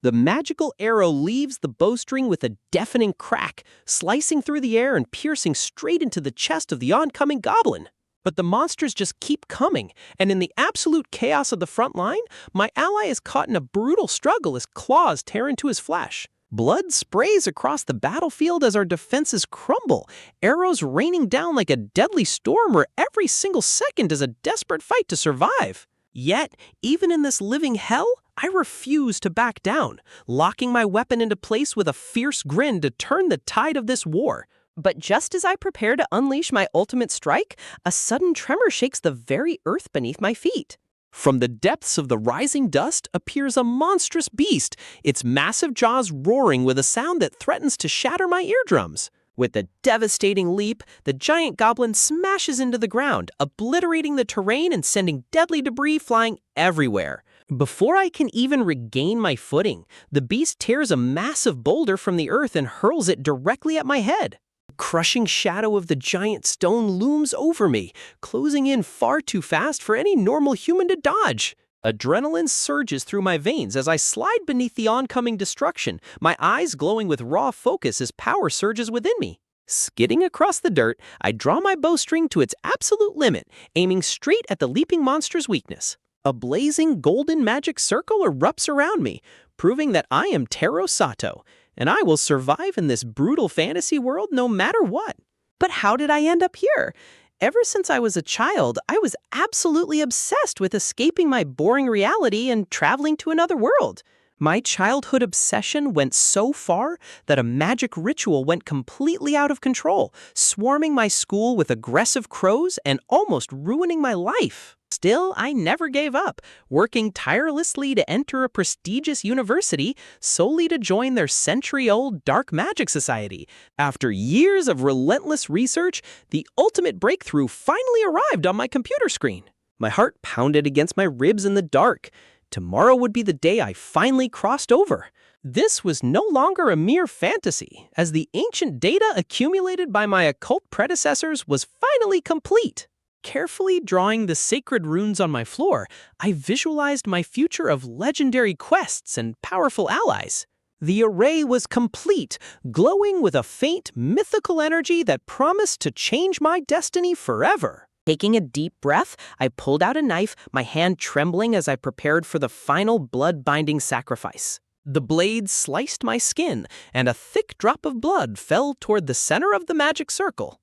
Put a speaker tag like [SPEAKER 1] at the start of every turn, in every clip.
[SPEAKER 1] The magical arrow leaves the bowstring with a deafening crack, slicing through the air and piercing straight into the chest of the oncoming goblin. But the monsters just keep coming, and in the absolute chaos of the front line, my ally is caught in a brutal struggle as claws tear into his flesh. Blood sprays across the battlefield as our defenses crumble, arrows raining down like a deadly storm where every single second is a desperate fight to survive. Yet, even in this living hell, I refuse to back down, locking my weapon into place with a fierce grin to turn the tide of this war. But just as I prepare to unleash my ultimate strike, a sudden tremor shakes the very earth beneath my feet. From the depths of the rising dust appears a monstrous beast, its massive jaws roaring with a sound that threatens to shatter my eardrums. With a devastating leap, the giant goblin smashes into the ground, obliterating the terrain and sending deadly debris flying everywhere. Before I can even regain my footing, the beast tears a massive boulder from the earth and hurls it directly at my head. The crushing shadow of the giant stone looms over me, closing in far too fast for any normal human to dodge. Adrenaline surges through my veins as I slide beneath the oncoming destruction, my eyes glowing with raw focus as power surges within me. Skidding across the dirt, I draw my bowstring to its absolute limit, aiming straight at the leaping monster's weakness. A blazing golden magic circle erupts around me, proving that I am Tarou Satu, and I will survive in this brutal fantasy world no matter what. But how did I end up here? Ever since I was a child, I was absolutely obsessed with escaping my boring reality and traveling to another world. My childhood obsession went so far that a magic ritual went completely out of control, swarming my school with aggressive crows and almost ruining my life. Still, I never gave up, working tirelessly to enter a prestigious university solely to join their century-old dark magic society. After years of relentless research, the ultimate breakthrough finally arrived on my computer screen. My heart pounded against my ribs in the dark. Tomorrow would be the day I finally crossed over. This was no longer a mere fantasy, as the ancient data accumulated by my occult predecessors was finally complete. Carefully drawing the sacred runes on my floor, I visualized my future of legendary quests and powerful allies. The array was complete, glowing with a faint, mythical energy that promised to change my destiny forever. Taking a deep breath, I pulled out a knife, my hand trembling as I prepared for the final blood-binding sacrifice. The blade sliced my skin, and a thick drop of blood fell toward the center of the magic circle.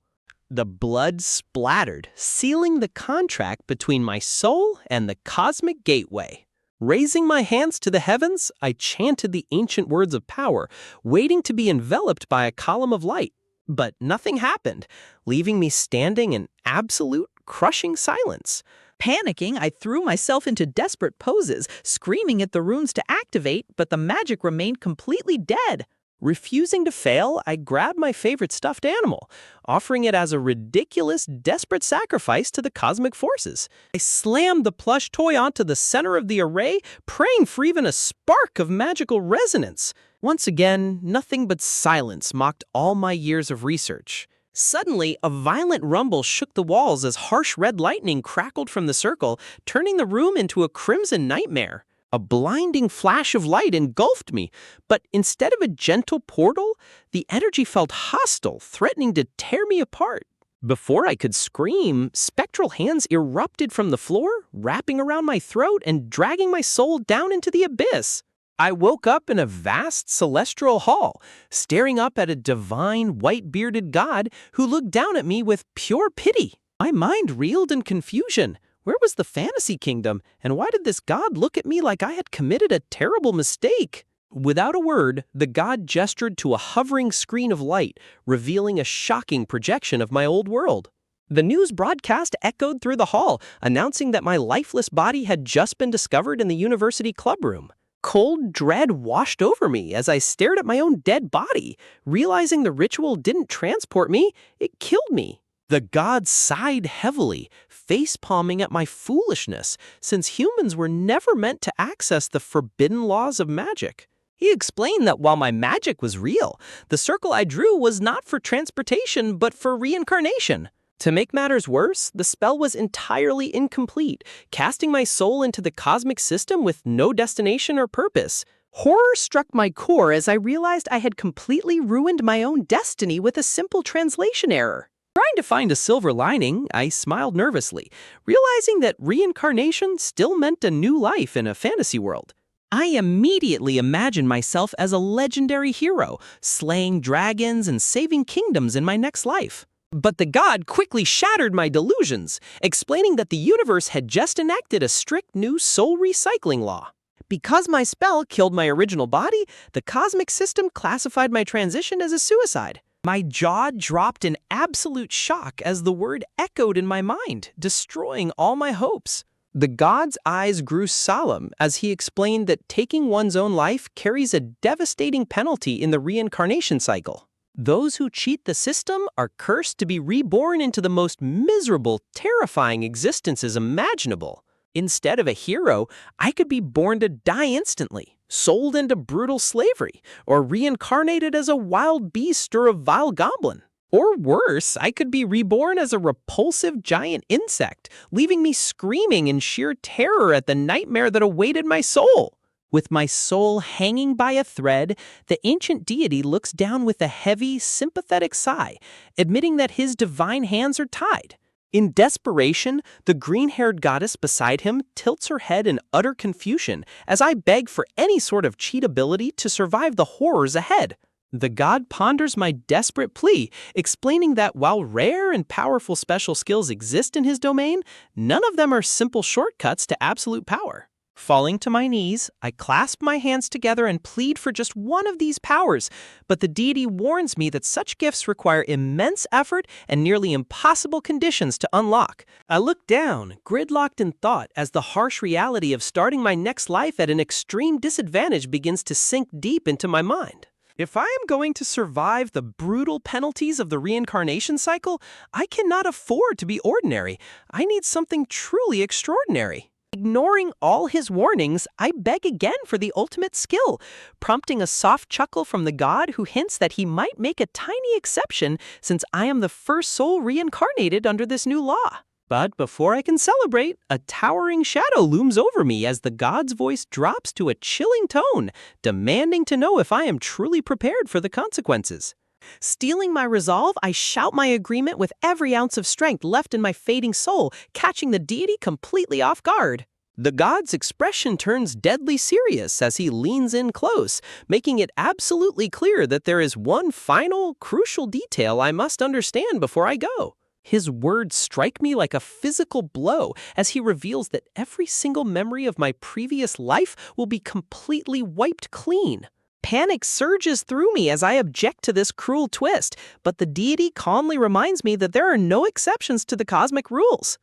[SPEAKER 1] The blood splattered, sealing the contract between my soul and the cosmic gateway. Raising my hands to the heavens, I chanted the ancient words of power, waiting to be enveloped by a column of light. But nothing happened, leaving me standing in absolute, crushing silence. Panicking, I threw myself into desperate poses, screaming at the runes to activate, but the magic remained completely dead. Refusing to fail, I grabbed my favorite stuffed animal, offering it as a ridiculous, desperate sacrifice to the cosmic forces. I slammed the plush toy onto the center of the array, praying for even a spark of magical resonance. Once again, nothing but silence mocked all my years of research. Suddenly, a violent rumble shook the walls as harsh red lightning crackled from the circle, turning the room into a crimson nightmare. A blinding flash of light engulfed me, but instead of a gentle portal, the energy felt hostile, threatening to tear me apart. Before I could scream, spectral hands erupted from the floor, wrapping around my throat and dragging my soul down into the abyss. I woke up in a vast celestial hall, staring up at a divine, white-bearded god who looked down at me with pure pity. My mind reeled in confusion. Where was the fantasy kingdom, and why did this god look at me like I had committed a terrible mistake? Without a word, the god gestured to a hovering screen of light, revealing a shocking projection of my old world. The news broadcast echoed through the hall, announcing that my lifeless body had just been discovered in the university clubroom. Cold dread washed over me as I stared at my own dead body, realizing the ritual didn't transport me, it killed me. The god sighed heavily, face-palming at my foolishness, since humans were never meant to access the forbidden laws of magic. He explained that while my magic was real, the circle I drew was not for transportation but for reincarnation. To make matters worse, the spell was entirely incomplete, casting my soul into the cosmic system with no destination or purpose.
[SPEAKER 2] Horror struck my core as I realized I had completely ruined my own destiny with a simple translation error.
[SPEAKER 1] Trying to find a silver lining, I smiled nervously, realizing that reincarnation still meant a new life in a fantasy world. I immediately imagined myself as a legendary hero, slaying dragons and saving kingdoms in my next life. But the god quickly shattered my delusions, explaining that the universe had just enacted a strict new soul recycling law. Because my spell killed my original body, the cosmic system classified my transition as a suicide. My jaw dropped in absolute shock as the word echoed in my mind, destroying all my hopes. The god's eyes grew solemn as he explained that taking one's own life carries a devastating penalty in the reincarnation cycle. Those who cheat the system are cursed to be reborn into the most miserable, terrifying existences imaginable. Instead of a hero, I could be born to die instantly, sold into brutal slavery, or reincarnated as a wild beast or a vile goblin. Or worse, I could be reborn as a repulsive giant insect, leaving me screaming in sheer terror at the nightmare that awaited my soul. With my soul hanging by a thread, the ancient deity looks down with a heavy, sympathetic sigh, admitting that his divine hands are tied. In desperation, the green-haired goddess beside him tilts her head in utter confusion as I beg for any sort of cheat ability to survive the horrors ahead. The god ponders my desperate plea, explaining that while rare and powerful special skills exist in his domain, none of them are simple shortcuts to absolute power. Falling to my knees, I clasp my hands together and plead for just one of these powers, but the deity warns me that such gifts require immense effort and nearly impossible conditions to unlock. I look down, gridlocked in thought, as the harsh reality of starting my next life at an extreme disadvantage begins to sink deep into my mind. If I am going to survive the brutal penalties of the reincarnation cycle, I cannot afford to be ordinary. I need something truly extraordinary. Ignoring all his warnings, I beg again for the ultimate skill, prompting a soft chuckle from the god who hints that he might make a tiny exception since I am the first soul reincarnated under this new law. But before I can celebrate, a towering shadow looms over me as the god's voice drops to a chilling tone, demanding to know if I am truly prepared for the consequences. Steeling my resolve, I shout my agreement with every ounce of strength left in my fading soul, catching the deity completely off guard. The god's expression turns deadly serious as he leans in close, making it absolutely clear that there is one final, crucial detail I must understand before I go. His words strike me like a physical blow as he reveals that every single memory of my previous life will be completely wiped clean. Panic surges through me as I object to this cruel twist, but the deity calmly reminds me that there are no exceptions to the cosmic rules.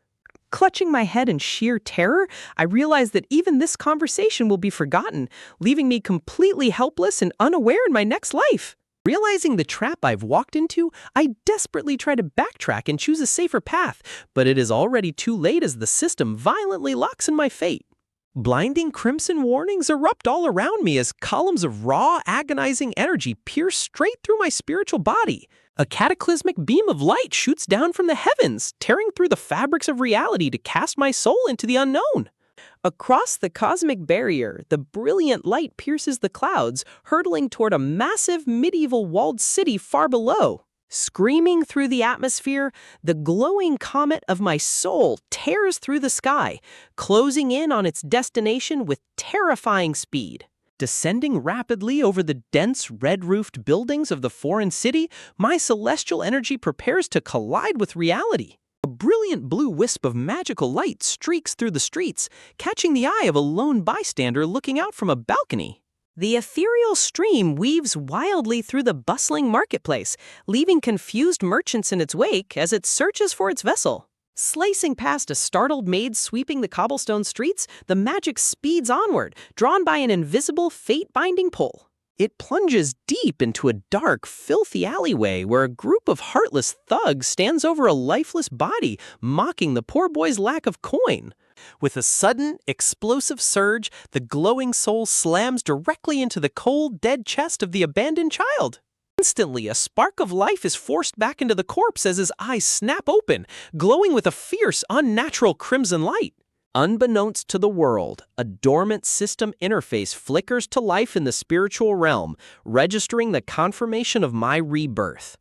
[SPEAKER 1] Clutching my head in sheer terror, I realize that even this conversation will be forgotten, leaving me completely helpless and unaware in my next life. Realizing the trap I've walked into, I desperately try to backtrack and choose a safer path, but it is already too late as the system violently locks in my fate. Blinding crimson warnings erupt all around me as columns of raw, agonizing energy pierce straight through my spiritual body. A cataclysmic beam of light shoots down from the heavens, tearing through the fabrics of reality to cast my soul into the unknown. Across the cosmic barrier, the brilliant light pierces the clouds, hurtling toward a massive medieval walled city far below. Screaming through the atmosphere, the glowing comet of my soul tears through the sky, closing in on its destination with terrifying speed. Descending rapidly over the dense red-roofed buildings of the foreign city, my celestial energy prepares to collide with reality. A brilliant blue wisp of magical light streaks through the streets, catching the eye of a lone bystander looking out from a balcony. The ethereal stream weaves wildly through the bustling marketplace, leaving confused merchants in its wake as it searches for its vessel. Slicing past a startled maid sweeping the cobblestone streets, the magic speeds onward, drawn by an invisible fate-binding pull. It plunges deep into a dark, filthy alleyway where a group of heartless thugs stands over a lifeless body, mocking the poor boy's lack of coin. With a sudden, explosive surge, the glowing soul slams directly into the cold, dead chest of the abandoned child. Instantly, a spark of life is forced back into the corpse as his eyes snap open, glowing with a fierce, unnatural crimson light. Unbeknownst to the world, a dormant system interface flickers to life in the spiritual realm, registering the confirmation of my rebirth.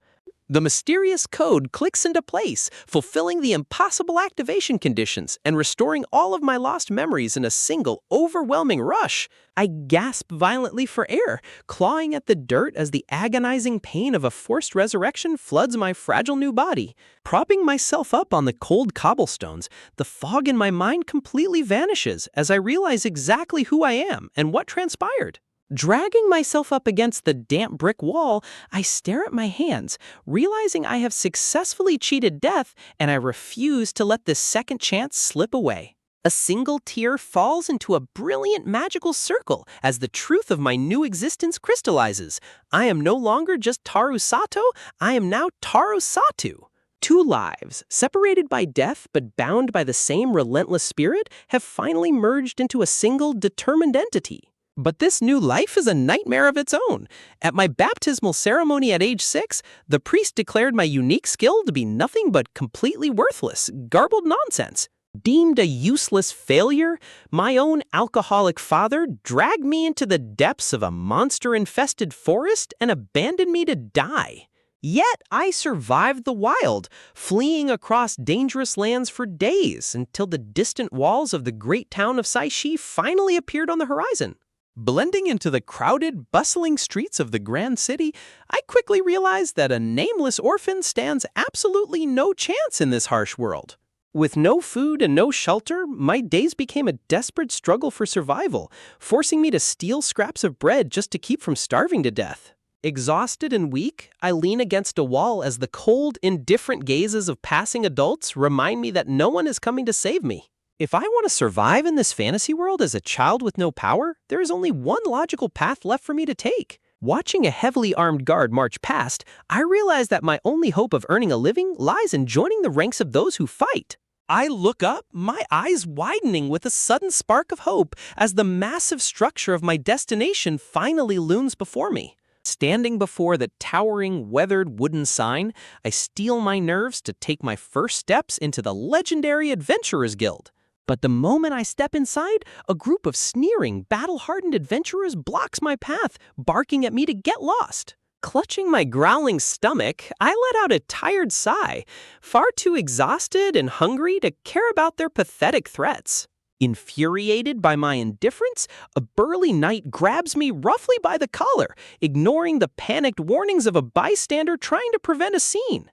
[SPEAKER 1] The mysterious code clicks into place, fulfilling the impossible activation conditions and restoring all of my lost memories in a single, overwhelming rush. I gasp violently for air, clawing at the dirt as the agonizing pain of a forced resurrection floods my fragile new body. Propping myself up on the cold cobblestones, the fog in my mind completely vanishes as I realize exactly who I am and what transpired. Dragging myself up against the damp brick wall, I stare at my hands, realizing I have successfully cheated death and I refuse to let this second chance slip away. A single tear falls into a brilliant magical circle as the truth of my new existence crystallizes. I am no longer just Tarou Satu, I am now Tarou Satu. Two lives, separated by death but bound by the same relentless spirit, have finally merged into a single determined entity. But this new life is a nightmare of its own. At my baptismal ceremony at age 6, the priest declared my unique skill to be nothing but completely worthless, garbled nonsense. Deemed a useless failure, my own alcoholic father dragged me into the depths of a monster-infested forest and abandoned me to die. Yet I survived the wild, fleeing across dangerous lands for days until the distant walls of the great town of Saishi finally appeared on the horizon. Blending into the crowded, bustling streets of the grand city, I quickly realized that a nameless orphan stands absolutely no chance in this harsh world. With no food and no shelter, my days became a desperate struggle for survival, forcing me to steal scraps of bread just to keep from starving to death. Exhausted and weak, I lean against a wall as the cold, indifferent gazes of passing adults remind me that no one is coming to save me. If I want to survive in this fantasy world as a child with no power, there is only one logical path left for me to take. Watching a heavily armed guard march past, I realize that my only hope of earning a living lies in joining the ranks of those who fight. I look up, my eyes widening with a sudden spark of hope as the massive structure of my destination finally looms before me. Standing before the towering, weathered wooden sign, I steel my nerves to take my first steps into the legendary Adventurers Guild. But the moment I step inside, a group of sneering, battle-hardened adventurers blocks my path, barking at me to get lost. Clutching my growling stomach, I let out a tired sigh, far too exhausted and hungry to care about their pathetic threats. Infuriated by my indifference, a burly knight grabs me roughly by the collar, ignoring the panicked warnings of a bystander trying to prevent a scene.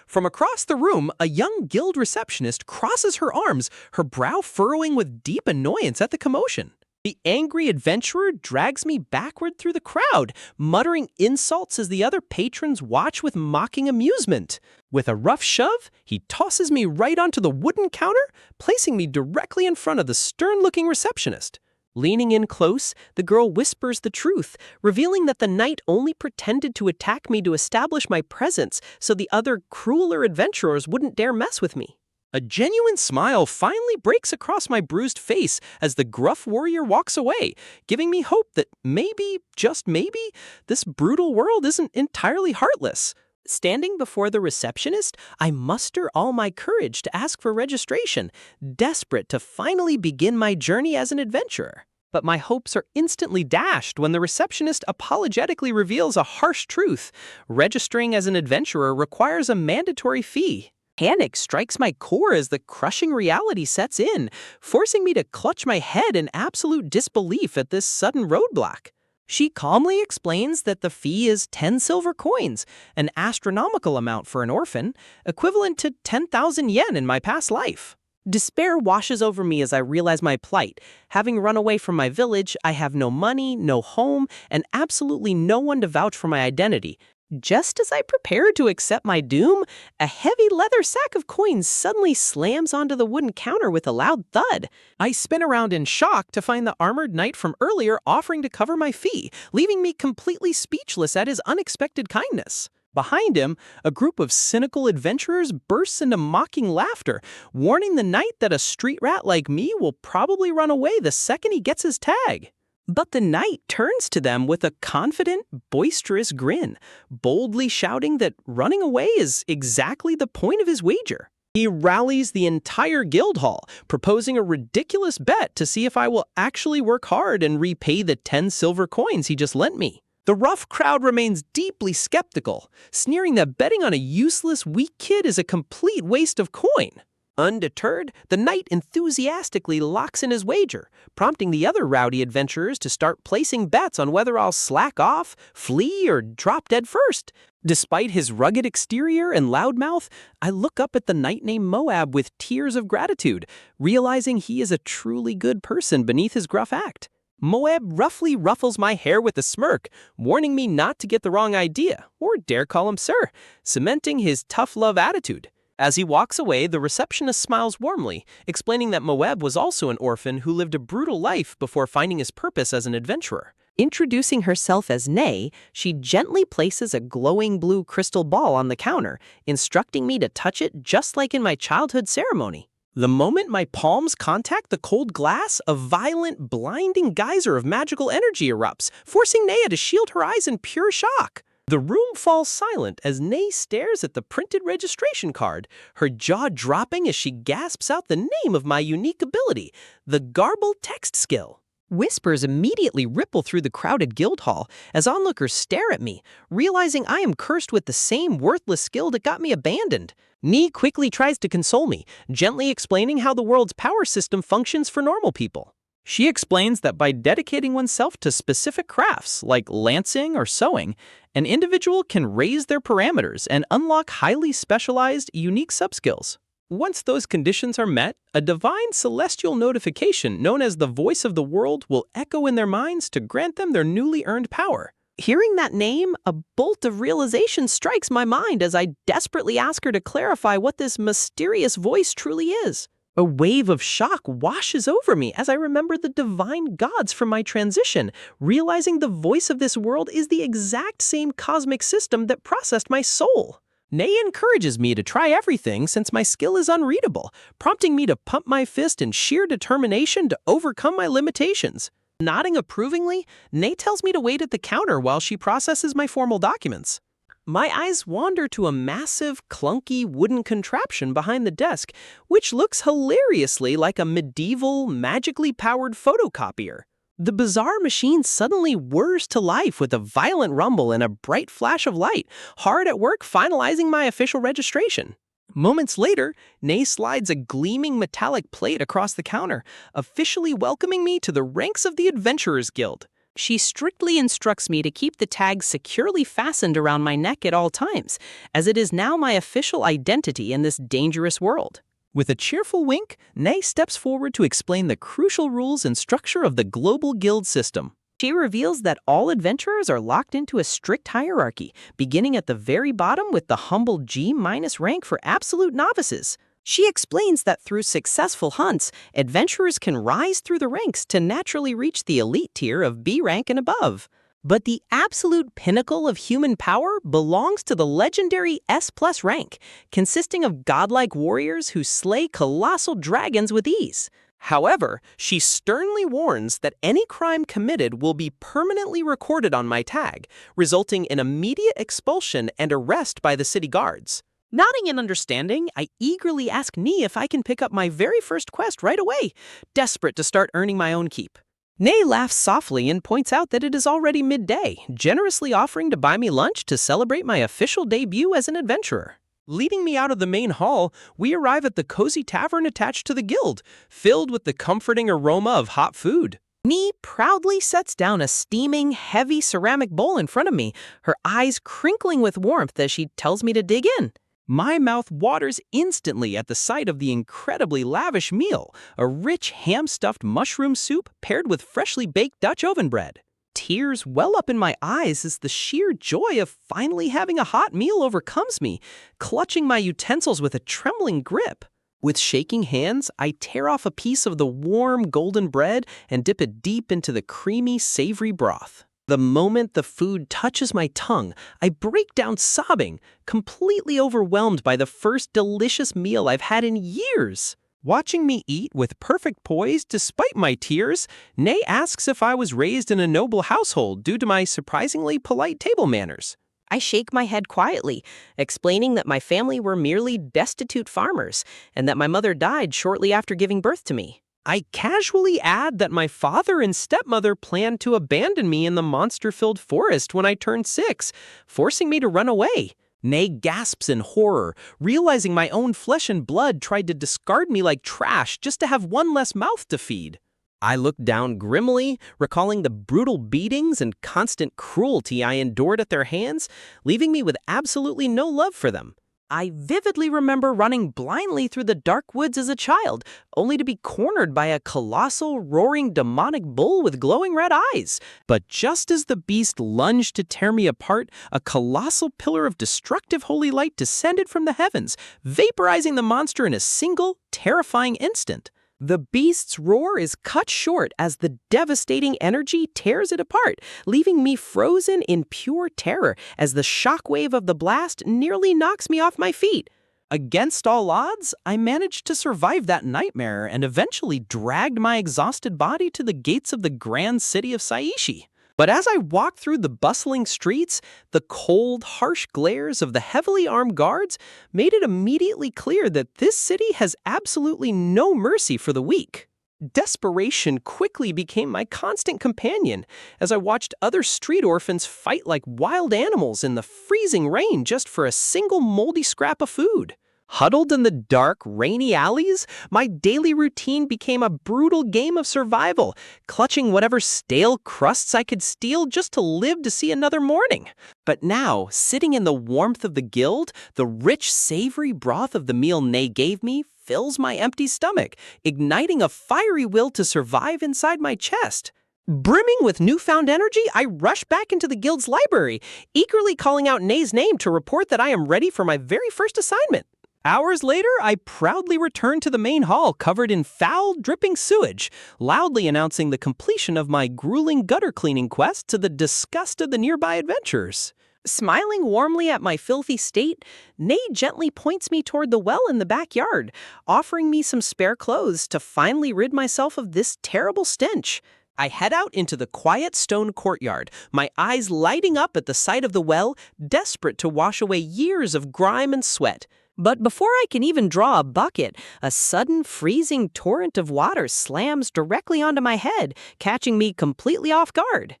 [SPEAKER 1] From across the room, a young guild receptionist crosses her arms, her brow furrowing with deep annoyance at the commotion. The angry adventurer drags me backward through the crowd, muttering insults as the other patrons watch with mocking amusement. With a rough shove, he tosses me right onto the wooden counter, placing me directly in front of the stern-looking receptionist. Leaning in close, the girl whispers the truth, revealing that the knight only pretended to attack me to establish my presence so the other, crueler adventurers wouldn't dare mess with me. A genuine smile finally breaks across my bruised face as the gruff warrior walks away, giving me hope that maybe, just maybe, this brutal world isn't entirely heartless. Standing before the receptionist, I muster all my courage to ask for registration, desperate to finally begin my journey as an adventurer. But my hopes are instantly dashed when the receptionist apologetically reveals a harsh truth. Registering as an adventurer requires a mandatory fee. Panic strikes my core as the crushing reality sets in, forcing me to clutch my head in absolute disbelief at this sudden roadblock. She calmly explains that the fee is 10 silver coins, an astronomical amount for an orphan, equivalent to 10,000 yen in my past life. Despair washes over me as I realize my plight. Having run away from my village, I have no money, no home, and absolutely no one to vouch for my identity. Just as I prepare to accept my doom, a heavy leather sack of coins suddenly slams onto the wooden counter with a loud thud. I spin around in shock to find the armored knight from earlier offering to cover my fee, leaving me completely speechless at his unexpected kindness. Behind him, a group of cynical adventurers bursts into mocking laughter, warning the knight that a street rat like me will probably run away the second he gets his tag. But the knight turns to them with a confident, boisterous grin, boldly shouting that running away is exactly the point of his wager. He rallies the entire guild hall, proposing a ridiculous bet to see if I will actually work hard and repay the 10 silver coins he just lent me. The rough crowd remains deeply skeptical, sneering that betting on a useless, weak kid is a complete waste of coin. Undeterred, the knight enthusiastically locks in his wager, prompting the other rowdy adventurers to start placing bets on whether I'll slack off, flee, or drop dead first. Despite his rugged exterior and loud mouth, I look up at the knight named Moab with tears of gratitude, realizing he is a truly good person beneath his gruff act. Moab roughly ruffles my hair with a smirk, warning me not to get the wrong idea, or dare call him sir, cementing his tough love attitude. As he walks away, the receptionist smiles warmly, explaining that Moab was also an orphan who lived a brutal life before finding his purpose as an adventurer.
[SPEAKER 2] Introducing herself as Nay, she gently places a glowing blue crystal ball on the counter, instructing me to touch it just like in my childhood ceremony.
[SPEAKER 1] The moment my palms contact the cold glass, a violent, blinding geyser of magical energy erupts, forcing Nea to shield her eyes in pure shock. The room falls silent as Nay stares at the printed registration card, her jaw dropping as she gasps out the name of my unique ability, the garbled text skill.
[SPEAKER 2] Whispers immediately ripple through the crowded guild hall as onlookers stare at me, realizing I am cursed with the same worthless skill that got me abandoned.
[SPEAKER 1] Nee quickly tries to console me, gently explaining how the world's power system functions for normal people. She explains that by dedicating oneself to specific crafts, like lancing or sewing, an individual can raise their parameters and unlock highly specialized, unique subskills. Once those conditions are met, a divine celestial notification known as the voice of the world will echo in their minds to grant them their newly earned power.
[SPEAKER 2] Hearing that name, a bolt of realization strikes my mind as I desperately ask her to clarify what this mysterious voice truly is. A wave of shock washes over me as I remember the divine gods from my transition, realizing the voice of this world is the exact same cosmic system that processed my soul.
[SPEAKER 1] Nay encourages me to try everything since my skill is unreadable, prompting me to pump my fist in sheer determination to overcome my limitations. Nodding approvingly, Nay tells me to wait at the counter while she processes my formal documents. My eyes wander to a massive, clunky wooden contraption behind the desk, which looks hilariously like a medieval, magically powered photocopier. The bizarre machine suddenly whirs to life with a violent rumble and a bright flash of light, hard at work finalizing my official registration. Moments later, Nay slides a gleaming metallic plate across the counter, officially welcoming me to the ranks of the Adventurers Guild.
[SPEAKER 2] She strictly instructs me to keep the tag securely fastened around my neck at all times, as it is now my official identity in this dangerous world.
[SPEAKER 1] With a cheerful wink, Nay steps forward to explain the crucial rules and structure of the global guild system.
[SPEAKER 2] She reveals that all adventurers are locked into a strict hierarchy, beginning at the very bottom with the humble G- rank for absolute novices. She explains that through successful hunts, adventurers can rise through the ranks to naturally reach the elite tier of B rank and above. But the absolute pinnacle of human power belongs to the legendary S+ rank, consisting of godlike warriors who slay colossal dragons with ease. However, she sternly warns that any crime committed will be permanently recorded on my tag, resulting in immediate expulsion and arrest by the city guards. Nodding in understanding, I eagerly ask Nee if I can pick up my very first quest right away, desperate to start earning my own keep. Nee laughs softly and points out that it is already midday, generously offering to buy me lunch to celebrate my official debut as an adventurer. Leading me out of the main hall, we arrive at the cozy tavern attached to the guild, filled with the comforting aroma of hot food. Nee proudly sets down a steaming, heavy ceramic bowl in front of me, her eyes crinkling with warmth as she tells me to dig in. My mouth waters instantly at the sight of the incredibly lavish meal, a rich ham-stuffed mushroom soup paired with freshly baked Dutch oven bread. Tears well up in my eyes as the sheer joy of finally having a hot meal overcomes me, clutching my utensils with a trembling grip. With shaking hands, I tear off a piece of the warm golden bread and dip it deep into the creamy, savory broth. The moment the food touches my tongue, I break down sobbing, completely overwhelmed by the first delicious meal I've had in years. Watching me eat with perfect poise despite my tears, Nay asks if I was raised in a noble household due to my surprisingly polite table manners. I shake my head quietly, explaining that my family were merely destitute farmers and that my mother died shortly after giving birth to me.
[SPEAKER 1] I casually add that my father and stepmother planned to abandon me in the monster-filled forest when I turned 6, forcing me to run away. Nay gasps in horror, realizing my own flesh and blood tried to discard me like trash just to have one less mouth to feed. I looked down grimly, recalling the brutal beatings and constant cruelty I endured at their hands, leaving me with absolutely no love for them.
[SPEAKER 2] I vividly remember running blindly through the dark woods as a child, only to be cornered by a colossal, roaring, demonic bull with glowing red eyes.
[SPEAKER 1] But just as the beast lunged to tear me apart, a colossal pillar of destructive holy light descended from the heavens, vaporizing the monster in a single, terrifying instant.
[SPEAKER 2] The beast's roar is cut short as the devastating energy tears it apart, leaving me frozen in pure terror as the shockwave of the blast nearly knocks me off my feet.
[SPEAKER 1] Against all odds, I managed to survive that nightmare and eventually dragged my exhausted body to the gates of the grand city of Saishi. But as I walked through the bustling streets, the cold, harsh glares of the heavily armed guards made it immediately clear that this city has absolutely no mercy for the weak. Desperation quickly became my constant companion as I watched other street orphans fight like wild animals in the freezing rain just for a single moldy scrap of food. Huddled in the dark, rainy alleys, my daily routine became a brutal game of survival, clutching whatever stale crusts I could steal just to live to see another morning. But now, sitting in the warmth of the guild, the rich, savory broth of the meal Nay gave me fills my empty stomach, igniting a fiery will to survive inside my chest. Brimming with newfound energy, I rush back into the guild's library, eagerly calling out Nay's name to report that I am ready for my very first assignment. Hours later, I proudly returned to the main hall covered in foul, dripping sewage, loudly announcing the completion of my grueling gutter cleaning quest to the disgust of the nearby adventurers.
[SPEAKER 2] Smiling warmly at my filthy state, Nay gently points me toward the well in the backyard, offering me some spare clothes to finally rid myself of this terrible stench.
[SPEAKER 1] I head out into the quiet stone courtyard, my eyes lighting up at the sight of the well, desperate to wash away years of grime and sweat.
[SPEAKER 2] But before I can even draw a bucket, a sudden freezing torrent of water slams directly onto my head, catching me completely off guard.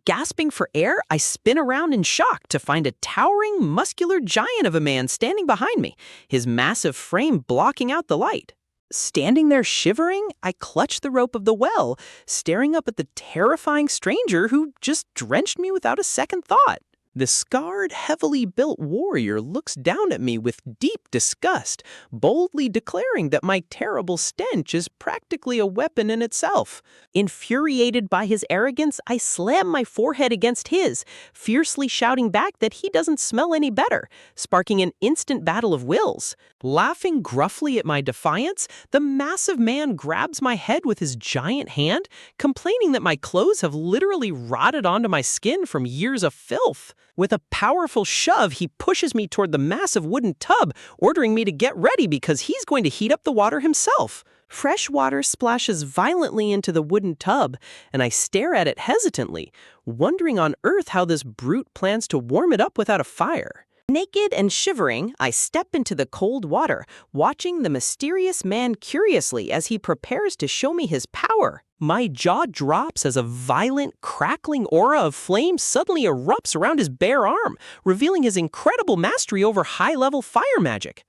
[SPEAKER 2] Gasping for air, I spin around in shock to find a towering, muscular giant of a man standing behind me, his massive frame blocking out the light. Standing there shivering, I clutch the rope of the well, staring up at the terrifying stranger who just drenched me without a second thought. The scarred, heavily built warrior looks down at me with deep disgust, boldly declaring that my terrible stench is practically a weapon in itself. Infuriated by his arrogance, I slam my forehead against his, fiercely shouting back that he doesn't smell any better, sparking an instant battle of wills. Laughing gruffly at my defiance, the massive man grabs my head with his giant hand, complaining that my clothes have literally rotted onto my skin from years of filth. With a powerful shove, he pushes me toward the massive wooden tub, ordering me to get ready because he's going to heat up the water himself. Fresh water splashes violently into the wooden tub, and I stare at it hesitantly, wondering on earth how this brute plans to warm it up without a fire. Naked and shivering, I step into the cold water, watching the mysterious man curiously as he prepares to show me his power. My jaw drops as a violent, crackling aura of flame suddenly erupts around his bare arm, revealing his incredible mastery over high-level fire magic.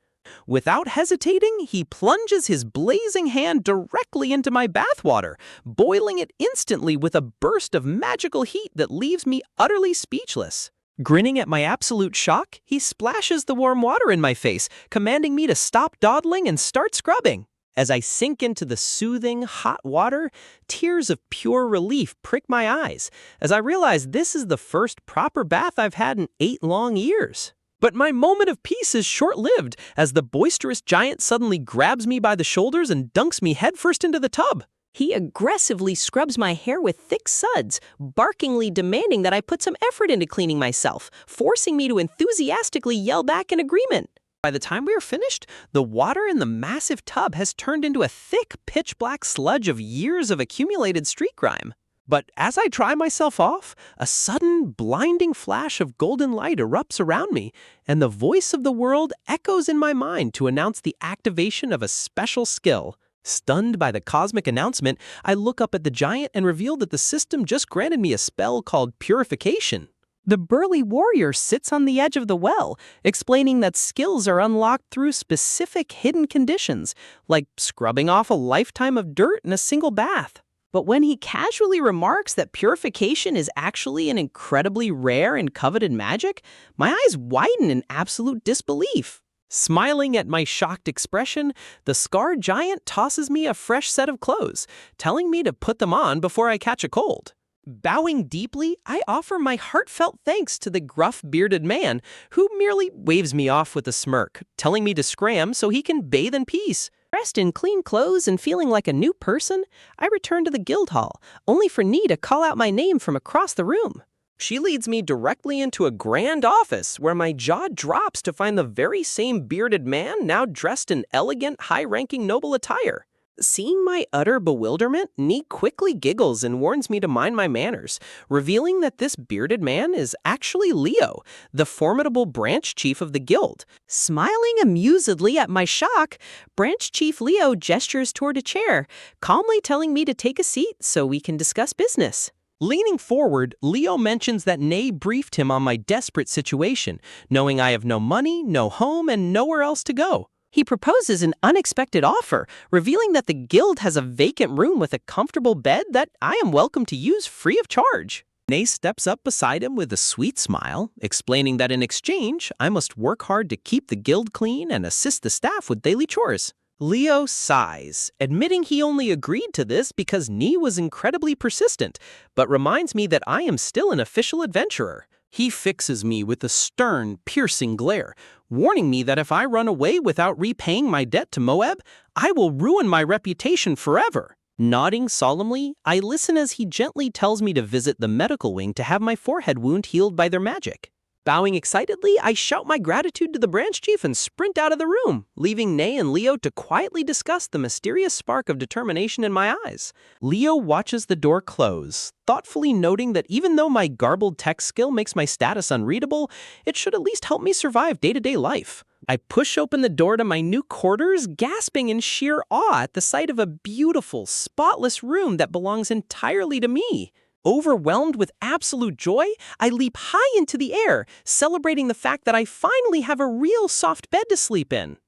[SPEAKER 2] Without hesitating, he plunges his blazing hand directly into my bathwater, boiling it instantly with a burst of magical heat that leaves me utterly speechless. Grinning at my absolute shock, he splashes the warm water in my face, commanding me to stop dawdling and start scrubbing. As I sink into the soothing, hot water, tears of pure relief prick my eyes, as I realize this is the first proper bath I've had in 8 long years. But my moment of peace is short-lived, as the boisterous giant suddenly grabs me by the shoulders and dunks me headfirst into the tub. He aggressively scrubs my hair with thick suds, barkingly demanding that I put some effort into cleaning myself, forcing me to enthusiastically yell back in agreement. By the time we are finished, the water in the massive tub has turned into a thick, pitch-black sludge of years of accumulated street grime.
[SPEAKER 1] But as I dry myself off, a sudden, blinding flash of golden light erupts around me, and the voice of the world echoes in my mind to announce the activation of a special skill. Stunned by the cosmic announcement, I look up at the giant and reveal that the system just granted me a spell called Purification.
[SPEAKER 2] The burly warrior sits on the edge of the well, explaining that skills are unlocked through specific hidden conditions, like scrubbing off a lifetime of dirt in a single bath. But when he casually remarks that purification is actually an incredibly rare and coveted magic, my eyes widen in absolute disbelief.
[SPEAKER 1] Smiling at my shocked expression, the scarred giant tosses me a fresh set of clothes, telling me to put them on before I catch a cold. Bowing deeply, I offer my heartfelt thanks to the gruff, bearded man, who merely waves me off with a smirk, telling me to scram so he can bathe in peace.
[SPEAKER 2] Dressed in clean clothes and feeling like a new person, I return to the guild hall, only for Nee to call out my name from across the room.
[SPEAKER 1] She leads me directly into a grand office where my jaw drops to find the very same bearded man now dressed in elegant, high-ranking noble attire. Seeing my utter bewilderment, Nee quickly giggles and warns me to mind my manners, revealing that this bearded man is actually Leo, the formidable branch chief of the guild.
[SPEAKER 2] Smiling amusedly at my shock, Branch Chief Leo gestures toward a chair, calmly telling me to take a seat so we can discuss business.
[SPEAKER 1] Leaning forward, Leo mentions that Nay briefed him on my desperate situation, knowing I have no money, no home, and nowhere else to go.
[SPEAKER 2] He proposes an unexpected offer, revealing that the guild has a vacant room with a comfortable bed that I am welcome to use free of charge.
[SPEAKER 1] Nay steps up beside him with a sweet smile, explaining that in exchange, I must work hard to keep the guild clean and assist the staff with daily chores. Leo sighs, admitting he only agreed to this because Nee was incredibly persistent, but reminds me that I am still an official adventurer. He fixes me with a stern, piercing glare, warning me that if I run away without repaying my debt to Moab, I will ruin my reputation forever. Nodding solemnly, I listen as he gently tells me to visit the medical wing to have my forehead wound healed by their magic. Bowing excitedly, I shout my gratitude to the branch chief and sprint out of the room, leaving Nay and Leo to quietly discuss the mysterious spark of determination in my eyes. Leo watches the door close, thoughtfully noting that even though my garbled tech skill makes my status unreadable, it should at least help me survive day-to-day life. I push open the door to my new quarters, gasping in sheer awe at the sight of a beautiful, spotless room that belongs entirely to me. Overwhelmed with absolute joy, I leap high into the air, celebrating the fact that I finally have a real soft bed to sleep in.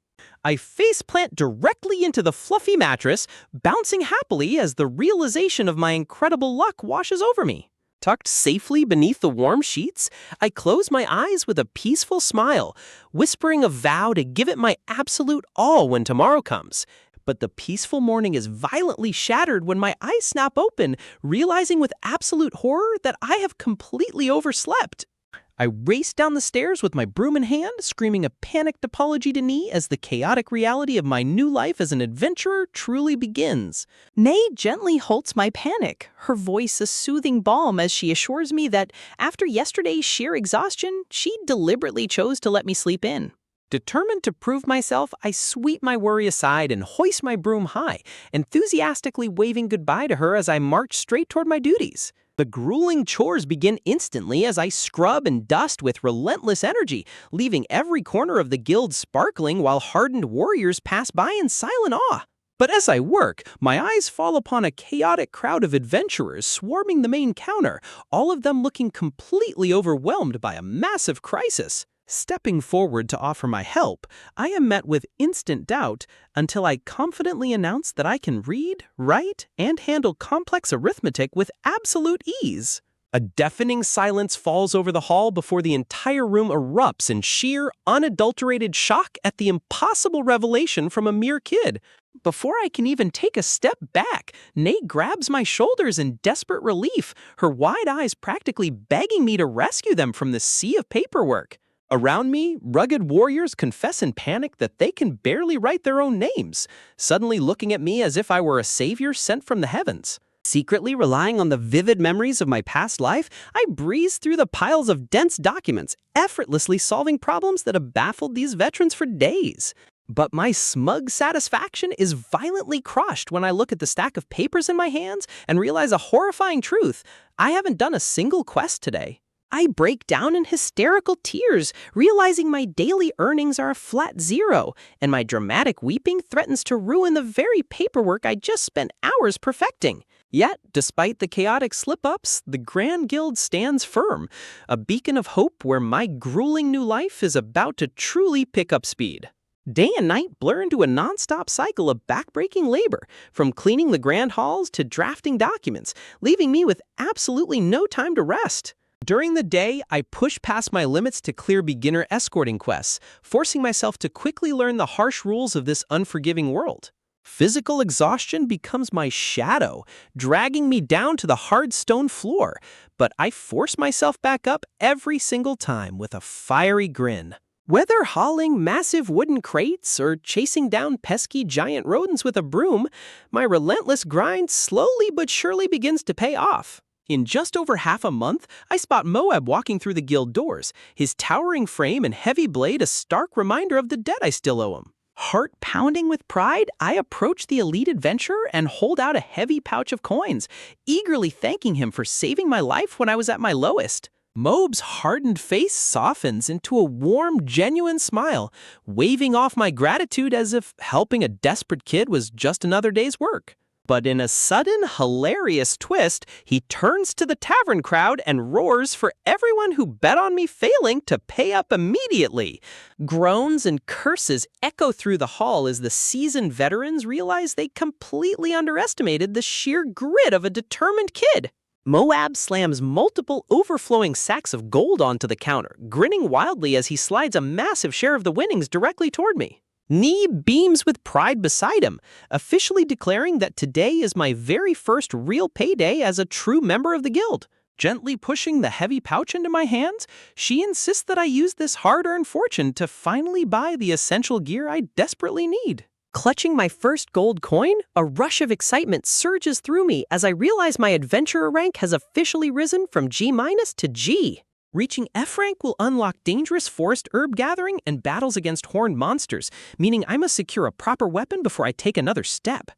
[SPEAKER 1] I faceplant directly into the fluffy mattress, bouncing happily as the realization of my incredible luck washes over me. Tucked safely beneath the warm sheets, I close my eyes with a peaceful smile, whispering a vow to give it my absolute all when tomorrow comes. But the peaceful morning is violently shattered when my eyes snap open, realizing with absolute horror that I have completely overslept. I race down the stairs with my broom in hand, screaming a panicked apology to Nee as the chaotic reality of my new life as an adventurer truly begins.
[SPEAKER 2] Nay gently halts my panic, her voice a soothing balm as she assures me that after yesterday's sheer exhaustion, she deliberately chose to let me sleep in.
[SPEAKER 1] Determined to prove myself, I sweep my worry aside and hoist my broom high, enthusiastically waving goodbye to her as I march straight toward my duties. The grueling chores begin instantly as I scrub and dust with relentless energy, leaving every corner of the guild sparkling while hardened warriors pass by in silent awe. But as I work, my eyes fall upon a chaotic crowd of adventurers swarming the main counter, all of them looking completely overwhelmed by a massive crisis. Stepping forward to offer my help, I am met with instant doubt until I confidently announce that I can read, write, and handle complex arithmetic with absolute ease. A deafening silence falls over the hall before the entire room erupts in sheer, unadulterated shock at the impossible revelation from a mere kid. Before I can even take a step back, Nate grabs my shoulders in desperate relief, her wide eyes practically begging me to rescue them from the sea of paperwork. Around me, rugged warriors confess in panic that they can barely write their own names, suddenly looking at me as if I were a savior sent from the heavens. Secretly relying on the vivid memories of my past life, I breeze through the piles of dense documents, effortlessly solving problems that have baffled these veterans for days. But my smug satisfaction is violently crushed when I look at the stack of papers in my hands and realize a horrifying truth. I haven't done a single quest today. I break down in hysterical tears, realizing my daily earnings are a flat zero, and my dramatic weeping threatens to ruin the very paperwork I just spent hours perfecting. Yet, despite the chaotic slip-ups, the Grand Guild stands firm, a beacon of hope where my grueling new life is about to truly pick up speed. Day and night blur into a non-stop cycle of backbreaking labor, from cleaning the grand halls to drafting documents, leaving me with absolutely no time to rest. During the day, I push past my limits to clear beginner escorting quests, forcing myself to quickly learn the harsh rules of this unforgiving world. Physical exhaustion becomes my shadow, dragging me down to the hard stone floor, but I force myself back up every single time with a fiery grin. Whether hauling massive wooden crates or chasing down pesky giant rodents with a broom, my relentless grind slowly but surely begins to pay off. In just over half a month, I spot Moab walking through the guild doors, his towering frame and heavy blade a stark reminder of the debt I still owe him. Heart pounding with pride, I approach the elite adventurer and hold out a heavy pouch of coins, eagerly thanking him for saving my life when I was at my lowest. Moab's hardened face softens into a warm, genuine smile, waving off my gratitude as if helping a desperate kid was just another day's work. But in a sudden, hilarious twist, he turns to the tavern crowd and roars for everyone who bet on me failing to pay up immediately. Groans and curses echo through the hall as the seasoned veterans realize they completely underestimated the sheer grit of a determined kid. Moab slams multiple overflowing sacks of gold onto the counter, grinning wildly as he slides a massive share of the winnings directly toward me. Nee beams with pride beside him, officially declaring that today is my very first real payday as a true member of the guild. Gently pushing the heavy pouch into my hands, she insists that I use this hard-earned fortune to finally buy the essential gear I desperately need. Clutching my first gold coin, a rush of excitement surges through me as I realize my adventurer rank has officially risen from G- to G. Reaching F rank will unlock dangerous forest herb gathering and battles against horned monsters, meaning I must secure a proper weapon before I take another step.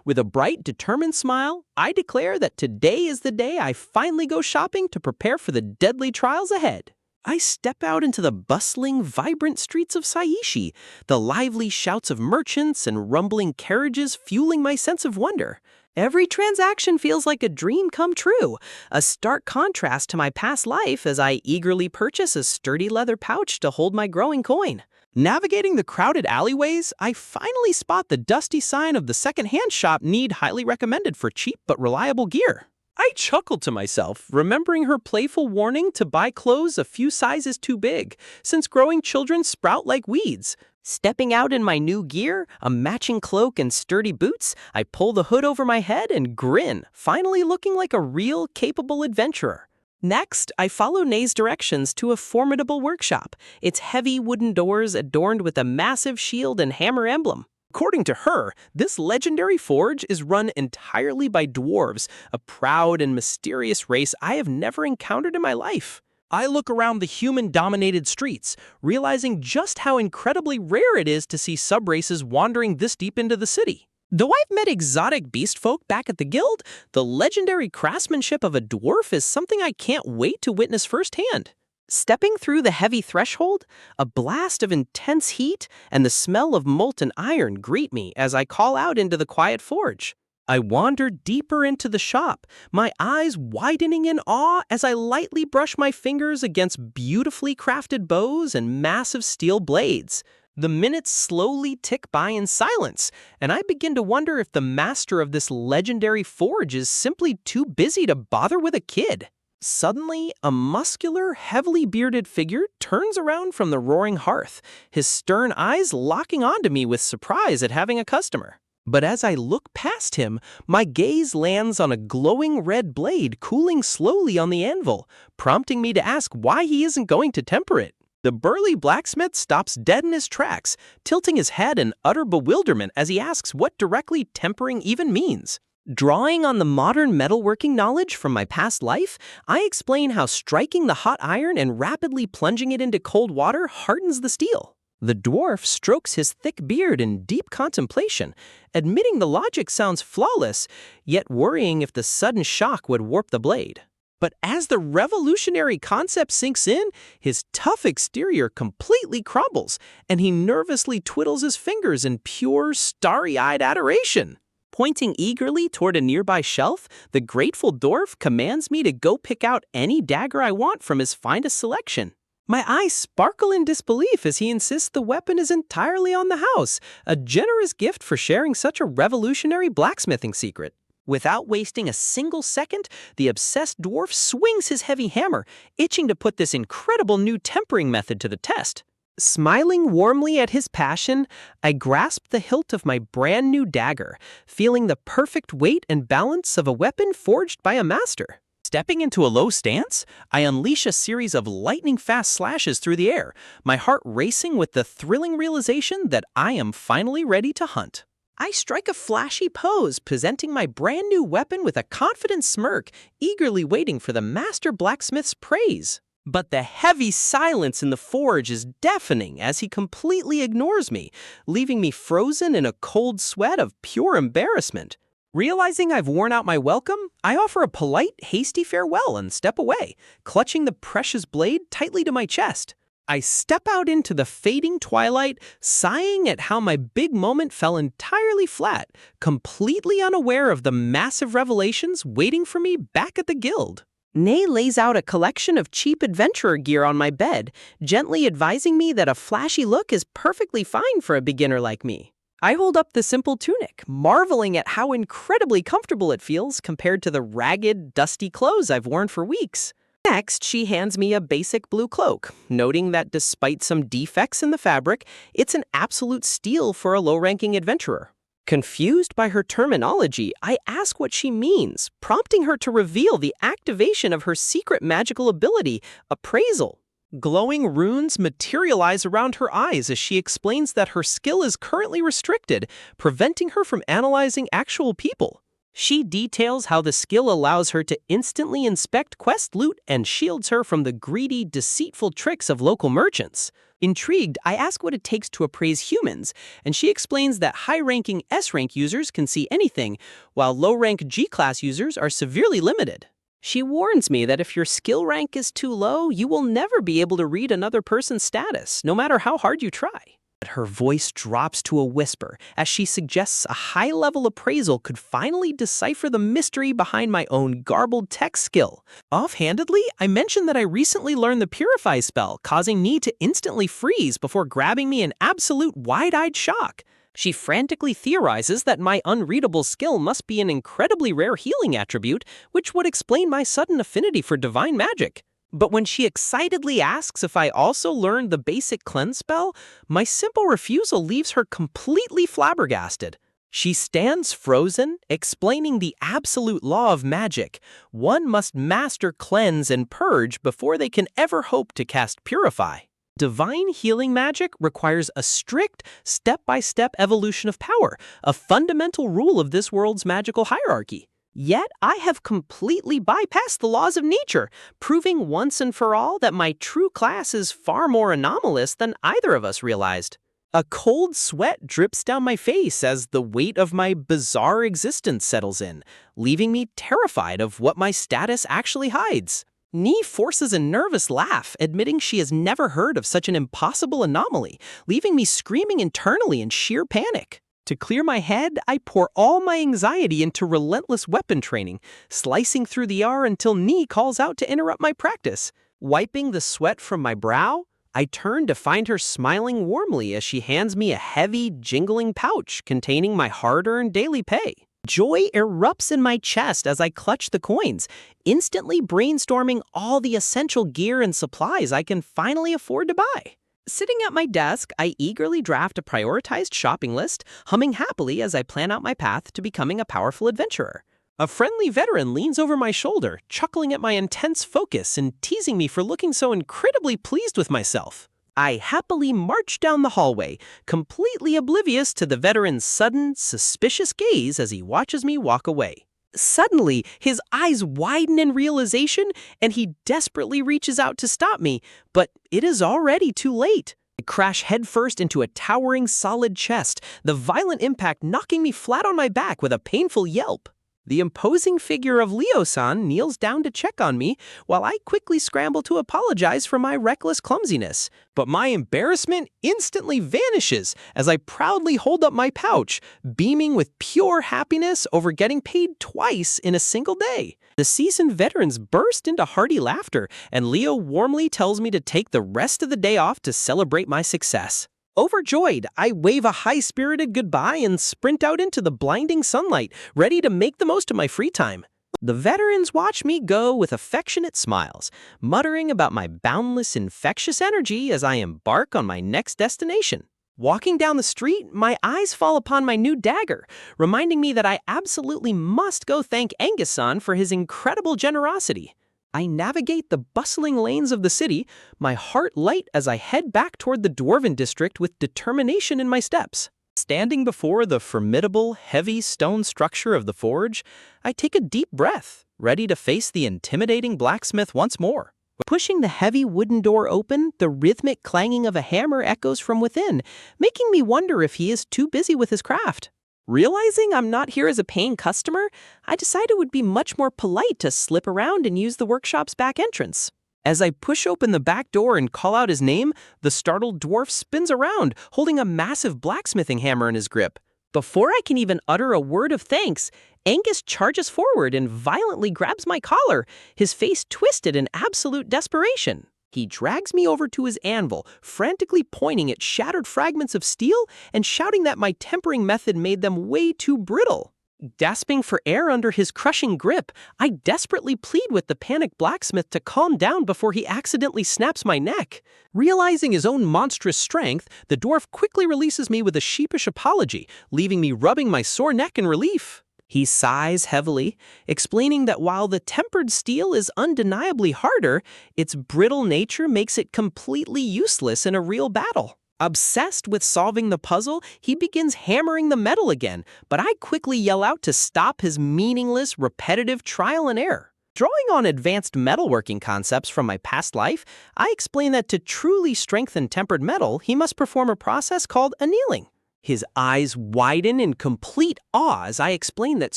[SPEAKER 1] With a bright, determined smile, I declare that today is the day I finally go shopping to prepare for the deadly trials ahead. I step out into the bustling, vibrant streets of Saishi, the lively shouts of merchants and rumbling carriages fueling my sense of wonder. Every transaction feels like a dream come true, a stark contrast to my past life as I eagerly purchase a sturdy leather pouch to hold my growing coin. Navigating the crowded alleyways, I finally spot the dusty sign of the second-hand shop Need highly recommended for cheap but reliable gear. I chuckle to myself, remembering her playful warning to buy clothes a few sizes too big, since growing children sprout like weeds. Stepping out in my new gear, a matching cloak and sturdy boots, I pull the hood over my head and grin, finally looking like a real, capable adventurer. Next, I follow Nay's directions to a formidable workshop, its heavy wooden doors adorned with a massive shield and hammer emblem. According to her, this legendary forge is run entirely by dwarves, a proud and mysterious race I have never encountered in my life. I look around the human-dominated streets, realizing just how incredibly rare it is to see sub-races wandering this deep into the city. Though I've met exotic beast folk back at the guild, the legendary craftsmanship of a dwarf is something I can't wait to witness firsthand. Stepping through the heavy threshold, a blast of intense heat and the smell of molten iron greet me as I call out into the quiet forge. I wander deeper into the shop, my eyes widening in awe as I lightly brush my fingers against beautifully crafted bows and massive steel blades. The minutes slowly tick by in silence, and I begin to wonder if the master of this legendary forge is simply too busy to bother with a kid. Suddenly, a muscular, heavily bearded figure turns around from the roaring hearth, his stern eyes locking onto me with surprise at having a customer. But as I look past him, my gaze lands on a glowing red blade cooling slowly on the anvil, prompting me to ask why he isn't going to temper it. The burly blacksmith stops dead in his tracks, tilting his head in utter bewilderment as he asks what directly tempering even means. Drawing on the modern metalworking knowledge from my past life, I explain how striking the hot iron and rapidly plunging it into cold water hardens the steel. The dwarf strokes his thick beard in deep contemplation, admitting the logic sounds flawless, yet worrying if the sudden shock would warp the blade. But as the revolutionary concept sinks in, his tough exterior completely crumbles, and he nervously twiddles his fingers in pure, starry-eyed adoration. Pointing eagerly toward a nearby shelf, the grateful dwarf commands me to go pick out any dagger I want from his finest selection. My eyes sparkle in disbelief as he insists the weapon is entirely on the house, a generous gift for sharing such a revolutionary blacksmithing secret. Without wasting a single second, the obsessed dwarf swings his heavy hammer, itching to put this incredible new tempering method to the test. Smiling warmly at his passion, I grasp the hilt of my brand new dagger, feeling the perfect weight and balance of a weapon forged by a master. Stepping into a low stance, I unleash a series of lightning-fast slashes through the air, my heart racing with the thrilling realization that I am finally ready to hunt. I strike a flashy pose, presenting my brand new weapon with a confident smirk, eagerly waiting for the master blacksmith's praise. But the heavy silence in the forge is deafening as he completely ignores me, leaving me frozen in a cold sweat of pure embarrassment. Realizing I've worn out my welcome, I offer a polite, hasty farewell and step away, clutching the precious blade tightly to my chest. I step out into the fading twilight, sighing at how my big moment fell entirely flat, completely unaware of the massive revelations waiting for me back at the guild. Nay lays out a collection of cheap adventurer gear on my bed, gently advising me that a flashy look is perfectly fine for a beginner like me. I hold up the simple tunic, marveling at how incredibly comfortable it feels compared to the ragged, dusty clothes I've worn for weeks. Next, she hands me a basic blue cloak, noting that despite some defects in the fabric, it's an absolute steal for a low-ranking adventurer. Confused by her terminology, I ask what she means, prompting her to reveal the activation of her secret magical ability, appraisal. Glowing runes materialize around her eyes as she explains that her skill is currently restricted, preventing her from analyzing actual people. She details how the skill allows her to instantly inspect quest loot and shields her from the greedy, deceitful tricks of local merchants. Intrigued, I ask what it takes to appraise humans, and she explains that high-ranking S-rank users can see anything, while low-rank G-class users are severely limited. She warns me that if your skill rank is too low, you will never be able to read another person's status, no matter how hard you try. Her voice drops to a whisper as she suggests a high-level appraisal could finally decipher the mystery behind my own garbled tech skill. Offhandedly, I mention that I recently learned the Purify spell, causing me to instantly freeze before grabbing me an absolute wide-eyed shock. She frantically theorizes that my unreadable skill must be an incredibly rare healing attribute, which would explain my sudden affinity for divine magic. But when she excitedly asks if I also learned the basic cleanse spell, my simple refusal leaves her completely flabbergasted. She stands frozen, explaining the absolute law of magic. One must master cleanse and purge before they can ever hope to cast Purify. Divine healing magic requires a strict, step-by-step evolution of power, a fundamental rule of this world's magical hierarchy. Yet I have completely bypassed the laws of nature, proving once and for all that my true class is far more anomalous than either of us realized. A cold sweat drips down my face as the weight of my bizarre existence settles in, leaving me terrified of what my status actually hides. Nee forces a nervous laugh, admitting she has never heard of such an impossible anomaly, leaving me screaming internally in sheer panic. To clear my head, I pour all my anxiety into relentless weapon training, slicing through the air until Nee calls out to interrupt my practice. Wiping the sweat from my brow, I turn to find her smiling warmly as she hands me a heavy, jingling pouch containing my hard-earned daily pay. Joy erupts in my chest as I clutch the coins, instantly brainstorming all the essential gear and supplies I can finally afford to buy. Sitting at my desk, I eagerly draft a prioritized shopping list, humming happily as I plan out my path to becoming a powerful adventurer. A friendly veteran leans over my shoulder, chuckling at my intense focus and teasing me for looking so incredibly pleased with myself. I happily march down the hallway, completely oblivious to the veteran's sudden, suspicious gaze as he watches me walk away. Suddenly, his eyes widen in realization, and he desperately reaches out to stop me, but it is already too late. I crash headfirst into a towering solid chest, the violent impact knocking me flat on my back with a painful yelp. The imposing figure of Leo-san kneels down to check on me, while I quickly scramble to apologize for my reckless clumsiness. But my embarrassment instantly vanishes as I proudly hold up my pouch, beaming with pure happiness over getting paid twice in a single day. The seasoned veterans burst into hearty laughter, and Leo warmly tells me to take the rest of the day off to celebrate my success. Overjoyed, I wave a high-spirited goodbye and sprint out into the blinding sunlight, ready to make the most of my free time. The veterans watch me go with affectionate smiles, muttering about my boundless infectious energy as I embark on my next destination. Walking down the street, my eyes fall upon my new dagger, reminding me that I absolutely must go thank Angus-san for his incredible generosity. I navigate the bustling lanes of the city, my heart light as I head back toward the Dwarven district with determination in my steps. Standing before the formidable, heavy stone structure of the forge, I take a deep breath, ready to face the intimidating blacksmith once more. Pushing the heavy wooden door open, the rhythmic clanging of a hammer echoes from within, making me wonder if he is too busy with his craft. Realizing I'm not here as a paying customer, I decided it would be much more polite to slip around and use the workshop's back entrance. As I push open the back door and call out his name, the startled dwarf spins around, holding a massive blacksmithing hammer in his grip. Before I can even utter a word of thanks, Angus charges forward and violently grabs my collar, his face twisted in absolute desperation. He drags me over to his anvil, frantically pointing at shattered fragments of steel and shouting that my tempering method made them way too brittle. Gasping for air under his crushing grip, I desperately plead with the panicked blacksmith to calm down before he accidentally snaps my neck. Realizing his own monstrous strength, the dwarf quickly releases me with a sheepish apology, leaving me rubbing my sore neck in relief. He sighs heavily, explaining that while the tempered steel is undeniably harder, its brittle nature makes it completely useless in a real battle. Obsessed with solving the puzzle, he begins hammering the metal again, but I quickly yell out to stop his meaningless, repetitive trial and error. Drawing on advanced metalworking concepts from my past life, I explain that to truly strengthen tempered metal, he must perform a process called annealing. His eyes widen in complete awe as I explain that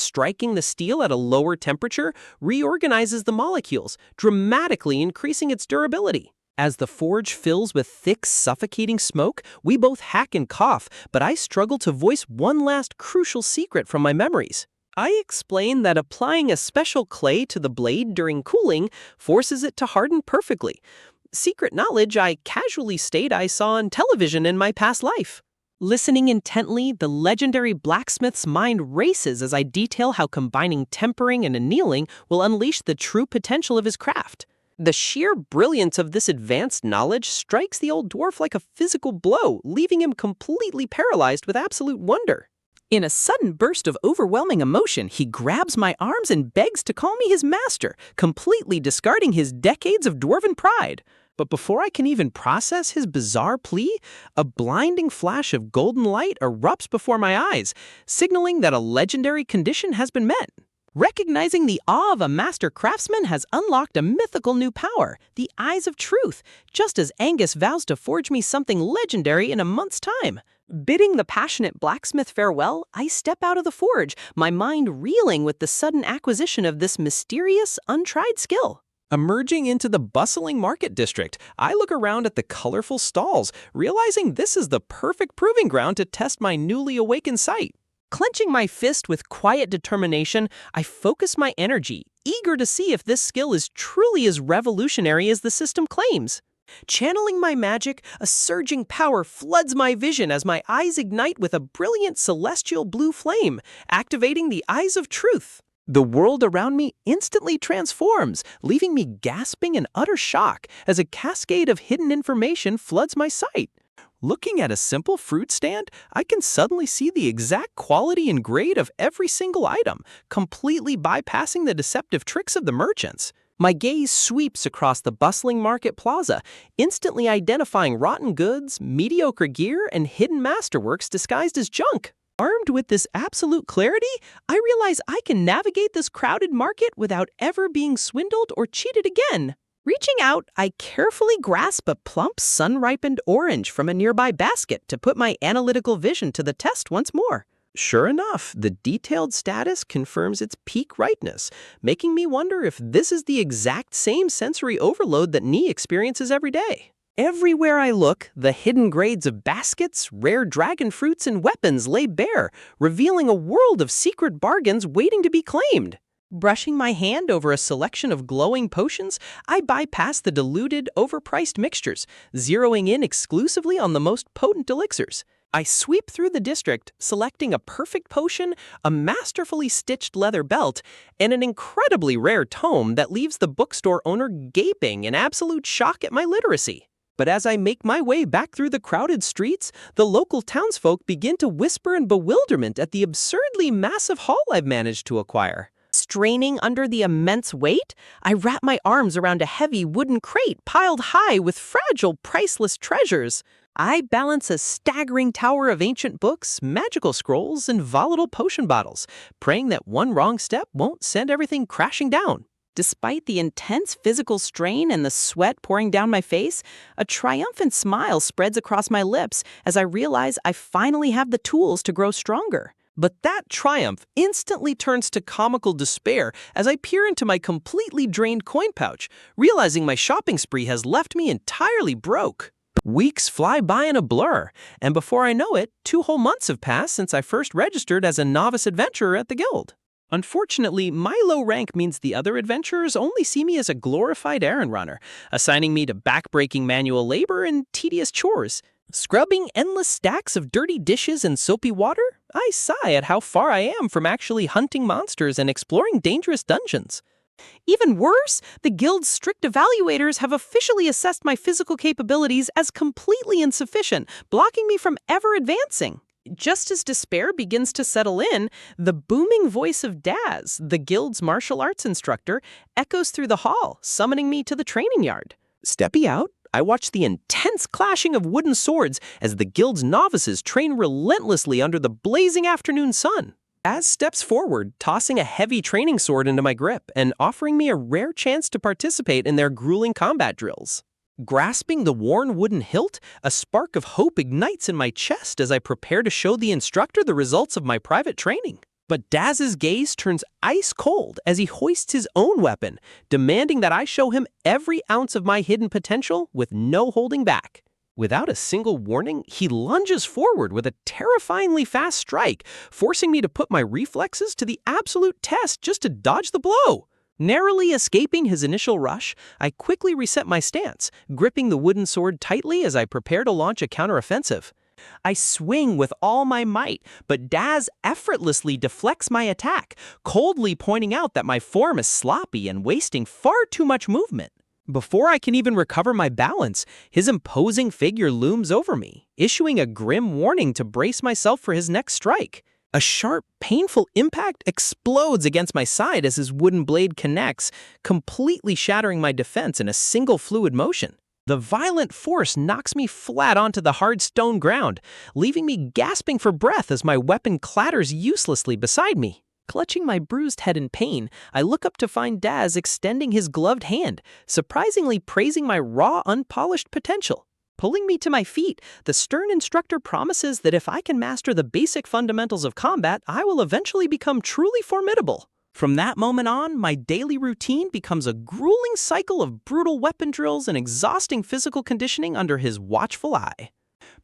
[SPEAKER 1] striking the steel at a lower temperature reorganizes the molecules, dramatically increasing its durability. As the forge fills with thick, suffocating smoke, we both hack and cough, but I struggle to voice one last crucial secret from my memories. I explain that applying a special clay to the blade during cooling forces it to harden perfectly. Secret knowledge I casually state I saw on television in my past life. Listening intently, the legendary blacksmith's mind races as I detail how combining tempering and annealing will unleash the true potential of his craft. The sheer brilliance of this advanced knowledge strikes the old dwarf like a physical blow, leaving him completely paralyzed with absolute wonder. In a sudden burst of overwhelming emotion, he grabs my arms and begs to call me his master, completely discarding his decades of dwarven pride. But before I can even process his bizarre plea, a blinding flash of golden light erupts before my eyes, signaling that a legendary condition has been met. Recognizing the awe of a master craftsman has unlocked a mythical new power, the Eyes of Truth, just as Angus vows to forge me something legendary in a month's time. Bidding the passionate blacksmith farewell, I step out of the forge, my mind reeling with the sudden acquisition of this mysterious, untried skill. Emerging into the bustling market district, I look around at the colorful stalls, realizing this is the perfect proving ground to test my newly awakened sight. Clenching my fist with quiet determination, I focus my energy, eager to see if this skill is truly as revolutionary as the system claims. Channeling my magic, a surging power floods my vision as my eyes ignite with a brilliant celestial blue flame, activating the Eyes of Truth. The world around me instantly transforms, leaving me gasping in utter shock as a cascade of hidden information floods my sight. Looking at a simple fruit stand, I can suddenly see the exact quality and grade of every single item, completely bypassing the deceptive tricks of the merchants. My gaze sweeps across the bustling market plaza, instantly identifying rotten goods, mediocre gear, and hidden masterworks disguised as junk. Armed with this absolute clarity, I realize I can navigate this crowded market without ever being swindled or cheated again.
[SPEAKER 2] Reaching out, I carefully grasp a plump, sun-ripened orange from a nearby basket to put my analytical vision to the test once more.
[SPEAKER 1] Sure enough, the detailed status confirms its peak ripeness, making me wonder if this is the exact same sensory overload that Nee experiences every day. Everywhere I look, the hidden grades of baskets, rare dragon fruits, and weapons lay bare, revealing a world of secret bargains waiting to be claimed. Brushing my hand over a selection of glowing potions, I bypass the diluted, overpriced mixtures, zeroing in exclusively on the most potent elixirs. I sweep through the district, selecting a perfect potion, a masterfully stitched leather belt, and an incredibly rare tome that leaves the bookstore owner gaping in absolute shock at my literacy. But as I make my way back through the crowded streets, the local townsfolk begin to whisper in bewilderment at the absurdly massive haul I've managed to acquire.
[SPEAKER 2] Straining under the immense weight, I wrap my arms around a heavy wooden crate piled high with fragile, priceless treasures. I balance a staggering tower of ancient books, magical scrolls, and volatile potion bottles, praying that one wrong step won't send everything crashing down. Despite the intense physical strain and the sweat pouring down my face, a triumphant smile spreads across my lips as I realize I finally have the tools to grow stronger.
[SPEAKER 1] But that triumph instantly turns to comical despair as I peer into my completely drained coin pouch, realizing my shopping spree has left me entirely broke. Weeks fly by in a blur, and before I know it, 2 whole months have passed since I first registered as a novice adventurer at the guild. Unfortunately, my low rank means the other adventurers only see me as a glorified errand runner, assigning me to backbreaking manual labor and tedious chores. Scrubbing endless stacks of dirty dishes and soapy water, I sigh at how far I am from actually hunting monsters and exploring dangerous dungeons.
[SPEAKER 2] Even worse, the guild's strict evaluators have officially assessed my physical capabilities as completely insufficient, blocking me from ever advancing. Just as despair begins to settle in, the booming voice of Daz, the guild's martial arts instructor, echoes through the hall, summoning me to the training yard.
[SPEAKER 1] Stepping out, I watch the intense clashing of wooden swords as the guild's novices train relentlessly under the blazing afternoon sun. Daz steps forward, tossing a heavy training sword into my grip and offering me a rare chance to participate in their grueling combat drills. Grasping the worn wooden hilt, a spark of hope ignites in my chest as I prepare to show the instructor the results of my private training. But Daz's gaze turns ice cold as he hoists his own weapon, demanding that I show him every ounce of my hidden potential with no holding back. Without a single warning, he lunges forward with a terrifyingly fast strike, forcing me to put my reflexes to the absolute test just to dodge the blow. Narrowly escaping his initial rush, I quickly reset my stance, gripping the wooden sword tightly as I prepare to launch a counteroffensive. I swing with all my might, but Daz effortlessly deflects my attack, coldly pointing out that my form is sloppy and wasting far too much movement. Before I can even recover my balance, his imposing figure looms over me, issuing a grim warning to brace myself for his next strike. A sharp, painful impact explodes against my side as his wooden blade connects, completely shattering my defense in a single fluid motion. The violent force knocks me flat onto the hard stone ground, leaving me gasping for breath as my weapon clatters uselessly beside me. Clutching my bruised head in pain, I look up to find Daz extending his gloved hand, surprisingly praising my raw, unpolished potential. Pulling me to my feet, the stern instructor promises that if I can master the basic fundamentals of combat, I will eventually become truly formidable. From that moment on, my daily routine becomes a grueling cycle of brutal weapon drills and exhausting physical conditioning under his watchful eye.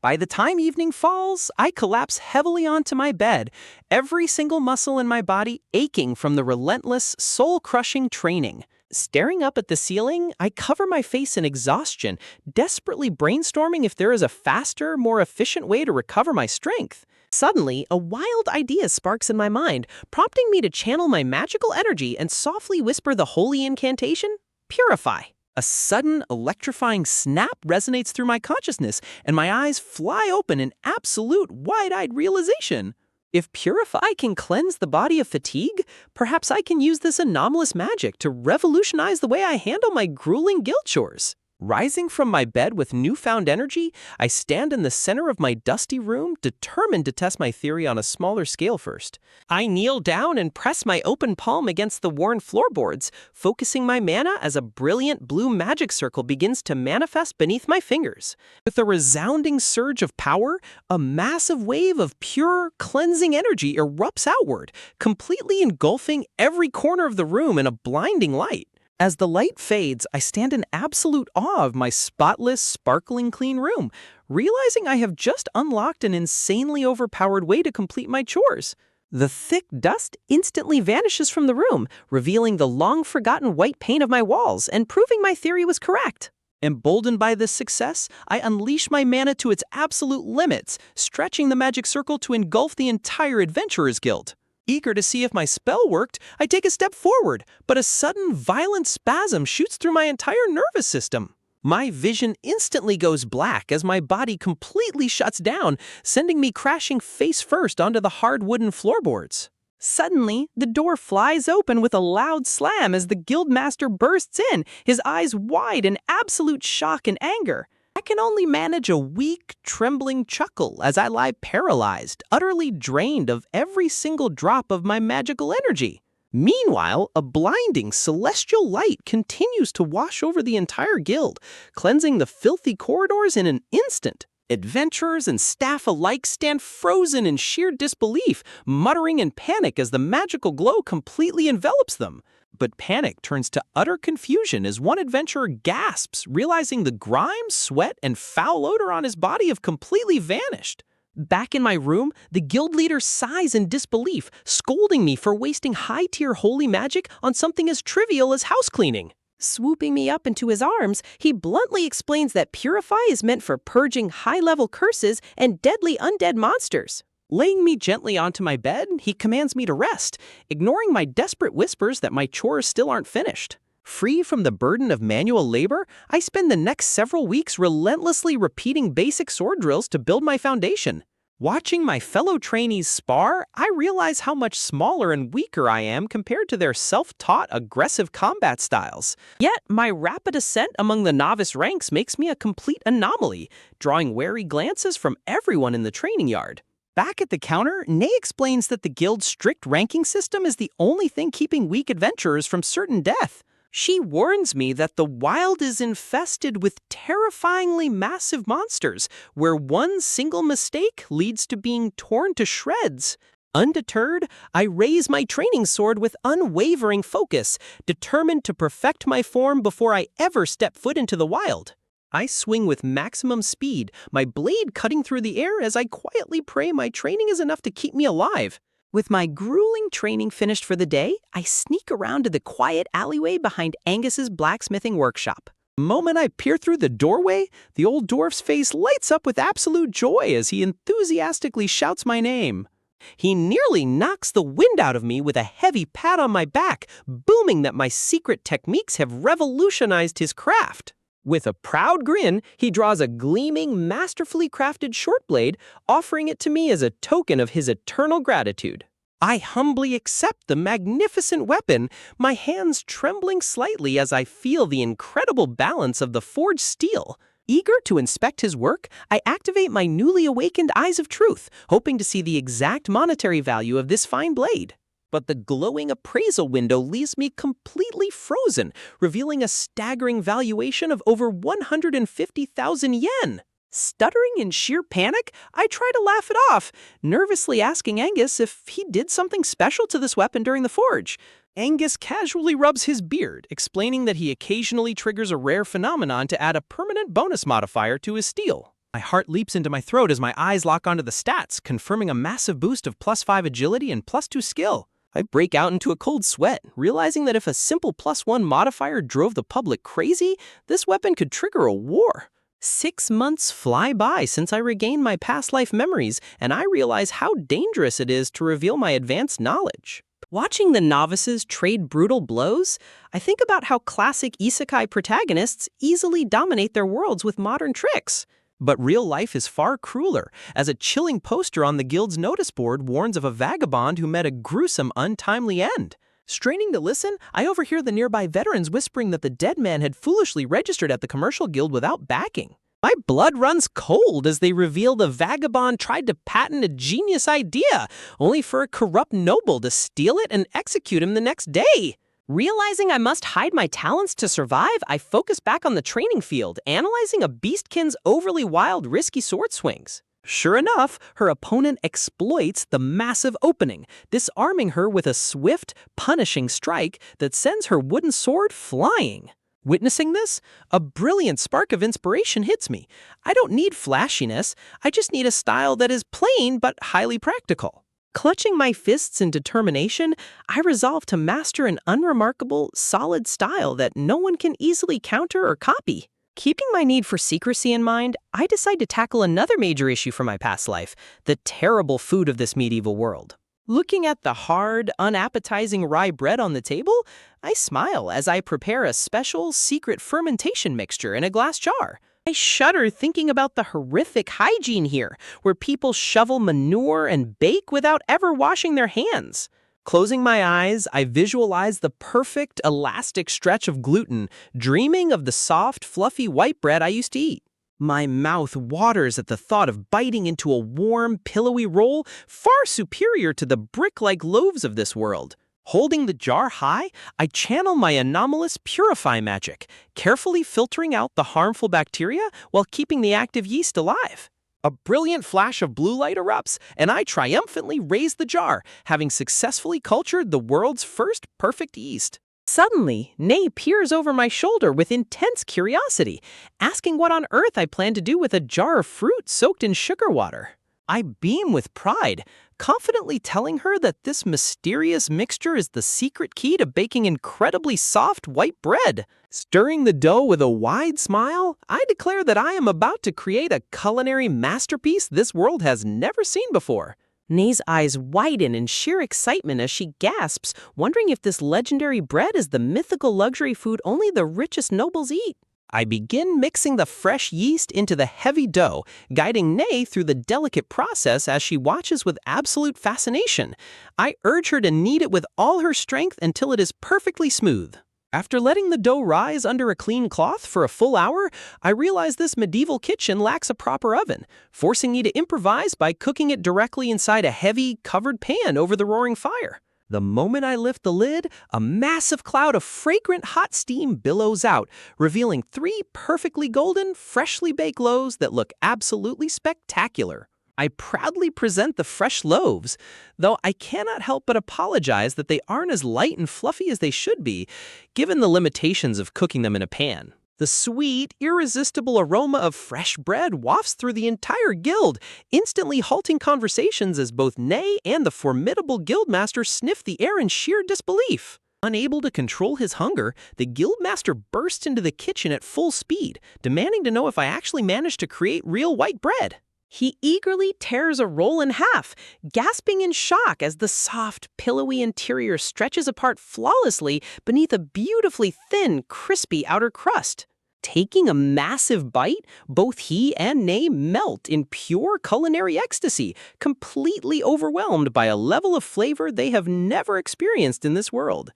[SPEAKER 1] By the time evening falls, I collapse heavily onto my bed, every single muscle in my body aching from the relentless, soul-crushing training. Staring up at the ceiling, I cover my face in exhaustion, desperately brainstorming if there is a faster, more efficient way to recover my strength. Suddenly, a wild idea sparks in my mind, prompting me to channel my magical energy and softly whisper the holy incantation, Purify. A sudden, electrifying snap resonates through my consciousness, and my eyes fly open in absolute, wide-eyed realization. If Purify can cleanse the body of fatigue, perhaps I can use this anomalous magic to revolutionize the way I handle my grueling guild chores. Rising from my bed with newfound energy, I stand in the center of my dusty room, determined to test my theory on a smaller scale first. I kneel down and press my open palm against the worn floorboards, focusing my mana as a brilliant blue magic circle begins to manifest beneath my fingers. With a resounding surge of power, a massive wave of pure, cleansing energy erupts outward, completely engulfing every corner of the room in a blinding light. As the light fades, I stand in absolute awe of my spotless, sparkling clean room, realizing I have just unlocked an insanely overpowered way to complete my chores. The thick dust instantly vanishes from the room, revealing the long-forgotten white paint of my walls and proving my theory was correct. Emboldened by this success, I unleash my mana to its absolute limits, stretching the magic circle to engulf the entire Adventurers Guild. Eager to see if my spell worked, I take a step forward, but a sudden, violent spasm shoots through my entire nervous system. My vision instantly goes black as my body completely shuts down, sending me crashing face first onto the hard wooden floorboards. Suddenly, the door flies open with a loud slam as the guildmaster bursts in, his eyes wide in absolute shock and anger. I can only manage a weak, trembling chuckle as I lie paralyzed, utterly drained of every single drop of my magical energy. Meanwhile, a blinding, celestial light continues to wash over the entire guild, cleansing the filthy corridors in an instant. Adventurers and staff alike stand frozen in sheer disbelief, muttering in panic as the magical glow completely envelops them. But panic turns to utter confusion as one adventurer gasps, realizing the grime, sweat, and foul odor on his body have completely vanished. Back in my room, the guild leader sighs in disbelief, scolding me for wasting high-tier holy magic on something as trivial as house cleaning. Swooping me up into his arms, he bluntly explains that Purify is meant for purging high-level curses and deadly undead monsters. Laying me gently onto my bed, he commands me to rest, ignoring my desperate whispers that my chores still aren't finished. Free from the burden of manual labor, I spend the next several weeks relentlessly repeating basic sword drills to build my foundation. Watching my fellow trainees spar, I realize how much smaller and weaker I am compared to their self-taught aggressive combat styles. Yet, my rapid ascent among the novice ranks makes me a complete anomaly, drawing wary glances from everyone in the training yard. Back at the counter, Nay explains that the guild's strict ranking system is the only thing keeping weak adventurers from certain death. She warns me that the wild is infested with terrifyingly massive monsters, where one single mistake leads to being torn to shreds. Undeterred, I raise my training sword with unwavering focus, determined to perfect my form before I ever step foot into the wild. I swing with maximum speed, my blade cutting through the air as I quietly pray my training is enough to keep me alive. With my grueling training finished for the day, I sneak around to the quiet alleyway behind Angus's blacksmithing workshop. The moment I peer through the doorway, the old dwarf's face lights up with absolute joy as he enthusiastically shouts my name. He nearly knocks the wind out of me with a heavy pat on my back, booming that my secret techniques have revolutionized his craft. With a proud grin, he draws a gleaming, masterfully crafted short blade, offering it to me as a token of his eternal gratitude. I humbly accept the magnificent weapon, my hands trembling slightly as I feel the incredible balance of the forged steel. Eager to inspect his work, I activate my newly awakened eyes of truth, hoping to see the exact monetary value of this fine blade. But the glowing appraisal window leaves me completely frozen, revealing a staggering valuation of over 150,000 yen. Stuttering in sheer panic, I try to laugh it off, nervously asking Angus if he did something special to this weapon during the forge. Angus casually rubs his beard, explaining that he occasionally triggers a rare phenomenon to add a permanent bonus modifier to his steel. My heart leaps into my throat as my eyes lock onto the stats, confirming a massive boost of +5 agility and +2 skill. I break out into a cold sweat, realizing that if a simple +1 modifier drove the public crazy, this weapon could trigger a war. 6 months fly by since I regained my past life memories, and I realize how dangerous it is to reveal my advanced knowledge. Watching the novices trade brutal blows, I think about how classic isekai protagonists easily dominate their worlds with modern tricks. But real life is far crueler, as a chilling poster on the guild's notice board warns of a vagabond who met a gruesome, untimely end. Straining to listen, I overhear the nearby veterans whispering that the dead man had foolishly registered at the commercial guild without backing. My blood runs cold as they reveal the vagabond tried to patent a genius idea, only for a corrupt noble to steal it and execute him the next day. Realizing I must hide my talents to survive, I focus back on the training field, analyzing a beastkin's overly wild, risky sword swings. Sure enough, her opponent exploits the massive opening, disarming her with a swift, punishing strike that sends her wooden sword flying. Witnessing this, a brilliant spark of inspiration hits me. I don't need flashiness, I just need a style that is plain but highly practical. Clutching my fists in determination, I resolve to master an unremarkable, solid style that no one can easily counter or copy. Keeping my need for secrecy in mind, I decide to tackle another major issue from my past life, the terrible food of this medieval world. Looking at the hard, unappetizing rye bread on the table, I smile as I prepare a special, secret fermentation mixture in a glass jar. I shudder thinking about the horrific hygiene here, where people shovel manure and bake without ever washing their hands. Closing my eyes, I visualize the perfect, elastic stretch of gluten, dreaming of the soft, fluffy white bread I used to eat. My mouth waters at the thought of biting into a warm, pillowy roll far superior to the brick-like loaves of this world. Holding the jar high, I channel my anomalous purify magic, carefully filtering out the harmful bacteria while keeping the active yeast alive. A brilliant flash of blue light erupts, and I triumphantly raise the jar, having successfully cultured the world's first perfect yeast. Suddenly, Nay peers over my shoulder with intense curiosity, asking what on earth I plan to do with a jar of fruit soaked in sugar water. I beam with pride, confidently telling her that this mysterious mixture is the secret key to baking incredibly soft white bread. Stirring the dough with a wide smile, I declare that I am about to create a culinary masterpiece this world has never seen before. Nay's eyes widen in sheer excitement as she gasps, wondering if this legendary bread is the mythical luxury food only the richest nobles eat. I begin mixing the fresh yeast into the heavy dough, guiding Nay through the delicate process as she watches with absolute fascination. I urge her to knead it with all her strength until it is perfectly smooth. After letting the dough rise under a clean cloth for a full hour, I realize this medieval kitchen lacks a proper oven, forcing me to improvise by cooking it directly inside a heavy, covered pan over the roaring fire. The moment I lift the lid, a massive cloud of fragrant hot steam billows out, revealing 3 perfectly golden, freshly baked loaves that look absolutely spectacular. I proudly present the fresh loaves, though I cannot help but apologize that they aren't as light and fluffy as they should be, given the limitations of cooking them in a pan. The sweet, irresistible aroma of fresh bread wafts through the entire guild, instantly halting conversations as both Nay and the formidable guildmaster sniff the air in sheer disbelief. Unable to control his hunger, the guildmaster bursts into the kitchen at full speed, demanding to know if I actually managed to create real white bread. He eagerly tears a roll in half, gasping in shock as the soft, pillowy interior stretches apart flawlessly beneath a beautifully thin, crispy outer crust. Taking a massive bite, both he and Nay melt in pure culinary ecstasy, completely overwhelmed by a level of flavor they have never experienced in this world.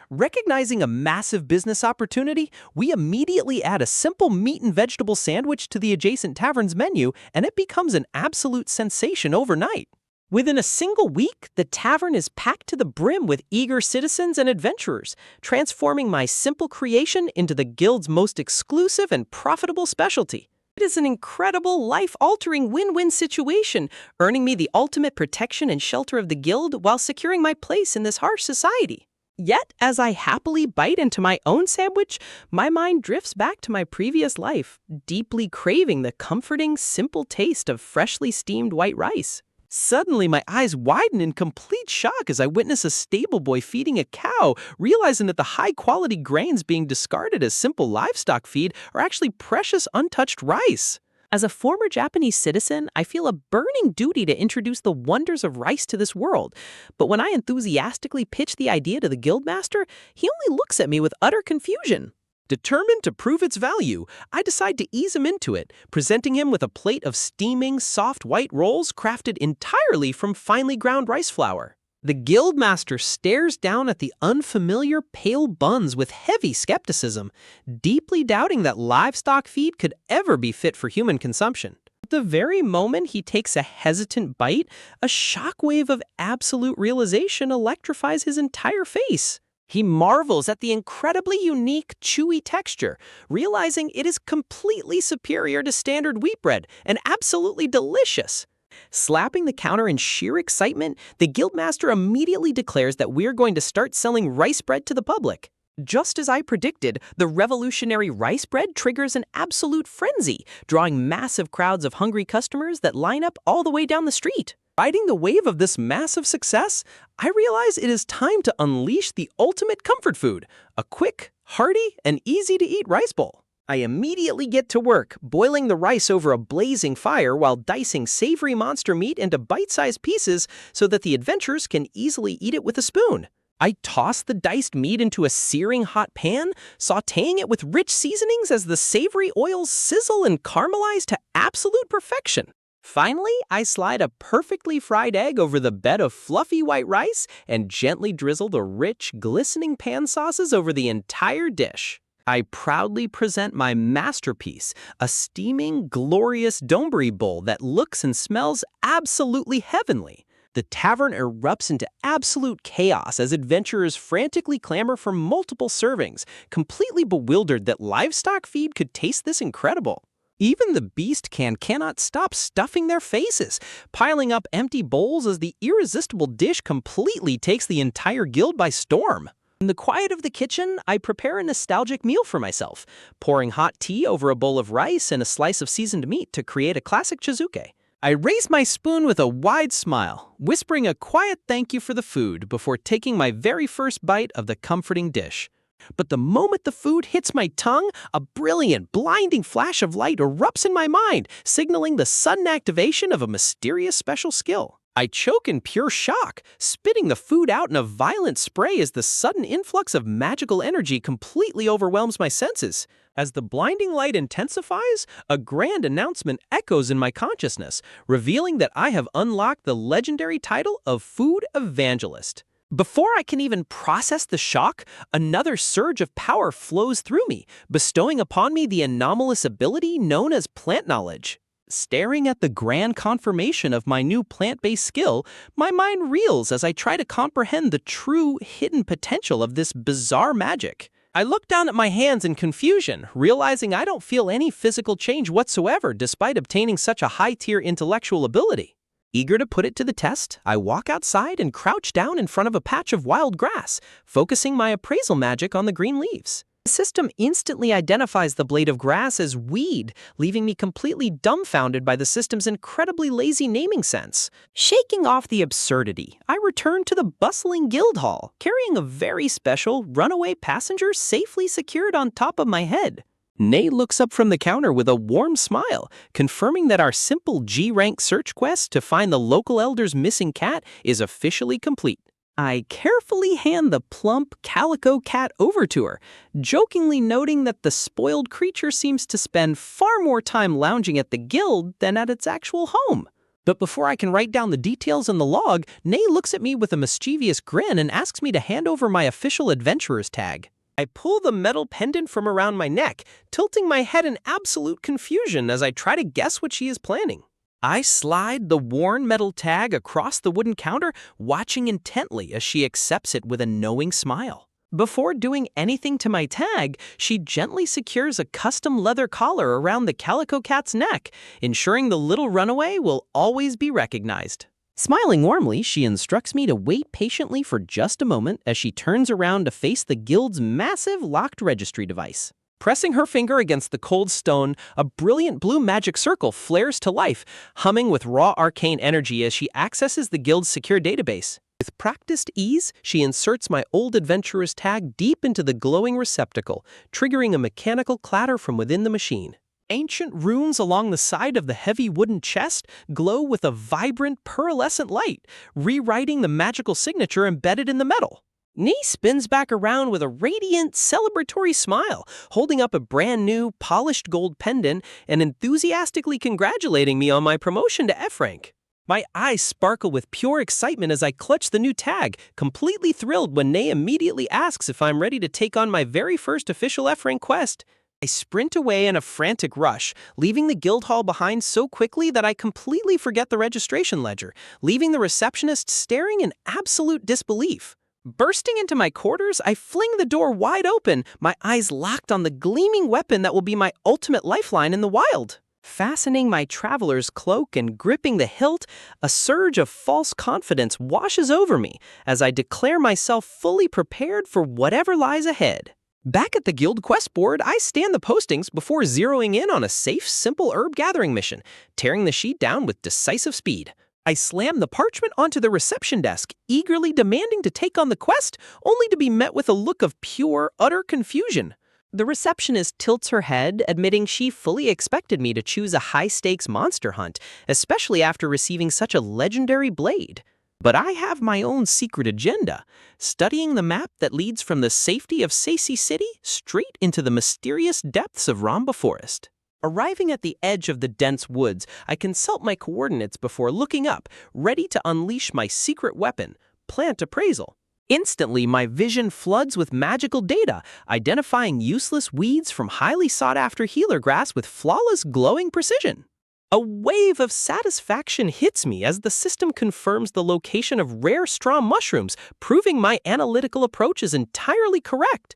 [SPEAKER 1] Recognizing a massive business opportunity, we immediately add a simple meat and vegetable sandwich to the adjacent tavern's menu, and it becomes an absolute sensation overnight. Within a single week, the tavern is packed to the brim with eager citizens and adventurers, transforming my simple creation into the guild's most exclusive and profitable specialty. It is an incredible, life-altering win-win situation, earning me the ultimate protection and shelter of the guild while securing my place in this harsh society. Yet, as I happily bite into my own sandwich, my mind drifts back to my previous life, deeply craving the comforting, simple taste of freshly steamed white rice. Suddenly, my eyes widen in complete shock as I witness a stable boy feeding a cow, realizing that the high-quality grains being discarded as simple livestock feed are actually precious, untouched rice. As a former Japanese citizen, I feel a burning duty to introduce the wonders of rice to this world. But when I enthusiastically pitch the idea to the guildmaster, he only looks at me with utter confusion. Determined to prove its value, I decide to ease him into it, presenting him with a plate of steaming, soft white rolls crafted entirely from finely ground rice flour. The guildmaster stares down at the unfamiliar pale buns with heavy skepticism, deeply doubting that livestock feed could ever be fit for human consumption. At the very moment he takes a hesitant bite, a shockwave of absolute realization electrifies his entire face. He marvels at the incredibly unique, chewy texture, realizing it is completely superior to standard wheat bread and absolutely delicious. Slapping the counter in sheer excitement, the guildmaster immediately declares that we're going to start selling rice bread to the public. Just as I predicted, the revolutionary rice bread triggers an absolute frenzy, drawing massive crowds of hungry customers that line up all the way down the street. Riding the wave of this massive success, I realize it is time to unleash the ultimate comfort food, a quick, hearty, and easy-to-eat rice bowl. I immediately get to work, boiling the rice over a blazing fire while dicing savory monster meat into bite-sized pieces so that the adventurers can easily eat it with a spoon. I toss the diced meat into a searing hot pan, sautéing it with rich seasonings as the savory oils sizzle and caramelize to absolute perfection. Finally, I slide a perfectly fried egg over the bed of fluffy white rice and gently drizzle the rich, glistening pan sauces over the entire dish. I proudly present my masterpiece, a steaming, glorious donburi bowl that looks and smells absolutely heavenly. The tavern erupts into absolute chaos as adventurers frantically clamor for multiple servings, completely bewildered that livestock feed could taste this incredible. Even the beast cannot stop stuffing their faces, piling up empty bowls as the irresistible dish completely takes the entire guild by storm. In the quiet of the kitchen, I prepare a nostalgic meal for myself, pouring hot tea over a bowl of rice and a slice of seasoned meat to create a classic chizuke. I raise my spoon with a wide smile, whispering a quiet thank you for the food before taking my very first bite of the comforting dish. But the moment the food hits my tongue, a brilliant, blinding flash of light erupts in my mind, signaling the sudden activation of a mysterious special skill. I choke in pure shock, spitting the food out in a violent spray as the sudden influx of magical energy completely overwhelms my senses. As the blinding light intensifies, a grand announcement echoes in my consciousness, revealing that I have unlocked the legendary title of Food Evangelist. Before I can even process the shock, another surge of power flows through me, bestowing upon me the anomalous ability known as plant knowledge. Staring at the grand confirmation of my new plant-based skill, my mind reels as I try to comprehend the true hidden potential of this bizarre magic. I look down at my hands in confusion, realizing I don't feel any physical change whatsoever despite obtaining such a high-tier intellectual ability. Eager to put it to the test, I walk outside and crouch down in front of a patch of wild grass, focusing my appraisal magic on the green leaves. The system instantly identifies the blade of grass as weed, leaving me completely dumbfounded by the system's incredibly lazy naming sense. Shaking off the absurdity, I return to the bustling guild hall, carrying a very special runaway passenger safely secured on top of my head. Nay looks up from the counter with a warm smile, confirming that our simple G-rank search quest to find the local elder's missing cat is officially complete. I carefully hand the plump calico cat over to her, jokingly noting that the spoiled creature seems to spend far more time lounging at the guild than at its actual home. But before I can write down the details in the log, Nay looks at me with a mischievous grin and asks me to hand over my official adventurer's tag. I pull the metal pendant from around my neck, tilting my head in absolute confusion as I try to guess what she is planning. I slide the worn metal tag across the wooden counter, watching intently as she accepts it with a knowing smile. Before doing anything to my tag, she gently secures a custom leather collar around the calico cat's neck, ensuring the little runaway will always be recognized. Smiling warmly, she instructs me to wait patiently for just a moment as she turns around to face the guild's massive locked registry device. Pressing her finger against the cold stone, a brilliant blue magic circle flares to life, humming with raw arcane energy as she accesses the guild's secure database. With practiced ease, she inserts my old adventurer's tag deep into the glowing receptacle, triggering a mechanical clatter from within the machine. Ancient runes along the side of the heavy wooden chest glow with a vibrant, pearlescent light, rewriting the magical signature embedded in the metal. Nee spins back around with a radiant, celebratory smile, holding up a brand new, polished gold pendant and enthusiastically congratulating me on my promotion to F rank. My eyes sparkle with pure excitement as I clutch the new tag, completely thrilled when Nay immediately asks if I'm ready to take on my very first official F-rank quest. I sprint away in a frantic rush, leaving the guild hall behind so quickly that I completely forget the registration ledger, leaving the receptionist staring in absolute disbelief. Bursting into my quarters, I fling the door wide open, my eyes locked on the gleaming weapon that will be my ultimate lifeline in the wild. Fastening my traveler's cloak and gripping the hilt, a surge of false confidence washes over me as I declare myself fully prepared for whatever lies ahead. Back at the guild quest board, I scan the postings before zeroing in on a safe, simple herb gathering mission, tearing the sheet down with decisive speed. I slam the parchment onto the reception desk, eagerly demanding to take on the quest, only to be met with a look of pure, utter confusion. The receptionist tilts her head, admitting she fully expected me to choose a high-stakes monster hunt, especially after receiving such a legendary blade. But I have my own secret agenda, studying the map that leads from the safety of Sacy City straight into the mysterious depths of Ramba Forest. Arriving at the edge of the dense woods, I consult my coordinates before looking up, ready to unleash my secret weapon, Plant Appraisal. Instantly, my vision floods with magical data, identifying useless weeds from highly sought-after healer grass with flawless glowing precision. A wave of satisfaction hits me as the system confirms the location of rare straw mushrooms, proving my analytical approach is entirely correct.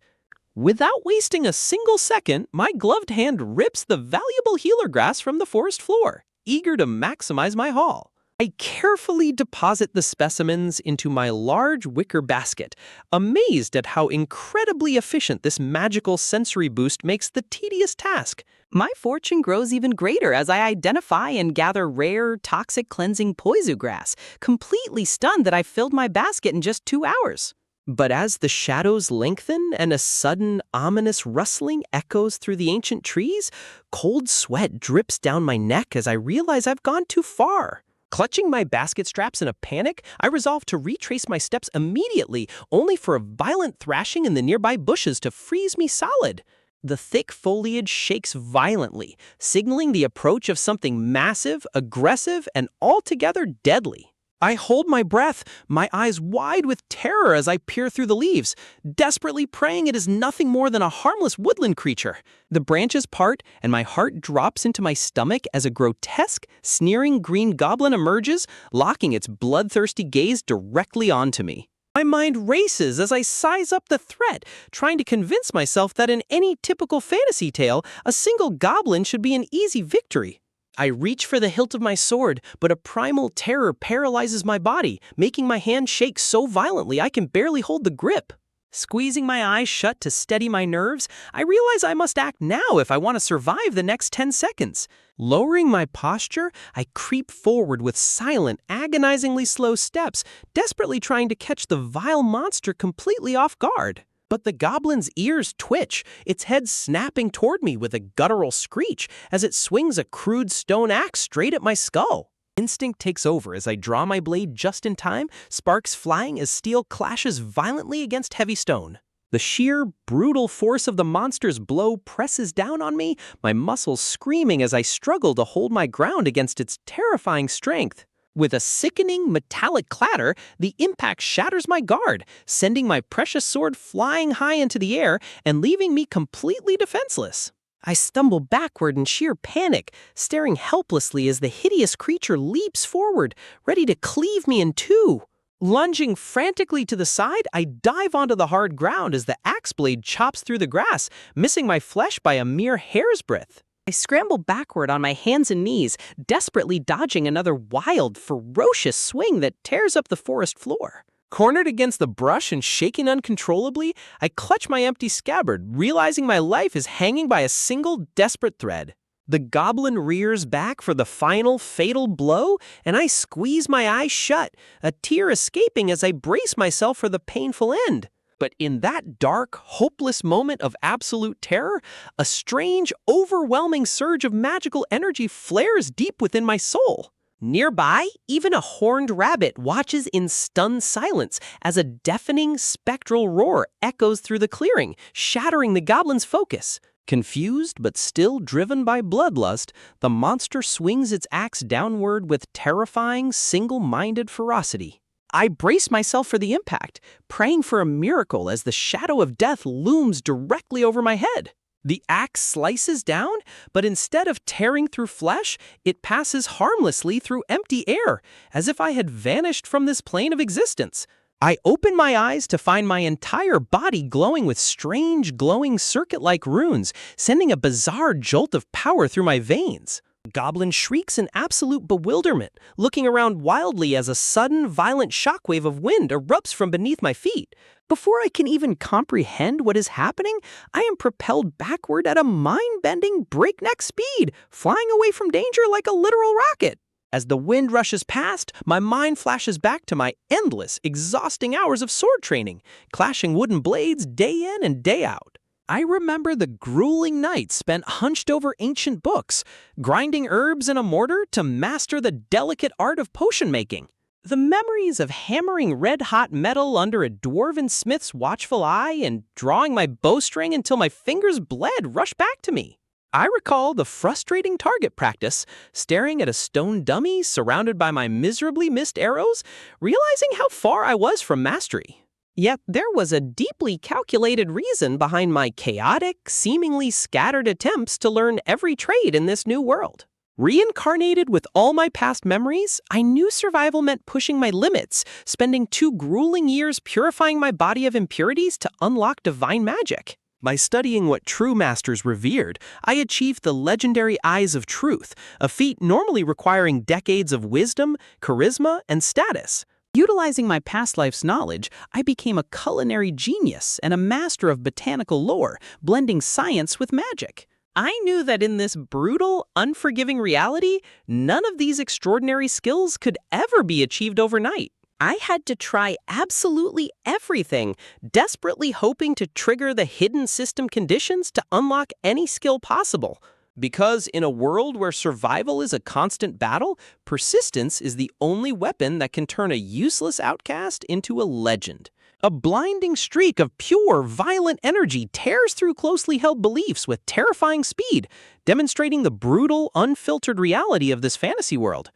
[SPEAKER 1] Without wasting a single second, my gloved hand rips the valuable healer grass from the forest floor, eager to maximize my haul. I carefully deposit the specimens into my large wicker basket, amazed at how incredibly efficient this magical sensory boost makes the tedious task. My fortune grows even greater as I identify and gather rare, toxic cleansing poisu grass, completely stunned that I filled my basket in just 2 hours. But as the shadows lengthen and a sudden, ominous rustling echoes through the ancient trees, cold sweat drips down my neck as I realize I've gone too far. Clutching my basket straps in a panic, I resolve to retrace my steps immediately, only for a violent thrashing in the nearby bushes to freeze me solid. The thick foliage shakes violently, signaling the approach of something massive, aggressive, and altogether deadly. I hold my breath, my eyes wide with terror as I peer through the leaves, desperately praying it is nothing more than a harmless woodland creature. The branches part, and my heart drops into my stomach as a grotesque, sneering green goblin emerges, locking its bloodthirsty gaze directly onto me. My mind races as I size up the threat, trying to convince myself that in any typical fantasy tale, a single goblin should be an easy victory. I reach for the hilt of my sword, but a primal terror paralyzes my body, making my hand shake so violently I can barely hold the grip. Squeezing my eyes shut to steady my nerves, I realize I must act now if I want to survive the next 10 seconds. Lowering my posture, I creep forward with silent, agonizingly slow steps, desperately trying to catch the vile monster completely off guard. But the goblin's ears twitch, its head snapping toward me with a guttural screech as it swings a crude stone axe straight at my skull. Instinct takes over as I draw my blade just in time, sparks flying as steel clashes violently against heavy stone. The sheer, brutal force of the monster's blow presses down on me, my muscles screaming as I struggle to hold my ground against its terrifying strength. With a sickening metallic clatter, the impact shatters my guard, sending my precious sword flying high into the air and leaving me completely defenseless. I stumble backward in sheer panic, staring helplessly as the hideous creature leaps forward, ready to cleave me in two. Lunging frantically to the side, I dive onto the hard ground as the axe blade chops through the grass, missing my flesh by a mere hair's breadth. I scramble backward on my hands and knees, desperately dodging another wild, ferocious swing that tears up the forest floor. Cornered against the brush and shaking uncontrollably, I clutch my empty scabbard, realizing my life is hanging by a single desperate thread. The goblin rears back for the final fatal blow, and I squeeze my eyes shut, a tear escaping as I brace myself for the painful end. But in that dark, hopeless moment of absolute terror, a strange, overwhelming surge of magical energy flares deep within my soul. Nearby, even a horned rabbit watches in stunned silence as a deafening, spectral roar echoes through the clearing, shattering the goblin's focus. Confused but still driven by bloodlust, the monster swings its axe downward with terrifying, single-minded ferocity. I brace myself for the impact, praying for a miracle as the shadow of death looms directly over my head. The axe slices down, but instead of tearing through flesh, it passes harmlessly through empty air, as if I had vanished from this plane of existence. I open my eyes to find my entire body glowing with strange, glowing circuit-like runes, sending a bizarre jolt of power through my veins. Goblin shrieks in absolute bewilderment, looking around wildly as a sudden, violent shockwave of wind erupts from beneath my feet. Before I can even comprehend what is happening, I am propelled backward at a mind-bending, breakneck speed, flying away from danger like a literal rocket. As the wind rushes past, my mind flashes back to my endless, exhausting hours of sword training, clashing wooden blades day in and day out. I remember the grueling nights spent hunched over ancient books, grinding herbs in a mortar to master the delicate art of potion making. The memories of hammering red-hot metal under a dwarven smith's watchful eye and drawing my bowstring until my fingers bled rush back to me. I recall the frustrating target practice, staring at a stone dummy surrounded by my miserably missed arrows, realizing how far I was from mastery. Yet there was a deeply calculated reason behind my chaotic, seemingly scattered attempts to learn every trade in this new world. Reincarnated with all my past memories, I knew survival meant pushing my limits, spending 2 grueling years purifying my body of impurities to unlock divine magic. By studying what true masters revered, I achieved the legendary Eyes of Truth, a feat normally requiring decades of wisdom, charisma, and status. Utilizing my past life's knowledge, I became a culinary genius and a master of botanical lore, blending science with magic. I knew that in this brutal, unforgiving reality, none of these extraordinary skills could ever be achieved overnight. I had to try absolutely everything, desperately hoping to trigger the hidden system conditions to unlock any skill possible. Because in a world where survival is a constant battle, persistence is the only weapon that can turn a useless outcast into a legend. A blinding streak of pure, violent energy tears through closely held beliefs with terrifying speed, demonstrating the brutal, unfiltered reality of this fantasy world.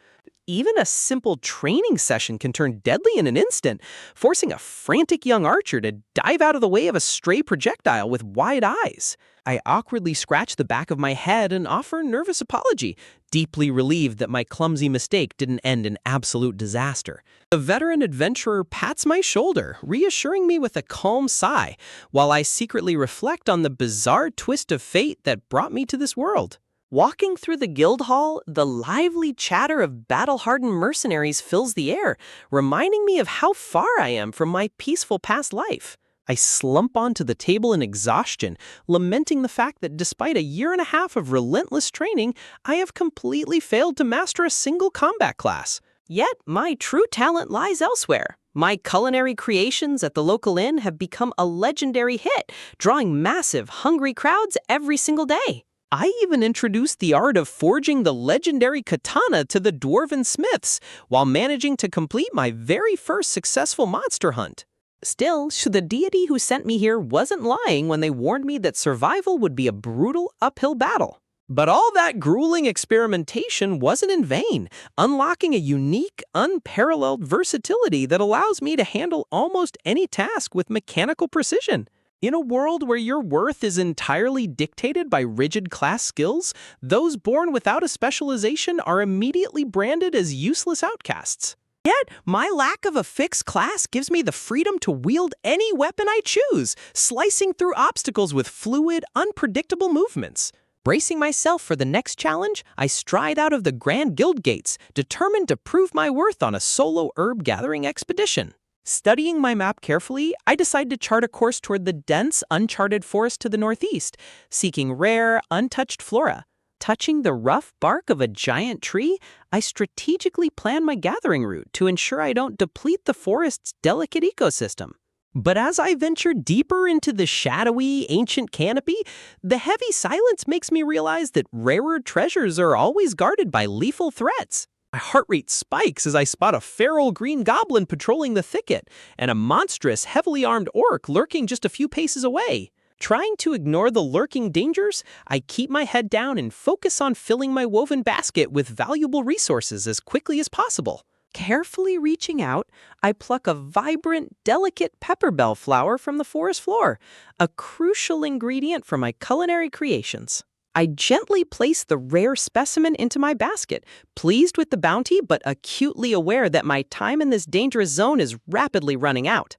[SPEAKER 1] Even a simple training session can turn deadly in an instant, forcing a frantic young archer to dive out of the way of a stray projectile with wide eyes. I awkwardly scratch the back of my head and offer a nervous apology, deeply relieved that my clumsy mistake didn't end in absolute disaster. The veteran adventurer pats my shoulder, reassuring me with a calm sigh, while I secretly reflect on the bizarre twist of fate that brought me to this world. Walking through the guild hall, the lively chatter of battle-hardened mercenaries fills the air, reminding me of how far I am from my peaceful past life. I slump onto the table in exhaustion, lamenting the fact that despite a year and a half of relentless training, I have completely failed to master a single combat class. Yet, my true talent lies elsewhere. My culinary creations at the local inn have become a legendary hit, drawing massive, hungry crowds every single day. I even introduced the art of forging the legendary katana to the dwarven smiths, while managing to complete my very first successful monster hunt. Still, the deity who sent me here wasn't lying when they warned me that survival would be a brutal uphill battle. But all that grueling experimentation wasn't in vain, unlocking a unique, unparalleled versatility that allows me to handle almost any task with mechanical precision. In a world where your worth is entirely dictated by rigid class skills, those born without a specialization are immediately branded as useless outcasts. Yet, my lack of a fixed class gives me the freedom to wield any weapon I choose, slicing through obstacles with fluid, unpredictable movements. Bracing myself for the next challenge, I stride out of the Grand Guild gates, determined to prove my worth on a solo herb-gathering expedition. Studying my map carefully, I decide to chart a course toward the dense, uncharted forest to the northeast, seeking rare, untouched flora. Touching the rough bark of a giant tree, I strategically plan my gathering route to ensure I don't deplete the forest's delicate ecosystem. But as I venture deeper into the shadowy, ancient canopy, the heavy silence makes me realize that rarer treasures are always guarded by lethal threats. My heart rate spikes as I spot a feral green goblin patrolling the thicket, and a monstrous, heavily armed orc lurking just a few paces away. Trying to ignore the lurking dangers, I keep my head down and focus on filling my woven basket with valuable resources as quickly as possible.
[SPEAKER 2] Carefully reaching out, I pluck a vibrant, delicate pepper bell flower from the forest floor, a crucial ingredient for my culinary creations. I gently place the rare specimen into my basket, pleased with the bounty but acutely aware that my time in this dangerous zone is rapidly running out.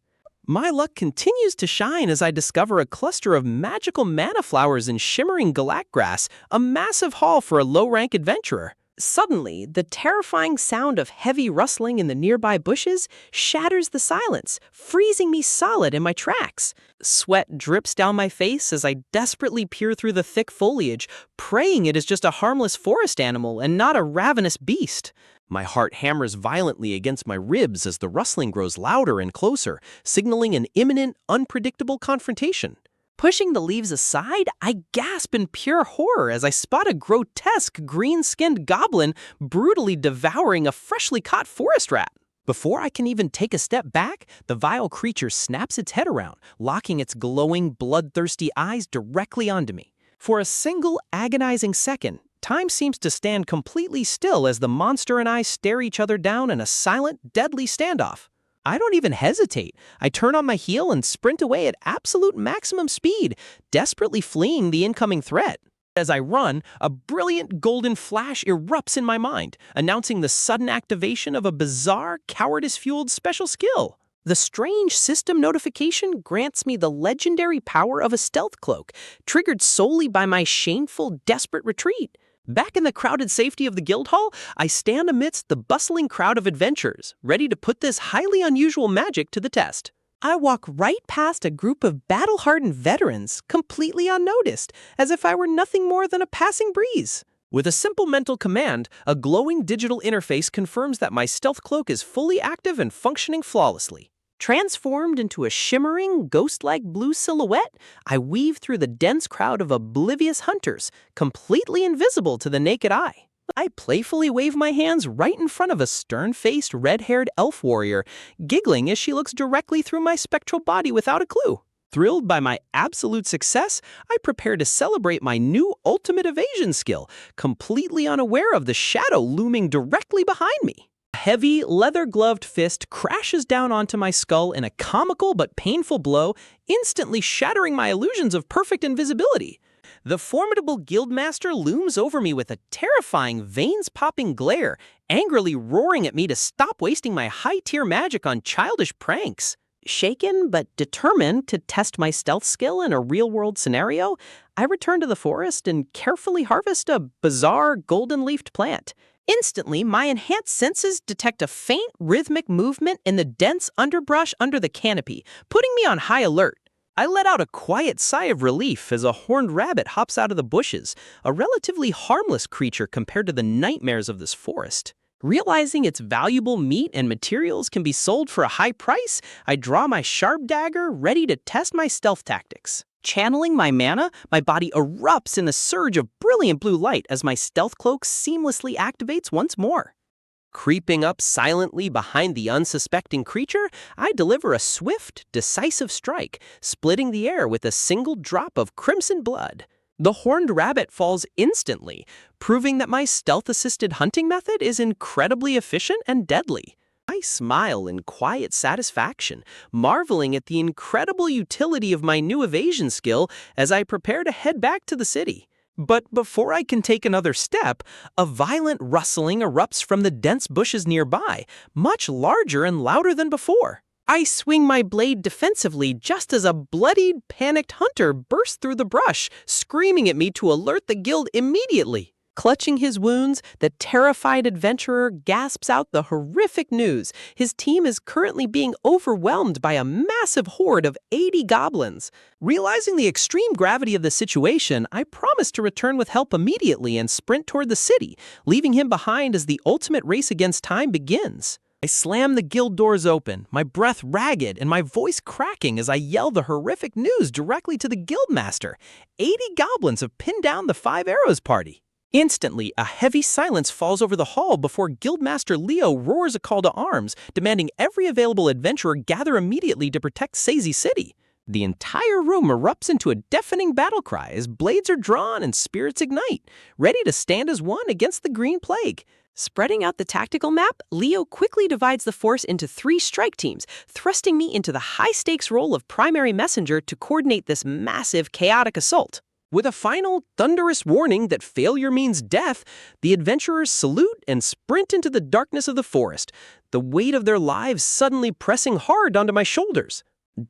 [SPEAKER 1] My luck continues to shine as I discover a cluster of magical mana flowers and shimmering galac grass, a massive haul for a low-rank adventurer.
[SPEAKER 2] Suddenly, the terrifying sound of heavy rustling in the nearby bushes shatters the silence, freezing me solid in my tracks. Sweat drips down my face as I desperately peer through the thick foliage, praying it is just a harmless forest animal and not a ravenous beast.
[SPEAKER 1] My heart hammers violently against my ribs as the rustling grows louder and closer, signaling an imminent, unpredictable confrontation.
[SPEAKER 2] Pushing the leaves aside, I gasp in pure horror as I spot a grotesque green-skinned goblin brutally devouring a freshly caught forest rat.
[SPEAKER 1] Before I can even take a step back, the vile creature snaps its head around, locking its glowing, bloodthirsty eyes directly onto me. For a single agonizing second, time seems to stand completely still as the monster and I stare each other down in a silent, deadly standoff. I don't even hesitate. I turn on my heel and sprint away at absolute maximum speed, desperately fleeing the incoming threat. As I run, a brilliant golden flash erupts in my mind, announcing the sudden activation of a bizarre, cowardice-fueled special skill. The strange system notification grants me the legendary power of a stealth cloak, triggered solely by my shameful, desperate retreat. Back in the crowded safety of the guild hall, I stand amidst the bustling crowd of adventurers, ready to put this highly unusual magic to the test. I walk right past a group of battle-hardened veterans, completely unnoticed, as if I were nothing more than a passing breeze. With a simple mental command, a glowing digital interface confirms that my stealth cloak is fully active and functioning flawlessly. Transformed into a shimmering, ghost-like blue silhouette, I weave through the dense crowd of oblivious hunters, completely invisible to the naked eye. I playfully wave my hands right in front of a stern-faced, red-haired elf warrior, giggling as she looks directly through my spectral body without a clue. Thrilled by my absolute success, I prepare to celebrate my new ultimate evasion skill, completely unaware of the shadow looming directly behind me. A heavy, leather-gloved fist crashes down onto my skull in a comical but painful blow, instantly shattering my illusions of perfect invisibility. The formidable guildmaster looms over me with a terrifying, veins-popping glare, angrily roaring at me to stop wasting my high-tier magic on childish pranks. Shaken but determined to test my stealth skill in a real-world scenario, I return to the forest and carefully harvest a bizarre, golden-leafed plant. Instantly, my enhanced senses detect a faint, rhythmic movement in the dense underbrush under the canopy, putting me on high alert. I let out a quiet sigh of relief as a horned rabbit hops out of the bushes, a relatively harmless creature compared to the nightmares of this forest. Realizing its valuable meat and materials can be sold for a high price, I draw my sharp dagger, ready to test my stealth tactics. Channeling my mana, my body erupts in a surge of brilliant blue light as my stealth cloak seamlessly activates once more. Creeping up silently behind the unsuspecting creature, I deliver a swift, decisive strike, splitting the air with a single drop of crimson blood. The horned rabbit falls instantly, proving that my stealth-assisted hunting method is incredibly efficient and deadly. I smile in quiet satisfaction, marveling at the incredible utility of my new evasion skill as I prepare to head back to the city. But before I can take another step, a violent rustling erupts from the dense bushes nearby, much larger and louder than before. I swing my blade defensively just as a bloodied, panicked hunter bursts through the brush, screaming at me to alert the guild immediately. Clutching his wounds, the terrified adventurer gasps out the horrific news. His team is currently being overwhelmed by a massive horde of 80 goblins. Realizing the extreme gravity of the situation, I promise to return with help immediately and sprint toward the city, leaving him behind as the ultimate race against time begins. I slam the guild doors open, my breath ragged and my voice cracking as I yell the horrific news directly to the guildmaster. 80 goblins have pinned down the Five Arrows party. Instantly, a heavy silence falls over the hall before Guildmaster Leo roars a call to arms, demanding every available adventurer gather immediately to protect Seizi City. The entire room erupts into a deafening battle cry as blades are drawn and spirits ignite, ready to stand as one against the green plague.
[SPEAKER 2] Spreading out the tactical map, Leo quickly divides the force into 3 strike teams, thrusting me into the high-stakes role of primary messenger to coordinate this massive, chaotic assault.
[SPEAKER 1] With a final, thunderous warning that failure means death, the adventurers salute and sprint into the darkness of the forest, the weight of their lives suddenly pressing hard onto my shoulders.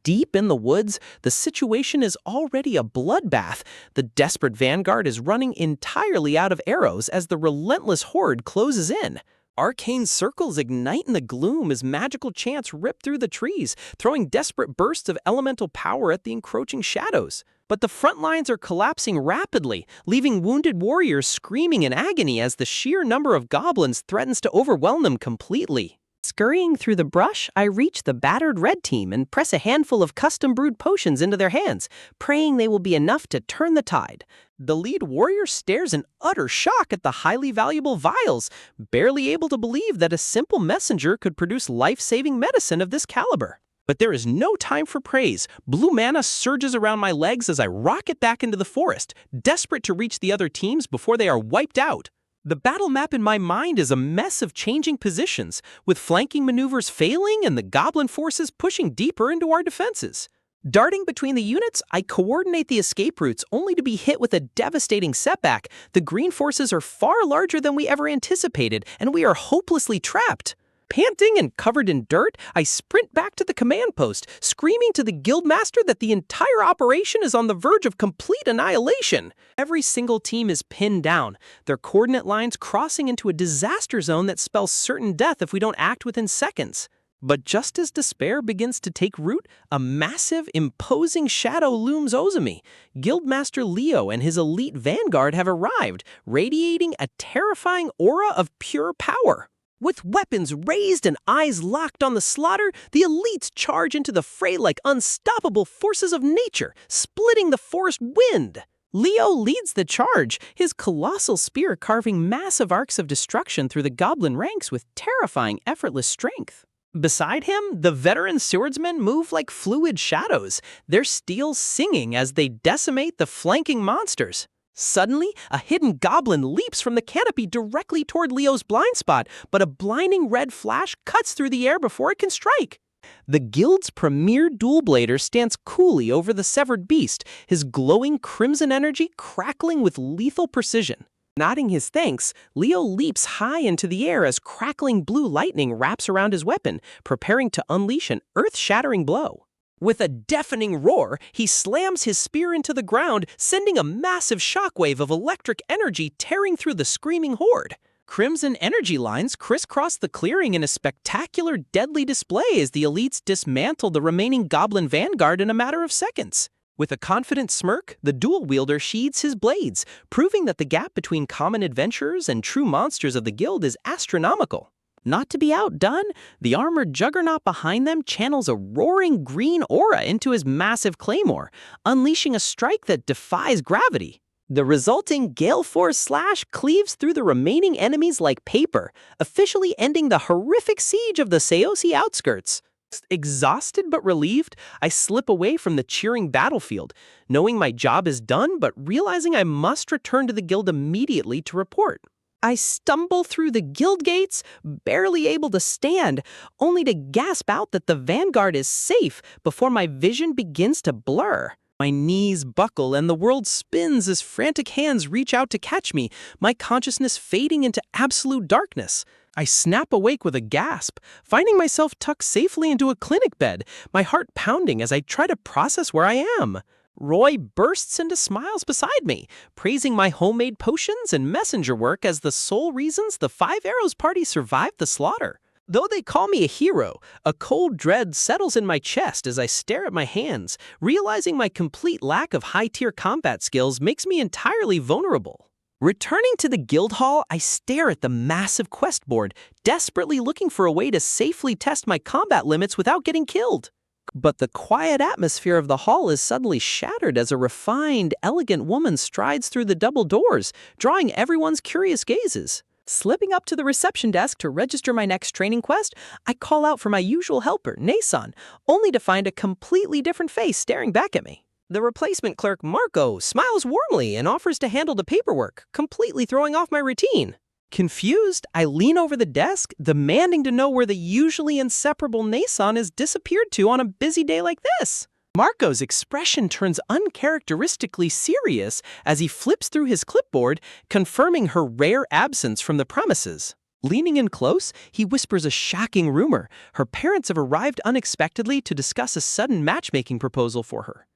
[SPEAKER 1] Deep in the woods, the situation is already a bloodbath. The desperate vanguard is running entirely out of arrows as the relentless horde closes in. Arcane circles ignite in the gloom as magical chants rip through the trees, throwing desperate bursts of elemental power at the encroaching shadows. But the front lines are collapsing rapidly, leaving wounded warriors screaming in agony as the sheer number of goblins threatens to overwhelm them completely.
[SPEAKER 2] Scurrying through the brush, I reach the battered red team and press a handful of custom-brewed potions into their hands, praying they will be enough to turn the tide.
[SPEAKER 1] The lead warrior stares in utter shock at the highly valuable vials, barely able to believe that a simple messenger could produce life-saving medicine of this caliber. But there is no time for praise. Blue mana surges around my legs as I rocket back into the forest, desperate to reach the other teams before they are wiped out. The battle map in my mind is a mess of changing positions, with flanking maneuvers failing and the goblin forces pushing deeper into our defenses. Darting between the units, I coordinate the escape routes only to be hit with a devastating setback. The green forces are far larger than we ever anticipated, and we are hopelessly trapped. Panting and covered in dirt, I sprint back to the command post, screaming to the guildmaster that the entire operation is on the verge of complete annihilation. Every single team is pinned down, their coordinate lines crossing into a disaster zone that spells certain death if we don't act within seconds. But just as despair begins to take root, a massive, imposing shadow looms over me. Guildmaster Leo and his elite vanguard have arrived, radiating a terrifying aura of pure power. With weapons raised and eyes locked on the slaughter, the elites charge into the fray like unstoppable forces of nature, splitting the forest wind. Leo leads the charge, his colossal spear carving massive arcs of destruction through the goblin ranks with terrifying, effortless strength. Beside him, the veteran swordsmen move like fluid shadows, their steel singing as they decimate the flanking monsters. Suddenly, a hidden goblin leaps from the canopy directly toward Leo's blind spot, but a blinding red flash cuts through the air before it can strike. The guild's premier dual blader stands coolly over the severed beast, his glowing crimson energy crackling with lethal precision. Nodding his thanks, Leo leaps high into the air as crackling blue lightning wraps around his weapon, preparing to unleash an earth-shattering blow. With a deafening roar, he slams his spear into the ground, sending a massive shockwave of electric energy tearing through the screaming horde. Crimson energy lines crisscross the clearing in a spectacular, deadly display as the elites dismantle the remaining goblin vanguard in a matter of seconds. With a confident smirk, the dual wielder sheathes his blades, proving that the gap between common adventurers and true monsters of the guild is astronomical. Not to be outdone, the armored juggernaut behind them channels a roaring green aura into his massive claymore, unleashing a strike that defies gravity. The resulting gale force slash cleaves through the remaining enemies like paper, officially ending the horrific siege of the Seosi outskirts. Exhausted but relieved, I slip away from the cheering battlefield, knowing my job is done but realizing I must return to the guild immediately to report. I stumble through the guild gates, barely able to stand, only to gasp out that the vanguard is safe before my vision begins to blur. My knees buckle and the world spins as frantic hands reach out to catch me, my consciousness fading into absolute darkness. I snap awake with a gasp, finding myself tucked safely into a clinic bed, my heart pounding as I try to process where I am. Roy bursts into smiles beside me, praising my homemade potions and messenger work as the sole reasons the Five Arrows party survived the slaughter. Though they call me a hero, a cold dread settles in my chest as I stare at my hands, realizing my complete lack of high-tier combat skills makes me entirely vulnerable. Returning to the guild hall, I stare at the massive quest board, desperately looking for a way to safely test my combat limits without getting killed. But the quiet atmosphere of the hall is suddenly shattered as a refined, elegant woman strides through the double doors, drawing everyone's curious gazes.
[SPEAKER 2] Slipping up to the reception desk to register my next training quest, I call out for my usual helper, Nason, only to find a completely different face staring back at me.
[SPEAKER 1] The replacement clerk, Marco, smiles warmly and offers to handle the paperwork, completely throwing off my routine. Confused, I lean over the desk, demanding to know where the usually inseparable Nason has disappeared to on a busy day like this. Marco's expression turns uncharacteristically serious as he flips through his clipboard, confirming her rare absence from the premises. Leaning in close, he whispers a shocking rumor. Her parents have arrived unexpectedly to discuss a sudden matchmaking proposal for her.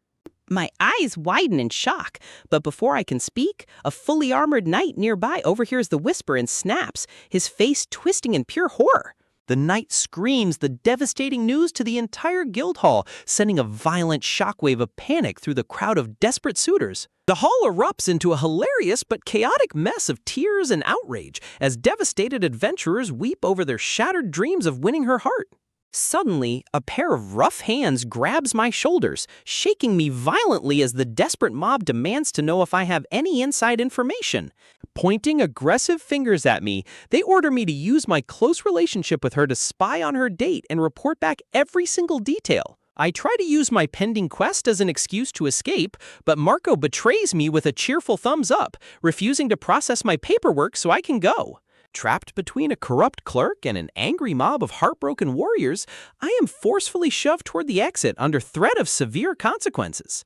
[SPEAKER 2] My eyes widen in shock, but before I can speak, a fully armored knight nearby overhears the whisper and snaps, his face twisting in pure horror.
[SPEAKER 1] The knight screams the devastating news to the entire guild hall, sending a violent shockwave of panic through the crowd of desperate suitors. The hall erupts into a hilarious but chaotic mess of tears and outrage as devastated adventurers weep over their shattered dreams of winning her heart. Suddenly, a pair of rough hands grabs my shoulders, shaking me violently as the desperate mob demands to know if I have any inside information. Pointing aggressive fingers at me, they order me to use my close relationship with her to spy on her date and report back every single detail. I try to use my pending quest as an excuse to escape, but Marco betrays me with a cheerful thumbs up, refusing to process my paperwork so I can go. Trapped between a corrupt clerk and an angry mob of heartbroken warriors, I am forcefully shoved toward the exit under threat of severe consequences.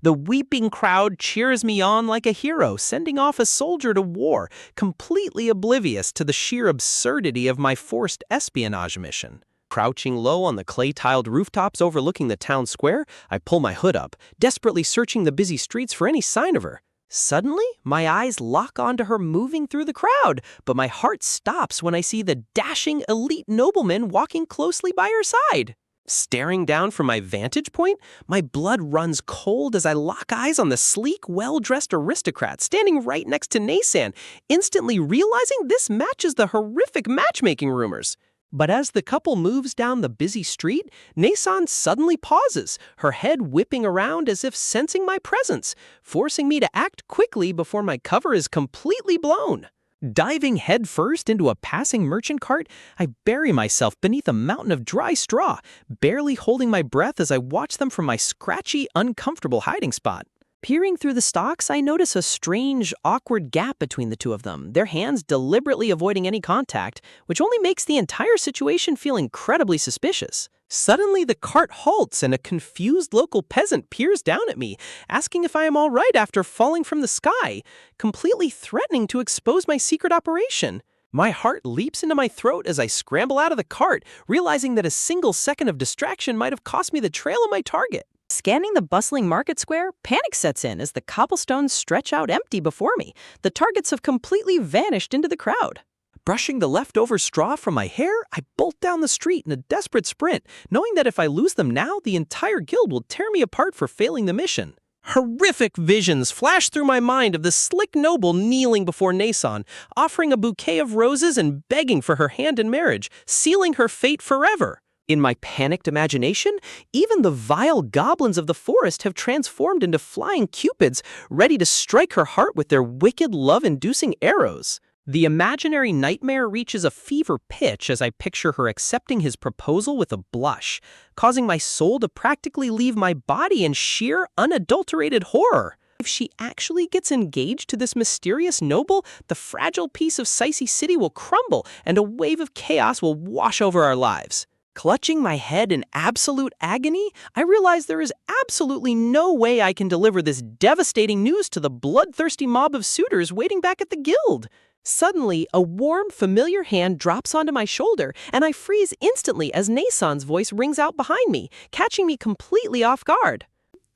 [SPEAKER 1] The weeping crowd cheers me on like a hero, sending off a soldier to war, completely oblivious to the sheer absurdity of my forced espionage mission. Crouching low on the clay-tiled rooftops overlooking the town square, I pull my hood up, desperately searching the busy streets for any sign of her. Suddenly, my eyes lock onto her moving through the crowd, but my heart stops when I see the dashing elite nobleman walking closely by her side. Staring down from my vantage point, my blood runs cold as I lock eyes on the sleek, well-dressed aristocrat standing right next to Nason, instantly realizing this matches the horrific matchmaking rumors. But as the couple moves down the busy street, Nason suddenly pauses, her head whipping around as if sensing my presence, forcing me to act quickly before my cover is completely blown. Diving headfirst into a passing merchant cart, I bury myself beneath a mountain of dry straw, barely holding my breath as I watch them from my scratchy, uncomfortable hiding spot. Peering through the stalks, I notice a strange, awkward gap between the two of them, their hands deliberately avoiding any contact, which only makes the entire situation feel incredibly suspicious. Suddenly, the cart halts and a confused local peasant peers down at me, asking if I am all right after falling from the sky, completely threatening to expose my secret operation. My heart leaps into my throat as I scramble out of the cart, realizing that a single second of distraction might have cost me the trail of my target.
[SPEAKER 2] Scanning the bustling market square, panic sets in as the cobblestones stretch out empty before me. The targets have completely vanished into the crowd.
[SPEAKER 1] Brushing the leftover straw from my hair, I bolt down the street in a desperate sprint, knowing that if I lose them now, the entire guild will tear me apart for failing the mission. Horrific visions flash through my mind of the slick noble kneeling before Nason, offering a bouquet of roses and begging for her hand in marriage, sealing her fate forever. In my panicked imagination, even the vile goblins of the forest have transformed into flying cupids, ready to strike her heart with their wicked, love-inducing arrows. The imaginary nightmare reaches a fever pitch as I picture her accepting his proposal with a blush, causing my soul to practically leave my body in sheer, unadulterated horror. If she actually gets engaged to this mysterious noble, the fragile piece of Sicey City will crumble and a wave of chaos will wash over our lives. Clutching my head in absolute agony, I realize there is absolutely no way I can deliver this devastating news to the bloodthirsty mob of suitors waiting back at the guild. Suddenly, a warm, familiar hand drops onto my shoulder, and I freeze instantly as Nason's voice rings out behind me, catching me completely off guard.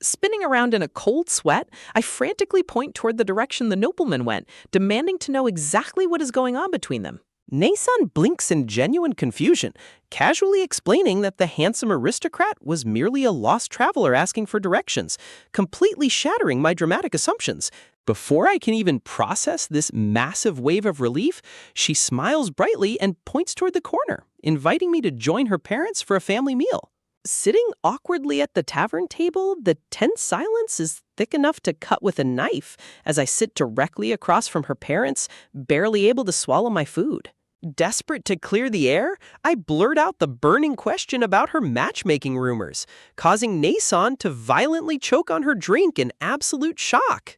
[SPEAKER 1] Spinning around in a cold sweat, I frantically point toward the direction the nobleman went, demanding to know exactly what is going on between them. Nason blinks in genuine confusion, casually explaining that the handsome aristocrat was merely a lost traveler asking for directions, completely shattering my dramatic assumptions. Before I can even process this massive wave of relief, she smiles brightly and points toward the corner, inviting me to join her parents for a family meal.
[SPEAKER 2] Sitting awkwardly at the tavern table, the tense silence is thick enough to cut with a knife as I sit directly across from her parents, barely able to swallow my food. Desperate to clear the air, I blurt out the burning question about her matchmaking rumors, causing Nason to violently choke on her drink in absolute shock.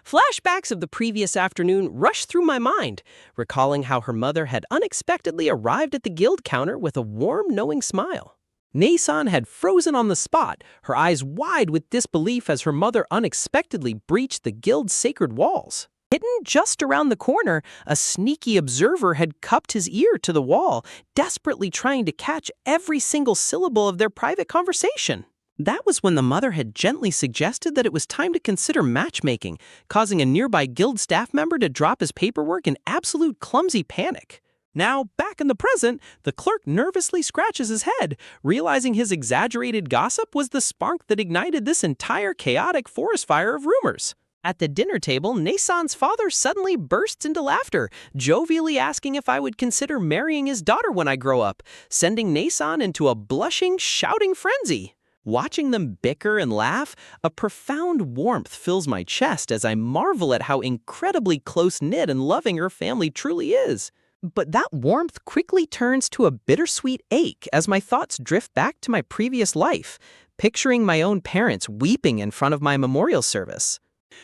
[SPEAKER 2] Flashbacks of the previous afternoon rush through my mind, recalling how her mother had unexpectedly arrived at the guild counter with a warm, knowing smile. Nason had frozen on the spot, her eyes wide with disbelief as her mother unexpectedly breached the guild's sacred walls. Hidden just around the corner, a sneaky observer had cupped his ear to the wall, desperately trying to catch every single syllable of their private conversation. That was when the mother had gently suggested that it was time to consider matchmaking, causing a nearby guild staff member to drop his paperwork in absolute clumsy panic. Now, back in the present, the clerk nervously scratches his head, realizing his exaggerated gossip was the spark that ignited this entire chaotic forest fire of rumors. At the dinner table, Nason's father suddenly bursts into laughter, jovially asking if I would consider marrying his daughter when I grow up, sending Nason into a blushing, shouting frenzy. Watching them bicker and laugh, a profound warmth fills my chest as I marvel at how incredibly close-knit and loving her family truly is. But that warmth quickly turns to a bittersweet ache as my thoughts drift back to my previous life, picturing my own parents weeping in front of my memorial service.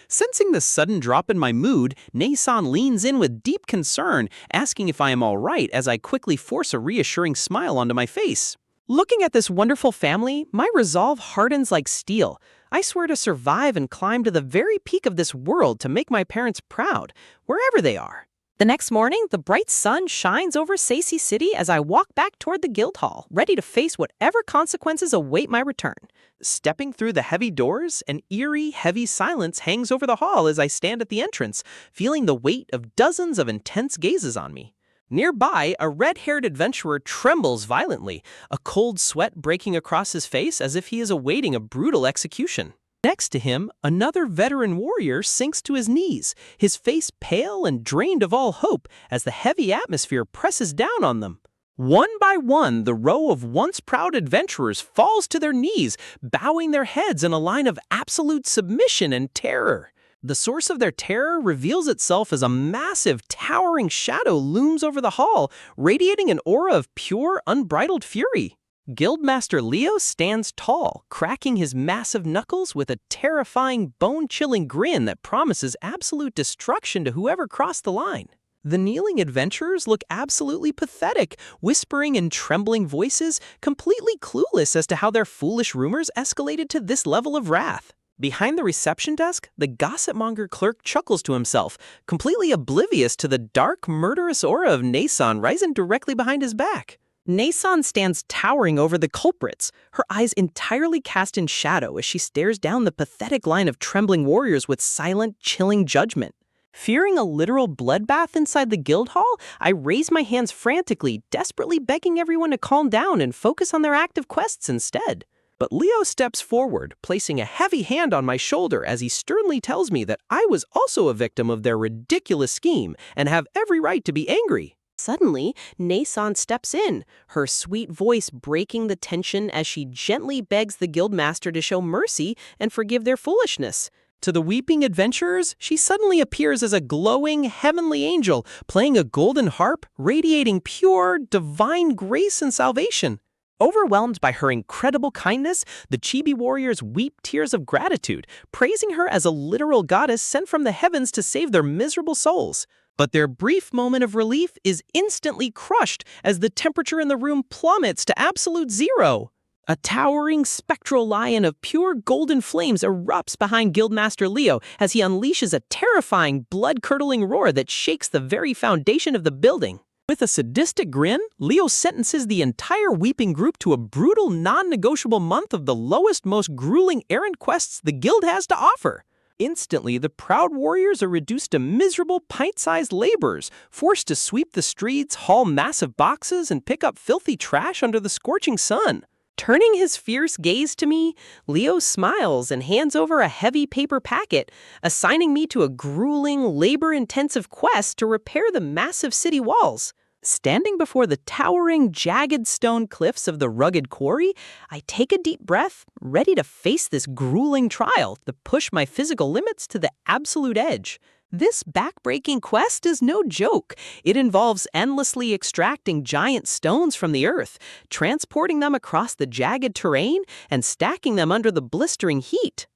[SPEAKER 2] Sensing the sudden drop in my mood, Nason leans in with deep concern, asking if I am all right as I quickly force a reassuring smile onto my face. Looking at this wonderful family, my resolve hardens like steel. I swear to survive and climb to the very peak of this world to make my parents proud, wherever they are. The next morning, the bright sun shines over Sacy City as I walk back toward the guild hall, ready to face whatever consequences await my return. Stepping through the heavy doors, an eerie, heavy silence hangs over the hall as I stand at the entrance, feeling the weight of dozens of intense gazes on me. Nearby, a red-haired adventurer trembles violently, a cold sweat breaking across his face as if he is awaiting a brutal execution. Next to him, another veteran warrior sinks to his knees, his face pale and drained of all hope as the heavy atmosphere presses down on them. One by one, the row of once proud adventurers falls to their knees, bowing their heads in a line of absolute submission and terror. The source of their terror reveals itself as a massive, towering shadow looms over the hall, radiating an aura of pure, unbridled fury. Guildmaster Leo stands tall, cracking his massive knuckles with a terrifying, bone-chilling grin that promises absolute destruction to whoever crossed the line. The kneeling adventurers look absolutely pathetic, whispering in trembling voices, completely clueless as to how their foolish rumors escalated to this level of wrath. Behind the reception desk, the gossipmonger clerk chuckles to himself, completely oblivious to the dark, murderous aura of Nason rising directly behind his back. Nason stands towering over the culprits, her eyes entirely cast in shadow as she stares down the pathetic line of trembling warriors with silent, chilling judgment. Fearing a literal bloodbath inside the guild hall, I raise my hands frantically, desperately begging everyone to calm down and focus on their active quests instead. But Leo steps forward, placing a heavy hand on my shoulder as he sternly tells me that I was also a victim of their ridiculous scheme and have every right to be angry. Suddenly, Nason steps in, her sweet voice breaking the tension as she gently begs the guildmaster to show mercy and forgive their foolishness. To the weeping adventurers, she suddenly appears as a glowing, heavenly angel, playing a golden harp, radiating pure, divine grace and salvation. Overwhelmed by her incredible kindness, the Chibi warriors weep tears of gratitude, praising her as a literal goddess sent from the heavens to save their miserable souls. But their brief moment of relief is instantly crushed as the temperature in the room plummets to absolute zero. A towering spectral lion of pure golden flames erupts behind Guildmaster Leo as he unleashes a terrifying, blood-curdling roar that shakes the very foundation of the building. With a sadistic grin, Leo sentences the entire weeping group to a brutal, non-negotiable month of the lowest, most grueling errand quests the guild has to offer. Instantly, the proud warriors are reduced to miserable, pint-sized laborers, forced to sweep the streets, haul massive boxes, and pick up filthy trash under the scorching sun. Turning his fierce gaze to me, Leo smiles and hands over a heavy paper packet, assigning me to a grueling, labor-intensive quest to repair the massive city walls. Standing before the towering, jagged stone cliffs of the rugged quarry, I take a deep breath, ready to face this grueling trial to push my physical limits to the absolute edge. This backbreaking quest is no joke. It involves endlessly extracting giant stones from the earth, transporting them across the jagged terrain, and stacking them under the blistering heat.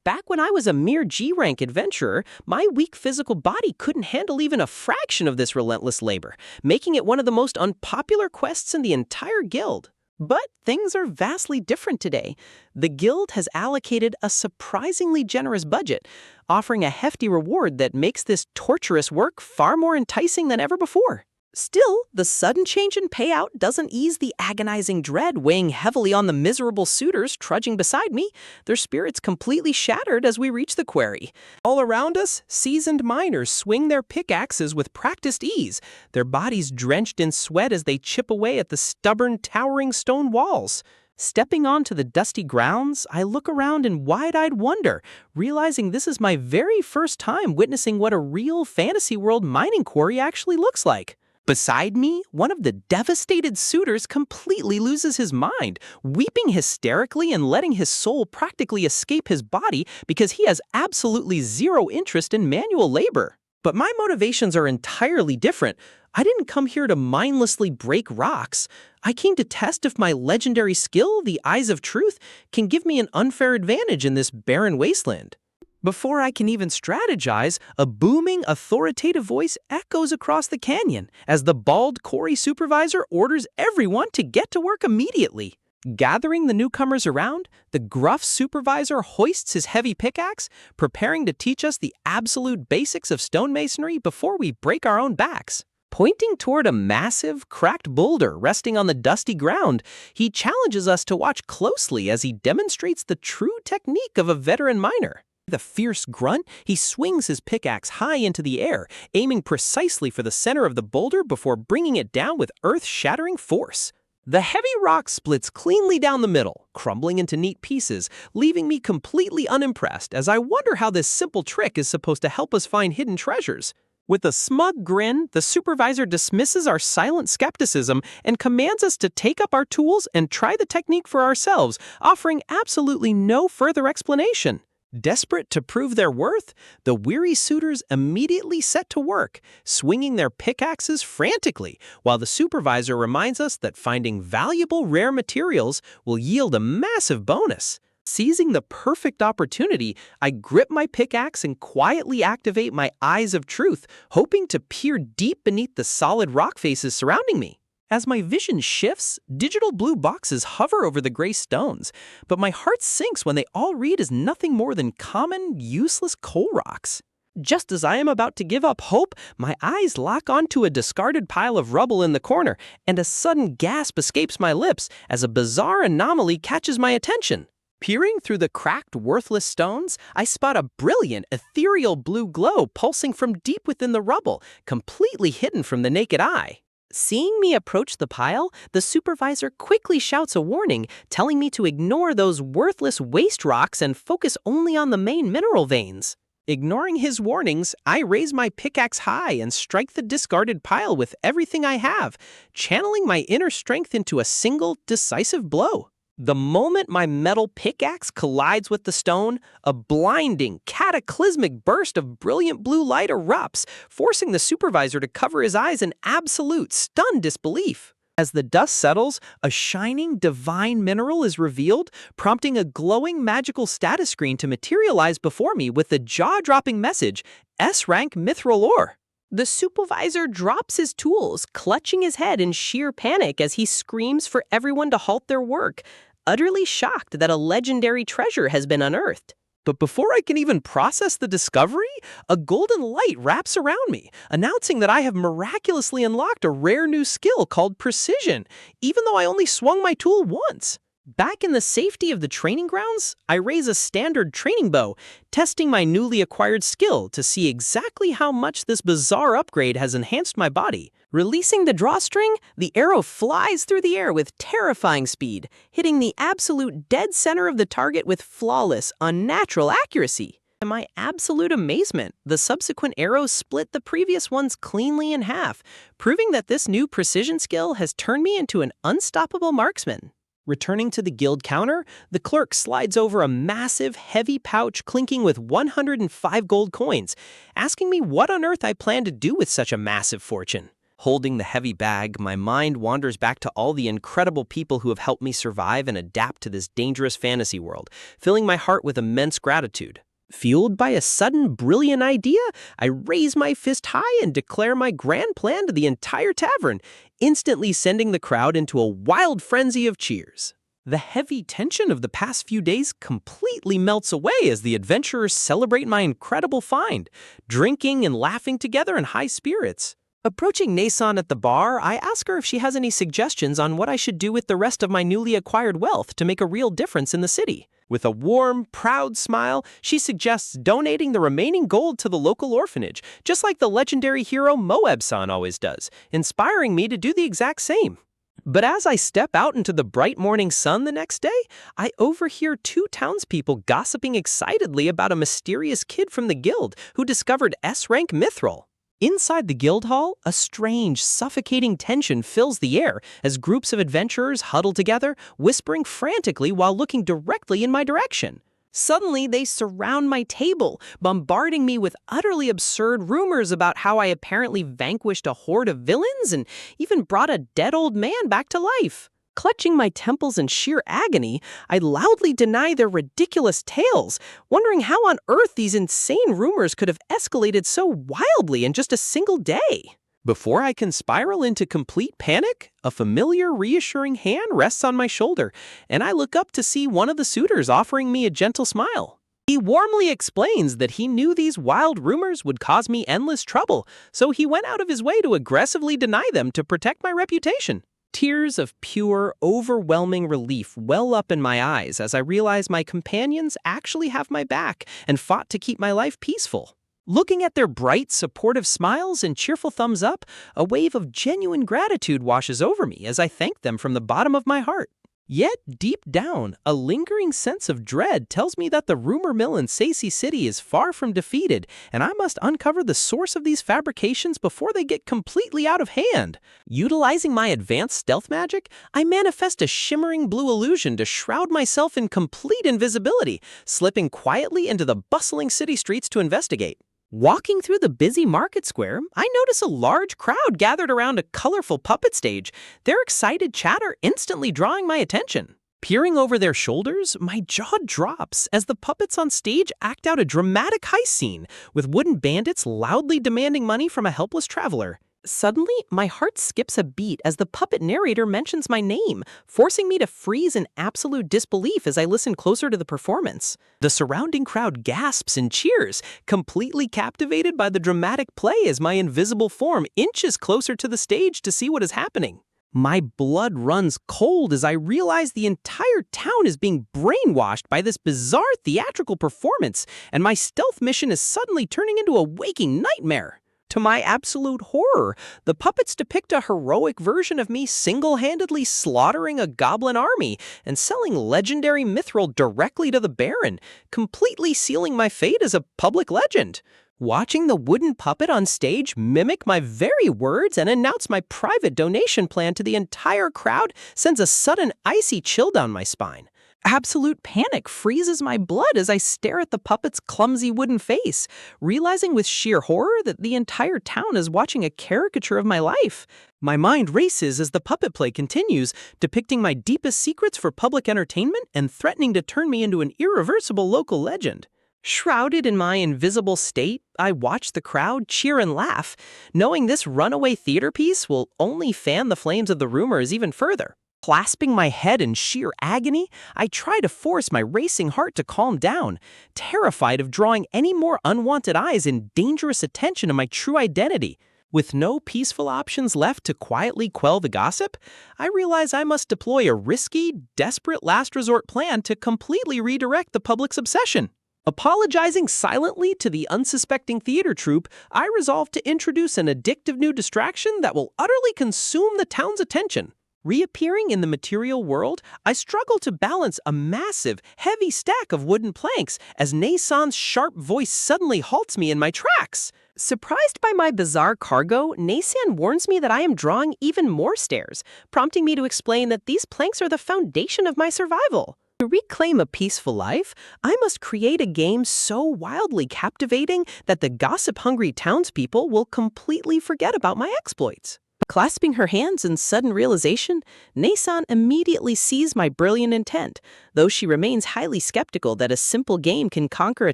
[SPEAKER 2] Back when I was a mere G-rank adventurer, my weak physical body couldn't handle even a fraction of this relentless labor, making it one of the most unpopular quests in the entire guild. But things are vastly different today. The guild has allocated a surprisingly generous budget, offering a hefty reward that makes this torturous work far more enticing than ever before. Still, the sudden change in payout doesn't ease the agonizing dread weighing heavily on the miserable suitors trudging beside me, their spirits completely shattered as we reach the quarry.
[SPEAKER 1] All around us, seasoned miners swing their pickaxes with practiced ease, their bodies drenched in sweat as they chip away at the stubborn, towering stone walls. Stepping onto the dusty grounds, I look around in wide-eyed wonder, realizing this is my very first time witnessing what a real fantasy world mining quarry actually looks like. Beside me, one of the devastated suitors completely loses his mind, weeping hysterically and letting his soul practically escape his body because he has absolutely zero interest in manual labor. But my motivations are entirely different. I didn't come here to mindlessly break rocks. I came to test if my legendary skill, the Eyes of Truth, can give me an unfair advantage in this barren wasteland. Before I can even strategize, a booming, authoritative voice echoes across the canyon as the bald quarry supervisor orders everyone to get to work immediately. Gathering the newcomers around, the gruff supervisor hoists his heavy pickaxe, preparing to teach us the absolute basics of stonemasonry before we break our own backs. Pointing toward a massive, cracked boulder resting on the dusty ground, he challenges us to watch closely as he demonstrates the true technique of a veteran miner. With a fierce grunt, he swings his pickaxe high into the air, aiming precisely for the center of the boulder before bringing it down with earth-shattering force. The heavy rock splits cleanly down the middle, crumbling into neat pieces, leaving me completely unimpressed as I wonder how this simple trick is supposed to help us find hidden treasures. With a smug grin, the supervisor dismisses our silent skepticism and commands us to take up our tools and try the technique for ourselves, offering absolutely no further explanation. Desperate to prove their worth, the weary suitors immediately set to work, swinging their pickaxes frantically, while the supervisor reminds us that finding valuable rare materials will yield a massive bonus. Seizing the perfect opportunity, I grip my pickaxe and quietly activate my Eyes of Truth, hoping to peer deep beneath the solid rock faces surrounding me. As my vision shifts, digital blue boxes hover over the gray stones, but my heart sinks when they all read as nothing more than common, useless coal rocks. Just as I am about to give up hope, my eyes lock onto a discarded pile of rubble in the corner, and a sudden gasp escapes my lips as a bizarre anomaly catches my attention. Peering through the cracked, worthless stones, I spot a brilliant, ethereal blue glow pulsing from deep within the rubble, completely hidden from the naked eye. Seeing me approach the pile, the supervisor quickly shouts a warning, telling me to ignore those worthless waste rocks and focus only on the main mineral veins. Ignoring his warnings, I raise my pickaxe high and strike the discarded pile with everything I have, channeling my inner strength into a single, decisive blow. The moment my metal pickaxe collides with the stone, a blinding, cataclysmic burst of brilliant blue light erupts, forcing the supervisor to cover his eyes in absolute, stunned disbelief. As the dust settles, a shining, divine mineral is revealed, prompting a glowing magical status screen to materialize before me with the jaw-dropping message, S-rank mithril ore. The supervisor drops his tools, clutching his head in sheer panic as he screams for everyone to halt their work, utterly shocked that a legendary treasure has been unearthed. But before I can even process the discovery, a golden light wraps around me, announcing that I have miraculously unlocked a rare new skill called precision, even though I only swung my tool once. Back in the safety of the training grounds, I raise a standard training bow, testing my newly acquired skill to see exactly how much this bizarre upgrade has enhanced my body. Releasing the drawstring, the arrow flies through the air with terrifying speed, hitting the absolute dead center of the target with flawless, unnatural accuracy.
[SPEAKER 2] To my absolute amazement, the subsequent arrows split the previous ones cleanly in half, proving that this new precision skill has turned me into an unstoppable marksman.
[SPEAKER 1] Returning to the guild counter, the clerk slides over a massive, heavy pouch clinking with 105 gold coins, asking me what on earth I plan to do with such a massive fortune. Holding the heavy bag, my mind wanders back to all the incredible people who have helped me survive and adapt to this dangerous fantasy world, filling my heart with immense gratitude. Fueled by a sudden brilliant idea, I raise my fist high and declare my grand plan to the entire tavern, instantly sending the crowd into a wild frenzy of cheers. The heavy tension of the past few days completely melts away as the adventurers celebrate my incredible find, drinking and laughing together in high spirits. Approaching Nason at the bar, I ask her if she has any suggestions on what I should do with the rest of my newly acquired wealth to make a real difference in the city. With a warm, proud smile, she suggests donating the remaining gold to the local orphanage, just like the legendary hero Moab-san always does, inspiring me to do the exact same. But as I step out into the bright morning sun the next day, I overhear two townspeople gossiping excitedly about a mysterious kid from the guild who discovered S-rank mithril. Inside the guild hall, a strange, suffocating tension fills the air as groups of adventurers huddle together, whispering frantically while looking directly in my direction. Suddenly, they surround my table, bombarding me with utterly absurd rumors about how I apparently vanquished a horde of villains and even brought a dead old man back to life. Clutching my temples in sheer agony, I loudly deny their ridiculous tales, wondering how on earth these insane rumors could have escalated so wildly in just a single day. Before I can spiral into complete panic, a familiar, reassuring hand rests on my shoulder, and I look up to see one of the suitors offering me a gentle smile. He warmly explains that he knew these wild rumors would cause me endless trouble, so he went out of his way to aggressively deny them to protect my reputation. Tears of pure, overwhelming relief well up in my eyes as I realize my companions actually have my back and fought to keep my life peaceful. Looking at their bright, supportive smiles and cheerful thumbs up, a wave of genuine gratitude washes over me as I thank them from the bottom of my heart. Yet, deep down, a lingering sense of dread tells me that the rumor mill in Sacy City is far from defeated, and I must uncover the source of these fabrications before they get completely out of hand. Utilizing my advanced stealth magic, I manifest a shimmering blue illusion to shroud myself in complete invisibility, slipping quietly into the bustling city streets to investigate. Walking through the busy market square, I notice a large crowd gathered around a colorful puppet stage, their excited chatter instantly drawing my attention. Peering over their shoulders, my jaw drops as the puppets on stage act out a dramatic heist scene, with wooden bandits loudly demanding money from a helpless traveler. Suddenly, my heart skips a beat as the puppet narrator mentions my name, forcing me to freeze in absolute disbelief as I listen closer to the performance. The surrounding crowd gasps and cheers, completely captivated by the dramatic play as my invisible form inches closer to the stage to see what is happening. My blood runs cold as I realize the entire town is being brainwashed by this bizarre theatrical performance, and my stealth mission is suddenly turning into a waking nightmare. To my absolute horror, the puppets depict a heroic version of me single-handedly slaughtering a goblin army and selling legendary mithril directly to the Baron, completely sealing my fate as a public legend. Watching the wooden puppet on stage mimic my very words and announce my private donation plan to the entire crowd sends a sudden icy chill down my spine. Absolute panic freezes my blood as I stare at the puppet's clumsy wooden face, realizing with sheer horror that the entire town is watching a caricature of my life. My mind races as the puppet play continues, depicting my deepest secrets for public entertainment and threatening to turn me into an irreversible local legend. Shrouded in my invisible state, I watch the crowd cheer and laugh, knowing this runaway theater piece will only fan the flames of the rumors even further. Clasping my head in sheer agony, I try to force my racing heart to calm down, terrified of drawing any more unwanted eyes and dangerous attention to my true identity. With no peaceful options left to quietly quell the gossip, I realize I must deploy a risky, desperate last resort plan to completely redirect the public's obsession. Apologizing silently to the unsuspecting theater troupe, I resolve to introduce an addictive new distraction that will utterly consume the town's attention. Reappearing in the material world, I struggle to balance a massive, heavy stack of wooden planks as Nasan's sharp voice suddenly halts me in my tracks.
[SPEAKER 2] Surprised by my bizarre cargo, Nasan warns me that I am drawing even more stairs, prompting me to explain that these planks are the foundation of my survival. To reclaim a peaceful life, I must create a game so wildly captivating that the gossip-hungry townspeople will completely forget about my exploits. Clasping her hands in sudden realization, Nasan immediately sees my brilliant intent, though she remains highly skeptical that a simple game can conquer a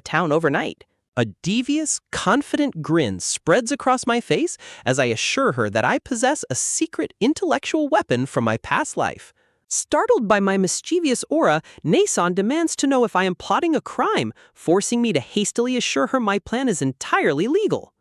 [SPEAKER 2] town overnight.
[SPEAKER 1] A devious, confident grin spreads across my face as I assure her that I possess a secret intellectual weapon from my past life. Startled by my mischievous aura, Nasan demands to know if I am plotting a crime, forcing me to hastily assure her my plan is entirely legal.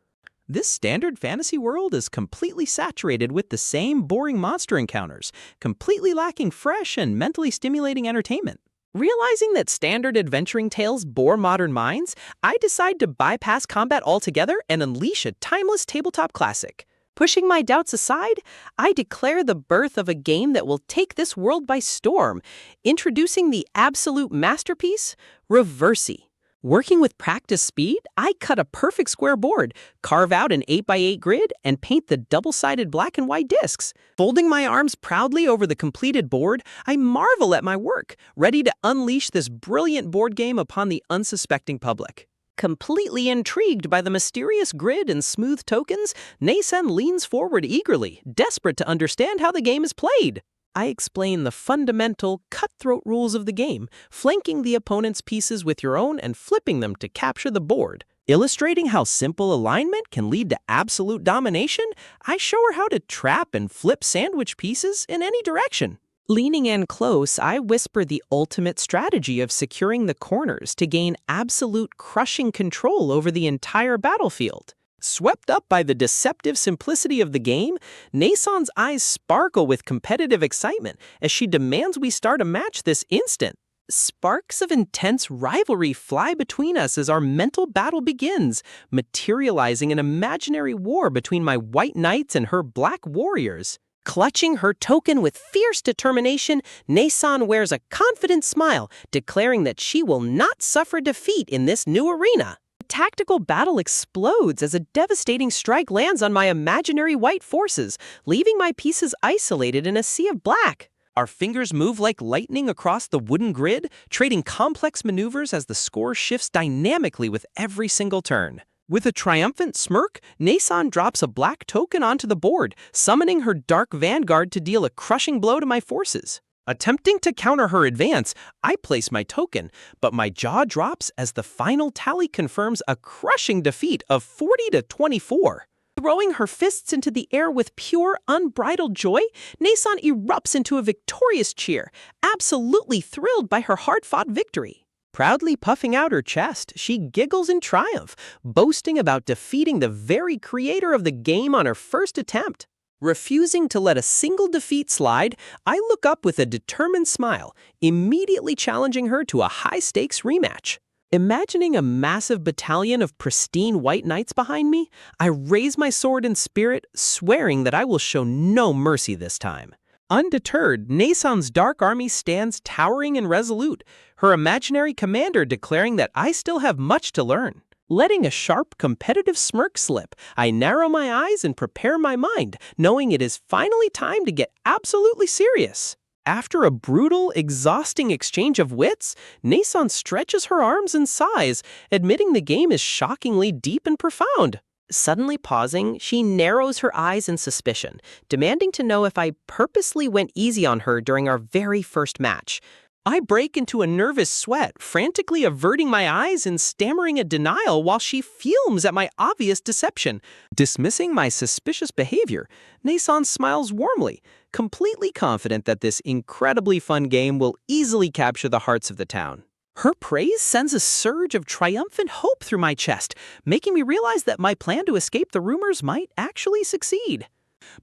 [SPEAKER 1] This standard fantasy world is completely saturated with the same boring monster encounters, completely lacking fresh and mentally stimulating entertainment. Realizing that standard adventuring tales bore modern minds, I decide to bypass combat altogether and unleash a timeless tabletop classic. Pushing my doubts aside, I declare the birth of a game that will take this world by storm, introducing the absolute masterpiece, Reversi. Working with practice speed, I cut a perfect square board, carve out an 8x8 grid, and paint the double-sided black and white discs. Folding my arms proudly over the completed board, I marvel at my work, ready to unleash this brilliant board game upon the unsuspecting public. Completely intrigued by the mysterious grid and smooth tokens, Nasan leans forward eagerly, desperate to understand how the game is played. I explain the fundamental, cutthroat rules of the game, flanking the opponent's pieces with your own and flipping them to capture the board. Illustrating how simple alignment can lead to absolute domination, I show her how to trap and flip sandwich pieces in any direction. Leaning in close, I whisper the ultimate strategy of securing the corners to gain absolute crushing control over the entire battlefield. Swept up by the deceptive simplicity of the game, Nasan's eyes sparkle with competitive excitement as she demands we start a match this instant. Sparks of intense rivalry fly between us as our mental battle begins, materializing an imaginary war between my white knights and her black warriors. Clutching her token with fierce determination, Nasan wears a confident smile, declaring that she will not suffer defeat in this new arena. Tactical battle explodes as a devastating strike lands on my imaginary white forces, leaving my pieces isolated in a sea of black. Our fingers move like lightning across the wooden grid, trading complex maneuvers as the score shifts dynamically with every single turn. With a triumphant smirk, Nasan drops a black token onto the board, summoning her dark vanguard to deal a crushing blow to my forces. Attempting to counter her advance, I place my token, but my jaw drops as the final tally confirms a crushing defeat of 40-24. Throwing her fists into the air with pure, unbridled joy, Nasan erupts into a victorious cheer, absolutely thrilled by her hard-fought victory. Proudly puffing out her chest, she giggles in triumph, boasting about defeating the very creator of the game on her first attempt. Refusing to let a single defeat slide, I look up with a determined smile, immediately challenging her to a high-stakes rematch. Imagining a massive battalion of pristine white knights behind me, I raise my sword in spirit, swearing that I will show no mercy this time. Undeterred, Nasan's dark army stands towering and resolute, her imaginary commander declaring that I still have much to learn. Letting a sharp, competitive smirk slip, I narrow my eyes and prepare my mind, knowing it is finally time to get absolutely serious. After a brutal, exhausting exchange of wits, Nasan stretches her arms and sighs, admitting the game is shockingly deep and profound. Suddenly pausing, she narrows her eyes in suspicion, demanding to know if I purposely went easy on her during our very first match. I break into a nervous sweat, frantically averting my eyes and stammering a denial while she fumes at my obvious deception. Dismissing my suspicious behavior, Nasan smiles warmly, completely confident that this incredibly fun game will easily capture the hearts of the town. Her praise sends a surge of triumphant hope through my chest, making me realize that my plan to escape the rumors might actually succeed.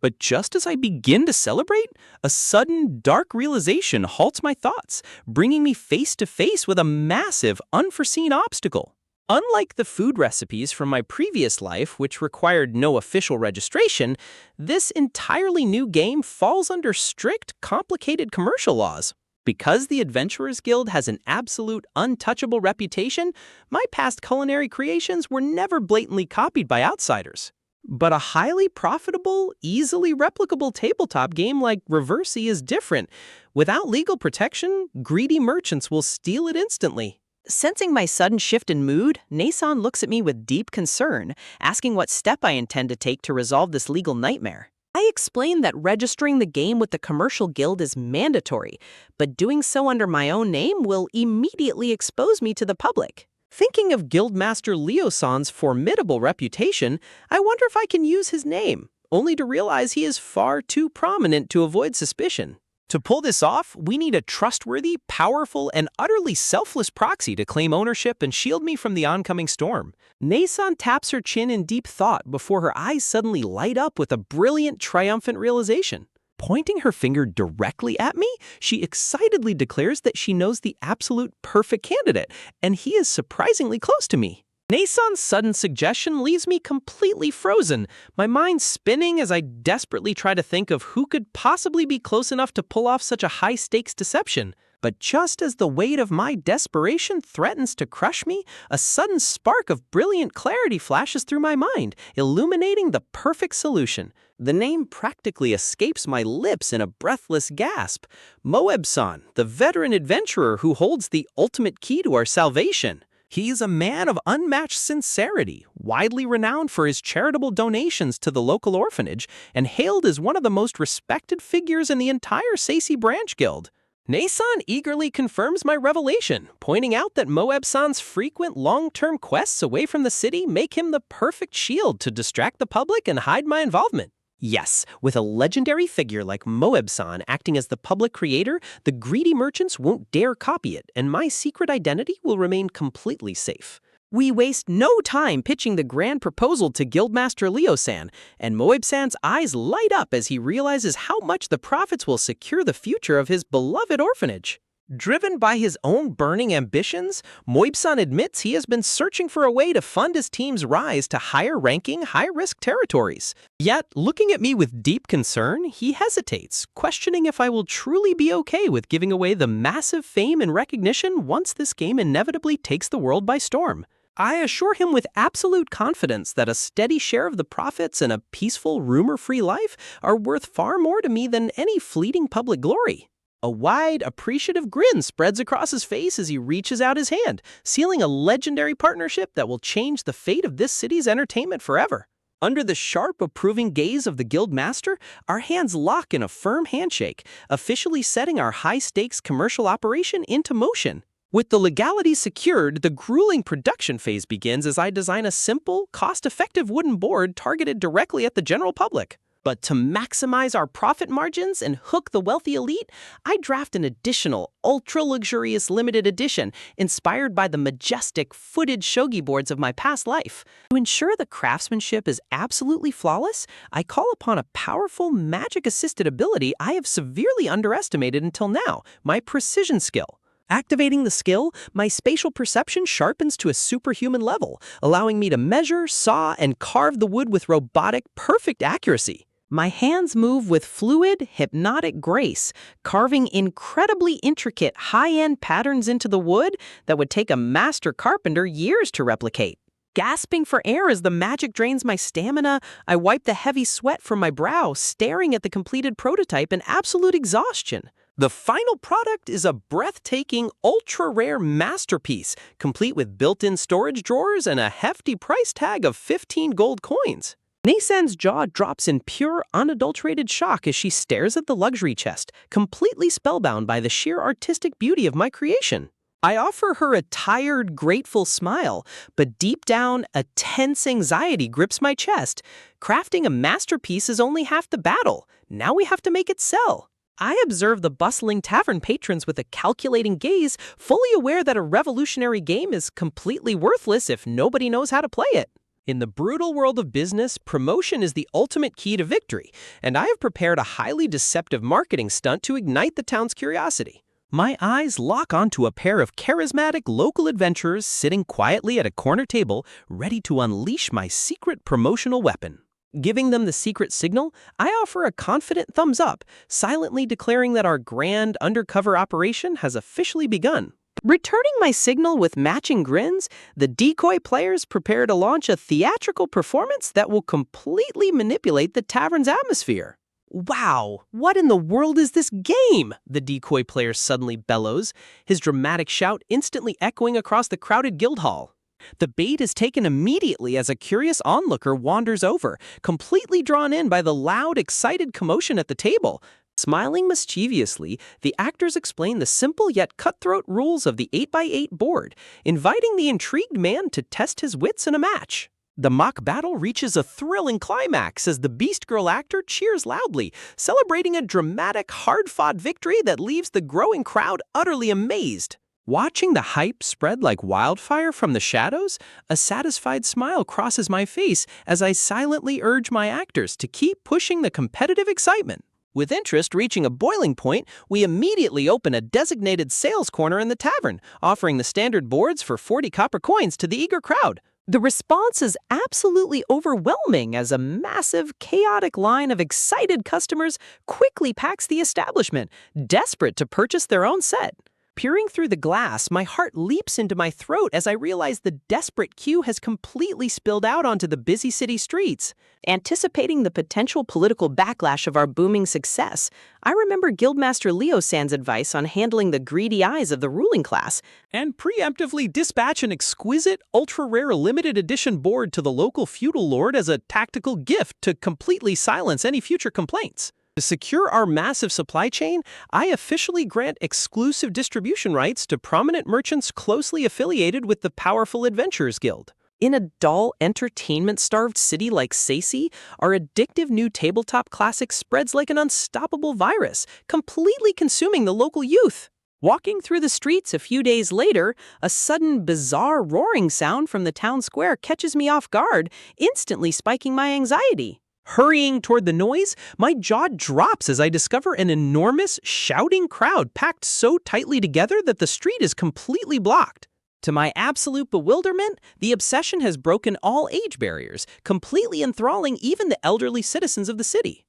[SPEAKER 1] But just as I begin to celebrate, a sudden, dark realization halts my thoughts, bringing me face to face with a massive, unforeseen obstacle. Unlike the food recipes from my previous life, which required no official registration, this entirely new game falls under strict, complicated commercial laws. Because the Adventurers Guild has an absolute untouchable reputation, my past culinary creations were never blatantly copied by outsiders. But a highly profitable, easily replicable tabletop game like Reversi is different. Without legal protection, greedy merchants will steal it instantly.
[SPEAKER 2] Sensing my sudden shift in mood, Nason looks at me with deep concern, asking what step I intend to take to resolve this legal nightmare. I explain that registering the game with the commercial guild is mandatory, but doing so under my own name will immediately expose me to the public.
[SPEAKER 1] Thinking of Guildmaster Leo-san's formidable reputation, I wonder if I can use his name, only to realize he is far too prominent to avoid suspicion. To pull this off, we need a trustworthy, powerful, and utterly selfless proxy to claim ownership and shield me from the oncoming storm. Nason taps her chin in deep thought before her eyes suddenly light up with a brilliant, triumphant realization. Pointing her finger directly at me, she excitedly declares that she knows the absolute perfect candidate, and he is surprisingly close to me. Nason's sudden suggestion leaves me completely frozen, my mind spinning as I desperately try to think of who could possibly be close enough to pull off such a high-stakes deception. But just as the weight of my desperation threatens to crush me, a sudden spark of brilliant clarity flashes through my mind, illuminating the perfect solution. The name practically escapes my lips in a breathless gasp. Moeb-san, the veteran adventurer who holds the ultimate key to our salvation. He is a man of unmatched sincerity, widely renowned for his charitable donations to the local orphanage, and hailed as one of the most respected figures in the entire Seisei Branch Guild. Nason eagerly confirms my revelation, pointing out that Moeb-san's frequent long-term quests away from the city make him the perfect shield to distract the public and hide my involvement. Yes, with a legendary figure like Moeb-san acting as the public creator, the greedy merchants won't dare copy it, and my secret identity will remain completely safe. We waste no time pitching the grand proposal to Guildmaster Leo-san, and Moeb-san's eyes light up as he realizes how much the profits will secure the future of his beloved orphanage. Driven by his own burning ambitions, Moeb-san admits he has been searching for a way to fund his team's rise to higher-ranking, high-risk territories. Yet, looking at me with deep concern, he hesitates, questioning if I will truly be okay with giving away the massive fame and recognition once this game inevitably takes the world by storm. I assure him with absolute confidence that a steady share of the profits and a peaceful, rumor-free life are worth far more to me than any fleeting public glory. A wide, appreciative grin spreads across his face as he reaches out his hand, sealing a legendary partnership that will change the fate of this city's entertainment forever. Under the sharp, approving gaze of the guild master, our hands lock in a firm handshake, officially setting our high-stakes commercial operation into motion. With the legalities secured, the grueling production phase begins as I design a simple, cost-effective wooden board targeted directly at the general public. But to maximize our profit margins and hook the wealthy elite, I draft an additional, ultra-luxurious limited edition inspired by the majestic, footed shogi boards of my past life. To ensure the craftsmanship is absolutely flawless, I call upon a powerful, magic-assisted ability I have severely underestimated until now, my precision skill. Activating the skill, my spatial perception sharpens to a superhuman level, allowing me to measure, saw, and carve the wood with robotic, perfect accuracy. My hands move with fluid, hypnotic grace, carving incredibly intricate, high-end patterns into the wood that would take a master carpenter years to replicate. Gasping for air as the magic drains my stamina, I wipe the heavy sweat from my brow, staring at the completed prototype in absolute exhaustion. The final product is a breathtaking, ultra-rare masterpiece, complete with built-in storage drawers and a hefty price tag of 15 gold coins. Nason's jaw drops in pure, unadulterated shock as she stares at the luxury chest, completely spellbound by the sheer artistic beauty of my creation. I offer her a tired, grateful smile, but deep down, a tense anxiety grips my chest. Crafting a masterpiece is only half the battle. Now we have to make it sell. I observe the bustling tavern patrons with a calculating gaze, fully aware that a revolutionary game is completely worthless if nobody knows how to play it. In the brutal world of business, promotion is the ultimate key to victory, and I have prepared a highly deceptive marketing stunt to ignite the town's curiosity. My eyes lock onto a pair of charismatic local adventurers sitting quietly at a corner table, ready to unleash my secret promotional weapon. Giving them the secret signal, I offer a confident thumbs up, silently declaring that our grand undercover operation has officially begun.
[SPEAKER 2] Returning my signal with matching grins, the decoy players prepare to launch a theatrical performance that will completely manipulate the tavern's atmosphere.
[SPEAKER 1] Wow, what in the world is this game? The decoy player suddenly bellows, his dramatic shout instantly echoing across the crowded guild hall. The bait is taken immediately as a curious onlooker wanders over, completely drawn in by the loud, excited commotion at the table. Smiling mischievously, the actors explain the simple yet cutthroat rules of the 8x8 board, inviting the intrigued man to test his wits in a match. The mock battle reaches a thrilling climax as the Beast Girl actor cheers loudly, celebrating a dramatic, hard-fought victory that leaves the growing crowd utterly amazed. Watching the hype spread like wildfire from the shadows, a satisfied smile crosses my face as I silently urge my actors to keep pushing the competitive excitement. With interest reaching a boiling point, we immediately open a designated sales corner in the tavern, offering the standard boards for 40 copper coins to the eager crowd.
[SPEAKER 2] The response is absolutely overwhelming as a massive, chaotic line of excited customers quickly packs the establishment, desperate to purchase their own set.
[SPEAKER 1] Peering through the glass, my heart leaps into my throat as I realize the desperate queue has completely spilled out onto the busy city streets.
[SPEAKER 2] Anticipating the potential political backlash of our booming success, I remember Guildmaster Leo-san's advice on handling the greedy eyes of the ruling class,
[SPEAKER 1] and preemptively dispatch an exquisite, ultra-rare limited edition board to the local feudal lord as a tactical gift to completely silence any future complaints. To secure our massive supply chain, I officially grant exclusive distribution rights to prominent merchants closely affiliated with the powerful Adventurers Guild.
[SPEAKER 2] In a dull, entertainment-starved city like Saisi, our addictive new tabletop classic spreads like an unstoppable virus, completely consuming the local youth. Walking through the streets a few days later, a sudden bizarre roaring sound from the town square catches me off guard, instantly spiking my anxiety.
[SPEAKER 1] Hurrying toward the noise, my jaw drops as I discover an enormous, shouting crowd packed so tightly together that the street is completely blocked. To my absolute bewilderment, the obsession has broken all age barriers, completely enthralling even the elderly citizens of the city.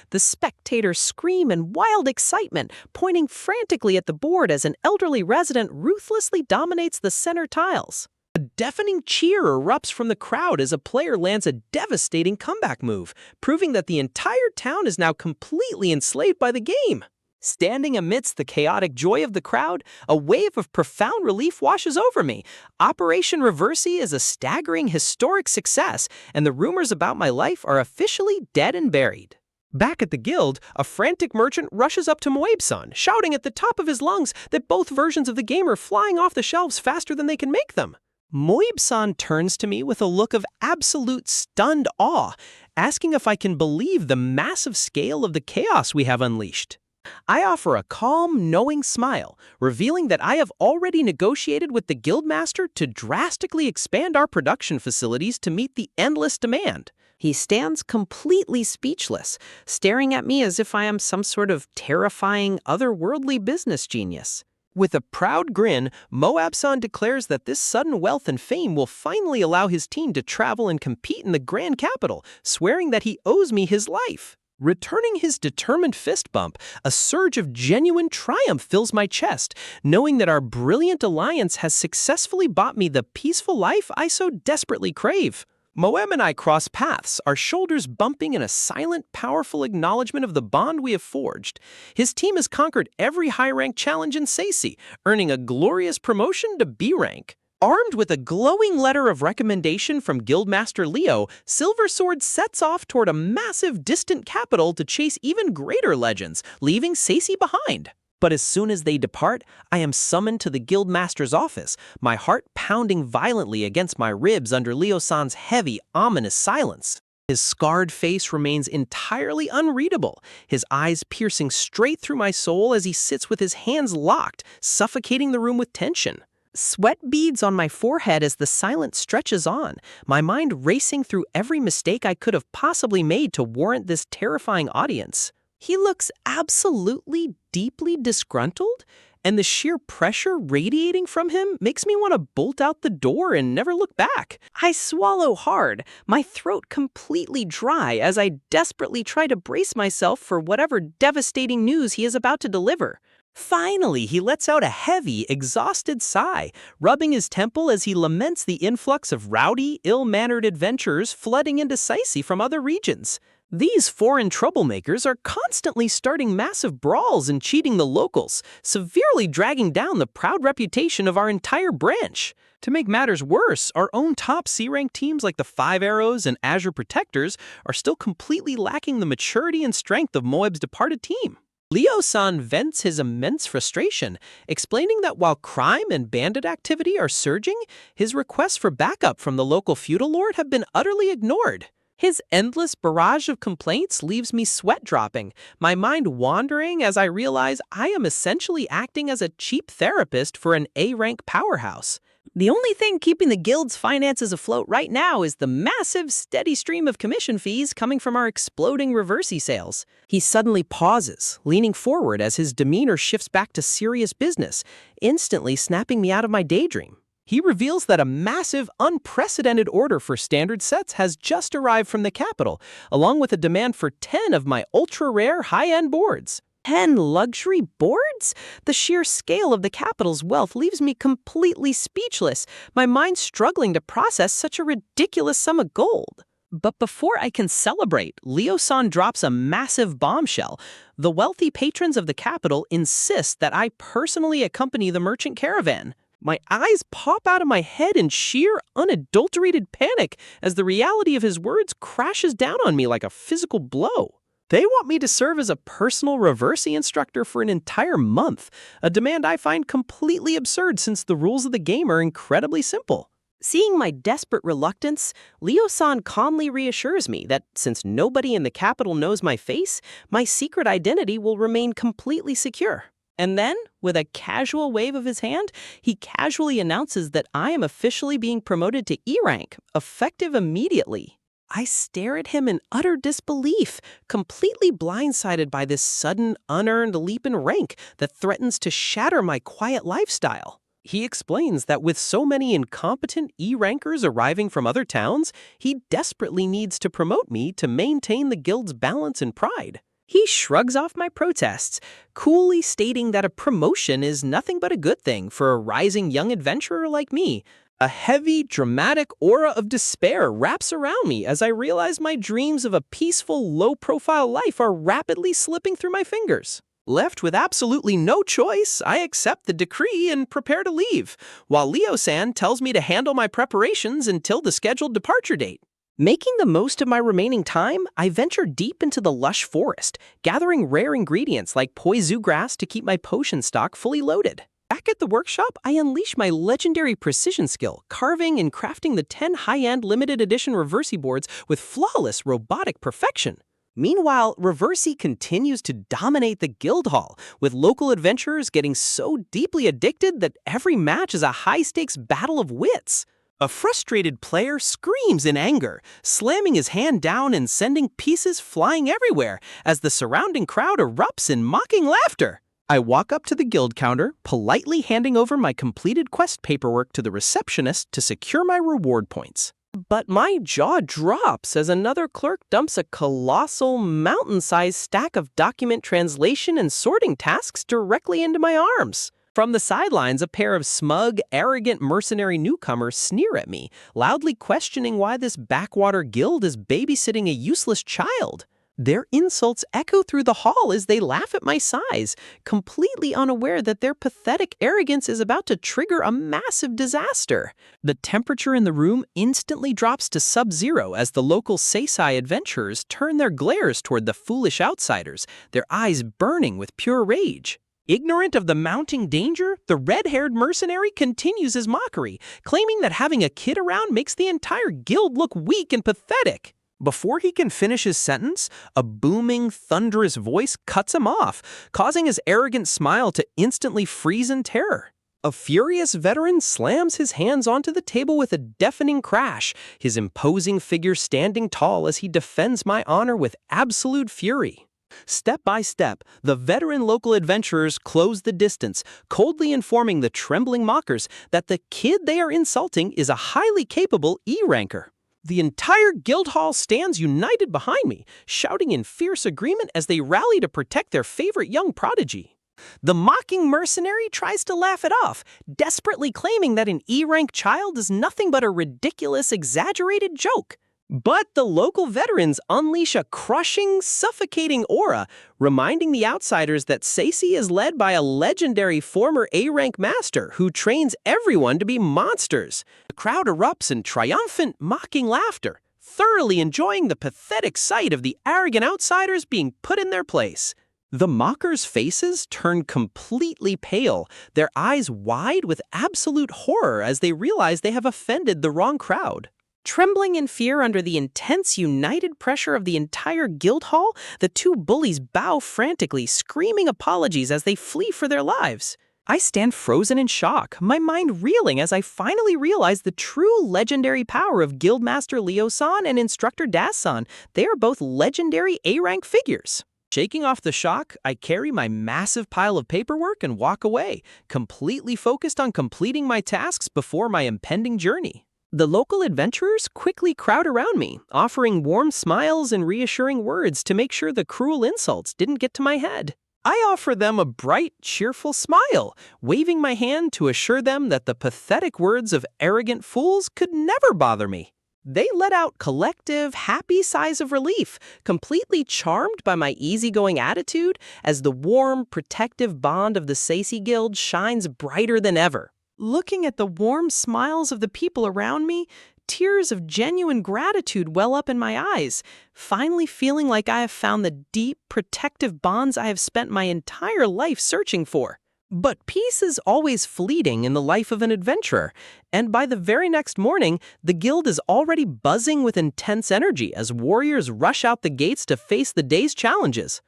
[SPEAKER 2] The spectators scream in wild excitement, pointing frantically at the board as an elderly resident ruthlessly dominates the center tiles.
[SPEAKER 1] A deafening cheer erupts from the crowd as a player lands a devastating comeback move, proving that the entire town is now completely enslaved by the game. Standing amidst the chaotic joy of the crowd, a wave of profound relief washes over me. Operation Reversi is a staggering, historic success, and the rumors about my life are officially dead and buried. Back at the guild, a frantic merchant rushes up to Moabe-san, shouting at the top of his lungs that both versions of the game are flying off the shelves faster than they can make them. Moabe-san turns to me with a look of absolute stunned awe, asking if I can believe the massive scale of the chaos we have unleashed. I offer a calm, knowing smile, revealing that I have already negotiated with the guildmaster to drastically expand our production facilities to meet the endless demand.
[SPEAKER 2] He stands completely speechless, staring at me as if I am some sort of terrifying, otherworldly business genius.
[SPEAKER 1] With a proud grin, Moab-san declares that this sudden wealth and fame will finally allow his team to travel and compete in the grand capital, swearing that he owes me his life. Returning his determined fist bump, a surge of genuine triumph fills my chest, knowing that our brilliant alliance has successfully bought me the peaceful life I so desperately crave. Moem and I cross paths, our shoulders bumping in a silent, powerful acknowledgement of the bond we have forged. His team has conquered every high-rank challenge in Saisi, earning a glorious promotion to B rank. Armed with a glowing letter of recommendation from Guildmaster Leo, Silver Sword sets off toward a massive, distant capital to chase even greater legends, leaving Saisi behind. But as soon as they depart, I am summoned to the Guildmaster's office, my heart pounding violently against my ribs under Leo-san's heavy, ominous silence. His scarred face remains entirely unreadable, his eyes piercing straight through my soul as he sits with his hands locked, suffocating the room with tension. Sweat beads on my forehead as the silence stretches on, my mind racing through every mistake I could have possibly made to warrant this terrifying audience. He looks absolutely, deeply disgruntled, and the sheer pressure radiating from him makes me want to bolt out the door and never look back.
[SPEAKER 2] I swallow hard, my throat completely dry as I desperately try to brace myself for whatever devastating news he is about to deliver.
[SPEAKER 1] Finally, he lets out a heavy, exhausted sigh, rubbing his temple as he laments the influx of rowdy, ill-mannered adventurers flooding into Saisi from other regions. These foreign troublemakers are constantly starting massive brawls and cheating the locals, severely dragging down the proud reputation of our entire branch. To make matters worse, our own top C-rank teams like the Five Arrows and Azure Protectors are still completely lacking the maturity and strength of Moeb's departed team. Leo-san vents his immense frustration, explaining that while crime and bandit activity are surging, his requests for backup from the local feudal lord have been utterly ignored. His endless barrage of complaints leaves me sweat-dropping, my mind wandering as I realize I am essentially acting as a cheap therapist for an A-rank powerhouse.
[SPEAKER 2] The only thing keeping the guild's finances afloat right now is the massive, steady stream of commission fees coming from our exploding reversey sales.
[SPEAKER 1] He suddenly pauses, leaning forward as his demeanor shifts back to serious business, instantly snapping me out of my daydream. He reveals that a massive, unprecedented order for standard sets has just arrived from the capital, along with a demand for 10 of my ultra-rare high-end boards.
[SPEAKER 2] 10 luxury boards? The sheer scale of the capital's wealth leaves me completely speechless, my mind struggling to process such a ridiculous sum of gold.
[SPEAKER 1] But before I can celebrate, Leo-san drops a massive bombshell. The wealthy patrons of the capital insist that I personally accompany the merchant caravan. My eyes pop out of my head in sheer, unadulterated panic as the reality of his words crashes down on me like a physical blow. They want me to serve as a personal reversey instructor for an entire month, a demand I find completely absurd since the rules of the game are incredibly simple.
[SPEAKER 2] Seeing my desperate reluctance, Leo-san calmly reassures me that since nobody in the capital knows my face, my secret identity will remain completely secure. And then, with a casual wave of his hand, he casually announces that I am officially being promoted to E-rank, effective immediately. I stare at him in utter disbelief, completely blindsided by this sudden, unearned leap in rank that threatens to shatter my quiet lifestyle. He explains that with so many incompetent E-rankers arriving from other towns, he desperately needs to promote me to maintain the guild's balance and pride. He shrugs off my protests, coolly stating that a promotion is nothing but a good thing for a rising young adventurer like me. A heavy, dramatic aura of despair wraps around me as I realize my dreams of a peaceful, low-profile life are rapidly slipping through my fingers. Left with absolutely no choice, I accept the decree and prepare to leave, while Leo-san tells me to handle my preparations until the scheduled departure date. Making the most of my remaining time, I venture deep into the lush forest, gathering rare ingredients like poizu grass to keep my potion stock fully loaded. Back at the workshop, I unleash my legendary precision skill, carving and crafting the 10 high-end limited edition reversey boards with flawless robotic perfection. Meanwhile, reversey continues to dominate the guild hall, with local adventurers getting so deeply addicted that every match is a high-stakes battle of wits. A frustrated player screams in anger, slamming his hand down and sending pieces flying everywhere as the surrounding crowd erupts in mocking laughter. I walk up to the guild counter, politely handing over my completed quest paperwork to the receptionist to secure my reward points. But my jaw drops as another clerk dumps a colossal, mountain-sized stack of document translation and sorting tasks directly into my arms. From the sidelines, a pair of smug, arrogant mercenary newcomers sneer at me, loudly questioning why this backwater guild is babysitting a useless child. Their insults echo through the hall as they laugh at my size, completely unaware that their pathetic arrogance is about to trigger a massive disaster. The temperature in the room instantly drops to sub-zero as the local Seisai adventurers turn their glares toward the foolish outsiders, their eyes burning with pure rage. Ignorant of the mounting danger, the red-haired mercenary continues his mockery, claiming that having a kid around makes the entire guild look weak and pathetic. Before he can finish his sentence, a booming, thunderous voice cuts him off, causing his arrogant smile to instantly freeze in terror. A furious veteran slams his hands onto the table with a deafening crash, his imposing figure standing tall as he defends my honor with absolute fury.
[SPEAKER 1] Step by step, the veteran local adventurers close the distance, coldly informing the trembling mockers that the kid they are insulting is a highly capable E-ranker. The entire guild hall stands united behind me, shouting in fierce agreement as they rally to protect their favorite young prodigy. The mocking mercenary tries to laugh it off, desperately claiming that an E-rank child is nothing but a ridiculous, exaggerated joke. But the local veterans unleash a crushing, suffocating aura, reminding the outsiders that Seisi is led by a legendary former A-rank master who trains everyone to be monsters. The crowd erupts in triumphant, mocking laughter, thoroughly enjoying the pathetic sight of the arrogant outsiders being put in their place. The mockers' faces turn completely pale, their eyes wide with absolute horror as they realize they have offended the wrong crowd. Trembling in fear under the intense, united pressure of the entire guild hall, the two bullies bow frantically, screaming apologies as they flee for their lives. I stand frozen in shock, my mind reeling as I finally realize the true legendary power of Guildmaster Leo-san and Instructor Das-san. They are both legendary A-rank figures. Shaking off the shock, I carry my massive pile of paperwork and walk away, completely focused on completing my tasks before my impending journey. The local adventurers quickly crowd around me, offering warm smiles and reassuring words to make sure the cruel insults didn't get to my head. I offer them a bright, cheerful smile, waving my hand to assure them that the pathetic words of arrogant fools could never bother me. They let out collective, happy sighs of relief, completely charmed by my easygoing attitude as the warm, protective bond of the Seisi Guild shines brighter than ever. Looking at the warm smiles of the people around me, tears of genuine gratitude well up in my eyes, finally feeling like I have found the deep, protective bonds I have spent my entire life searching for. But peace is always fleeting in the life of an adventurer, and by the very next morning, the guild is already buzzing with intense energy as warriors rush out the gates to face the day's challenges.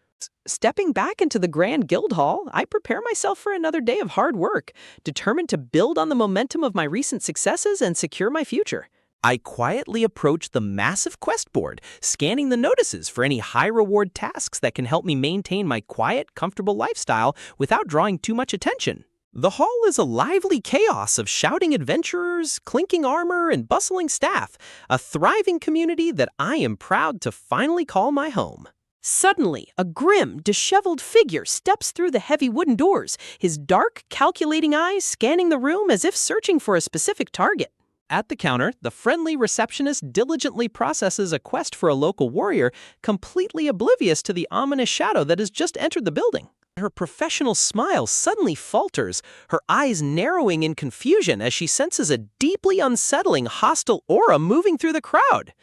[SPEAKER 1] Stepping back into the Grand Guild Hall, I prepare myself for another day of hard work, determined to build on the momentum of my recent successes and secure my future. I quietly approach the massive quest board, scanning the notices for any high-reward tasks that can help me maintain my quiet, comfortable lifestyle without drawing too much attention. The hall is a lively chaos of shouting adventurers, clinking armor, and bustling staff, a thriving community that I am proud to finally call my home. Suddenly, a grim, disheveled figure steps through the heavy wooden doors, his dark, calculating eyes scanning the room as if searching for a specific target. At the counter, the friendly receptionist diligently processes a quest for a local warrior, completely oblivious to the ominous shadow that has just entered the building. Her professional smile suddenly falters, her eyes narrowing in confusion as she senses a deeply unsettling, hostile aura moving through the crowd.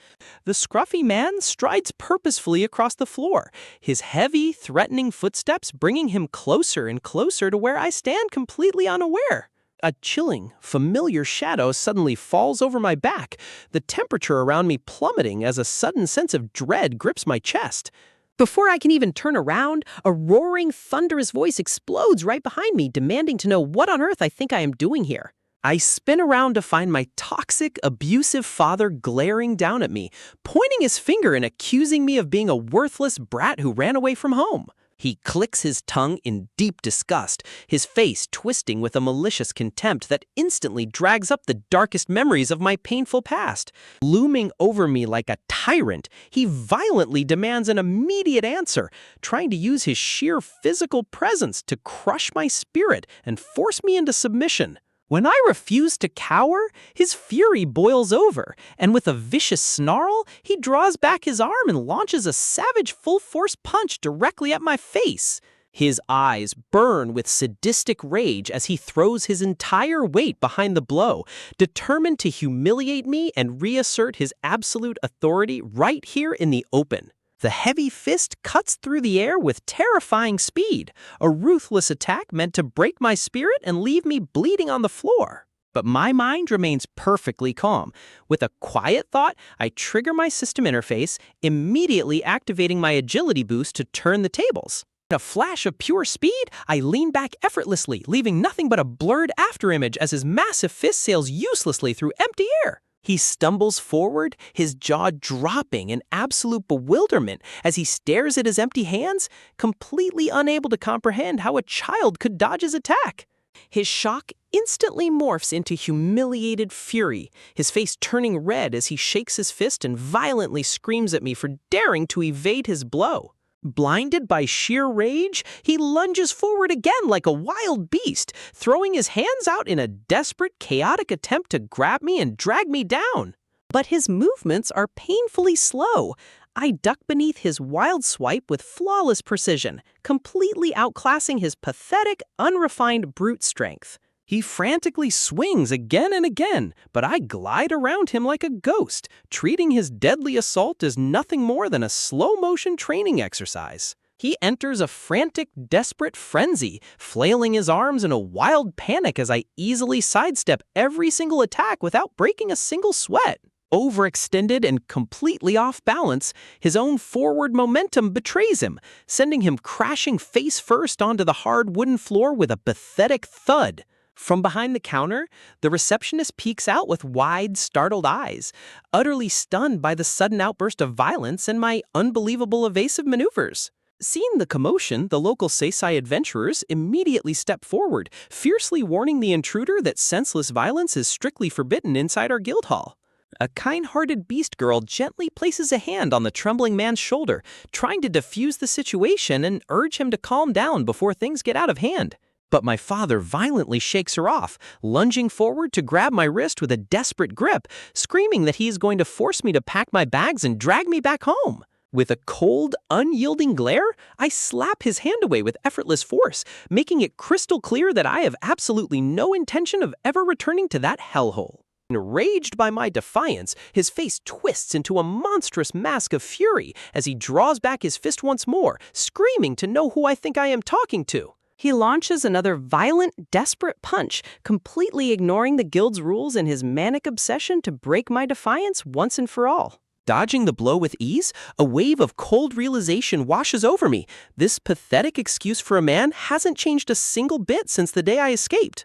[SPEAKER 1] The scruffy man strides purposefully across the floor, his heavy, threatening footsteps bringing him closer and closer to where I stand completely unaware. A chilling, familiar shadow suddenly falls over my back, the temperature around me plummeting as a sudden sense of dread grips my chest. Before I can even turn around, a roaring, thunderous voice explodes right behind me, demanding to know what on earth I think I am doing here. I spin around to find my toxic, abusive father glaring down at me, pointing his finger and accusing me of being a worthless brat who ran away from home. He clicks his tongue in deep disgust, his face twisting with a malicious contempt that instantly drags up the darkest memories of my painful past. Looming over me like a tyrant, he violently demands an immediate answer, trying to use his sheer physical presence to crush my spirit and force me into submission. When I refuse to cower, his fury boils over, and with a vicious snarl, he draws back his arm and launches a savage full-force punch directly at my face. His eyes burn with sadistic rage as he throws his entire weight behind the blow, determined to humiliate me and reassert his absolute authority right here in the open. The heavy fist cuts through the air with terrifying speed, a ruthless attack meant to break my spirit and leave me bleeding on the floor. But my mind remains perfectly calm. With a quiet thought, I trigger my system interface, immediately activating my agility boost to turn the tables. In a flash of pure speed, I lean back effortlessly, leaving nothing but a blurred afterimage as his massive fist sails uselessly through empty air. He stumbles forward, his jaw dropping in absolute bewilderment as he stares at his empty hands, completely unable to comprehend how a child could dodge his attack. His shock instantly morphs into humiliated fury, his face turning red as he shakes his fist and violently screams at me for daring to evade his blow. Blinded by sheer rage, he lunges forward again like a wild beast, throwing his hands out in a desperate, chaotic attempt to grab me and drag me down. But his movements are painfully slow. I duck beneath his wild swipe with flawless precision, completely outclassing his pathetic, unrefined brute strength. He frantically swings again and again, but I glide around him like a ghost, treating his deadly assault as nothing more than a slow-motion training exercise. He enters a frantic, desperate frenzy, flailing his arms in a wild panic as I easily sidestep every single attack without breaking a single sweat. Overextended and completely off balance, his own forward momentum betrays him, sending him crashing face first onto the hard wooden floor with a pathetic thud. From behind the counter, the receptionist peeks out with wide, startled eyes, utterly stunned by the sudden outburst of violence and my unbelievable evasive maneuvers. Seeing the commotion, the local seisai adventurers immediately step forward, fiercely warning the intruder that senseless violence is strictly forbidden inside our guild hall. A kind-hearted beast girl gently places a hand on the trembling man's shoulder, trying to defuse the situation and urge him to calm down before things get out of hand. But my father violently shakes her off, lunging forward to grab my wrist with a desperate grip, screaming that he is going to force me to pack my bags and drag me back home. With a cold, unyielding glare, I slap his hand away with effortless force, making it crystal clear that I have absolutely no intention of ever returning to that hellhole. Enraged by my defiance, his face twists into a monstrous mask of fury as he draws back his fist once more, screaming to know who I think I am talking to. He launches another violent, desperate punch, completely ignoring the guild's rules in his manic obsession to break my defiance once and for all. Dodging the blow with ease, a wave of cold realization washes over me. This pathetic excuse for a man hasn't changed a single bit since the day I escaped.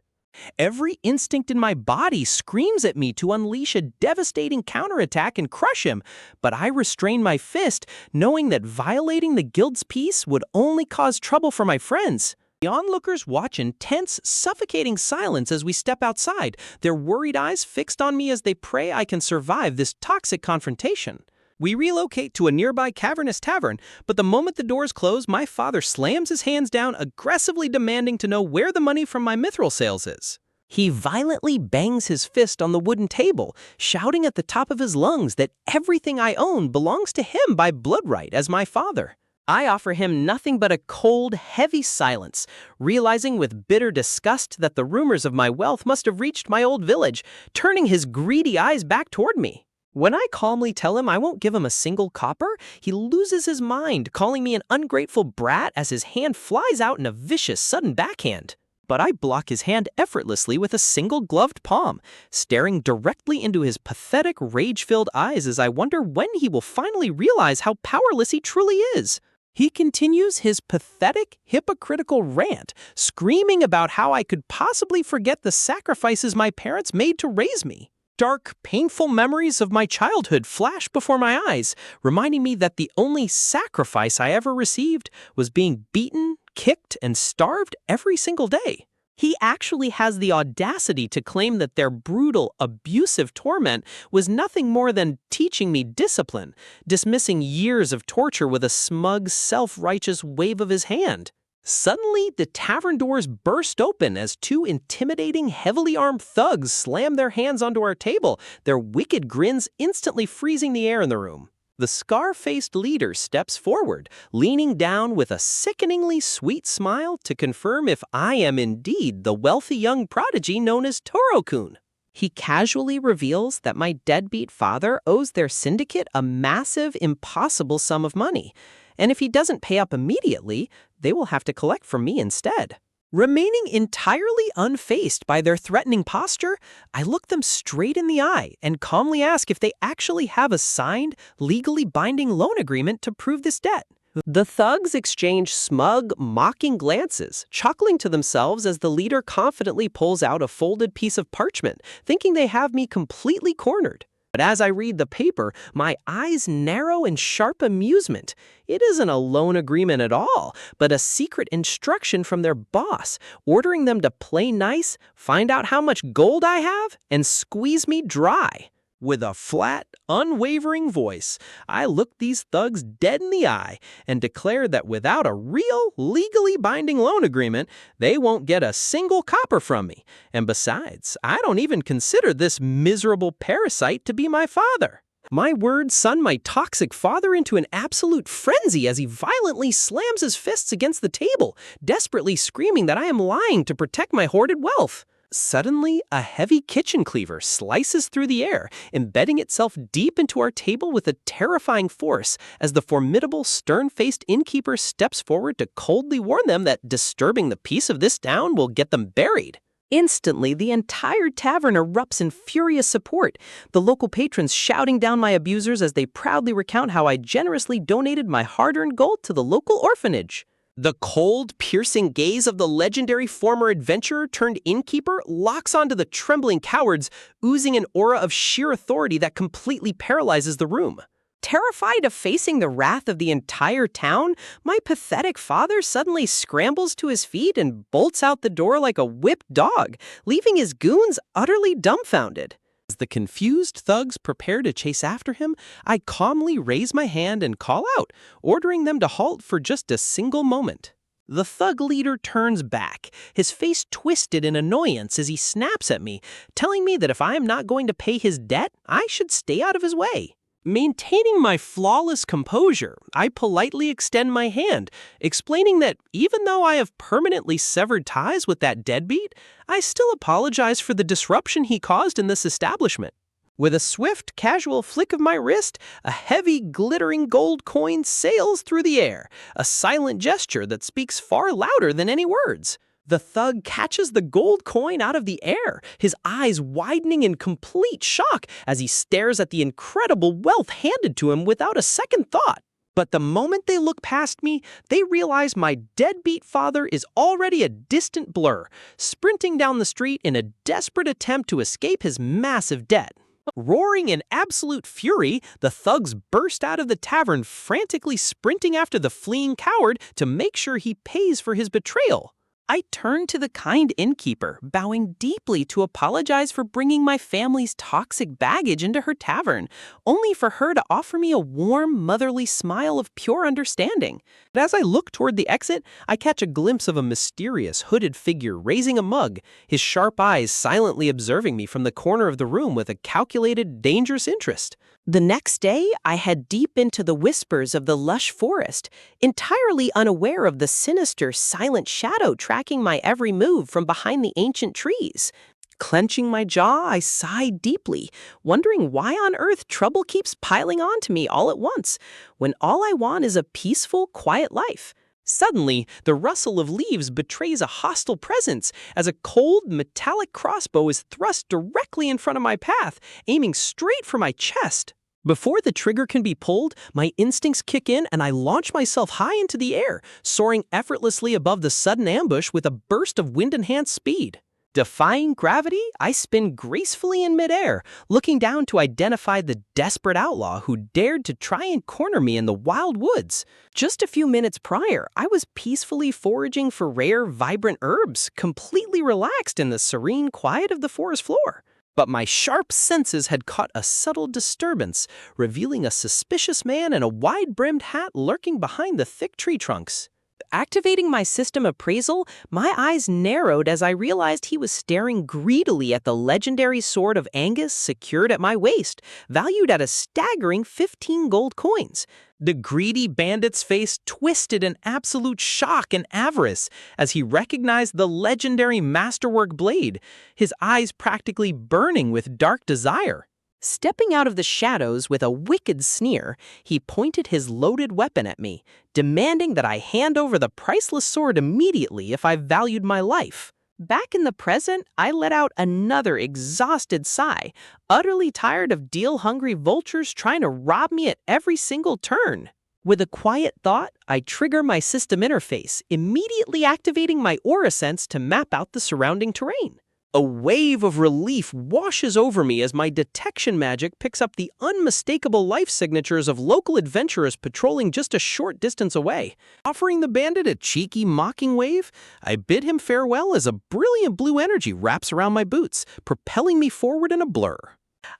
[SPEAKER 1] Every instinct in my body screams at me to unleash a devastating counterattack and crush him, but I restrain my fist, knowing that violating the guild's peace would only cause trouble for my friends. The onlookers watch in tense, suffocating silence as we step outside, their worried eyes fixed on me as they pray I can survive this toxic confrontation. We relocate to a nearby cavernous tavern, but the moment the doors close, my father slams his hands down, aggressively demanding to know where the money from my mithril sales is. He violently bangs his fist on the wooden table, shouting at the top of his lungs that everything I own belongs to him by blood right as my father. I offer him nothing but a cold, heavy silence, realizing with bitter disgust that the rumors of my wealth must have reached my old village, turning his greedy eyes back toward me. When I calmly tell him I won't give him a single copper, he loses his mind, calling me an ungrateful brat as his hand flies out in a vicious, sudden backhand. But I block his hand effortlessly with a single gloved palm, staring directly into his pathetic, rage-filled eyes as I wonder when he will finally realize how powerless he truly is. He continues his pathetic, hypocritical rant, screaming about how I could possibly forget the sacrifices my parents made to raise me. Dark, painful memories of my childhood flash before my eyes, reminding me that the only sacrifice I ever received was being beaten, kicked, and starved every single day. He actually has the audacity to claim that their brutal, abusive torment was nothing more than teaching me discipline, dismissing years of torture with a smug, self-righteous wave of his hand. Suddenly, the tavern doors burst open as two intimidating, heavily armed thugs slam their hands onto our table, their wicked grins instantly freezing the air in the room. The scar-faced leader steps forward, leaning down with a sickeningly sweet smile to confirm if I am indeed the wealthy young prodigy known as Tarou-kun. He casually reveals that my deadbeat father owes their syndicate a massive, impossible sum of money, and if he doesn't pay up immediately, they will have to collect from me instead. Remaining entirely unfazed by their threatening posture, I look them straight in the eye and calmly ask if they actually have a signed, legally binding loan agreement to prove this debt. The thugs exchange smug, mocking glances, chuckling to themselves as the leader confidently pulls out a folded piece of parchment, thinking they have me completely cornered. But as I read the paper, my eyes narrow in sharp amusement. It isn't a loan agreement at all, but a secret instruction from their boss, ordering them to play nice, find out how much gold I have, and squeeze me dry. With a flat, unwavering voice, I looked these thugs dead in the eye and declared that without a real, legally binding loan agreement, they won't get a single copper from me. And besides, I don't even consider this miserable parasite to be my father. My words send my toxic father into an absolute frenzy as he violently slams his fists against the table, desperately screaming that I am lying to protect my hoarded wealth. Suddenly, a heavy kitchen cleaver slices through the air, embedding itself deep into our table with a terrifying force as the formidable, stern-faced innkeeper steps forward to coldly warn them that disturbing the peace of this town will get them buried.
[SPEAKER 2] Instantly, the entire tavern erupts in furious support, the local patrons shouting down my abusers as they proudly recount how I generously donated my hard-earned gold to the local orphanage.
[SPEAKER 1] The cold, piercing gaze of the legendary former adventurer turned innkeeper locks onto the trembling cowards, oozing an aura of sheer authority that completely paralyzes the room.
[SPEAKER 2] Terrified of facing the wrath of the entire town, my pathetic father suddenly scrambles to his feet and bolts out the door like a whipped dog, leaving his goons utterly dumbfounded.
[SPEAKER 1] As the confused thugs prepare to chase after him, I calmly raise my hand and call out, ordering them to halt for just a single moment. The thug leader turns back, his face twisted in annoyance as he snaps at me, telling me that if I am not going to pay his debt, I should stay out of his way. Maintaining my flawless composure, I politely extend my hand, explaining that even though I have permanently severed ties with that deadbeat, I still apologize for the disruption he caused in this establishment. With a swift, casual flick of my wrist, a heavy, glittering gold coin sails through the air, a silent gesture that speaks far louder than any words. The thug catches the gold coin out of the air, his eyes widening in complete shock as he stares at the incredible wealth handed to him without a second thought. But the moment they look past me, they realize my deadbeat father is already a distant blur, sprinting down the street in a desperate attempt to escape his massive debt. Roaring in absolute fury, the thugs burst out of the tavern, frantically sprinting after the fleeing coward to make sure he pays for his betrayal.
[SPEAKER 2] I turned to the kind innkeeper, bowing deeply to apologize for bringing my family's toxic baggage into her tavern, only for her to offer me a warm, motherly smile of pure understanding.
[SPEAKER 1] But as I look toward the exit, I catch a glimpse of a mysterious, hooded figure raising a mug, his sharp eyes silently observing me from the corner of the room with a calculated, dangerous interest.
[SPEAKER 2] The next day, I head deep into the whispers of the lush forest, entirely unaware of the sinister, silent shadow tracking my every move from behind the ancient trees. Clenching my jaw, I sigh deeply, wondering why on earth trouble keeps piling onto me all at once, when all I want is a peaceful, quiet life.
[SPEAKER 1] Suddenly, the rustle of leaves betrays a hostile presence as a cold, metallic crossbow is thrust directly in front of my path, aiming straight for my chest. Before the trigger can be pulled, my instincts kick in and I launch myself high into the air, soaring effortlessly above the sudden ambush with a burst of wind-enhanced speed. Defying gravity, I spin gracefully in midair, looking down to identify the desperate outlaw who dared to try and corner me in the wild woods.
[SPEAKER 2] Just a few minutes prior, I was peacefully foraging for rare, vibrant herbs, completely relaxed in the serene quiet of the forest floor.
[SPEAKER 1] But my sharp senses had caught a subtle disturbance, revealing a suspicious man in a wide-brimmed hat lurking behind the thick tree trunks.
[SPEAKER 2] Activating my system appraisal, my eyes narrowed as I realized he was staring greedily at the legendary sword of Angus secured at my waist, valued at a staggering 15 gold coins.
[SPEAKER 1] The greedy bandit's face twisted in absolute shock and avarice as he recognized the legendary masterwork blade, his eyes practically burning with dark desire.
[SPEAKER 2] Stepping out of the shadows with a wicked sneer, he pointed his loaded weapon at me, demanding that I hand over the priceless sword immediately if I valued my life. Back in the present, I let out another exhausted sigh, utterly tired of deal-hungry vultures trying to rob me at every single turn. With a quiet thought, I trigger my system interface, immediately activating my aura sense to map out the surrounding terrain.
[SPEAKER 1] A wave of relief washes over me as my detection magic picks up the unmistakable life signatures of local adventurers patrolling just a short distance away. Offering the bandit a cheeky, mocking wave, I bid him farewell as a brilliant blue energy wraps around my boots, propelling me forward in a blur.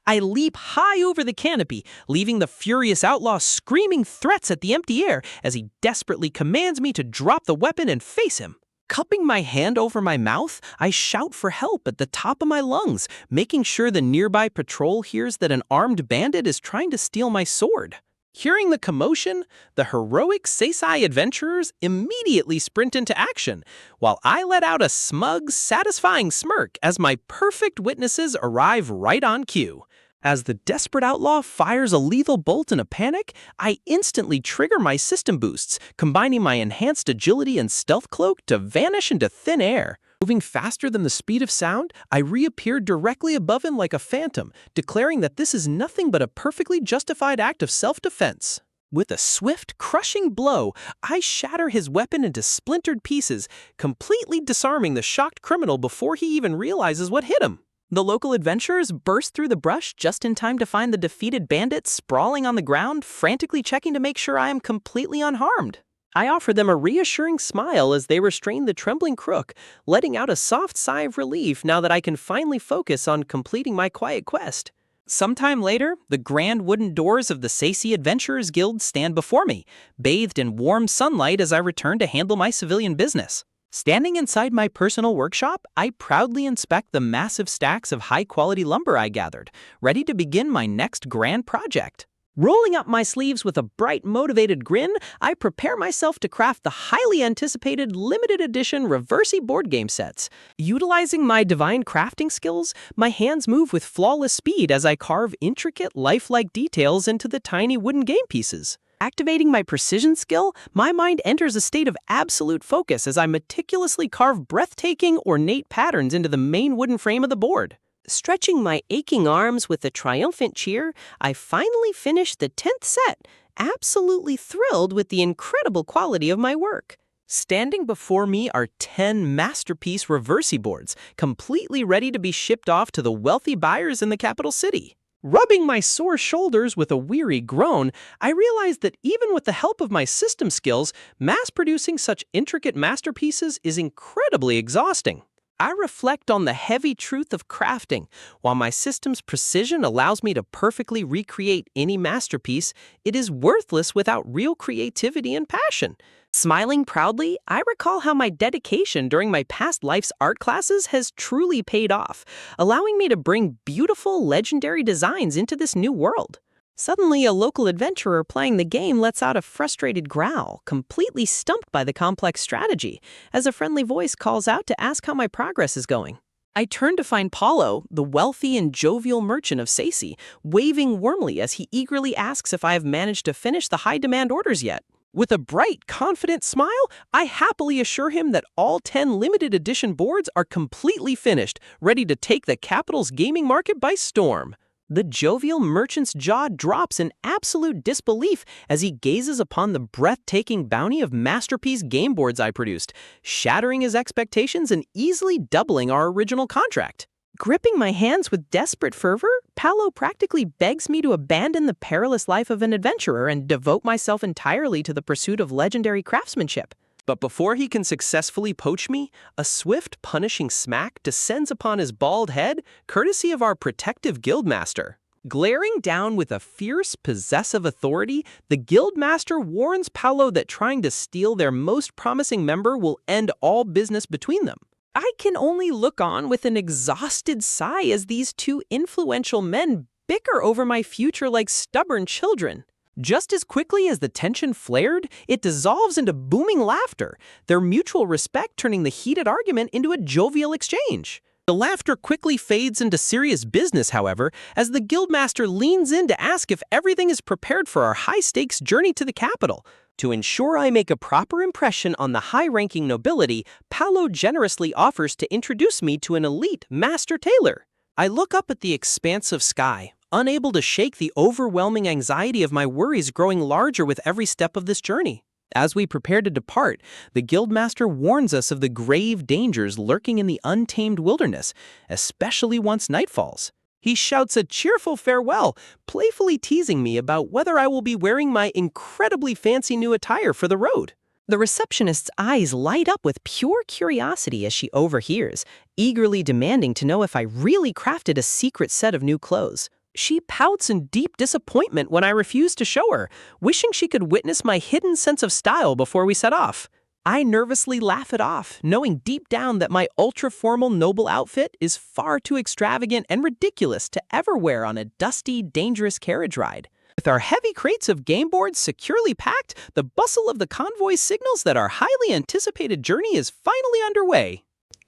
[SPEAKER 1] I leap high over the canopy, leaving the furious outlaw screaming threats at the empty air as he desperately commands me to drop the weapon and face him. Cupping my hand over my mouth, I shout for help at the top of my lungs, making sure the nearby patrol hears that an armed bandit is trying to steal my sword. Hearing the commotion, the heroic Seisai adventurers immediately sprint into action, while I let out a smug, satisfying smirk as my perfect witnesses arrive right on cue. As the desperate outlaw fires a lethal bolt in a panic, I instantly trigger my system boosts, combining my enhanced agility and stealth cloak to vanish into thin air. Moving faster than the speed of sound, I reappear directly above him like a phantom, declaring that this is nothing but a perfectly justified act of self-defense. With a swift, crushing blow, I shatter his weapon into splintered pieces, completely disarming the shocked criminal before he even realizes what hit him. The local adventurers burst through the brush just in time to find the defeated bandit sprawling on the ground, frantically checking to make sure I am completely unharmed. I offer them a reassuring smile as they restrain the trembling crook, letting out a soft sigh of relief now that I can finally focus on completing my quiet quest. Sometime later, the grand wooden doors of the Seisei Adventurers Guild stand before me, bathed in warm sunlight as I return to handle my civilian business. Standing inside my personal workshop, I proudly inspect the massive stacks of high-quality lumber I gathered, ready to begin my next grand project. Rolling up my sleeves with a bright, motivated grin, I prepare myself to craft the highly anticipated limited edition Reversi board game sets. Utilizing my divine crafting skills, my hands move with flawless speed as I carve intricate, lifelike details into the tiny wooden game pieces. Activating my precision skill, my mind enters a state of absolute focus as I meticulously carve breathtaking, ornate patterns into the main wooden frame of the board. Stretching my aching arms with a triumphant cheer, I finally finish the 10th set, absolutely thrilled with the incredible quality of my work. Standing before me are 10 masterpiece Reversi boards, completely ready to be shipped off to the wealthy buyers in the capital city. Rubbing my sore shoulders with a weary groan, I realized that even with the help of my system skills, mass-producing such intricate masterpieces is incredibly exhausting. I reflect on the heavy truth of crafting. While my system's precision allows me to perfectly recreate any masterpiece, it is worthless without real creativity and passion. Smiling proudly, I recall how my dedication during my past life's art classes has truly paid off, allowing me to bring beautiful, legendary designs into this new world. Suddenly, a local adventurer playing the game lets out a frustrated growl, completely stumped by the complex strategy, as a friendly voice calls out to ask how my progress is going. I turn to find Paulo, the wealthy and jovial merchant of Seisei, waving warmly as he eagerly asks if I have managed to finish the high-demand orders yet. With a bright, confident smile, I happily assure him that all 10 limited edition boards are completely finished, ready to take the capital's gaming market by storm. The jovial merchant's jaw drops in absolute disbelief as he gazes upon the breathtaking bounty of masterpiece game boards I produced, shattering his expectations and easily doubling our original contract. Gripping my hands with desperate fervor, Paolo practically begs me to abandon the perilous life of an adventurer and devote myself entirely to the pursuit of legendary craftsmanship. But before he can successfully poach me, a swift, punishing smack descends upon his bald head, courtesy of our protective guildmaster. Glaring down with a fierce, possessive authority, the guildmaster warns Paolo that trying to steal their most promising member will end all business between them. I can only look on with an exhausted sigh as these two influential men bicker over my future like stubborn children. Just as quickly as the tension flared, it dissolves into booming laughter, their mutual respect turning the heated argument into a jovial exchange. The laughter quickly fades into serious business, however, as the guildmaster leans in to ask if everything is prepared for our high-stakes journey to the capital. To ensure I make a proper impression on the high-ranking nobility, Paolo generously offers to introduce me to an elite master tailor. I look up at the expansive sky, unable to shake the overwhelming anxiety of my worries growing larger with every step of this journey. As we prepare to depart, the guildmaster warns us of the grave dangers lurking in the untamed wilderness, especially once night falls. He shouts a cheerful farewell, playfully teasing me about whether I will be wearing my incredibly fancy new attire for the road.
[SPEAKER 2] The receptionist's eyes light up with pure curiosity as she overhears, eagerly demanding to know if I really crafted a secret set of new clothes. She pouts in deep disappointment when I refuse to show her, wishing she could witness my hidden sense of style before we set off. I nervously laugh it off, knowing deep down that my ultra-formal noble outfit is far too extravagant and ridiculous to ever wear on a dusty, dangerous carriage ride. With our heavy crates of game boards securely packed, the bustle of the convoy signals that our highly anticipated journey is finally underway.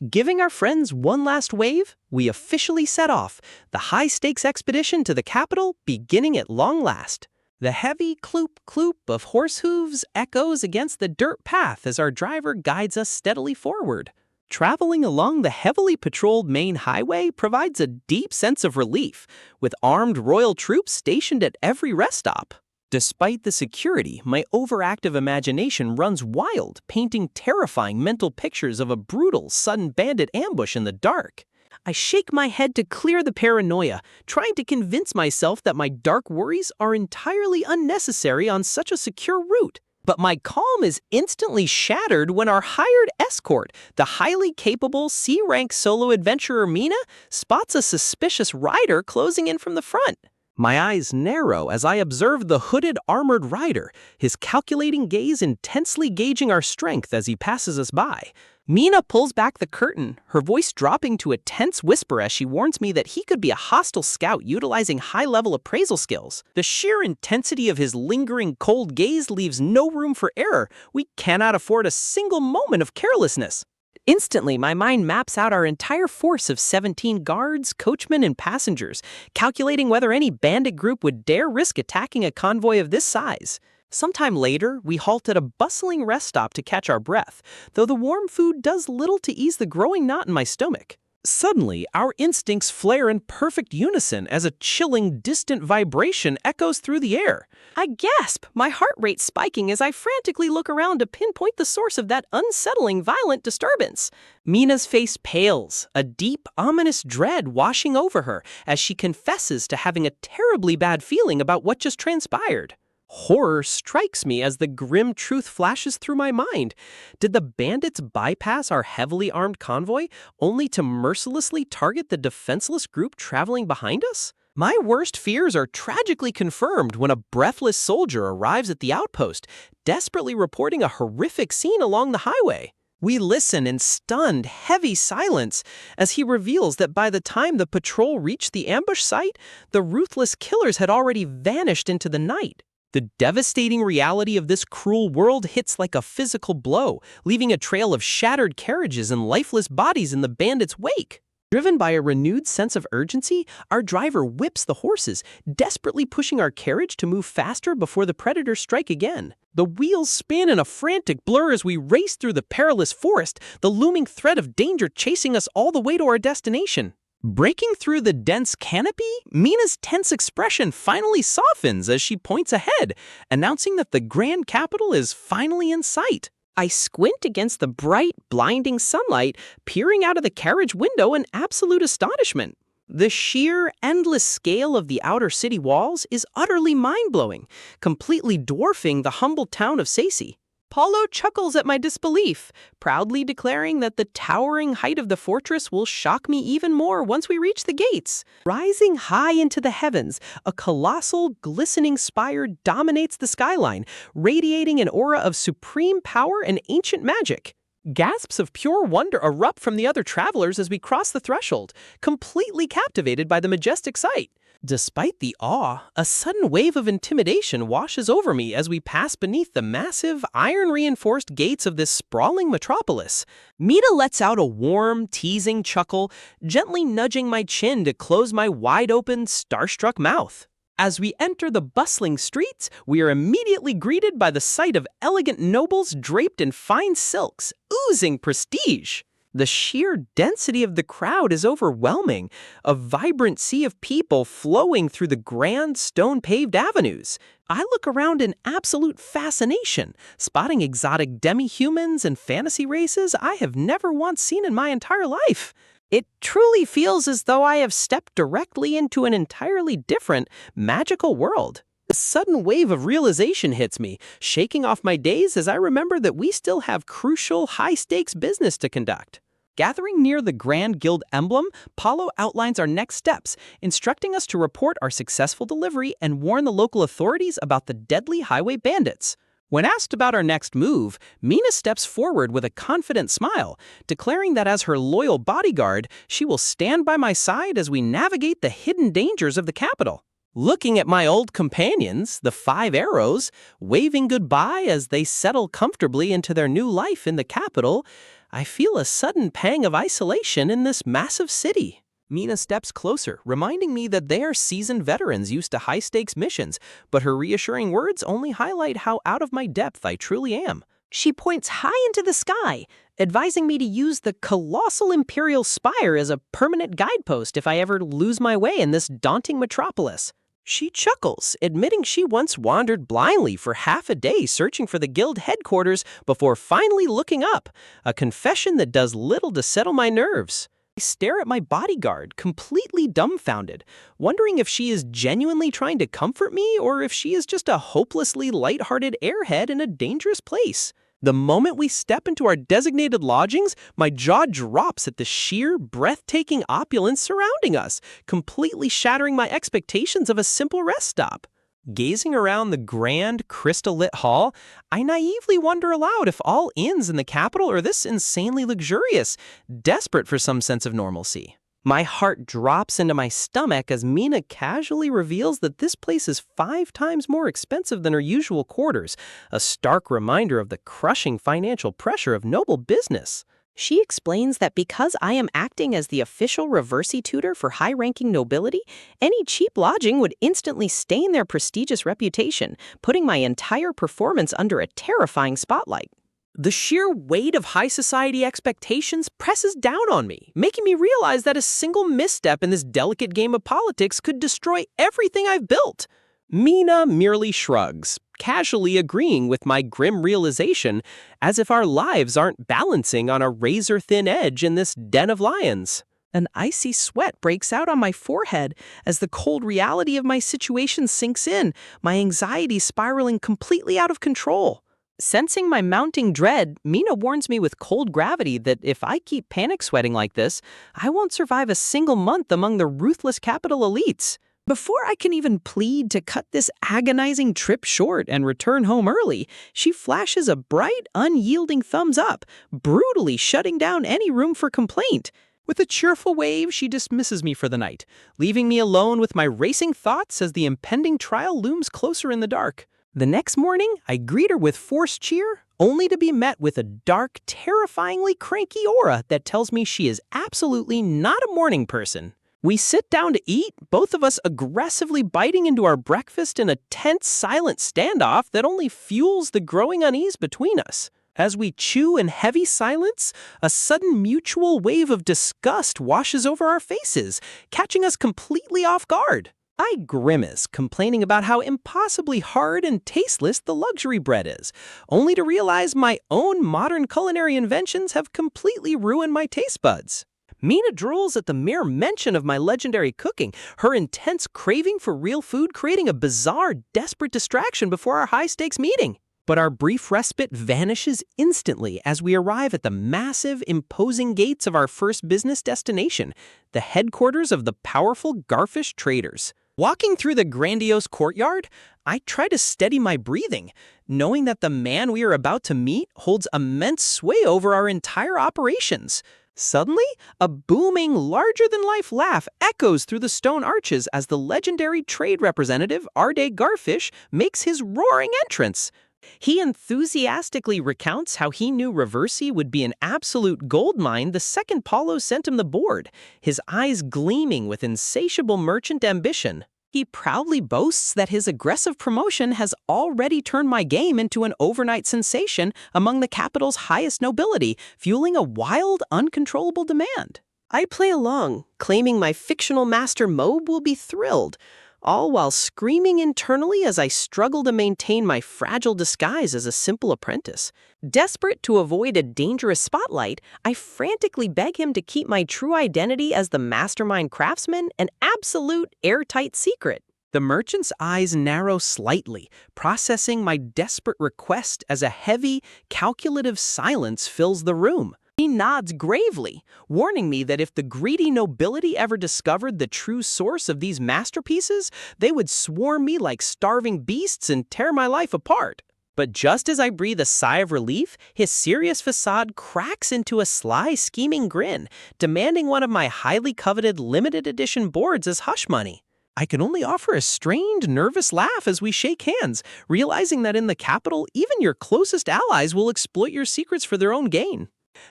[SPEAKER 2] Giving our friends one last wave, we officially set off, the high-stakes expedition to the capital beginning at long last. The heavy cloop-cloop of horse hooves echoes against the dirt path as our driver guides us steadily forward. Traveling along the heavily patrolled main highway provides a deep sense of relief, with armed royal troops stationed at every rest stop. Despite the security, my overactive imagination runs wild, painting terrifying mental pictures of a brutal, sudden bandit ambush in the dark. I shake my head to clear the paranoia, trying to convince myself that my dark worries are entirely unnecessary on such a secure route. But my calm is instantly shattered when our hired escort, the highly capable C-rank solo adventurer Mina, spots a suspicious rider closing in from the front. My eyes narrow as I observe the hooded armored rider, his calculating gaze intensely gauging our strength as he passes us by. Mina pulls back the curtain, her voice dropping to a tense whisper as she warns me that he could be a hostile scout utilizing high-level appraisal skills. The sheer intensity of his lingering cold gaze leaves no room for error. We cannot afford a single moment of carelessness. Instantly, my mind maps out our entire force of 17 guards, coachmen, and passengers, calculating whether any bandit group would dare risk attacking a convoy of this size. Sometime later, we halt at a bustling rest stop to catch our breath, though the warm food does little to ease the growing knot in my stomach. Suddenly, our instincts flare in perfect unison as a chilling, distant vibration echoes through the air. I gasp, my heart rate spiking as I frantically look around to pinpoint the source of that unsettling, violent disturbance. Mina's face pales, a deep, ominous dread washing over her as she confesses to having a terribly bad feeling about what just transpired. Horror strikes me as the grim truth flashes through my mind. Did the bandits bypass our heavily armed convoy only to mercilessly target the defenseless group traveling behind us? My worst fears are tragically confirmed when a breathless soldier arrives at the outpost, desperately reporting a horrific scene along the highway. We listen in stunned, heavy silence as he reveals that by the time the patrol reached the ambush site, the ruthless killers had already vanished into the night. The devastating reality of this cruel world hits like a physical blow, leaving a trail of shattered carriages and lifeless bodies in the bandits' wake. Driven by a renewed sense of urgency, our driver whips the horses, desperately pushing our carriage to move faster before the predators strike again. The wheels spin in a frantic blur as we race through the perilous forest, the looming threat of danger chasing us all the way to our destination. Breaking through the dense canopy, Mina's tense expression finally softens as she points ahead, announcing that the grand capital is finally in sight. I squint against the bright, blinding sunlight, peering out of the carriage window in absolute astonishment. The sheer, endless scale of the outer city walls is utterly mind-blowing, completely dwarfing the humble town of Seisi. Paulo chuckles at my disbelief, proudly declaring that the towering height of the fortress will shock me even more once we reach the gates. Rising high into the heavens, a colossal, glistening spire dominates the skyline, radiating an aura of supreme power and ancient magic. Gasps of pure wonder erupt from the other travelers as we cross the threshold, completely captivated by the majestic sight. Despite the awe, a sudden wave of intimidation washes over me as we pass beneath the massive, iron-reinforced gates of this sprawling metropolis. Mina lets out a warm, teasing chuckle, gently nudging my chin to close my wide-open, starstruck mouth. As we enter the bustling streets, we are immediately greeted by the sight of elegant nobles draped in fine silks, oozing prestige. The sheer density of the crowd is overwhelming, a vibrant sea of people flowing through the grand stone-paved avenues. I look around in absolute fascination, spotting exotic demi-humans and fantasy races I have never once seen in my entire life. It truly feels as though I have stepped directly into an entirely different, magical world. A sudden wave of realization hits me, shaking off my daze as I remember that we still have crucial, high-stakes business to conduct. Gathering near the Grand Guild emblem, Paulo outlines our next steps, instructing us to report our successful delivery and warn the local authorities about the deadly highway bandits. When asked about our next move, Mina steps forward with a confident smile, declaring that as her loyal bodyguard, she will stand by my side as we navigate the hidden dangers of the capital. Looking at my old companions, the 5 arrows, waving goodbye as they settle comfortably into their new life in the capital, I feel a sudden pang of isolation in this massive city. Mina steps closer, reminding me that they are seasoned veterans used to high-stakes missions, but her reassuring words only highlight how out of my depth I truly am. She points high into the sky, advising me to use the colossal Imperial Spire as a permanent guidepost if I ever lose my way in this daunting metropolis. She chuckles, admitting she once wandered blindly for half a day searching for the guild headquarters before finally looking up, a confession that does little to settle my nerves. I stare at my bodyguard, completely dumbfounded, wondering if she is genuinely trying to comfort me or if she is just a hopelessly lighthearted airhead in a dangerous place. The moment we step into our designated lodgings, my jaw drops at the sheer, breathtaking opulence surrounding us, completely shattering my expectations of a simple rest stop. Gazing around the grand, crystal-lit hall, I naively wonder aloud if all inns in the capital are this insanely luxurious, desperate for some sense of normalcy. My heart drops into my stomach as Mina casually reveals that this place is 5 times more expensive than her usual quarters, a stark reminder of the crushing financial pressure of noble business. She explains that because I am acting as the official reversey tutor for high-ranking nobility, any cheap lodging would instantly stain their prestigious reputation, putting my entire performance under a terrifying spotlight. The sheer weight of high society expectations presses down on me, making me realize that a single misstep in this delicate game of politics could destroy everything I've built. Mina merely shrugs, casually agreeing with my grim realization, as if our lives aren't balancing on a razor-thin edge in this den of lions. An icy sweat breaks out on my forehead as the cold reality of my situation sinks in, my anxiety spiraling completely out of control. Sensing my mounting dread, Mina warns me with cold gravity that if I keep panic sweating like this, I won't survive a single month among the ruthless capital elites. Before I can even plead to cut this agonizing trip short and return home early, she flashes a bright, unyielding thumbs up, brutally shutting down any room for complaint. With a cheerful wave, she dismisses me for the night, leaving me alone with my racing thoughts as the impending trial looms closer in the dark. The next morning, I greet her with forced cheer, only to be met with a dark, terrifyingly cranky aura that tells me she is absolutely not a morning person. We sit down to eat, both of us aggressively biting into our breakfast in a tense, silent standoff that only fuels the growing unease between us. As we chew in heavy silence, a sudden mutual wave of disgust washes over our faces, catching us completely off guard. I grimace, complaining about how impossibly hard and tasteless the luxury bread is, only to realize my own modern culinary inventions have completely ruined my taste buds. Mina drools at the mere mention of my legendary cooking, her intense craving for real food creating a bizarre, desperate distraction before our high-stakes meeting. But our brief respite vanishes instantly as we arrive at the massive, imposing gates of our first business destination, the headquarters of the powerful Garfish traders. Walking through the grandiose courtyard, I try to steady my breathing, knowing that the man we are about to meet holds immense sway over our entire operations. Suddenly, a booming, larger-than-life laugh echoes through the stone arches as the legendary trade representative, Arde Garfish, makes his roaring entrance. He enthusiastically recounts how he knew Reversey would be an absolute goldmine the second Paulo sent him the board, his eyes gleaming with insatiable merchant ambition. He proudly boasts that his aggressive promotion has already turned my game into an overnight sensation among the capital's highest nobility, fueling a wild, uncontrollable demand. I play along, claiming my fictional master Mobe will be thrilled, all while screaming internally as I struggle to maintain my fragile disguise as a simple apprentice. Desperate to avoid a dangerous spotlight, I frantically beg him to keep my true identity as the mastermind craftsman an absolute airtight secret. The merchant's eyes narrow slightly, processing my desperate request as a heavy, calculative silence fills the room. He nods gravely, warning me that if the greedy nobility ever discovered the true source of these masterpieces, they would swarm me like starving beasts and tear my life apart. But just as I breathe a sigh of relief, his serious facade cracks into a sly, scheming grin, demanding one of my highly coveted limited edition boards as hush money. I can only offer a strained, nervous laugh as we shake hands, realizing that in the capital, even your closest allies will exploit your secrets for their own gain.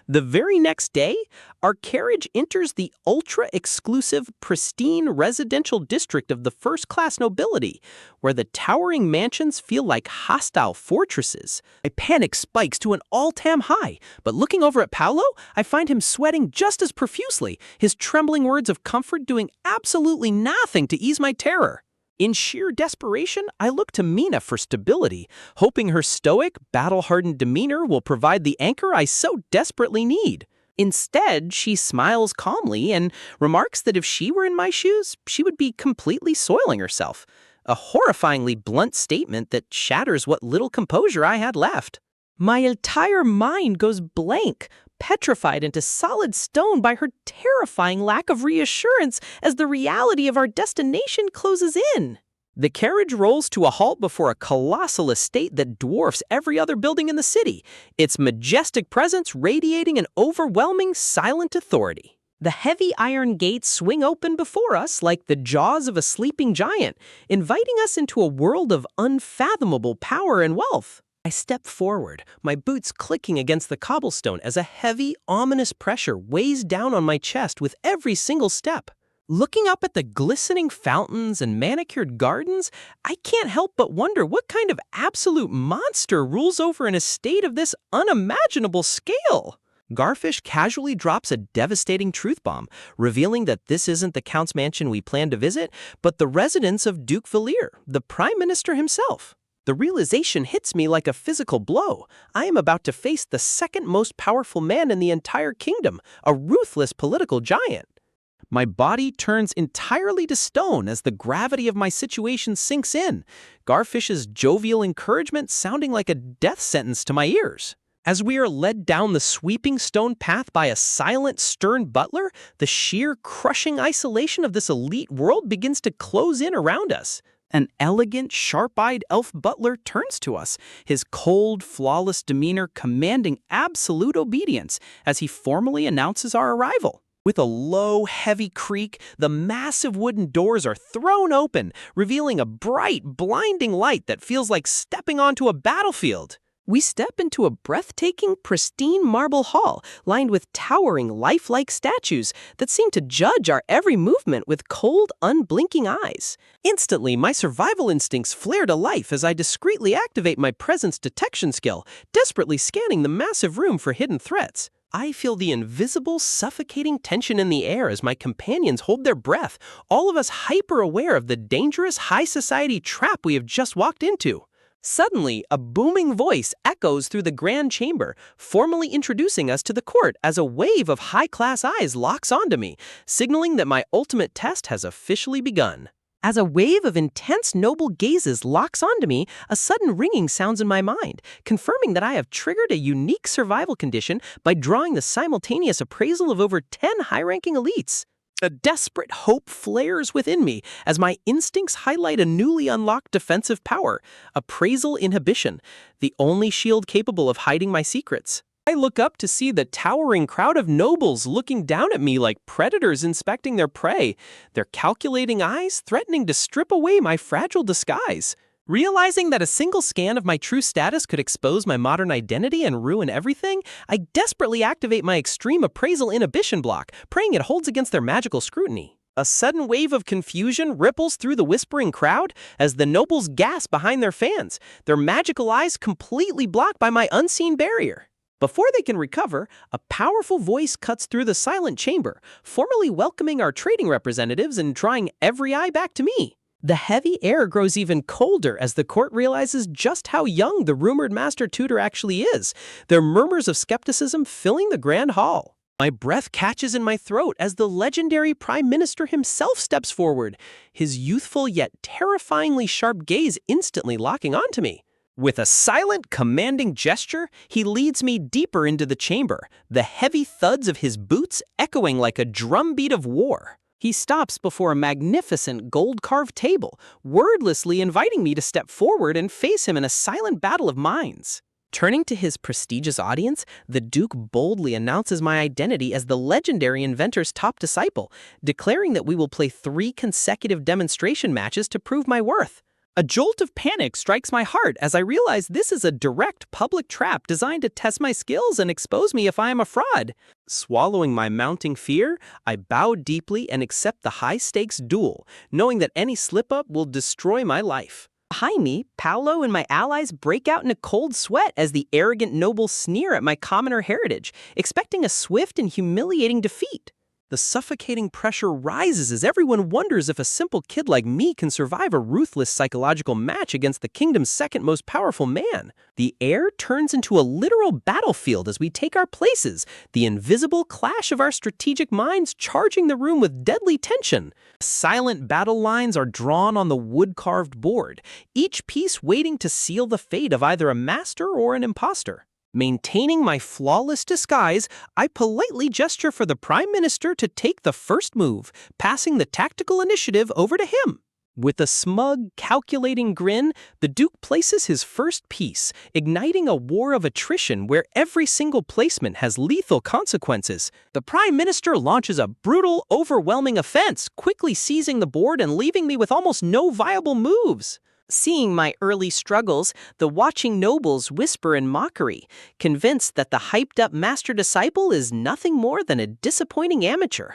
[SPEAKER 2] The very next day, our carriage enters the ultra-exclusive, pristine residential district of the first-class nobility, where the towering mansions feel like hostile fortresses. My panic spikes to an all-time high, but looking over at Paolo, I find him sweating just as profusely, his trembling words of comfort doing absolutely nothing to ease my terror. In sheer desperation, I look to Mina for stability, hoping her stoic, battle-hardened demeanor will provide the anchor I so desperately need. Instead, she smiles calmly and remarks that if she were in my shoes, she would be completely soiling herself. A horrifyingly blunt statement that shatters what little composure I had left. My entire mind goes blank, petrified into solid stone by her terrifying lack of reassurance as the reality of our destination closes in. The carriage rolls to a halt before a colossal estate that dwarfs every other building in the city, its majestic presence radiating an overwhelming, silent authority. The heavy iron gates swing open before us like the jaws of a sleeping giant, inviting us into a world of unfathomable power and wealth. I step forward, my boots clicking against the cobblestone as a heavy, ominous pressure weighs down on my chest with every single step. Looking up at the glistening fountains and manicured gardens, I can't help but wonder what kind of absolute monster rules over an estate of this unimaginable scale. Garfish casually drops a devastating truth bomb, revealing that this isn't the Count's mansion we planned to visit, but the residence of Duke Valir, the Prime Minister himself. The realization hits me like a physical blow. I am about to face the second most powerful man in the entire kingdom, a ruthless political giant. My body turns entirely to stone as the gravity of my situation sinks in, Garfish's jovial encouragement sounding like a death sentence to my ears. As we are led down the sweeping stone path by a silent, stern butler, the sheer, crushing isolation of this elite world begins to close in around us. An elegant, sharp-eyed elf butler turns to us, his cold, flawless demeanor commanding absolute obedience as he formally announces our arrival. With a low, heavy creak, the massive wooden doors are thrown open, revealing a bright, blinding light that feels like stepping onto a battlefield. We step into a breathtaking, pristine marble hall lined with towering, lifelike statues that seem to judge our every movement with cold, unblinking eyes. Instantly, my survival instincts flare to life as I discreetly activate my presence detection skill, desperately scanning the massive room for hidden threats. I feel the invisible, suffocating tension in the air as my companions hold their breath, all of us hyper-aware of the dangerous high society trap we have just walked into. Suddenly, a booming voice echoes through the grand chamber, formally introducing us to the court as a wave of high-class eyes locks onto me, signaling that my ultimate test has officially begun. As a wave of intense, noble gazes locks onto me, a sudden ringing sounds in my mind, confirming that I have triggered a unique survival condition by drawing the simultaneous appraisal of over 10 high-ranking elites. A desperate hope flares within me as my instincts highlight a newly unlocked defensive power, appraisal inhibition, the only shield capable of hiding my secrets. I look up to see the towering crowd of nobles looking down at me like predators inspecting their prey, their calculating eyes threatening to strip away my fragile disguise. Realizing that a single scan of my true status could expose my modern identity and ruin everything, I desperately activate my extreme appraisal inhibition block, praying it holds against their magical scrutiny.
[SPEAKER 1] A sudden wave of confusion ripples through the whispering crowd as the nobles gasp behind their fans, their magical eyes completely blocked by my unseen barrier. Before they can recover, a powerful voice cuts through the silent chamber, formally welcoming our trading representatives and drawing every eye back to me. The heavy air grows even colder as the court realizes just how young the rumored master tutor actually is, their murmurs of skepticism filling the grand hall. My breath catches in my throat as the legendary Prime Minister himself steps forward, his youthful yet terrifyingly sharp gaze instantly locking onto me. With a silent, commanding gesture, he leads me deeper into the chamber, the heavy thuds of his boots echoing like a drumbeat of war. He stops before a magnificent gold-carved table, wordlessly inviting me to step forward and face him in a silent battle of minds. Turning to his prestigious audience, the Duke boldly announces my identity as the legendary inventor's top disciple, declaring that we will play 3 consecutive demonstration matches to prove my worth. A jolt of panic strikes my heart as I realize this is a direct public trap designed to test my skills and expose me if I am a fraud. Swallowing my mounting fear, I bow deeply and accept the high-stakes duel, knowing that any slip-up will destroy my life. Behind me, Paolo and my allies break out in a cold sweat as the arrogant nobles sneer at my commoner heritage, expecting a swift and humiliating defeat. The suffocating pressure rises as everyone wonders if a simple kid like me can survive a ruthless psychological match against the kingdom's second most powerful man. The air turns into a literal battlefield as we take our places, the invisible clash of our strategic minds charging the room with deadly tension. Silent battle lines are drawn on the wood-carved board, each piece waiting to seal the fate of either a master or an imposter. Maintaining my flawless disguise, I politely gesture for the Prime Minister to take the first move, passing the tactical initiative over to him. With a smug, calculating grin, the Duke places his first piece, igniting a war of attrition where every single placement has lethal consequences. The Prime Minister launches a brutal, overwhelming offense, quickly seizing the board and leaving me with almost no viable moves. Seeing my early struggles, the watching nobles whisper in mockery, convinced that the hyped-up master-disciple is nothing more than a disappointing amateur.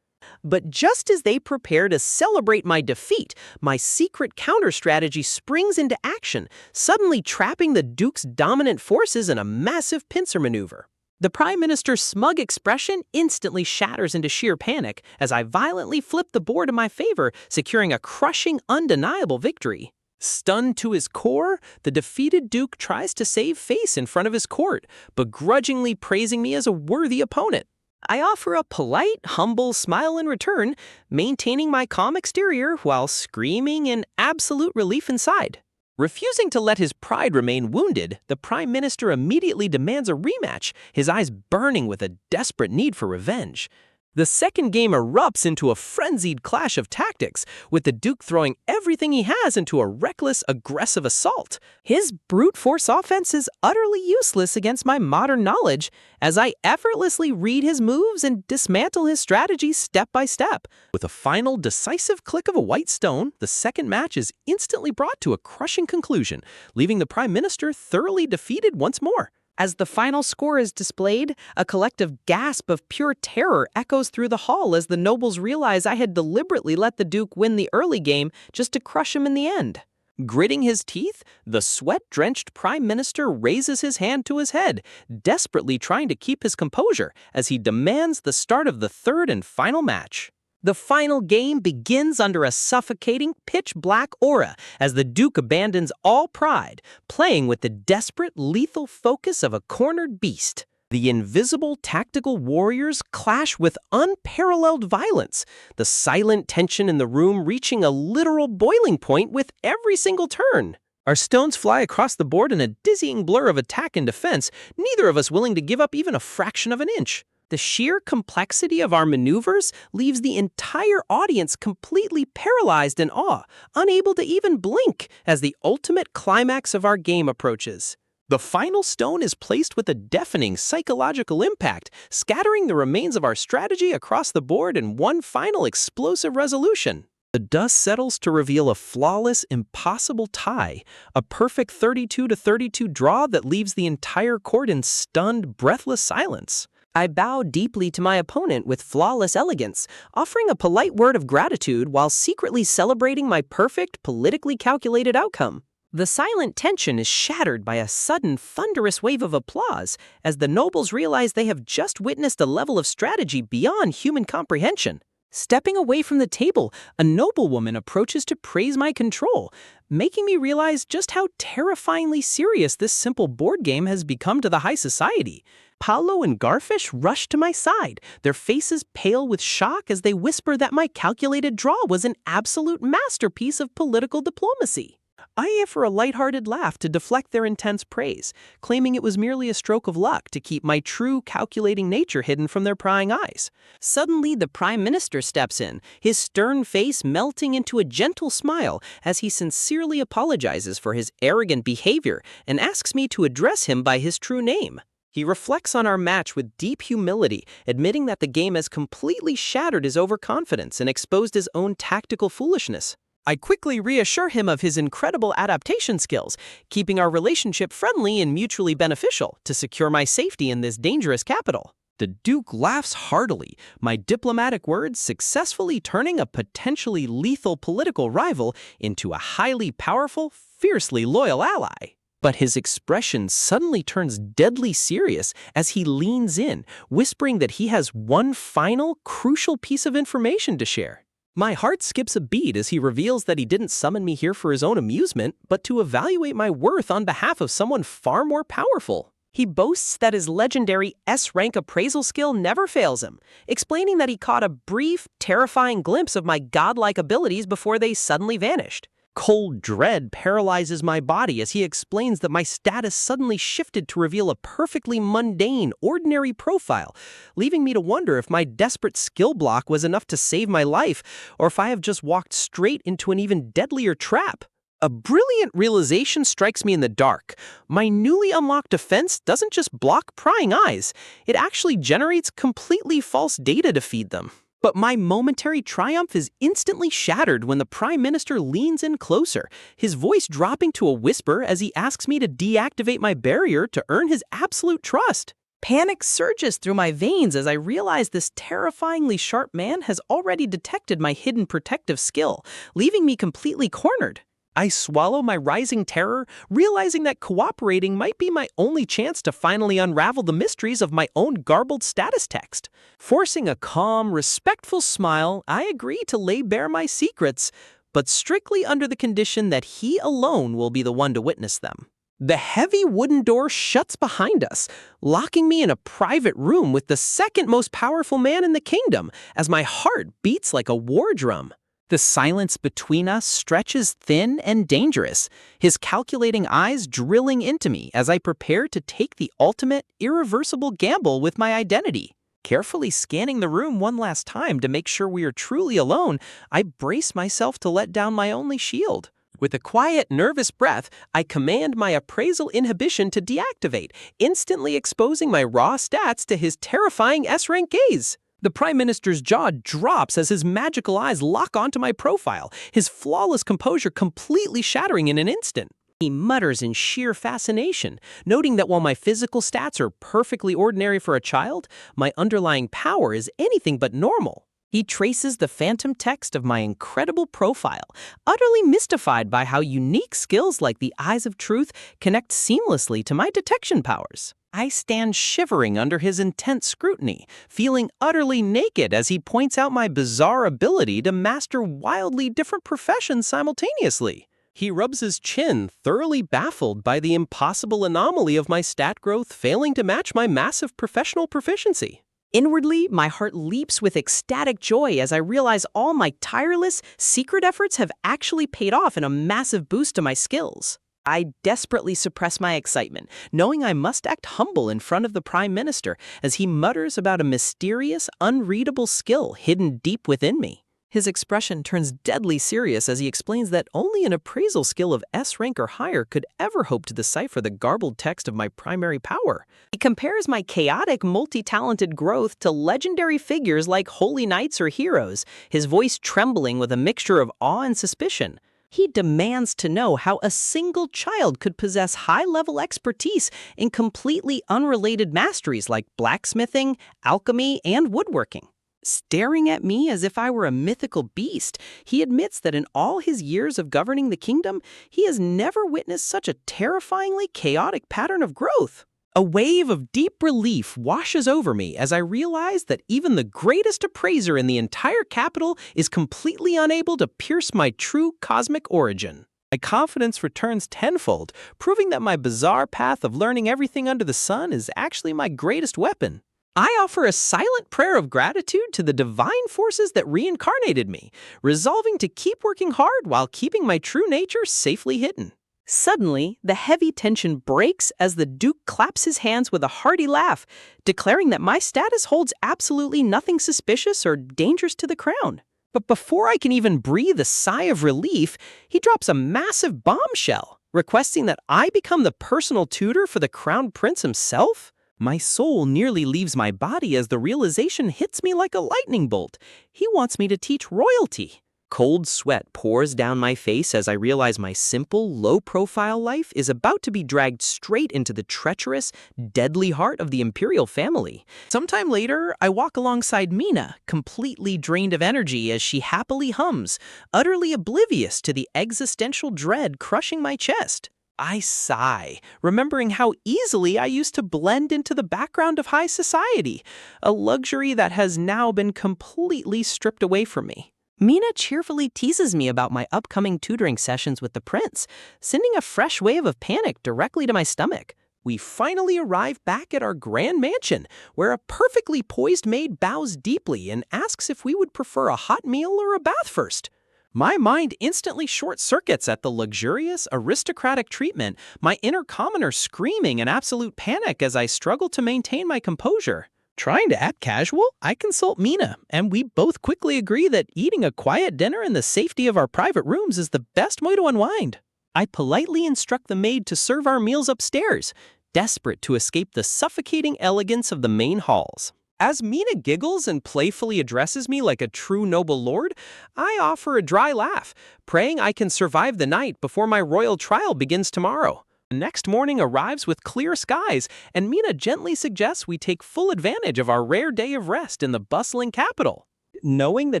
[SPEAKER 1] But just as they prepare to celebrate my defeat, my secret counter-strategy springs into action, suddenly trapping the Duke's dominant forces in a massive pincer maneuver. The Prime Minister's smug expression instantly shatters into sheer panic as I violently flip the board in my favor, securing a crushing, undeniable victory. Stunned to his core, the defeated Duke tries to save face in front of his court, begrudgingly praising me as a worthy opponent. I offer a polite, humble smile in return, maintaining my calm exterior while screaming in absolute relief inside. Refusing to let his pride remain wounded, the Prime Minister immediately demands a rematch, his eyes burning with a desperate need for revenge. The second game erupts into a frenzied clash of tactics, with the Duke throwing everything he has into a reckless, aggressive assault. His brute force offense is utterly useless against my modern knowledge, as I effortlessly read his moves and dismantle his strategy step by step. With a final, decisive click of a white stone, the second match is instantly brought to a crushing conclusion, leaving the Prime Minister thoroughly defeated once more. As the final score is displayed, a collective gasp of pure terror echoes through the hall as the nobles realize I had deliberately let the Duke win the early game just to crush him in the end. Gritting his teeth, the sweat-drenched Prime Minister raises his hand to his head, desperately trying to keep his composure as he demands the start of the third and final match. The final game begins under a suffocating, pitch-black aura as the Duke abandons all pride, playing with the desperate, lethal focus of a cornered beast. The invisible tactical warriors clash with unparalleled violence, the silent tension in the room reaching a literal boiling point with every single turn. Our stones fly across the board in a dizzying blur of attack and defense, neither of us willing to give up even a fraction of an inch. The sheer complexity of our maneuvers leaves the entire audience completely paralyzed in awe, unable to even blink as the ultimate climax of our game approaches. The final stone is placed with a deafening psychological impact, scattering the remains of our strategy across the board in one final explosive resolution. The dust settles to reveal a flawless, impossible tie, a perfect 32-32 draw that leaves the entire court in stunned, breathless silence.
[SPEAKER 2] I bow deeply to my opponent with flawless elegance, offering a polite word of gratitude while secretly celebrating my perfect, politically calculated outcome. The silent tension is shattered by a sudden, thunderous wave of applause as the nobles realize they have just witnessed a level of strategy beyond human comprehension. Stepping away from the table, a noblewoman approaches to praise my control, making me realize just how terrifyingly serious this simple board game has become to the high society. Paolo and Garfish rush to my side, their faces pale with shock as they whisper that my calculated draw was an absolute masterpiece of political diplomacy. I offer a lighthearted laugh to deflect their intense praise, claiming it was merely a stroke of luck to keep my true calculating nature hidden from their prying eyes. Suddenly, the Prime Minister steps in, his stern face melting into a gentle smile as he sincerely apologizes for his arrogant behavior and asks me to address him by his true name. He reflects on our match with deep humility, admitting that the game has completely shattered his overconfidence and exposed his own tactical foolishness. I quickly reassure him of his incredible adaptation skills, keeping our relationship friendly and mutually beneficial to secure my safety in this dangerous capital. The Duke laughs heartily, my diplomatic words successfully turning a potentially lethal political rival into a highly powerful, fiercely loyal ally. But his expression suddenly turns deadly serious as he leans in, whispering that he has one final, crucial piece of information to share. My heart skips a beat as he reveals that he didn't summon me here for his own amusement, but to evaluate my worth on behalf of someone far more powerful. He boasts that his legendary S-rank appraisal skill never fails him, explaining that he caught a brief, terrifying glimpse of my godlike abilities before they suddenly vanished. Cold dread paralyzes my body as he explains that my status suddenly shifted to reveal a perfectly mundane, ordinary profile, leaving me to wonder if my desperate skill block was enough to save my life, or if I have just walked straight into an even deadlier trap. A brilliant realization strikes me in the dark. My newly unlocked defense doesn't just block prying eyes, it actually generates completely false data to feed them. But my momentary triumph is instantly shattered when the Prime Minister leans in closer, his voice dropping to a whisper as he asks me to deactivate my barrier to earn his absolute trust. Panic surges through my veins as I realize this terrifyingly sharp man has already detected my hidden protective skill, leaving me completely cornered. I swallow my rising terror, realizing that cooperating might be my only chance to finally unravel the mysteries of my own garbled status text. Forcing a calm, respectful smile, I agree to lay bare my secrets, but strictly under the condition that he alone will be the one to witness them. The heavy wooden door shuts behind us, locking me in a private room with the second most powerful man in the kingdom, as my heart beats like a war drum. The silence between us stretches thin and dangerous, his calculating eyes drilling into me as I prepare to take the ultimate, irreversible gamble with my identity. Carefully scanning the room one last time to make sure we are truly alone, I brace myself to let down my only shield. With a quiet, nervous breath, I command my appraisal inhibition to deactivate, instantly exposing my raw stats to his terrifying S-rank gaze. The Prime Minister's jaw drops as his magical eyes lock onto my profile, his flawless composure completely shattering in an instant. He mutters in sheer fascination, noting that while my physical stats are perfectly ordinary for a child, my underlying power is anything but normal. He traces the phantom text of my incredible profile, utterly mystified by how unique skills like the Eyes of Truth connect seamlessly to my detection powers. I stand shivering under his intense scrutiny, feeling utterly naked as he points out my bizarre ability to master wildly different professions simultaneously. He rubs his chin, thoroughly baffled by the impossible anomaly of my stat growth failing to match my massive professional proficiency. Inwardly, my heart leaps with ecstatic joy as I realize all my tireless, secret efforts have actually paid off in a massive boost to my skills. I desperately suppress my excitement, knowing I must act humble in front of the Prime Minister as he mutters about a mysterious, unreadable skill hidden deep within me. His expression turns deadly serious as he explains that only an appraisal skill of S rank or higher could ever hope to decipher the garbled text of my primary power. He compares my chaotic, multi-talented growth to legendary figures like holy knights or heroes, his voice trembling with a mixture of awe and suspicion. He demands to know how a single child could possess high-level expertise in completely unrelated masteries like blacksmithing, alchemy, and woodworking. Staring at me as if I were a mythical beast, he admits that in all his years of governing the kingdom, he has never witnessed such a terrifyingly chaotic pattern of growth. A wave of deep relief washes over me as I realize that even the greatest appraiser in the entire capital is completely unable to pierce my true cosmic origin. My confidence returns tenfold, proving that my bizarre path of learning everything under the sun is actually my greatest weapon. I offer a silent prayer of gratitude to the divine forces that reincarnated me, resolving to keep working hard while keeping my true nature safely hidden. Suddenly, the heavy tension breaks as the Duke claps his hands with a hearty laugh, declaring that my status holds absolutely nothing suspicious or dangerous to the crown. But before I can even breathe a sigh of relief, he drops a massive bombshell, requesting that I become the personal tutor for the crown prince himself. My soul nearly leaves my body as the realization hits me like a lightning bolt. He wants me to teach royalty. Cold sweat pours down my face as I realize my simple, low-profile life is about to be dragged straight into the treacherous, deadly heart of the imperial family. Sometime later, I walk alongside Mina, completely drained of energy as she happily hums, utterly oblivious to the existential dread crushing my chest. I sigh, remembering how easily I used to blend into the background of high society, a luxury that has now been completely stripped away from me. Mina cheerfully teases me about my upcoming tutoring sessions with the prince, sending a fresh wave of panic directly to my stomach. We finally arrive back at our grand mansion, where a perfectly poised maid bows deeply and asks if we would prefer a hot meal or a bath first. My mind instantly short-circuits at the luxurious, aristocratic treatment, my inner commoner screaming in absolute panic as I struggle to maintain my composure. Trying to act casual, I consult Mina, and we both quickly agree that eating a quiet dinner in the safety of our private rooms is the best way to unwind. I politely instruct the maid to serve our meals upstairs, desperate to escape the suffocating elegance of the main halls. As Mina giggles and playfully addresses me like a true noble lord, I offer a dry laugh, praying I can survive the night before my royal trial begins tomorrow. The next morning arrives with clear skies, and Mina gently suggests we take full advantage of our rare day of rest in the bustling capital. Knowing the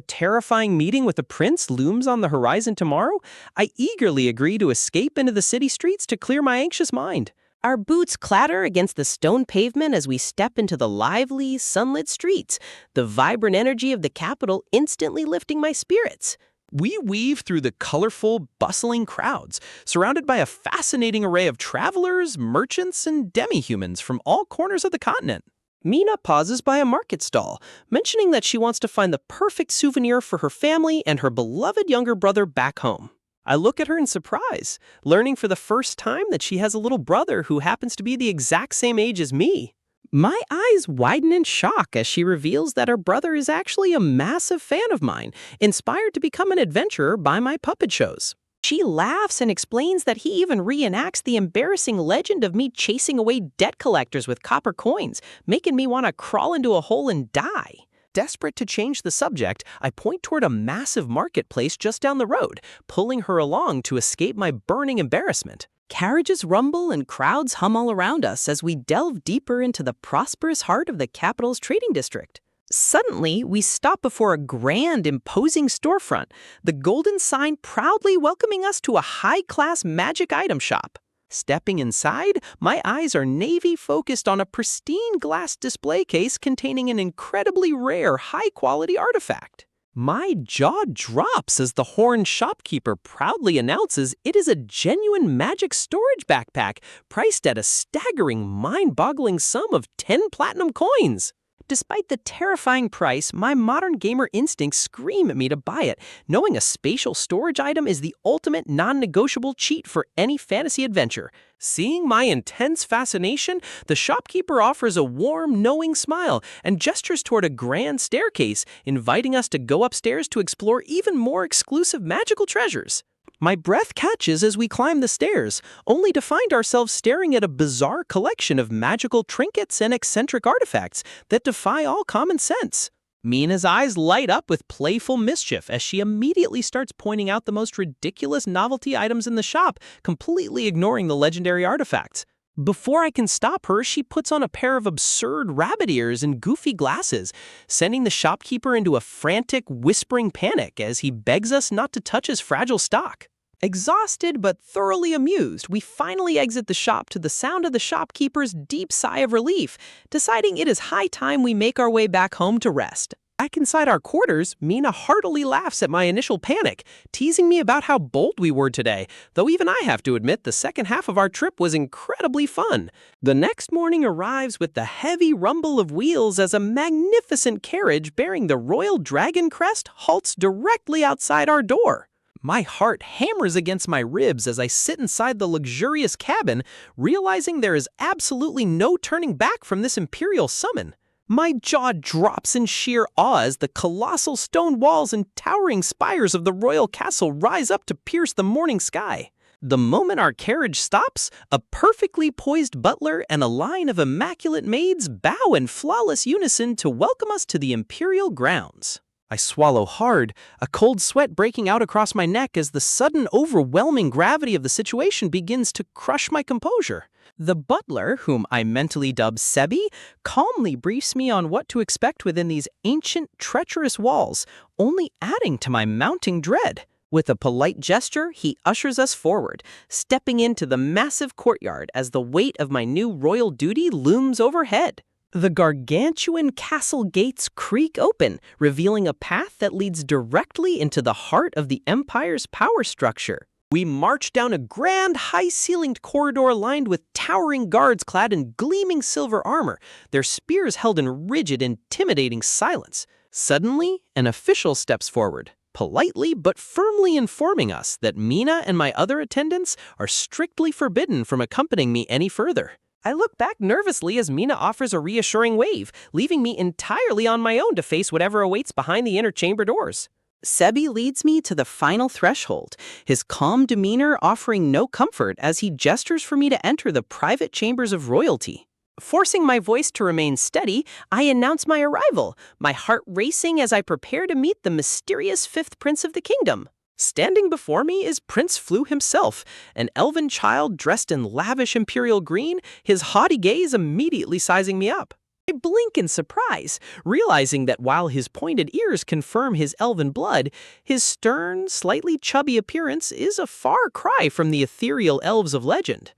[SPEAKER 2] terrifying meeting with the prince looms on the horizon tomorrow, I eagerly agree to escape into the city streets to clear my anxious mind. Our boots clatter against the stone pavement as we step into the lively, sunlit streets, the vibrant energy of the capital instantly lifting my spirits. We weave through the colorful, bustling crowds, surrounded by a fascinating array of travelers, merchants, and demi-humans from all corners of the continent. Mina pauses by a market stall, mentioning that she wants to find the perfect souvenir for her family and her beloved younger brother back home. I look at her in surprise, learning for the first time that she has a little brother who happens to be the exact same age as me. My eyes widen in shock as she reveals that her brother is actually a massive fan of mine, inspired to become an adventurer by my puppet shows. She laughs and explains that he even reenacts the embarrassing legend of me chasing away debt collectors with copper coins, making me want to crawl into a hole and die. Desperate to change the subject, I point toward a massive marketplace just down the road, pulling her along to escape my burning embarrassment. Carriages rumble and crowds hum all around us as we delve deeper into the prosperous heart of the capital's trading district. Suddenly, we stop before a grand, imposing storefront, the golden sign proudly welcoming us to a high-class magic item shop. Stepping inside, my eyes are navy-focused on a pristine glass display case containing an incredibly rare, high-quality artifact. My jaw drops as the horned shopkeeper proudly announces it is a genuine magic storage backpack priced at a staggering, mind-boggling sum of 10 platinum coins. Despite the terrifying price, my modern gamer instincts scream at me to buy it, knowing a spatial storage item is the ultimate non-negotiable cheat for any fantasy adventure. Seeing my intense fascination, the shopkeeper offers a warm, knowing smile and gestures toward a grand staircase, inviting us to go upstairs to explore even more exclusive magical treasures. My breath catches as we climb the stairs, only to find ourselves staring at a bizarre collection of magical trinkets and eccentric artifacts that defy all common sense.
[SPEAKER 1] Mina's eyes light up with playful mischief as she immediately starts pointing out the most ridiculous novelty items in the shop, completely ignoring the legendary artifacts. Before I can stop her, she puts on a pair of absurd rabbit ears and goofy glasses, sending the shopkeeper into a frantic, whispering panic as he begs us not to touch his fragile stock. Exhausted but thoroughly amused, we finally exit the shop to the sound of the shopkeeper's deep sigh of relief, deciding it is high time we make our way back home to rest. Back inside our quarters, Mina heartily laughs at my initial panic, teasing me about how bold we were today, though even I have to admit the second half of our trip was incredibly fun. The next morning arrives with the heavy rumble of wheels as a magnificent carriage bearing the royal dragon crest halts directly outside our door. My heart hammers against my ribs as I sit inside the luxurious cabin, realizing there is absolutely no turning back from this imperial summon. My jaw drops in sheer awe as the colossal stone walls and towering spires of the royal castle rise up to pierce the morning sky. The moment our carriage stops, a perfectly poised butler and a line of immaculate maids bow in flawless unison to welcome us to the imperial grounds. I swallow hard, a cold sweat breaking out across my neck as the sudden overwhelming gravity of the situation begins to crush my composure. The butler, whom I mentally dub Sebi, calmly briefs me on what to expect within these ancient, treacherous walls, only adding to my mounting dread. With a polite gesture, he ushers us forward, stepping into the massive courtyard as the weight of my new royal duty looms overhead. The gargantuan castle gates creak open, revealing a path that leads directly into the heart of the Empire's power structure. We march down a grand, high-ceilinged corridor lined with towering guards clad in gleaming silver armor, their spears held in rigid, intimidating silence. Suddenly, an official steps forward, politely but firmly informing us that Mina and my other attendants are strictly forbidden from accompanying me any further. I look back nervously as Mina offers a reassuring wave, leaving me entirely on my own to face whatever awaits behind the inner chamber doors.
[SPEAKER 2] Sebi leads me to the final threshold, his calm demeanor offering no comfort as he gestures for me to enter the private chambers of royalty. Forcing my voice to remain steady, I announce my arrival, my heart racing as I prepare to meet the mysterious fifth prince of the kingdom. Standing before me is Prince Flu himself, an elven child dressed in lavish imperial green, his haughty gaze immediately sizing me up. I blink in surprise, realizing that while his pointed ears confirm his elven blood, his stern, slightly chubby appearance is a far cry from the ethereal elves of legend.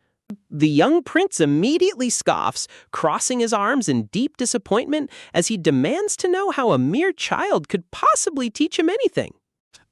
[SPEAKER 2] The young prince immediately scoffs, crossing his arms in deep disappointment as he demands to know how a mere child could possibly teach him anything.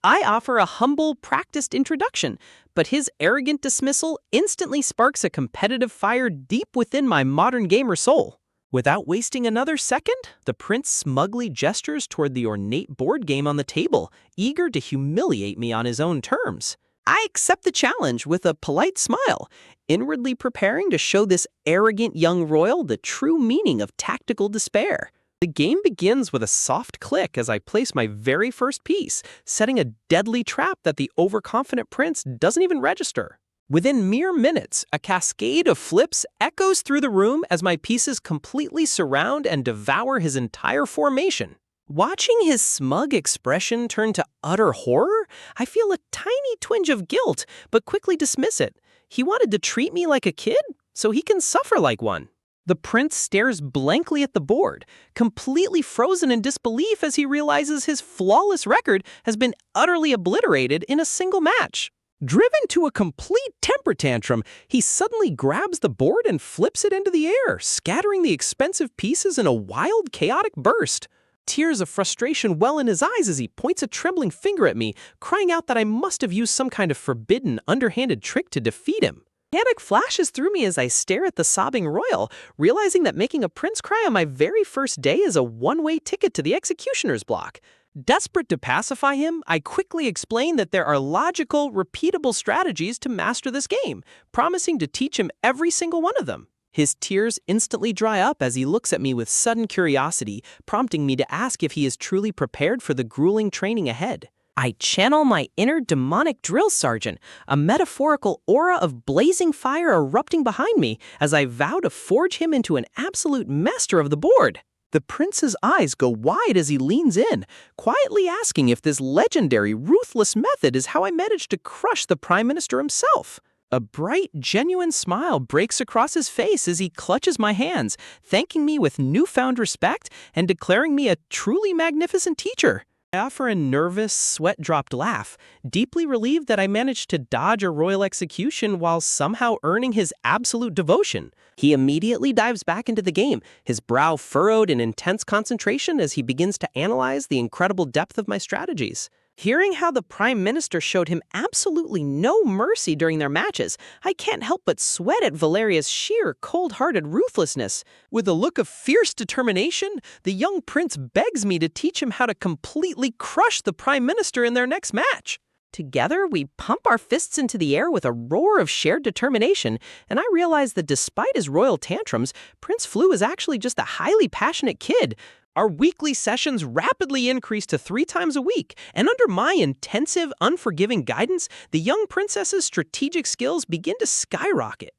[SPEAKER 2] I offer a humble, practiced introduction, but his arrogant dismissal instantly sparks a competitive fire deep within my modern gamer soul. Without wasting another second, the prince smugly gestures toward the ornate board game on the table, eager to humiliate me on his own terms. I accept the challenge with a polite smile, inwardly preparing to show this arrogant young royal the true meaning of tactical despair. The game begins with a soft click as I place my very first piece, setting a deadly trap that the overconfident prince doesn't even register. Within mere minutes, a cascade of flips echoes through the room as my pieces completely surround and devour his entire formation. Watching his smug expression turn to utter horror, I feel a tiny twinge of guilt, but quickly dismiss it. He wanted to treat me like a kid, so he can suffer like one. The prince stares blankly at the board, completely frozen in disbelief as he realizes his flawless record has been utterly obliterated in a single match. Driven to a complete temper tantrum, he suddenly grabs the board and flips it into the air, scattering the expensive pieces in a wild, chaotic burst. Tears of frustration well in his eyes as he points a trembling finger at me, crying out that I must have used some kind of forbidden, underhanded trick to defeat him. Panic flashes through me as I stare at the sobbing royal, realizing that making a prince cry on my very first day is a one-way ticket to the executioner's block. Desperate to pacify him, I quickly explain that there are logical, repeatable strategies to master this game, promising to teach him every single one of them. His tears instantly dry up as he looks at me with sudden curiosity, prompting me to ask if he is truly prepared for the grueling training ahead. I channel my inner demonic drill sergeant, a metaphorical aura of blazing fire erupting behind me as I vow to forge him into an absolute master of the board. The prince's eyes go wide as he leans in, quietly asking if this legendary, ruthless method is how I managed to crush the prime minister himself. A bright, genuine smile breaks across his face as he clutches my hands, thanking me with newfound respect and declaring me a truly magnificent teacher. I offer a nervous, sweat-dropped laugh, deeply relieved that I managed to dodge a royal execution while somehow earning his absolute devotion. He immediately dives back into the game, his brow furrowed in intense concentration as he begins to analyze the incredible depth of my strategies. Hearing how the Prime Minister showed him absolutely no mercy during their matches, I can't help but sweat at Valeria's sheer, cold-hearted ruthlessness. With a look of fierce determination, the young prince begs me to teach him how to completely crush the Prime Minister in their next match. Together, we pump our fists into the air with a roar of shared determination, and I realize that despite his royal tantrums, Prince Flu is actually just a highly passionate kid. Our weekly sessions rapidly increased to 3 times a week, and under my intensive, unforgiving guidance, the young princess's strategic skills begin to skyrocket.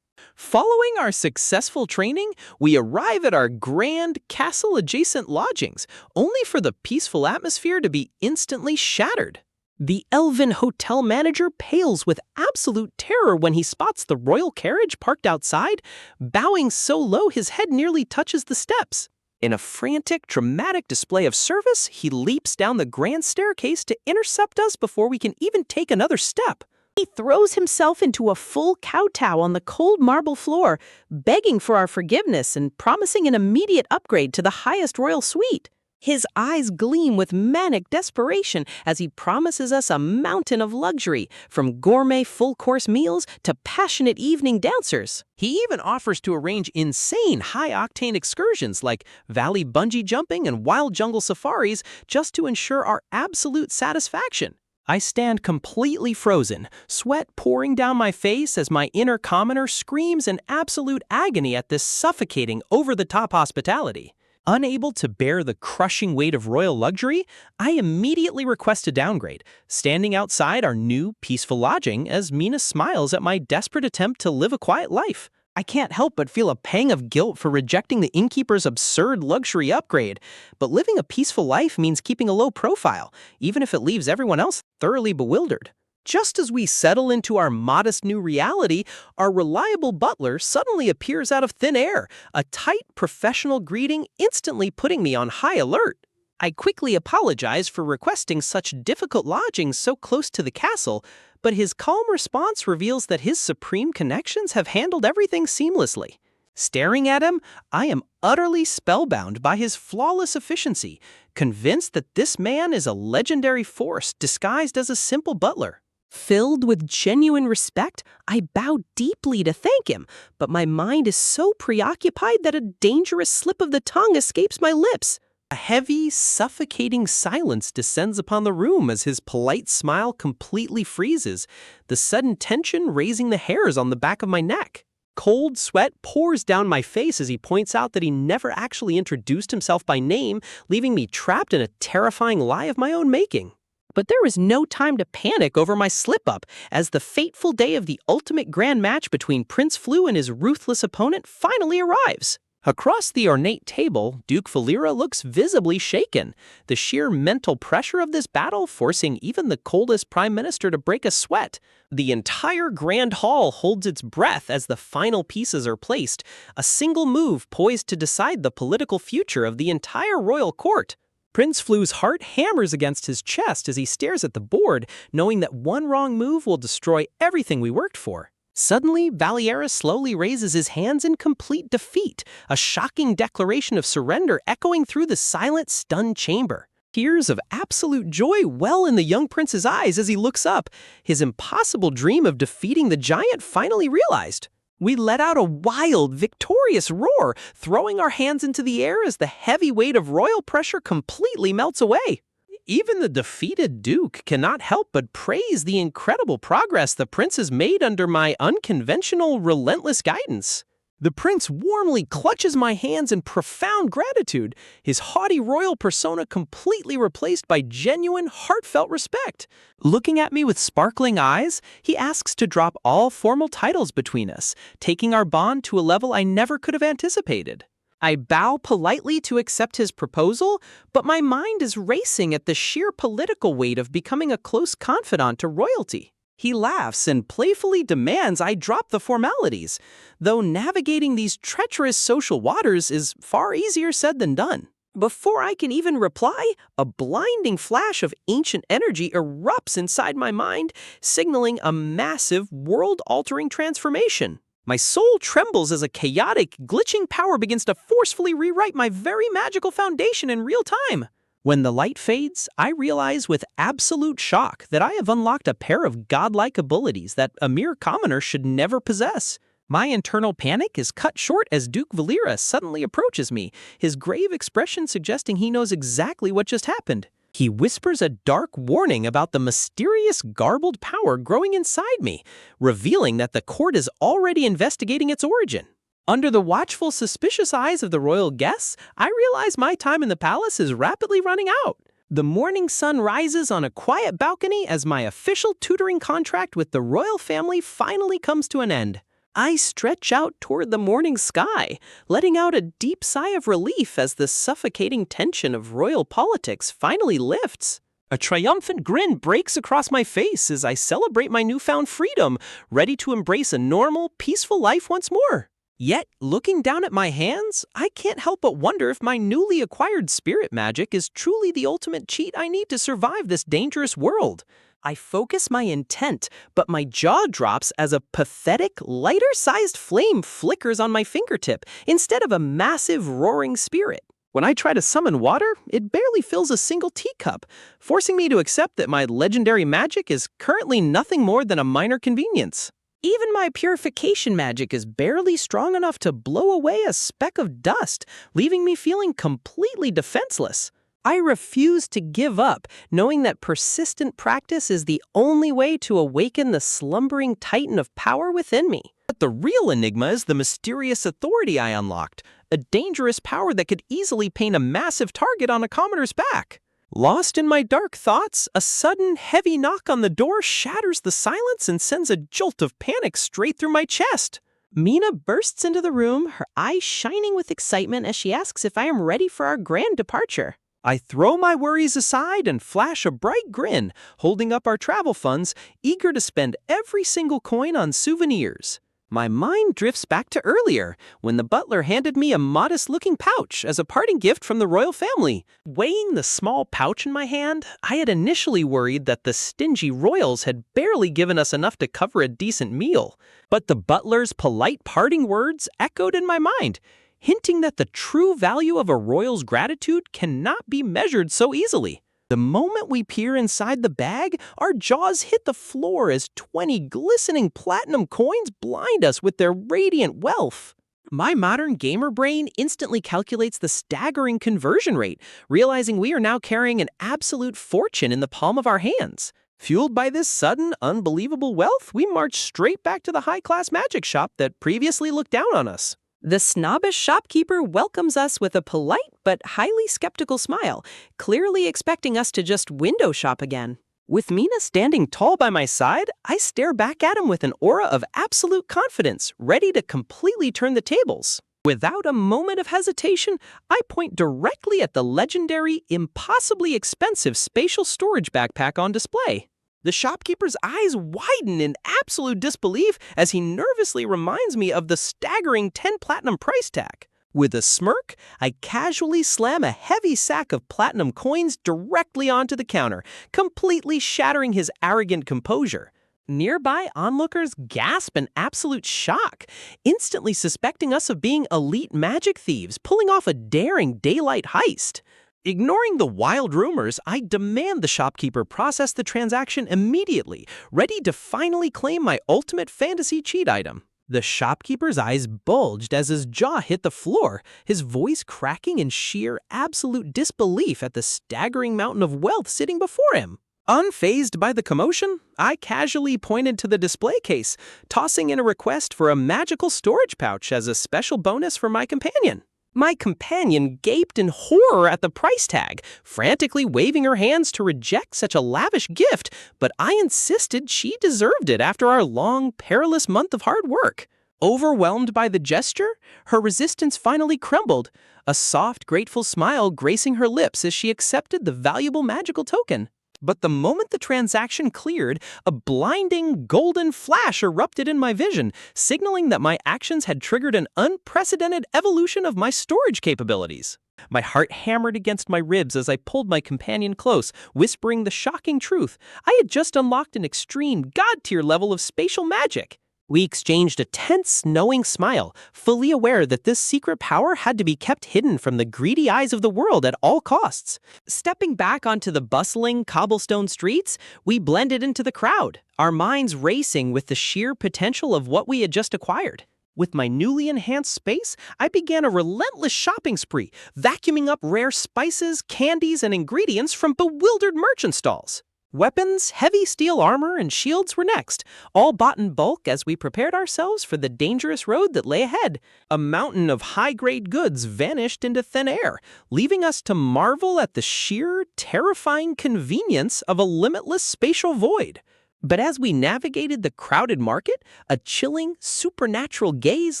[SPEAKER 2] Following our successful training, we arrive at our grand, castle-adjacent lodgings, only for the peaceful atmosphere to be instantly shattered. The elven hotel manager pales with absolute terror when he spots the royal carriage parked outside, bowing so low his head nearly touches the steps. In a frantic, dramatic display of service, he leaps down the grand staircase to intercept us before we can even take another step. He throws himself into a full kowtow on the cold marble floor, begging for our forgiveness and promising an immediate upgrade to the highest royal suite. His eyes gleam with manic desperation as he promises us a mountain of luxury, from gourmet full-course meals to passionate evening dancers. He even offers to arrange insane high-octane excursions like valley bungee jumping and wild jungle safaris just to ensure our absolute satisfaction. I stand completely frozen, sweat pouring down my face as my inner commoner screams in absolute agony at this suffocating, over-the-top hospitality. Unable to bear the crushing weight of royal luxury, I immediately request a downgrade, standing outside our new, peaceful lodging as Mina smiles at my desperate attempt to live a quiet life. I can't help but feel a pang of guilt for rejecting the innkeeper's absurd luxury upgrade, but living a peaceful life means keeping a low profile, even if it leaves everyone else thoroughly bewildered. Just as we settle into our modest new reality, our reliable butler suddenly appears out of thin air, a tight, professional greeting instantly putting me on high alert. I quickly apologize for requesting such difficult lodgings so close to the castle, but his calm response reveals that his supreme connections have handled everything seamlessly. Staring at him, I am utterly spellbound by his flawless efficiency, convinced that this man is a legendary force disguised as a simple butler. Filled with genuine respect, I bow deeply to thank him, but my mind is so preoccupied that a dangerous slip of the tongue escapes my lips. A heavy, suffocating silence descends upon the room as his polite smile completely freezes, the sudden tension raising the hairs on the back of my neck. Cold sweat pours down my face as he points out that he never actually introduced himself by name, leaving me trapped in a terrifying lie of my own making. But there is no time to panic over my slip-up, as the fateful day of the ultimate grand match between Prince Flu and his ruthless opponent finally arrives. Across the ornate table, Duke Valera looks visibly shaken, the sheer mental pressure of this battle forcing even the coldest prime minister to break a sweat. The entire grand hall holds its breath as the final pieces are placed, a single move poised to decide the political future of the entire royal court. Prince Flu's heart hammers against his chest as he stares at the board, knowing that one wrong move will destroy everything we worked for. Suddenly, Valera slowly raises his hands in complete defeat, a shocking declaration of surrender echoing through the silent, stunned chamber. Tears of absolute joy well in the young prince's eyes as he looks up, his impossible dream of defeating the giant finally realized. We let out a wild, victorious roar, throwing our hands into the air as the heavy weight of royal pressure completely melts away. Even the defeated Duke cannot help but praise the incredible progress the prince has made under my unconventional, relentless guidance. The prince warmly clutches my hands in profound gratitude, his haughty royal persona completely replaced by genuine, heartfelt respect. Looking at me with sparkling eyes, he asks to drop all formal titles between us, taking our bond to a level I never could have anticipated. I bow politely to accept his proposal, but my mind is racing at the sheer political weight of becoming a close confidant to royalty. He laughs and playfully demands I drop the formalities, though navigating these treacherous social waters is far easier said than done. Before I can even reply, a blinding flash of ancient energy erupts inside my mind, signaling a massive, world-altering transformation. My soul trembles as a chaotic, glitching power begins to forcefully rewrite my very magical foundation in real time. When the light fades, I realize with absolute shock that I have unlocked a pair of godlike abilities that a mere commoner should never possess. My internal panic is cut short as Duke Valera suddenly approaches me, his grave expression suggesting he knows exactly what just happened. He whispers a dark warning about the mysterious garbled power growing inside me, revealing that the court is already investigating its origin. Under the watchful, suspicious eyes of the royal guests, I realize my time in the palace is rapidly running out. The morning sun rises on a quiet balcony as my official tutoring contract with the royal family finally comes to an end. I stretch out toward the morning sky, letting out a deep sigh of relief as the suffocating tension of royal politics finally lifts. A triumphant grin breaks across my face as I celebrate my newfound freedom, ready to embrace a normal, peaceful life once more. Yet, looking down at my hands, I can't help but wonder if my newly acquired spirit magic is truly the ultimate cheat I need to survive this dangerous world. I focus my intent, but my jaw drops as a pathetic, lighter-sized flame flickers on my fingertip instead of a massive, roaring spirit. When I try to summon water, it barely fills a single teacup, forcing me to accept that my legendary magic is currently nothing more than a minor convenience. Even my purification magic is barely strong enough to blow away a speck of dust, leaving me feeling completely defenseless. I refuse to give up, knowing that persistent practice is the only way to awaken the slumbering titan of power within me. But the real enigma is the mysterious authority I unlocked, a dangerous power that could easily paint a massive target on a commoner's back. Lost in my dark thoughts, a sudden, heavy knock on the door shatters the silence and sends a jolt of panic straight through my chest. Mina bursts into the room, her eyes shining with excitement as she asks if I am ready for our grand departure. I throw my worries aside and flash a bright grin, holding up our travel funds, eager to spend every single coin on souvenirs. My mind drifts back to earlier, when the butler handed me a modest-looking pouch as a parting gift from the royal family. Weighing the small pouch in my hand, I had initially worried that the stingy royals had barely given us enough to cover a decent meal. But the butler's polite parting words echoed in my mind, hinting that the true value of a royal's gratitude cannot be measured so easily. The moment we peer inside the bag, our jaws hit the floor as 20 glistening platinum coins blind us with their radiant wealth. My modern gamer brain instantly calculates the staggering conversion rate, realizing we are now carrying an absolute fortune in the palm of our hands. Fueled by this sudden, unbelievable wealth, we march straight back to the high-class magic shop that previously looked down on us. The snobbish shopkeeper welcomes us with a polite but highly skeptical smile, clearly expecting us to just window shop again. With Mina standing tall by my side, I stare back at him with an aura of absolute confidence, ready to completely turn the tables. Without a moment of hesitation, I point directly at the legendary, impossibly expensive spatial storage backpack on display. The shopkeeper's eyes widen in absolute disbelief as he nervously reminds me of the staggering 10 platinum price tag. With a smirk, I casually slam a heavy sack of platinum coins directly onto the counter, completely shattering his arrogant composure. Nearby onlookers gasp in absolute shock, instantly suspecting us of being elite magic thieves pulling off a daring daylight heist. Ignoring the wild rumors, I demand the shopkeeper process the transaction immediately, ready to finally claim my ultimate fantasy cheat item. The shopkeeper's eyes bulged as his jaw hit the floor, his voice cracking in sheer, absolute disbelief at the staggering mountain of wealth sitting before him. Unfazed by the commotion, I casually pointed to the display case, tossing in a request for a magical storage pouch as a special bonus for my companion. My companion gaped in horror at the price tag, frantically waving her hands to reject such a lavish gift, but I insisted she deserved it after our long, perilous month of hard work.
[SPEAKER 1] Overwhelmed by the gesture, her resistance finally crumbled, a soft, grateful smile gracing her lips as she accepted the valuable magical token. But the moment the transaction cleared, a blinding golden flash erupted in my vision, signaling that my actions had triggered an unprecedented evolution of my storage capabilities. My heart hammered against my ribs as I pulled my companion close, whispering the shocking truth. I had just unlocked an extreme god-tier level of spatial magic. We exchanged a tense, knowing smile, fully aware that this secret power had to be kept hidden from the greedy eyes of the world at all costs. Stepping back onto the bustling cobblestone streets, we blended into the crowd, our minds racing with the sheer potential of what we had just acquired. With my newly enhanced space, I began a relentless shopping spree, vacuuming up rare spices, candies, and ingredients from bewildered merchant stalls. Weapons, heavy steel armor, and shields were next, all bought in bulk as we prepared ourselves for the dangerous road that lay ahead. A mountain of high-grade goods vanished into thin air, leaving us to marvel at the sheer, terrifying convenience of a limitless spatial void. But as we navigated the crowded market, a chilling, supernatural gaze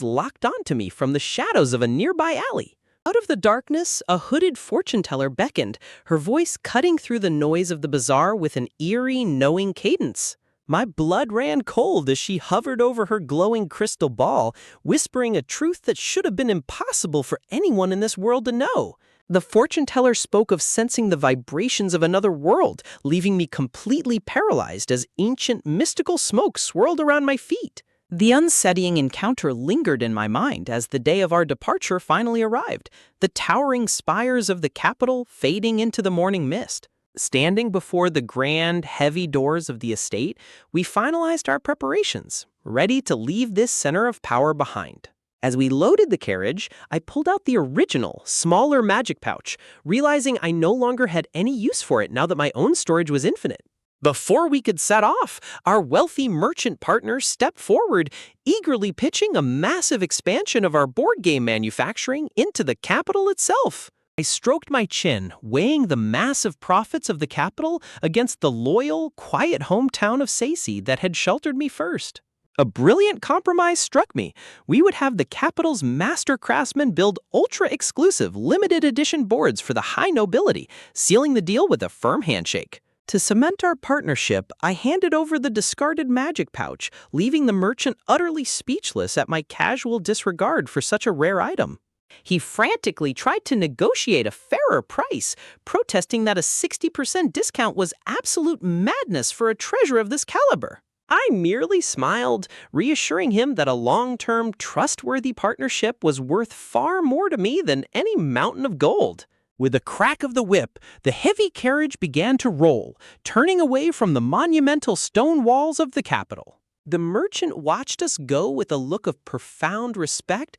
[SPEAKER 1] locked onto me from the shadows of a nearby alley. Out of the darkness, a hooded fortune teller beckoned, her voice cutting through the noise of the bazaar with an eerie, knowing cadence. My blood ran cold as she hovered over her glowing crystal ball, whispering a truth that should have been impossible for anyone in this world to know. The fortune teller spoke of sensing the vibrations of another world, leaving me completely paralyzed as ancient mystical smoke swirled around my feet. The unsettling encounter lingered in my mind as the day of our departure finally arrived, the towering spires of the capital fading into the morning mist. Standing before the grand, heavy doors of the estate, we finalized our preparations, ready to leave this center of power behind. As we loaded the carriage, I pulled out the original, smaller magic pouch, realizing I no longer had any use for it now that my own storage was infinite. Before we could set off, our wealthy merchant partner stepped forward, eagerly pitching a massive expansion of our board game manufacturing into the capital itself. I stroked my chin, weighing the massive profits of the capital against the loyal, quiet hometown of Saisi that had sheltered me first. A brilliant compromise struck me. We would have the capital's master craftsmen build ultra-exclusive, limited edition boards for the high nobility, sealing the deal with a firm handshake. To cement our partnership, I handed over the discarded magic pouch, leaving the merchant utterly speechless at my casual disregard for such a rare item. He frantically tried to negotiate a fairer price, protesting that a 60% discount was absolute madness for a treasure of this caliber. I merely smiled, reassuring him that a long-term, trustworthy partnership was worth far more to me than any mountain of gold. With a crack of the whip, the heavy carriage began to roll, turning away from the monumental stone walls of the capital. The merchant watched us go with a look of profound respect,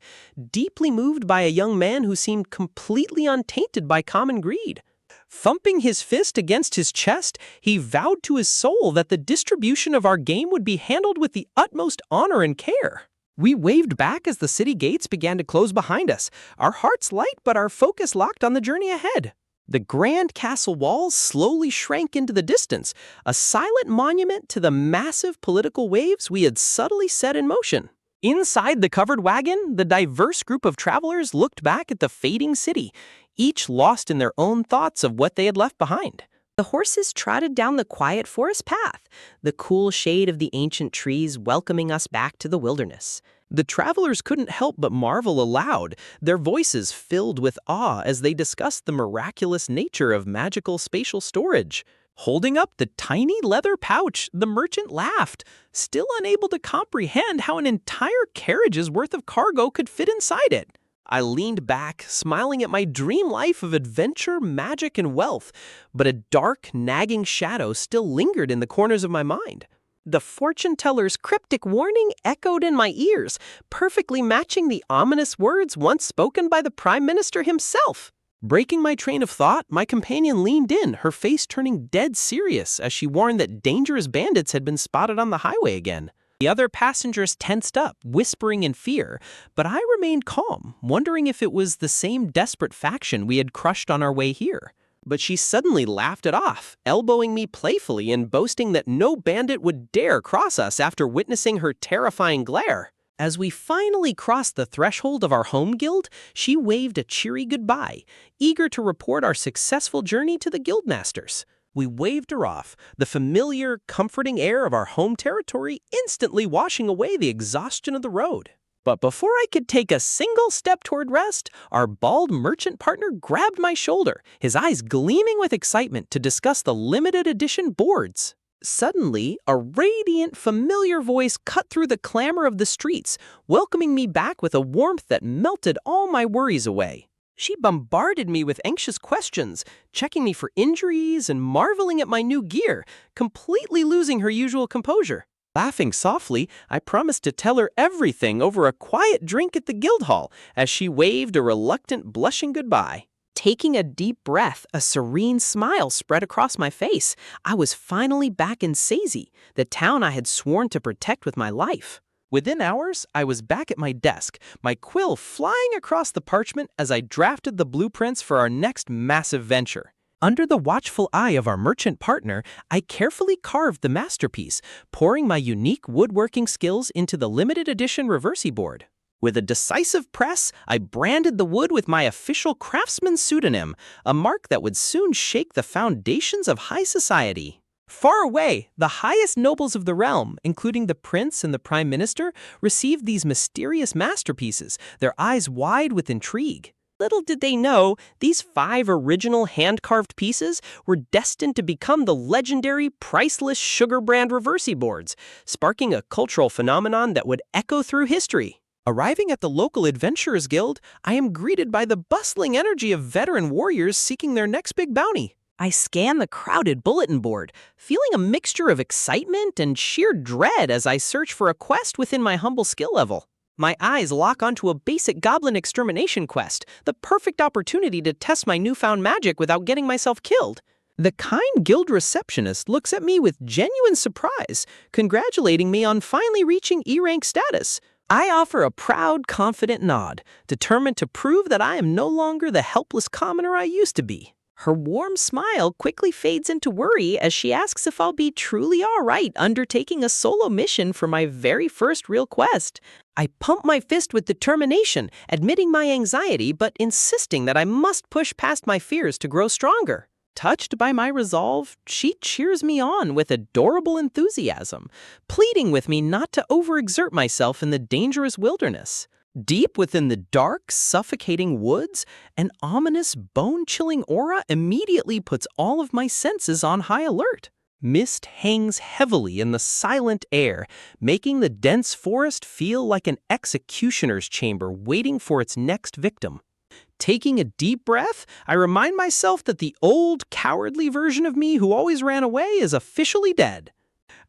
[SPEAKER 1] deeply moved by a young man who seemed completely untainted by common greed. Thumping his fist against his chest, he vowed to his soul that the distribution of our game would be handled with the utmost honor and care. We waved back as the city gates began to close behind us, our hearts light but our focus locked on the journey ahead. The grand castle walls slowly shrank into the distance, a silent monument to the massive political waves we had subtly set in motion. Inside the covered wagon, the diverse group of travelers looked back at the fading city, each lost in their own thoughts of what they had left behind. The horses trotted down the quiet forest path, the cool shade of the ancient trees welcoming us back to the wilderness. The travelers couldn't help but marvel aloud, their voices filled with awe as they discussed the miraculous nature of magical spatial storage. Holding up the tiny leather pouch, the merchant laughed, still unable to comprehend how an entire carriage's worth of cargo could fit inside it. I leaned back, smiling at my dream life of adventure, magic, and wealth, but a dark, nagging shadow still lingered in the corners of my mind. The fortune teller's cryptic warning echoed in my ears, perfectly matching the ominous words once spoken by the Prime Minister himself. Breaking my train of thought, my companion leaned in, her face turning dead serious as she warned that dangerous bandits had been spotted on the highway again. The other passengers tensed up, whispering in fear, but I remained calm, wondering if it was the same desperate faction we had crushed on our way here. But she suddenly laughed it off, elbowing me playfully and boasting that no bandit would dare cross us after witnessing her terrifying glare. As we finally crossed the threshold of our home guild, she waved a cheery goodbye, eager to report our successful journey to the guildmasters. We waved her off, the familiar, comforting air of our home territory instantly washing away the exhaustion of the road. But before I could take a single step toward rest, our bald merchant partner grabbed my shoulder, his eyes gleaming with excitement to discuss the limited edition boards. Suddenly, a radiant, familiar voice cut through the clamor of the streets, welcoming me back with a warmth that melted all my worries away. She bombarded me with anxious questions, checking me for injuries and marveling at my new gear, completely losing her usual composure. Laughing softly, I promised to tell her everything over a quiet drink at the guild hall as she waved a reluctant, blushing goodbye. Taking a deep breath, a serene smile spread across my face. I was finally back in Seizi, the town I had sworn to protect with my life. Within hours, I was back at my desk, my quill flying across the parchment as I drafted the blueprints for our next massive venture. Under the watchful eye of our merchant partner, I carefully carved the masterpiece, pouring my unique woodworking skills into the limited edition reversi board. With a decisive press, I branded the wood with my official craftsman pseudonym, a mark that would soon shake the foundations of high society. Far away, the highest nobles of the realm, including the prince and the prime minister, received these mysterious masterpieces, their eyes wide with intrigue. Little did they know, these 5 original hand-carved pieces were destined to become the legendary, priceless sugar brand reversi boards, sparking a cultural phenomenon that would echo through history. Arriving at the local Adventurers Guild, I am greeted by the bustling energy of veteran warriors seeking their next big bounty. I scan the crowded bulletin board, feeling a mixture of excitement and sheer dread as I search for a quest within my humble skill level. My eyes lock onto a basic goblin extermination quest, the perfect opportunity to test my newfound magic without getting myself killed. The kind guild receptionist looks at me with genuine surprise, congratulating me on finally reaching E-rank status. I offer a proud, confident nod, determined to prove that I am no longer the helpless commoner I used to be. Her warm smile quickly fades into worry as she asks if I'll be truly all right undertaking a solo mission for my very first real quest. I pump my fist with determination, admitting my anxiety but insisting that I must push past my fears to grow stronger. Touched by my resolve, she cheers me on with adorable enthusiasm, pleading with me not to overexert myself in the dangerous wilderness. Deep within the dark, suffocating woods, an ominous, bone-chilling aura immediately puts all of my senses on high alert. Mist hangs heavily in the silent air, making the dense forest feel like an executioner's chamber waiting for its next victim. Taking a deep breath, I remind myself that the old, cowardly version of me who always ran away is officially dead.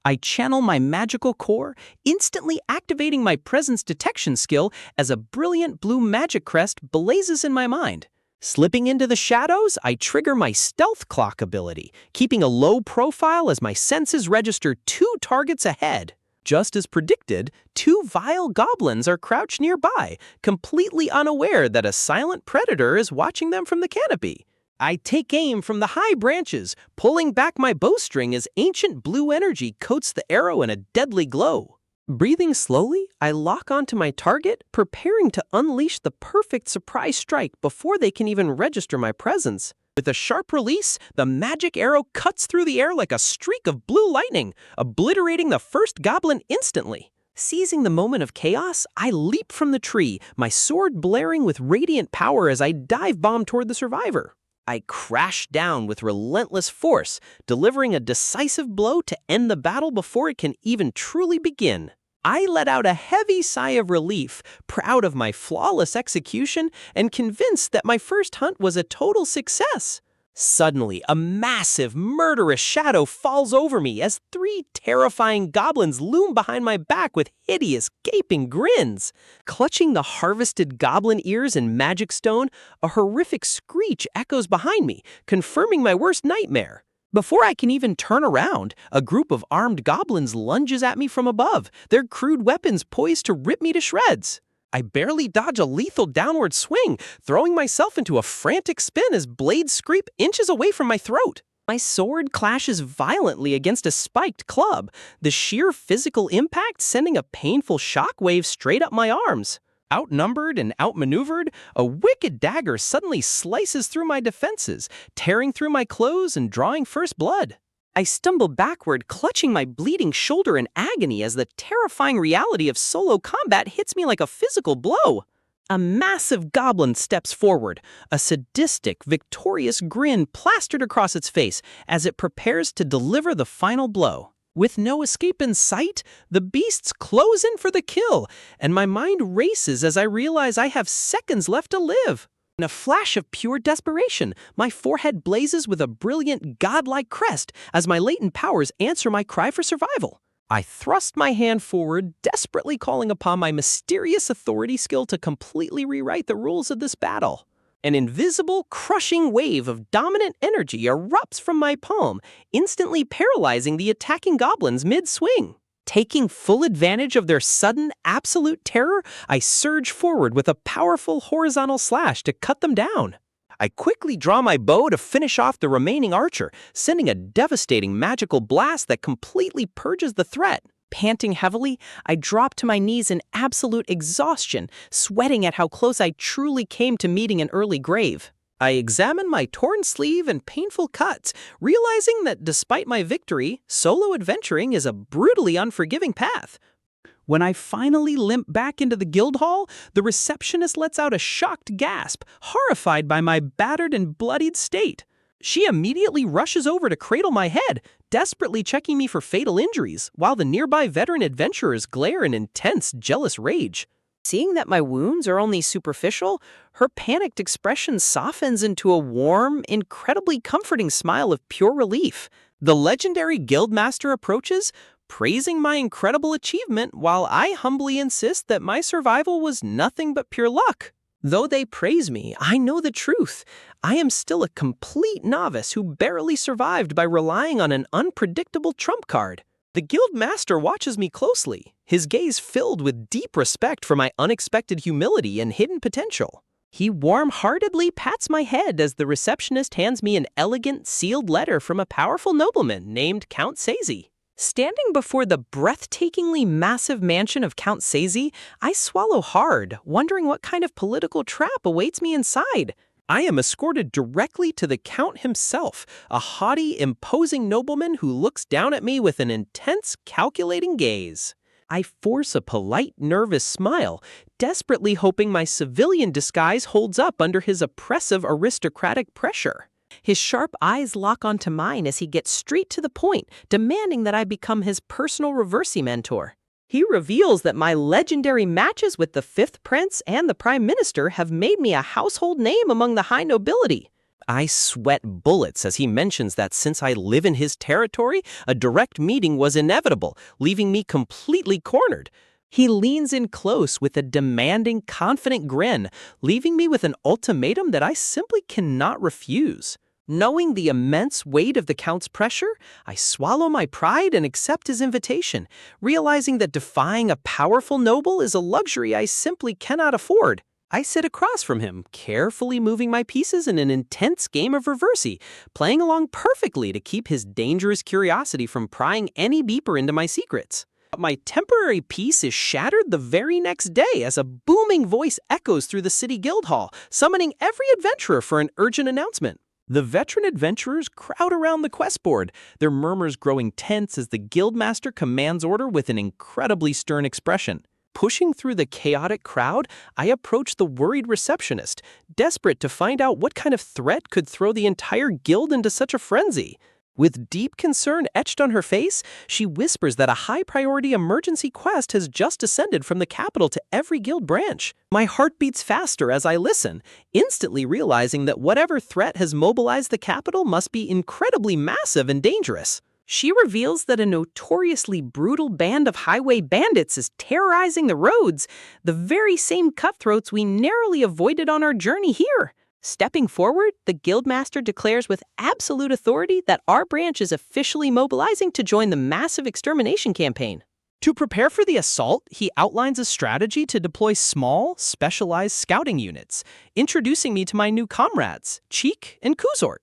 [SPEAKER 1] I channel my magical core, instantly activating my presence detection skill as a brilliant blue magic crest blazes in my mind. Slipping into the shadows, I trigger my stealth clock ability, keeping a low profile as my senses register 2 targets ahead. Just as predicted, 2 vile goblins are crouched nearby, completely unaware that a silent predator is watching them from the canopy. I take aim from the high branches, pulling back my bowstring as ancient blue energy coats the arrow in a deadly glow. Breathing slowly, I lock onto my target, preparing to unleash the perfect surprise strike before they can even register my presence. With a sharp release, the magic arrow cuts through the air like a streak of blue lightning, obliterating the first goblin instantly. Seizing the moment of chaos, I leap from the tree, my sword blaring with radiant power as I dive bomb toward the survivor. I crash down with relentless force, delivering a decisive blow to end the battle before it can even truly begin. I let out a heavy sigh of relief, proud of my flawless execution and convinced that my first hunt was a total success. Suddenly, a massive, murderous shadow falls over me as 3 terrifying goblins loom behind my back with hideous, gaping grins. Clutching the harvested goblin ears and magic stone, a horrific screech echoes behind me, confirming my worst nightmare. Before I can even turn around, a group of armed goblins lunges at me from above, their crude weapons poised to rip me to shreds. I barely dodge a lethal downward swing, throwing myself into a frantic spin as blades scrape inches away from my throat. My sword clashes violently against a spiked club, the sheer physical impact sending a painful shockwave straight up my arms. Outnumbered and outmaneuvered, a wicked dagger suddenly slices through my defenses, tearing through my clothes and drawing first blood. I stumble backward, clutching my bleeding shoulder in agony as the terrifying reality of solo combat hits me like a physical blow. A massive goblin steps forward, a sadistic, victorious grin plastered across its face as it prepares to deliver the final blow. With no escape in sight, the beasts close in for the kill, and my mind races as I realize I have seconds left to live. In a flash of pure desperation, my forehead blazes with a brilliant, godlike crest as my latent powers answer my cry for survival. I thrust my hand forward, desperately calling upon my mysterious authority skill to completely rewrite the rules of this battle. An invisible, crushing wave of dominant energy erupts from my palm, instantly paralyzing the attacking goblins mid-swing. Taking full advantage of their sudden, absolute terror, I surge forward with a powerful horizontal slash to cut them down. I quickly draw my bow to finish off the remaining archer, sending a devastating magical blast that completely purges the threat. Panting heavily, I drop to my knees in absolute exhaustion, sweating at how close I truly came to meeting an early grave. I examine my torn sleeve and painful cuts, realizing that despite my victory, solo adventuring is a brutally unforgiving path. When I finally limp back into the guild hall, the receptionist lets out a shocked gasp, horrified by my battered and bloodied state. She immediately rushes over to cradle my head, desperately checking me for fatal injuries, while the nearby veteran adventurers glare in intense, jealous rage. Seeing that my wounds are only superficial, her panicked expression softens into a warm, incredibly comforting smile of pure relief. The legendary guildmaster approaches, praising my incredible achievement while I humbly insist that my survival was nothing but pure luck. Though they praise me, I know the truth. I am still a complete novice who barely survived by relying on an unpredictable trump card. The guild master watches me closely, his gaze filled with deep respect for my unexpected humility and hidden potential. He warm-heartedly pats my head as the receptionist hands me an elegant, sealed letter from a powerful nobleman named Count Seizi. Standing before the breathtakingly massive mansion of Count Seizi, I swallow hard, wondering what kind of political trap awaits me inside. I am escorted directly to the Count himself, a haughty, imposing nobleman who looks down at me with an intense, calculating gaze. I force a polite, nervous smile, desperately hoping my civilian disguise holds up under his oppressive aristocratic pressure. His sharp eyes lock onto mine as he gets straight to the point, demanding that I become his personal reversey mentor. He reveals that my legendary matches with the Fifth Prince and the Prime Minister have made me a household name among the high nobility. I sweat bullets as he mentions that since I live in his territory, a direct meeting was inevitable, leaving me completely cornered. He leans in close with a demanding, confident grin, leaving me with an ultimatum that I simply cannot refuse. Knowing the immense weight of the Count's pressure, I swallow my pride and accept his invitation, realizing that defying a powerful noble is a luxury I simply cannot afford. I sit across from him, carefully moving my pieces in an intense game of reversey, playing along perfectly to keep his dangerous curiosity from prying any deeper into my secrets. My temporary peace is shattered the very next day as a booming voice echoes through the city guild hall, summoning every adventurer for an urgent announcement. The veteran adventurers crowd around the quest board, their murmurs growing tense as the guildmaster commands order with an incredibly stern expression. Pushing through the chaotic crowd, I approach the worried receptionist, desperate to find out what kind of threat could throw the entire guild into such a frenzy. With deep concern etched on her face, she whispers that a high-priority emergency quest has just descended from the capital to every guild branch. My heart beats faster as I listen, instantly realizing that whatever threat has mobilized the capital must be incredibly massive and dangerous. She reveals that a notoriously brutal band of highway bandits is terrorizing the roads, the very same cutthroats we narrowly avoided on our journey here. Stepping forward, the guildmaster declares with absolute authority that our branch is officially mobilizing to join the massive extermination campaign. To prepare for the assault, he outlines a strategy to deploy small, specialized scouting units, introducing me to my new comrades, Cheek and Kuzort.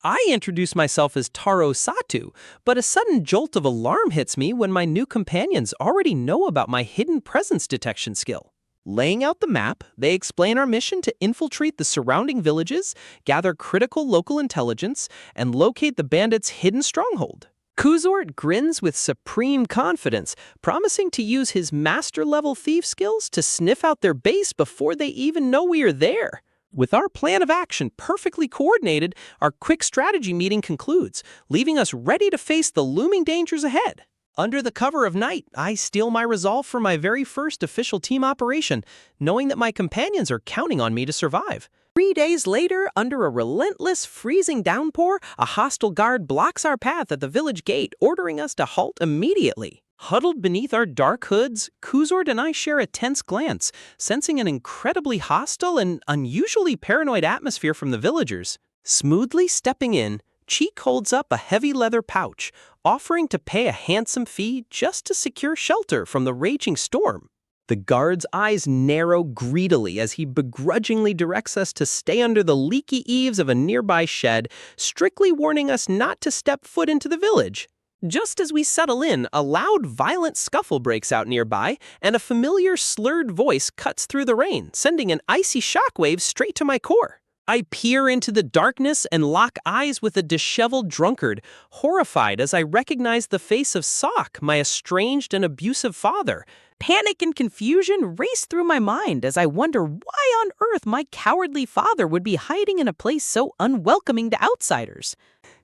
[SPEAKER 1] I introduce myself as Tarou Satu, but a sudden jolt of alarm hits me when my new companions already know about my hidden presence detection skill. Laying out the map, they explain our mission to infiltrate the surrounding villages, gather critical local intelligence, and locate the bandits' hidden stronghold. Kuzort grins with supreme confidence, promising to use his master-level thief skills to sniff out their base before they even know we are there. With our plan of action perfectly coordinated, our quick strategy meeting concludes, leaving us ready to face the looming dangers ahead. Under the cover of night, I steel my resolve for my very first official team operation, knowing that my companions are counting on me to survive. 3 days later, under a relentless, freezing downpour, a hostile guard blocks our path at the village gate, ordering us to halt immediately. Huddled beneath our dark hoods, Kuzort and I share a tense glance, sensing an incredibly hostile and unusually paranoid atmosphere from the villagers. Smoothly stepping in, Cheek holds up a heavy leather pouch, offering to pay a handsome fee just to secure shelter from the raging storm. The guard's eyes narrow greedily as he begrudgingly directs us to stay under the leaky eaves of a nearby shed, strictly warning us not to step foot into the village. Just as we settle in, a loud, violent scuffle breaks out nearby, and a familiar, slurred voice cuts through the rain, sending an icy shockwave straight to my core. I peer into the darkness and lock eyes with a disheveled drunkard, horrified as I recognize the face of Sok, my estranged and abusive father. Panic and confusion race through my mind as I wonder why on earth my cowardly father would be hiding in a place so unwelcoming to outsiders.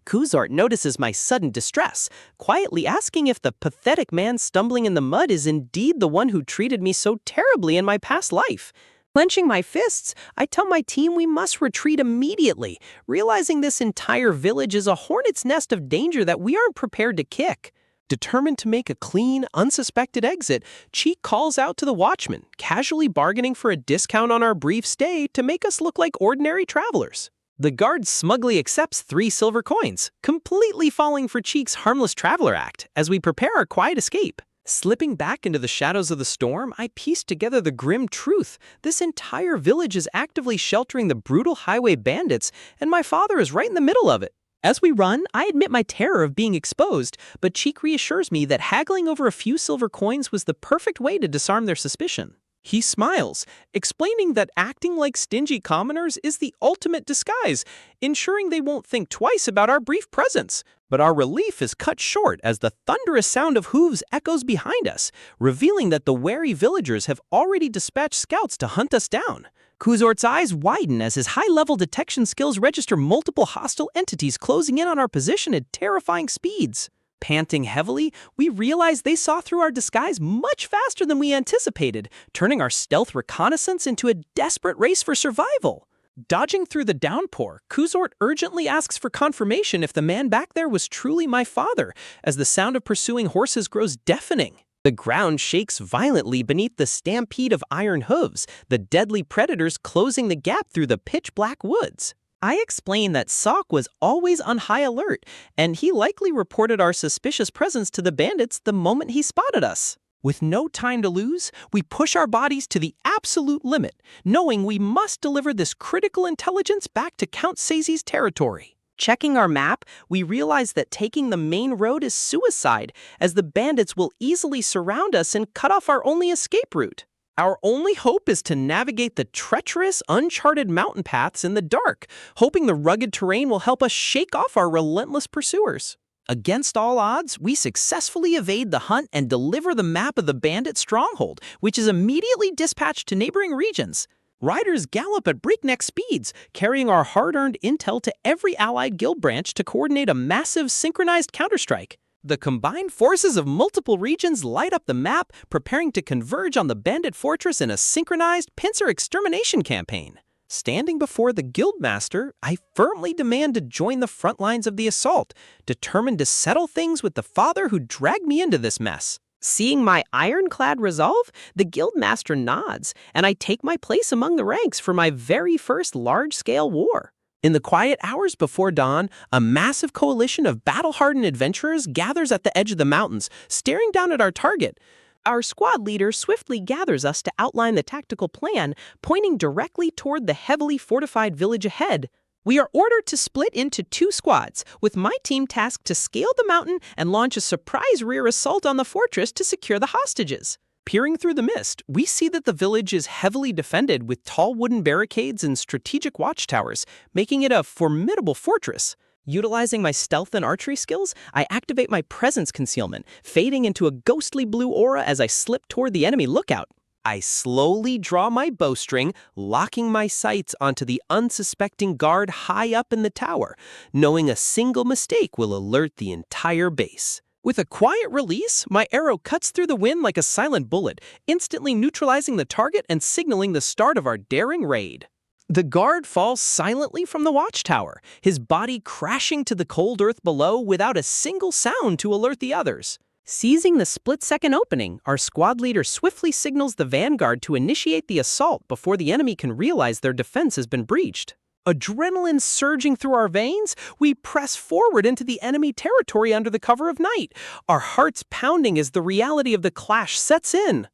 [SPEAKER 1] Kuzort notices my sudden distress, quietly asking if the pathetic man stumbling in the mud is indeed the one who treated me so terribly in my past life. Clenching my fists, I tell my team we must retreat immediately, realizing this entire village is a hornet's nest of danger that we aren't prepared to kick. Determined to make a clean, unsuspected exit, Cheek calls out to the watchman, casually bargaining for a discount on our brief stay to make us look like ordinary travelers. The guard smugly accepts 3 silver coins, completely falling for Cheek's harmless traveler act as we prepare our quiet escape. Slipping back into the shadows of the storm, I piece together the grim truth. This entire village is actively sheltering the brutal highway bandits, and my father is right in the middle of it. As we run, I admit my terror of being exposed, but Cheek reassures me that haggling over a few silver coins was the perfect way to disarm their suspicion. He smiles, explaining that acting like stingy commoners is the ultimate disguise, ensuring they won't think twice about our brief presence. But our relief is cut short as the thunderous sound of hooves echoes behind us, revealing that the wary villagers have already dispatched scouts to hunt us down. Kuzort's eyes widen as his high-level detection skills register multiple hostile entities closing in on our position at terrifying speeds. Panting heavily, we realize they saw through our disguise much faster than we anticipated, turning our stealth reconnaissance into a desperate race for survival. Dodging through the downpour, Kuzort urgently asks for confirmation if the man back there was truly my father, as the sound of pursuing horses grows deafening. The ground shakes violently beneath the stampede of iron hooves, the deadly predators closing the gap through the pitch-black woods. I explain that Sok was always on high alert, and he likely reported our suspicious presence to the bandits the moment he spotted us. With no time to lose, we push our bodies to the absolute limit, knowing we must deliver this critical intelligence back to Count Seizi's territory. Checking our map, we realize that taking the main road is suicide, as the bandits will easily surround us and cut off our only escape route. Our only hope is to navigate the treacherous, uncharted mountain paths in the dark, hoping the rugged terrain will help us shake off our relentless pursuers. Against all odds, we successfully evade the hunt and deliver the map of the bandit stronghold, which is immediately dispatched to neighboring regions. Riders gallop at breakneck speeds, carrying our hard-earned intel to every allied guild branch to coordinate a massive synchronized counterstrike. The combined forces of multiple regions light up the map, preparing to converge on the bandit fortress in a synchronized pincer extermination campaign. Standing before the guildmaster, I firmly demand to join the front lines of the assault, determined to settle things with the father who dragged me into this mess. Seeing my ironclad resolve, the guildmaster nods, and I take my place among the ranks for my very first large-scale war. In the quiet hours before dawn, a massive coalition of battle-hardened adventurers gathers at the edge of the mountains, staring down at our target. Our squad leader swiftly gathers us to outline the tactical plan, pointing directly toward the heavily fortified village ahead.
[SPEAKER 2] We are ordered to split into 2 squads, with my team tasked to scale the mountain and launch a surprise rear assault on the fortress to secure the hostages.
[SPEAKER 1] Peering through the mist, we see that the village is heavily defended with tall wooden barricades and strategic watchtowers, making it a formidable fortress.
[SPEAKER 2] Utilizing my stealth and archery skills, I activate my presence concealment, fading into a ghostly blue aura as I slip toward the enemy lookout.
[SPEAKER 1] I slowly draw my bowstring, locking my sights onto the unsuspecting guard high up in the tower, knowing a single mistake will alert the entire base. With a quiet release, my arrow cuts through the wind like a silent bullet, instantly neutralizing the target and signaling the start of our daring raid. The guard falls silently from the watchtower, his body crashing to the cold earth below without a single sound to alert the others.
[SPEAKER 2] Seizing the split-second opening, our squad leader swiftly signals the vanguard to initiate the assault before the enemy can realize their defense has been breached.
[SPEAKER 1] Adrenaline surging through our veins, we press forward into the enemy territory under the cover of night, our hearts pounding as the reality of the clash sets in.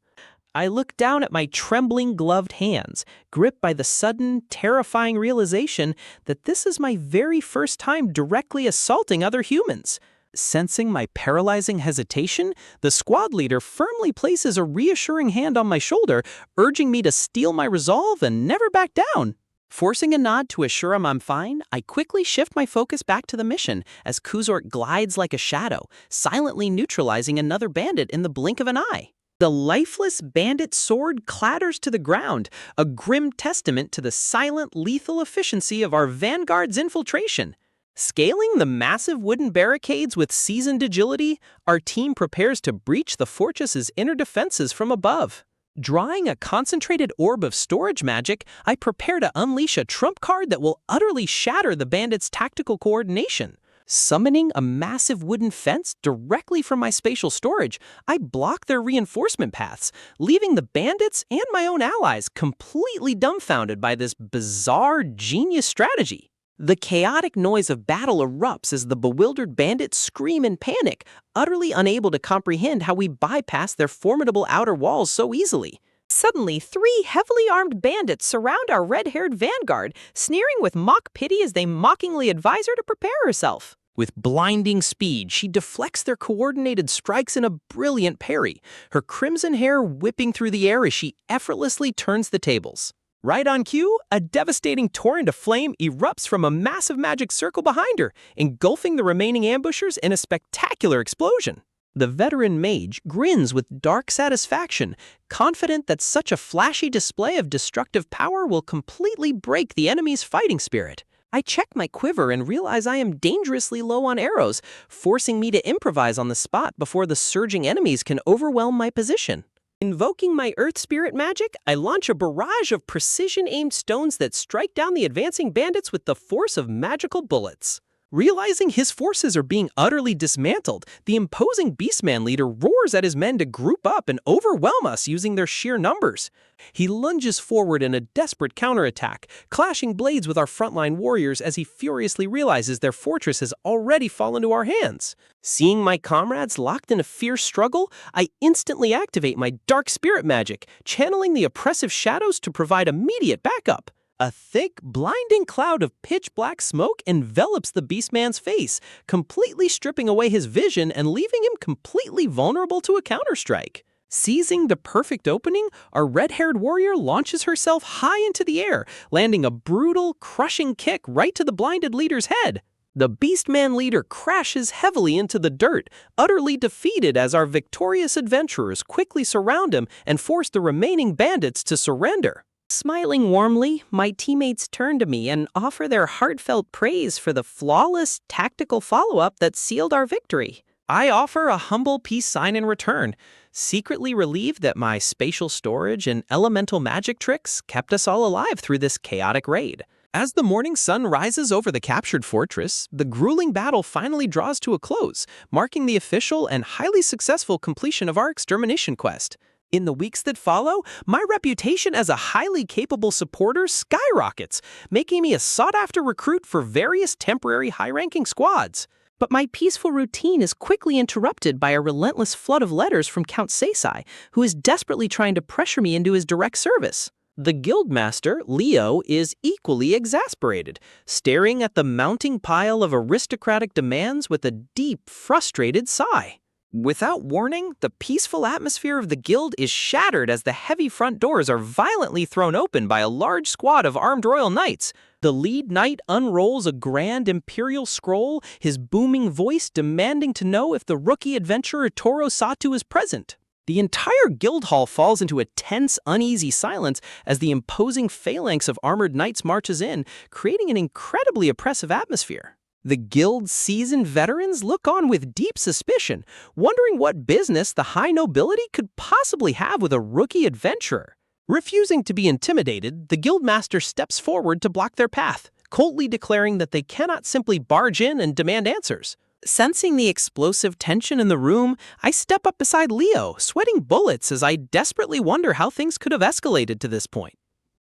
[SPEAKER 2] I look down at my trembling gloved hands, gripped by the sudden, terrifying realization that this is my very first time directly assaulting other humans.
[SPEAKER 1] Sensing my paralyzing hesitation, the squad leader firmly places a reassuring hand on my shoulder, urging me to steel my resolve and never back down.
[SPEAKER 2] Forcing a nod to assure him I'm fine, I quickly shift my focus back to the mission as Kuzort glides like a shadow, silently neutralizing another bandit in the blink of an eye. The lifeless bandit sword clatters to the ground, a grim testament to the silent, lethal efficiency of our vanguard's infiltration. Scaling the massive wooden barricades with seasoned agility, our team prepares to breach the fortress's inner defenses from above. Drawing a concentrated orb of storage magic, I prepare to unleash a trump card that will utterly shatter the bandits' tactical coordination. Summoning a massive wooden fence directly from my spatial storage, I block their reinforcement paths, leaving the bandits and my own allies completely dumbfounded by this bizarre, genius strategy. The chaotic noise of battle erupts as the bewildered bandits scream in panic, utterly unable to comprehend how we bypass their formidable outer walls so easily. Suddenly, 3 heavily armed bandits surround our red-haired vanguard, sneering with mock pity as they mockingly advise her to prepare herself.
[SPEAKER 1] With blinding speed, she deflects their coordinated strikes in a brilliant parry, her crimson hair whipping through the air as she effortlessly turns the tables. Right on cue, a devastating torrent of flame erupts from a massive magic circle behind her, engulfing the remaining ambushers in a spectacular explosion. The veteran mage grins with dark satisfaction, confident that such a flashy display of destructive power will completely break the enemy's fighting spirit. I check my quiver and realize I am dangerously low on arrows, forcing me to improvise on the spot before the surging enemies can overwhelm my position. Invoking my Earth Spirit magic, I launch a barrage of precision-aimed stones that strike down the advancing bandits with the force of magical bullets. Realizing his forces are being utterly dismantled, the imposing Beastman leader roars at his men to group up and overwhelm us using their sheer numbers. He lunges forward in a desperate counterattack, clashing blades with our frontline warriors as he furiously realizes their fortress has already fallen to our hands. Seeing my comrades locked in a fierce struggle, I instantly activate my Dark Spirit magic, channeling the oppressive shadows to provide immediate backup. A thick, blinding cloud of pitch-black smoke envelops the Beastman's face, completely stripping away his vision and leaving him completely vulnerable to a counterstrike. Seizing the perfect opening, our red-haired warrior launches herself high into the air, landing a brutal, crushing kick right to the blinded leader's head. The Beastman leader crashes heavily into the dirt, utterly defeated as our victorious adventurers quickly surround him and force the remaining bandits to surrender. Smiling warmly, my teammates turn to me and offer their heartfelt praise for the flawless, tactical follow-up that sealed our victory. I offer a humble peace sign in return, secretly relieved that my spatial storage and elemental magic tricks kept us all alive through this chaotic raid. As the morning sun rises over the captured fortress, the grueling battle finally draws to a close, marking the official and highly successful completion of our extermination quest. In the weeks that follow, my reputation as a highly capable supporter skyrockets, making me a sought-after recruit for various temporary high-ranking squads. But my peaceful routine is quickly interrupted by a relentless flood of letters from Count Seisai, who is desperately trying to pressure me into his direct service.
[SPEAKER 2] The guildmaster, Leo, is equally exasperated, staring at the mounting pile of aristocratic demands with a deep, frustrated sigh. Without warning, the peaceful atmosphere of the guild is shattered as the heavy front doors are violently thrown open by a large squad of armed royal knights. The lead knight unrolls a grand imperial scroll, his booming voice demanding to know if the rookie adventurer Tarou Satu is present. The entire guild hall falls into a tense, uneasy silence as the imposing phalanx of armored knights marches in, creating an incredibly oppressive atmosphere. The guild's seasoned veterans look on with deep suspicion, wondering what business the high nobility could possibly have with a rookie adventurer. Refusing to be intimidated, the guildmaster steps forward to block their path, coldly declaring that they cannot simply barge in and demand answers. Sensing the explosive tension in the room, I step up beside Leo, sweating bullets as I desperately wonder how things could have escalated to this point.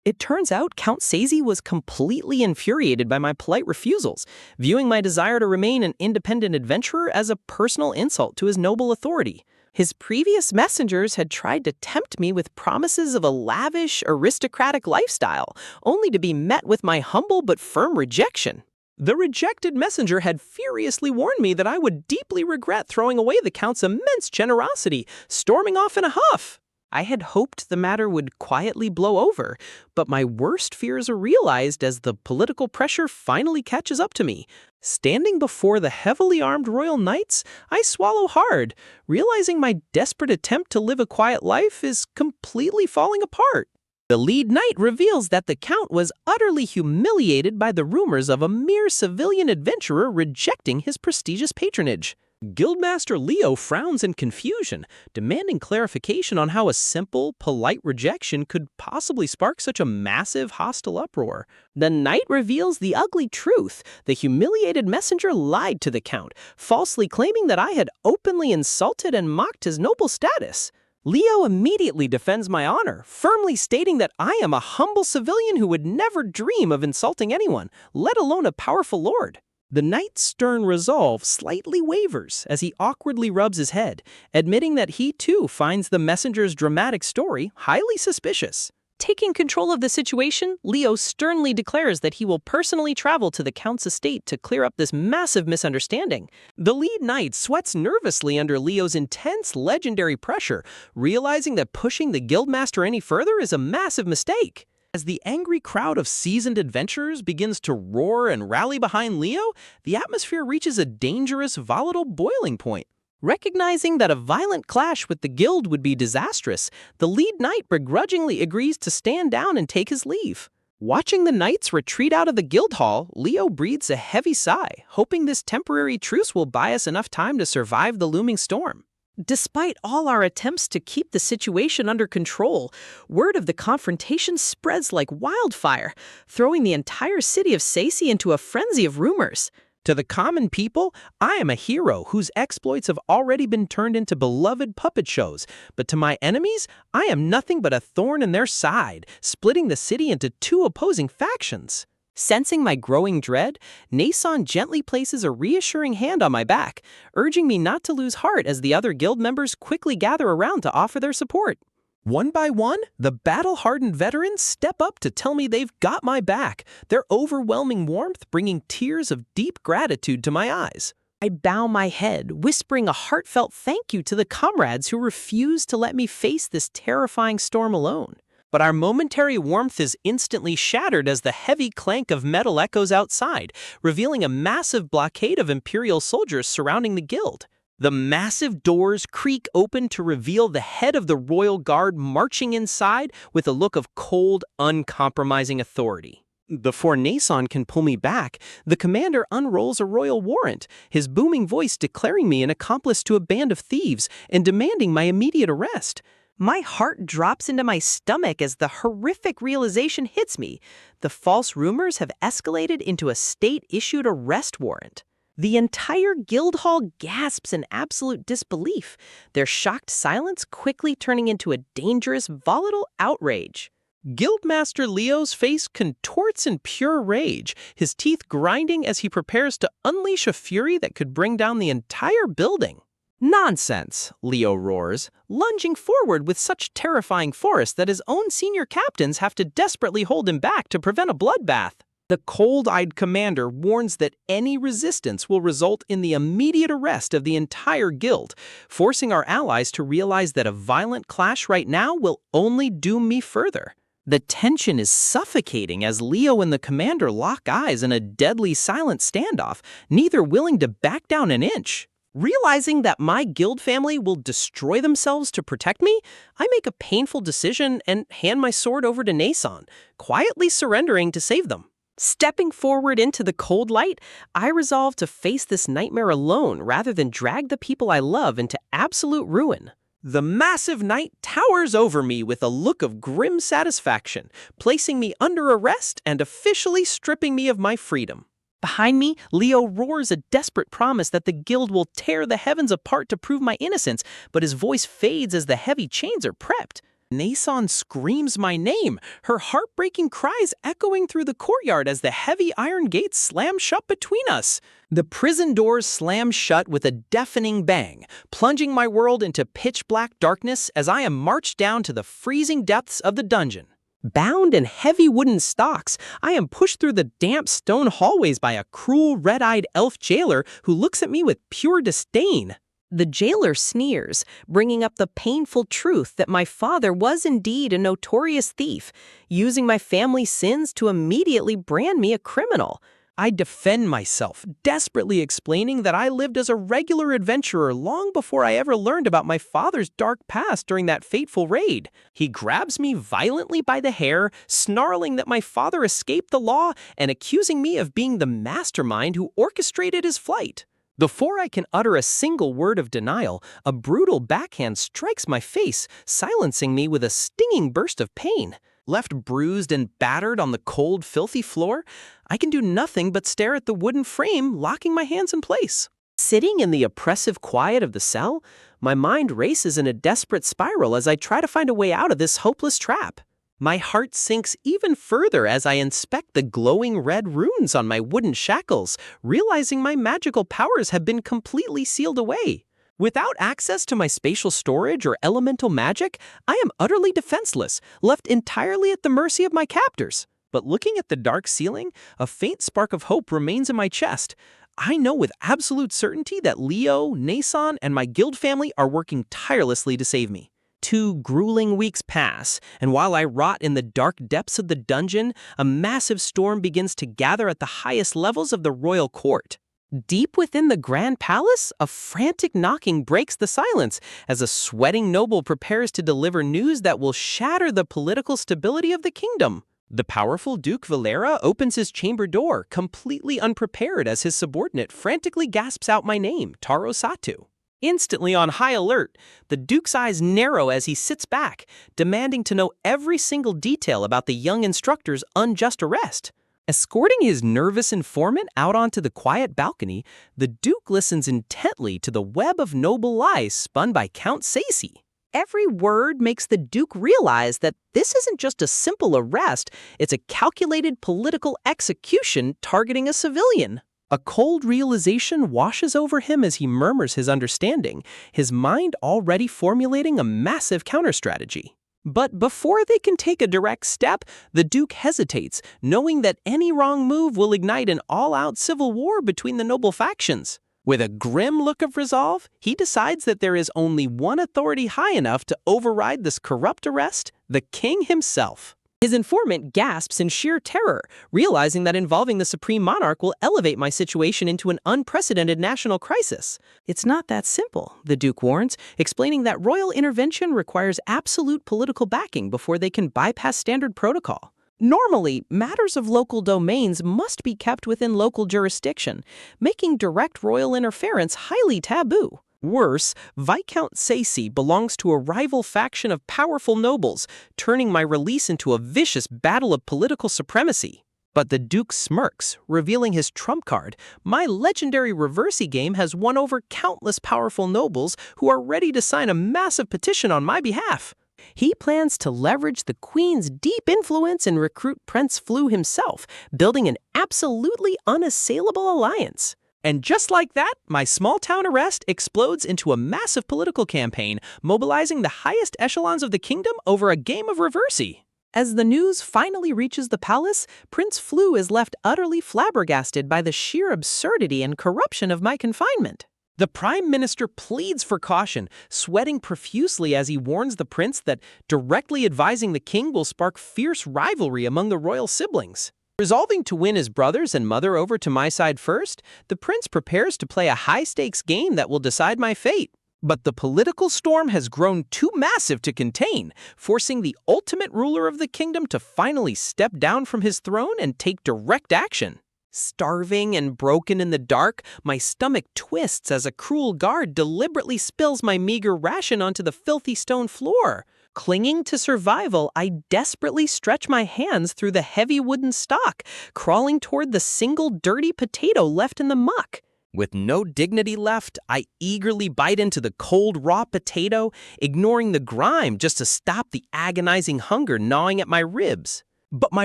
[SPEAKER 2] It turns out Count Seizi was completely infuriated by my polite refusals, viewing my desire to remain an independent adventurer as a personal insult to his noble authority. His previous messengers had tried to tempt me with promises of a lavish, aristocratic lifestyle, only to be met with my humble but firm rejection. The rejected messenger had furiously warned me that I would deeply regret throwing away the Count's immense generosity, storming off in a huff. I had hoped the matter would quietly blow over, but my worst fears are realized as the political pressure finally catches up to me. Standing before the heavily armed royal knights, I swallow hard, realizing my desperate attempt to live a quiet life is completely falling apart. The lead knight reveals that the Count was utterly humiliated by the rumors of a mere civilian adventurer rejecting his prestigious patronage. Guildmaster Leo frowns in confusion, demanding clarification on how a simple, polite rejection could possibly spark such a massive, hostile uproar. The knight reveals the ugly truth. The humiliated messenger lied to the Count, falsely claiming that I had openly insulted and mocked his noble status. Leo immediately defends my honor, firmly stating that I am a humble civilian who would never dream of insulting anyone, let alone a powerful lord. The knight's stern resolve slightly wavers as he awkwardly rubs his head, admitting that he too finds the messenger's dramatic story highly suspicious. Taking control of the situation, Leo sternly declares that he will personally travel to the Count's estate to clear up this massive misunderstanding. The lead knight sweats nervously under Leo's intense, legendary pressure, realizing that pushing the guildmaster any further is a massive mistake. As the angry crowd of seasoned adventurers begins to roar and rally behind Leo, the atmosphere reaches a dangerous, volatile boiling point. Recognizing that a violent clash with the guild would be disastrous, the lead knight begrudgingly agrees to stand down and take his leave. Watching the knights retreat out of the guild hall, Leo breathes a heavy sigh, hoping this temporary truce will buy us enough time to survive the looming storm. Despite all our attempts to keep the situation under control, word of the confrontation spreads like wildfire, throwing the entire city of Seizi into a frenzy of rumors. To the common people, I am a hero whose exploits have already been turned into beloved puppet shows, but to my enemies, I am nothing but a thorn in their side, splitting the city into two opposing factions. Sensing my growing dread, Nason gently places a reassuring hand on my back, urging me not to lose heart as the other guild members quickly gather around to offer their support. One by one, the battle-hardened veterans step up to tell me they've got my back, their overwhelming warmth bringing tears of deep gratitude to my eyes. I bow my head, whispering a heartfelt thank you to the comrades who refuse to let me face this terrifying storm alone. But our momentary warmth is instantly shattered as the heavy clank of metal echoes outside, revealing a massive blockade of Imperial soldiers surrounding the guild. The massive doors creak open to reveal the head of the royal guard marching inside with a look of cold, uncompromising authority. Before Nason can pull me back, the commander unrolls a royal warrant, his booming voice declaring me an accomplice to a band of thieves and demanding my immediate arrest. My heart drops into my stomach as the horrific realization hits me. The false rumors have escalated into a state-issued arrest warrant. The entire guild hall gasps in absolute disbelief, their shocked silence quickly turning into a dangerous, volatile outrage. Guildmaster Leo's face contorts in pure rage, his teeth grinding as he prepares to unleash a fury that could bring down the entire building. Nonsense, Leo roars, lunging forward with such terrifying force that his own senior captains have to desperately hold him back to prevent a bloodbath. The cold-eyed commander warns that any resistance will result in the immediate arrest of the entire guild, forcing our allies to realize that a violent clash right now will only doom me further. The tension is suffocating as Leo and the commander lock eyes in a deadly silent standoff, neither willing to back down an inch. Realizing that my guild family will destroy themselves to protect me, I make a painful decision and hand my sword over to Nason, quietly surrendering to save them. Stepping forward into the cold light, I resolve to face this nightmare alone rather than drag the people I love into absolute ruin. The massive night towers over me with a look of grim satisfaction, placing me under arrest and officially stripping me of my freedom. Behind me, Leo roars a desperate promise that the guild will tear the heavens apart to prove my innocence, but his voice fades as the heavy chains are prepped. Nason screams my name, her heartbreaking cries echoing through the courtyard as the heavy iron gates slam shut between us. The prison doors slam shut with a deafening bang, plunging my world into pitch-black darkness as I am marched down to the freezing depths of the dungeon. Bound in heavy wooden stocks, I am pushed through the damp stone hallways by a cruel, red-eyed elf jailer who looks at me with pure disdain. The jailer sneers, bringing up the painful truth that my father was indeed a notorious thief, using my family's sins to immediately brand me a criminal. I defend myself, desperately explaining that I lived as a regular adventurer long before I ever learned about my father's dark past during that fateful raid. He grabs me violently by the hair, snarling that my father escaped the law and accusing me of being the mastermind who orchestrated his flight. Before I can utter a single word of denial, a brutal backhand strikes my face, silencing me with a stinging burst of pain. Left bruised and battered on the cold, filthy floor, I can do nothing but stare at the wooden frame, locking my hands in place. Sitting in the oppressive quiet of the cell, my mind races in a desperate spiral as I try to find a way out of this hopeless trap. My heart sinks even further as I inspect the glowing red runes on my wooden shackles, realizing my magical powers have been completely sealed away. Without access to my spatial storage or elemental magic, I am utterly defenseless, left entirely at the mercy of my captors. But looking at the dark ceiling, a faint spark of hope remains in my chest. I know with absolute certainty that Leo, Nason, and my guild family are working tirelessly to save me. 2 grueling weeks pass, and while I rot in the dark depths of the dungeon, a massive storm begins to gather at the highest levels of the royal court. Deep within the Grand Palace, a frantic knocking breaks the silence as a sweating noble prepares to deliver news that will shatter the political stability of the kingdom. The powerful Duke Valera opens his chamber door, completely unprepared as his subordinate frantically gasps out my name, Tarou Satu. Instantly on high alert, the Duke's eyes narrow as he sits back, demanding to know every single detail about the young instructor's unjust arrest. Escorting his nervous informant out onto the quiet balcony, the Duke listens intently to the web of noble lies spun by Count Sacy. Every word makes the Duke realize that this isn't just a simple arrest, it's a calculated political execution targeting a civilian. A cold realization washes over him as he murmurs his understanding, his mind already formulating a massive counterstrategy. But before they can take a direct step, the Duke hesitates, knowing that any wrong move will ignite an all-out civil war between the noble factions. With a grim look of resolve, he decides that there is only one authority high enough to override this corrupt arrest, the king himself. His informant gasps in sheer terror, realizing that involving the supreme monarch will elevate my situation into an unprecedented national crisis. It's not that simple, the Duke warns, explaining that royal intervention requires absolute political backing before they can bypass standard protocol. Normally, matters of local domains must be kept within local jurisdiction, making direct royal interference highly taboo. Worse, Viscount Sacy belongs to a rival faction of powerful nobles, turning my release into a vicious battle of political supremacy. But the Duke smirks, revealing his trump card. My legendary reversey game has won over countless powerful nobles who are ready to sign a massive petition on my behalf. He plans to leverage the Queen's deep influence and recruit Prince Flu himself, building an absolutely unassailable alliance.
[SPEAKER 1] And just like that, my small-town arrest explodes into a massive political campaign, mobilizing the highest echelons of the kingdom over a game of reversey.
[SPEAKER 2] As the news finally reaches the palace, Prince Flu is left utterly flabbergasted by the sheer absurdity and corruption of my confinement.
[SPEAKER 1] The Prime Minister pleads for caution, sweating profusely as he warns the prince that directly advising the king will spark fierce rivalry among the royal siblings. Resolving to win his brothers and mother over to my side first, the prince prepares to play a high-stakes game that will decide my fate. But the political storm has grown too massive to contain, forcing the ultimate ruler of the kingdom to finally step down from his throne and take direct action. Starving and broken in the dark, my stomach twists as a cruel guard deliberately spills my meager ration onto the filthy stone floor. Clinging to survival, I desperately stretch my hands through the heavy wooden stock, crawling toward the single dirty potato left in the muck. With no dignity left, I eagerly bite into the cold, raw potato, ignoring the grime just to stop the agonizing hunger gnawing at my ribs. But my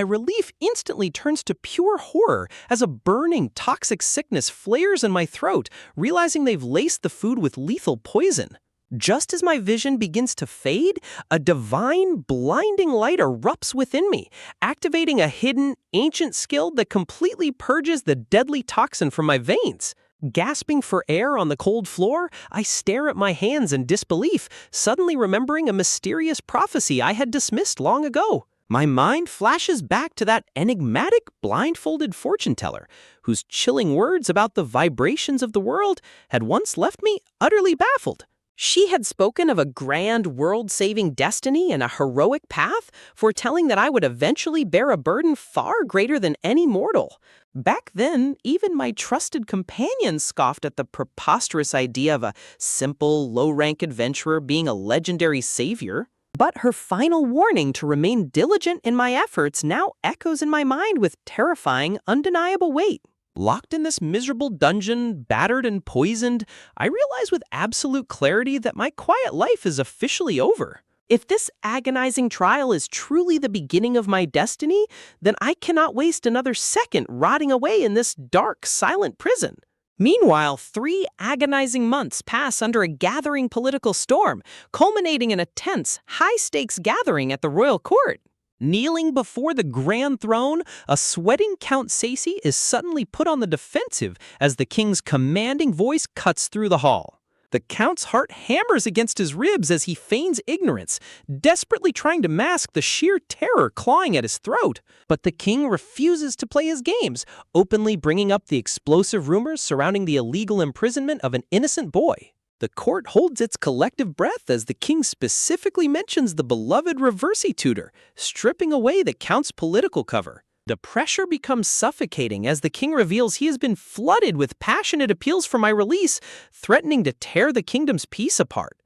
[SPEAKER 1] relief instantly turns to pure horror as a burning, toxic sickness flares in my throat, realizing they've laced the food with lethal poison. Just as my vision begins to fade, a divine, blinding light erupts within me, activating a hidden, ancient skill that completely purges the deadly toxin from my veins. Gasping for air on the cold floor, I stare at my hands in disbelief, suddenly remembering a mysterious prophecy I had dismissed long ago. My mind flashes back to that enigmatic, blindfolded fortune teller, whose chilling words about the vibrations of the world had once left me utterly baffled. She had spoken of a grand world-saving destiny and a heroic path, foretelling that I would eventually bear a burden far greater than any mortal. Back then, even my trusted companions scoffed at the preposterous idea of a simple, low-rank adventurer being a legendary savior. But her final warning to remain diligent in my efforts now echoes in my mind with terrifying, undeniable weight. Locked in this miserable dungeon, battered and poisoned, I realize with absolute clarity that my quiet life is officially over. If this agonizing trial is truly the beginning of my destiny, then I cannot waste another second rotting away in this dark, silent prison. Meanwhile, 3 agonizing months pass under a gathering political storm, culminating in a tense, high-stakes gathering at the royal court. Kneeling before the grand throne, a sweating Count Sacy is suddenly put on the defensive as the king's commanding voice cuts through the hall. The count's heart hammers against his ribs as he feigns ignorance, desperately trying to mask the sheer terror clawing at his throat. But the king refuses to play his games, openly bringing up the explosive rumors surrounding the illegal imprisonment of an innocent boy. The court holds its collective breath as the king specifically mentions the beloved reversey tutor, stripping away the count's political cover. The pressure becomes suffocating as the king reveals he has been flooded with passionate appeals for my release, threatening to tear the kingdom's peace apart.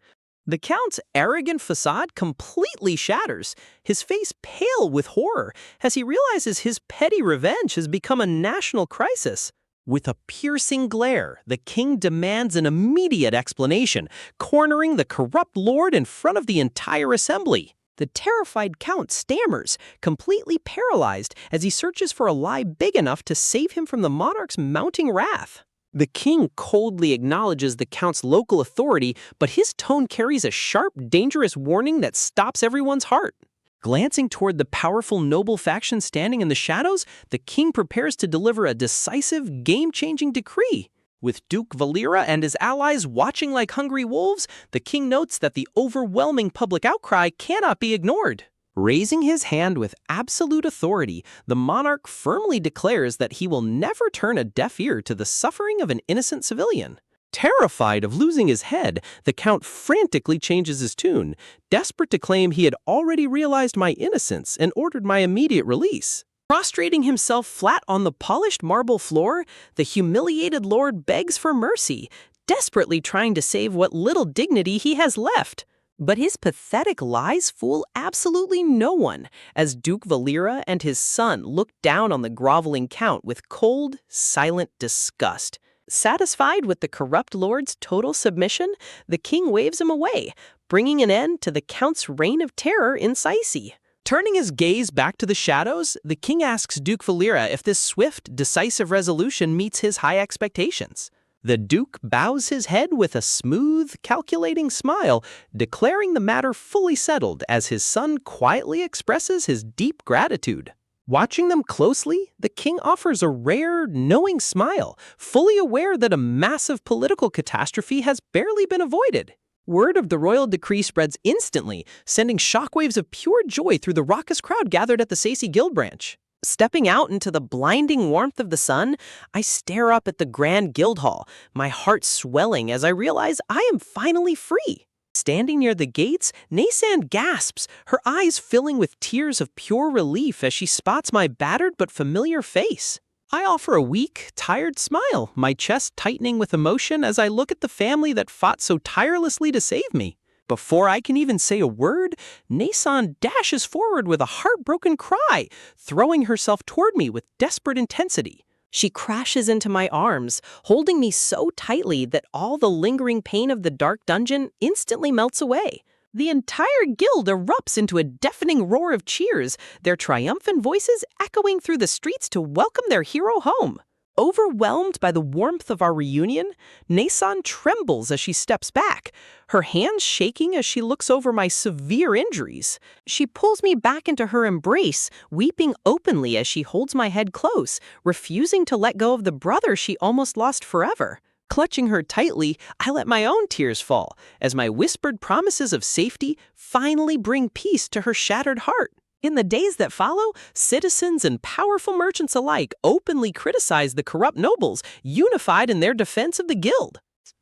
[SPEAKER 1] The count's arrogant facade completely shatters, his face pale with horror as he realizes his petty revenge has become a national crisis. With a piercing glare, the king demands an immediate explanation, cornering the corrupt lord in front of the entire assembly. The terrified count stammers, completely paralyzed as he searches for a lie big enough to save him from the monarch's mounting wrath. The king coldly acknowledges the count's local authority, but his tone carries a sharp, dangerous warning that stops everyone's heart. Glancing toward the powerful noble faction standing in the shadows, the king prepares to deliver a decisive, game-changing decree. With Duke Valera and his allies watching like hungry wolves, the king notes that the overwhelming public outcry cannot be ignored. Raising his hand with absolute authority, the monarch firmly declares that he will never turn a deaf ear to the suffering of an innocent civilian. Terrified of losing his head, the count frantically changes his tune, desperate to claim he had already realized my innocence and ordered my immediate release. Prostrating himself flat on the polished marble floor, the humiliated lord begs for mercy, desperately trying to save what little dignity he has left. But his pathetic lies fool absolutely no one, as Duke Valera and his son look down on the groveling count with cold, silent disgust. Satisfied with the corrupt lord's total submission, the king waves him away, bringing an end to the count's reign of terror in Sacy. Turning his gaze back to the shadows, the king asks Duke Valera if this swift, decisive resolution meets his high expectations. The Duke bows his head with a smooth, calculating smile, declaring the matter fully settled as his son quietly expresses his deep gratitude. Watching them closely, the king offers a rare, knowing smile, fully aware that a massive political catastrophe has barely been avoided. Word of the royal decree spreads instantly, sending shockwaves of pure joy through the raucous crowd gathered at the Sacy Guild branch. Stepping out into the blinding warmth of the sun, I stare up at the grand guild hall, my heart swelling as I realize I am finally free. Standing near the gates, Naysan gasps, her eyes filling with tears of pure relief as she spots my battered but familiar face. I offer a weak, tired smile, my chest tightening with emotion as I look at the family that fought so tirelessly to save me. Before I can even say a word, Naysan dashes forward with a heartbroken cry, throwing herself toward me with desperate intensity. She crashes into my arms, holding me so tightly that all the lingering pain of the dark dungeon instantly melts away. The entire guild erupts into a deafening roar of cheers, their triumphant voices echoing through the streets to welcome their hero home. Overwhelmed by the warmth of our reunion, Naysan trembles as she steps back, her hands shaking as she looks over my severe injuries. She pulls me back into her embrace, weeping openly as she holds my head close, refusing to let go of the brother she almost lost forever. Clutching her tightly, I let my own tears fall, as my whispered promises of safety finally bring peace to her shattered heart. In the days that follow, citizens and powerful merchants alike openly criticize the corrupt nobles, unified in their defense of the guild.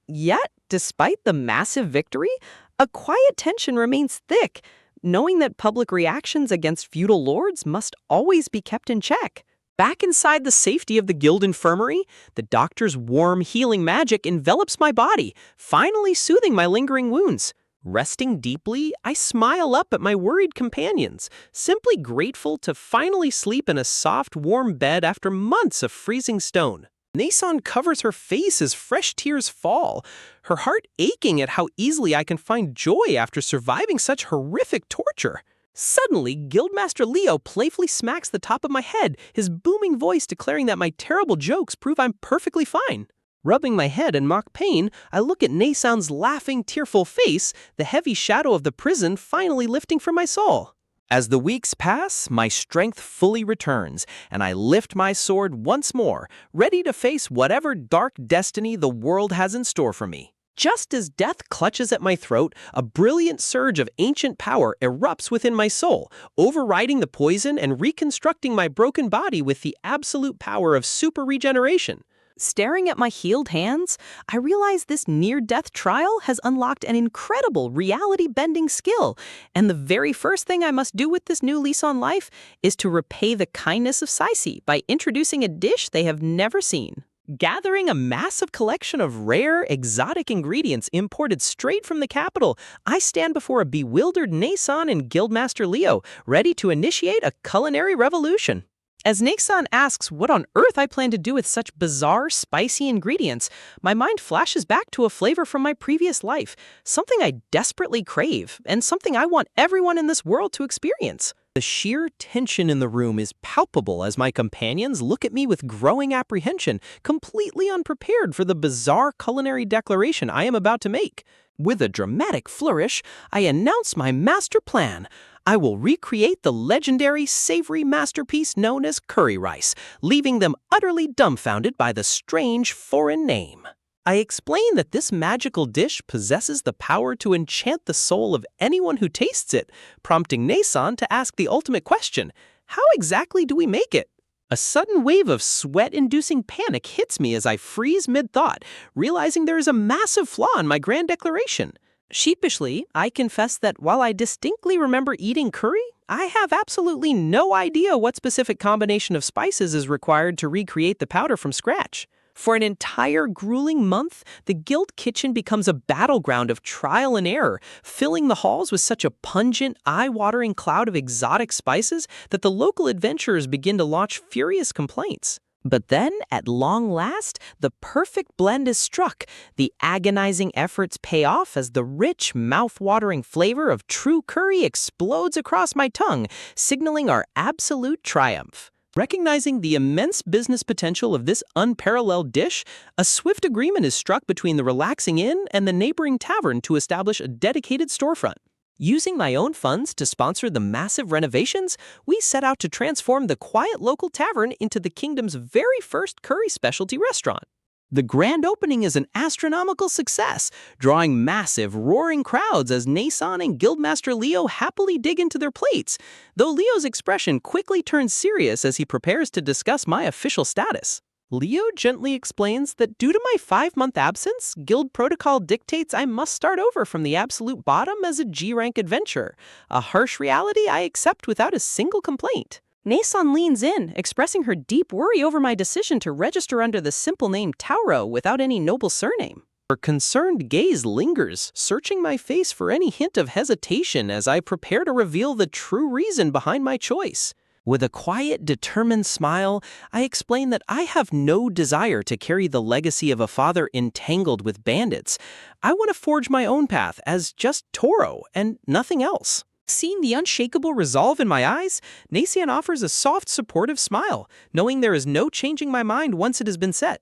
[SPEAKER 1] Yet, despite the massive victory, a quiet tension remains thick, knowing that public reactions against feudal lords must always be kept in check. Back inside the safety of the guild infirmary, the doctor's warm, healing magic envelops my body, finally soothing my lingering wounds. Resting deeply, I smile up at my worried companions, simply grateful to finally sleep in a soft, warm bed after months of freezing stone. Naysan covers her face as fresh tears fall, her heart aching at how easily I can find joy after surviving such horrific torture. Suddenly, Guildmaster Leo playfully smacks the top of my head, his booming voice declaring that my terrible jokes prove I'm perfectly fine. Rubbing my head in mock pain, I look at Naysan's laughing, tearful face, the heavy shadow of the prison finally lifting from my soul. As the weeks pass, my strength fully returns, and I lift my sword once more, ready to face whatever dark destiny the world has in store for me. Just as death clutches at my throat, a brilliant surge of ancient power erupts within my soul, overriding the poison and reconstructing my broken body with the absolute power of super regeneration. Staring at my healed hands, I realize this near-death trial has unlocked an incredible reality-bending skill, and the very first thing I must do with this new lease on life is to repay the kindness of Sacy by introducing a dish they have never seen. Gathering a massive collection of rare, exotic ingredients imported straight from the capital, I stand before a bewildered Naysan and Guildmaster Leo, ready to initiate a culinary revolution. As Naysan asks what on earth I plan to do with such bizarre, spicy ingredients, my mind flashes back to a flavor from my previous life, something I desperately crave, and something I want everyone in this world to experience. The sheer tension in the room is palpable as my companions look at me with growing apprehension, completely unprepared for the bizarre culinary declaration I am about to make. With a dramatic flourish, I announce my master plan. I will recreate the legendary savory masterpiece known as curry rice, leaving them utterly dumbfounded by the strange foreign name. I explain that this magical dish possesses the power to enchant the soul of anyone who tastes it, prompting Naysan to ask the ultimate question: how exactly do we make it? A sudden wave of sweat-inducing panic hits me as I freeze mid-thought, realizing there is a massive flaw in my grand declaration. Sheepishly, I confess that while I distinctly remember eating curry, I have absolutely no idea what specific combination of spices is required to recreate the powder from scratch. For an entire grueling month, the guild kitchen becomes a battleground of trial and error, filling the halls with such a pungent, eye-watering cloud of exotic spices that the local adventurers begin to launch furious complaints.
[SPEAKER 2] But then, at long last, the perfect blend is struck. The agonizing efforts pay off as the rich, mouth-watering flavor of true curry explodes across my tongue, signaling our absolute triumph.
[SPEAKER 1] Recognizing the immense business potential of this unparalleled dish, a swift agreement is struck between the relaxing inn and the neighboring tavern to establish a dedicated storefront. Using my own funds to sponsor the massive renovations, we set out to transform the quiet local tavern into the kingdom's very first curry specialty restaurant. The grand opening is an astronomical success, drawing massive, roaring crowds as Nason and Guildmaster Leo happily dig into their plates, though Leo's expression quickly turns serious as he prepares to discuss my official status. Leo gently explains that due to my 5-month absence, guild protocol dictates I must start over from the absolute bottom as a G-rank adventurer, a harsh reality I accept without a single complaint.
[SPEAKER 2] Nason leans in, expressing her deep worry over my decision to register under the simple name Tarou without any noble surname.
[SPEAKER 1] Her concerned gaze lingers, searching my face for any hint of hesitation as I prepare to reveal the true reason behind my choice. With a quiet, determined smile, I explain that I have no desire to carry the legacy of a father entangled with bandits. I want to forge my own path as just Toro and nothing else. Seeing the unshakable resolve in my eyes, Nacian offers a soft, supportive smile, knowing there is no changing my mind once it has been set.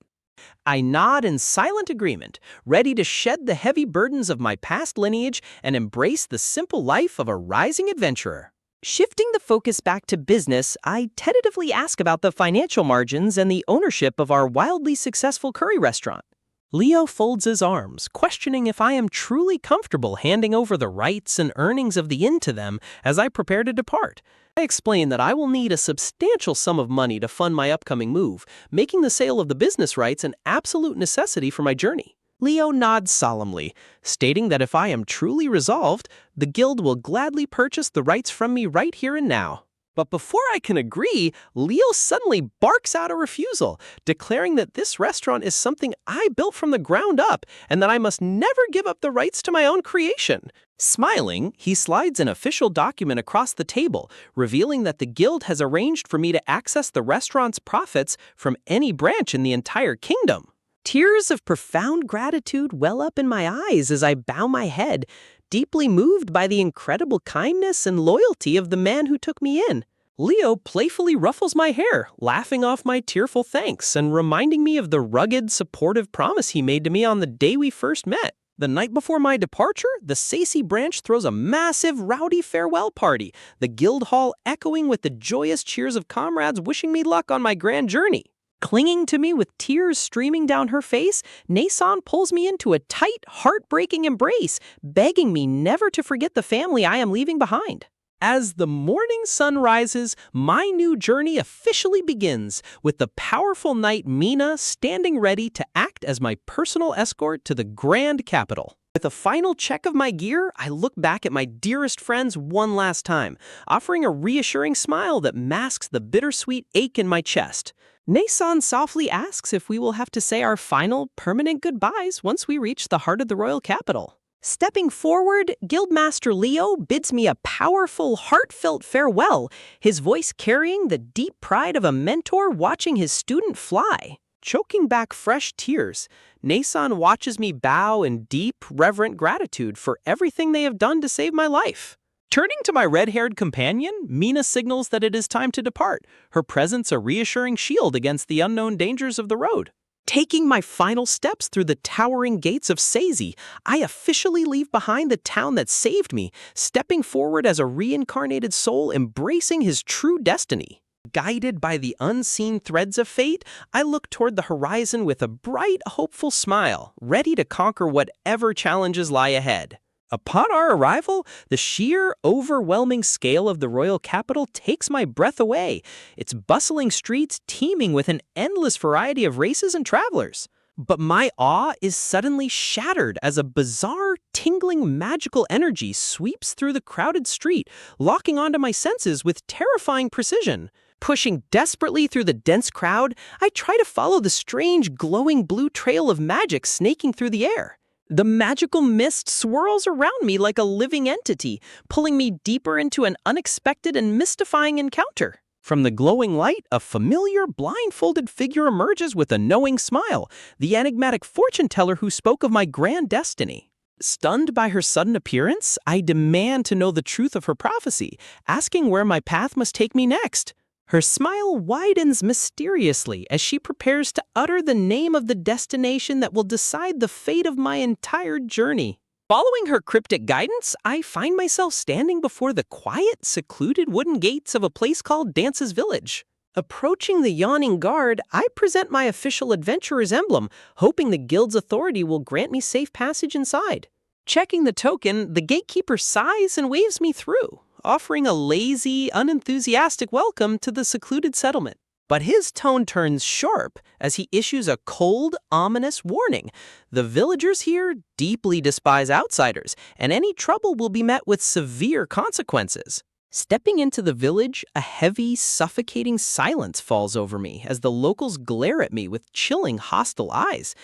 [SPEAKER 1] I nod in silent agreement, ready to shed the heavy burdens of my past lineage and embrace the simple life of a rising adventurer.
[SPEAKER 2] Shifting the focus back to business, I tentatively ask about the financial margins and the ownership of our wildly successful curry restaurant.
[SPEAKER 1] Leo folds his arms, questioning if I am truly comfortable handing over the rights and earnings of the inn to them as I prepare to depart. I explain that I will need a substantial sum of money to fund my upcoming move, making the sale of the business rights an absolute necessity for my journey. Leo nods solemnly, stating that if I am truly resolved, the guild will gladly purchase the rights from me right here and now. But before I can agree, Leo suddenly barks out a refusal, declaring that this restaurant is something I built from the ground up and that I must never give up the rights to my own creation. Smiling, he slides an official document across the table, revealing that the guild has arranged for me to access the restaurant's profits from any branch in the entire kingdom.
[SPEAKER 2] Tears of profound gratitude well up in my eyes as I bow my head, deeply moved by the incredible kindness and loyalty of the man who took me in.
[SPEAKER 1] Leo playfully ruffles my hair, laughing off my tearful thanks and reminding me of the rugged, supportive promise he made to me on the day we first met. The night before my departure, the Sacy branch throws a massive, rowdy farewell party, the guild hall echoing with the joyous cheers of comrades wishing me luck on my grand journey.
[SPEAKER 2] Clinging to me with tears streaming down her face, Nason pulls me into a tight, heartbreaking embrace, begging me never to forget the family I am leaving behind.
[SPEAKER 1] As the morning sun rises, my new journey officially begins, with the powerful knight Mina standing ready to act as my personal escort to the grand capital. With a final check of my gear, I look back at my dearest friends one last time, offering a reassuring smile that masks the bittersweet ache in my chest.
[SPEAKER 2] Nason softly asks if we will have to say our final, permanent goodbyes once we reach the heart of the royal capital. Stepping forward, Guildmaster Leo bids me a powerful, heartfelt farewell, his voice carrying the deep pride of a mentor watching his student fly.
[SPEAKER 1] Choking back fresh tears, Nason watches me bow in deep, reverent gratitude for everything they have done to save my life. Turning to my red-haired companion, Mina signals that it is time to depart, her presence a reassuring shield against the unknown dangers of the road. Taking my final steps through the towering gates of Sazy, I officially leave behind the town that saved me, stepping forward as a reincarnated soul embracing his true destiny. Guided by the unseen threads of fate, I look toward the horizon with a bright, hopeful smile, ready to conquer whatever challenges lie ahead. Upon our arrival, the sheer, overwhelming scale of the royal capital takes my breath away, its bustling streets teeming with an endless variety of races and travelers. But my awe is suddenly shattered as a bizarre, tingling magical energy sweeps through the crowded street, locking onto my senses with terrifying precision. Pushing desperately through the dense crowd, I try to follow the strange, glowing blue trail of magic snaking through the air. The magical mist swirls around me like a living entity, pulling me deeper into an unexpected and mystifying encounter. From the glowing light, a familiar, blindfolded figure emerges with a knowing smile, the enigmatic fortune teller who spoke of my grand destiny. Stunned by her sudden appearance, I demand to know the truth of her prophecy, asking where my path must take me next. Her smile widens mysteriously as she prepares to utter the name of the destination that will decide the fate of my entire journey. Following her cryptic guidance, I find myself standing before the quiet, secluded wooden gates of a place called Dance's Village. Approaching the yawning guard, I present my official adventurer's emblem, hoping the guild's authority will grant me safe passage inside. Checking the token, the gatekeeper sighs and waves me through, offering a lazy, unenthusiastic welcome to the secluded settlement. But his tone turns sharp as he issues a cold, ominous warning. The villagers here deeply despise outsiders, and any trouble will be met with severe consequences. Stepping into the village, a heavy, suffocating silence falls over me as the locals glare at me with chilling, hostile eyes,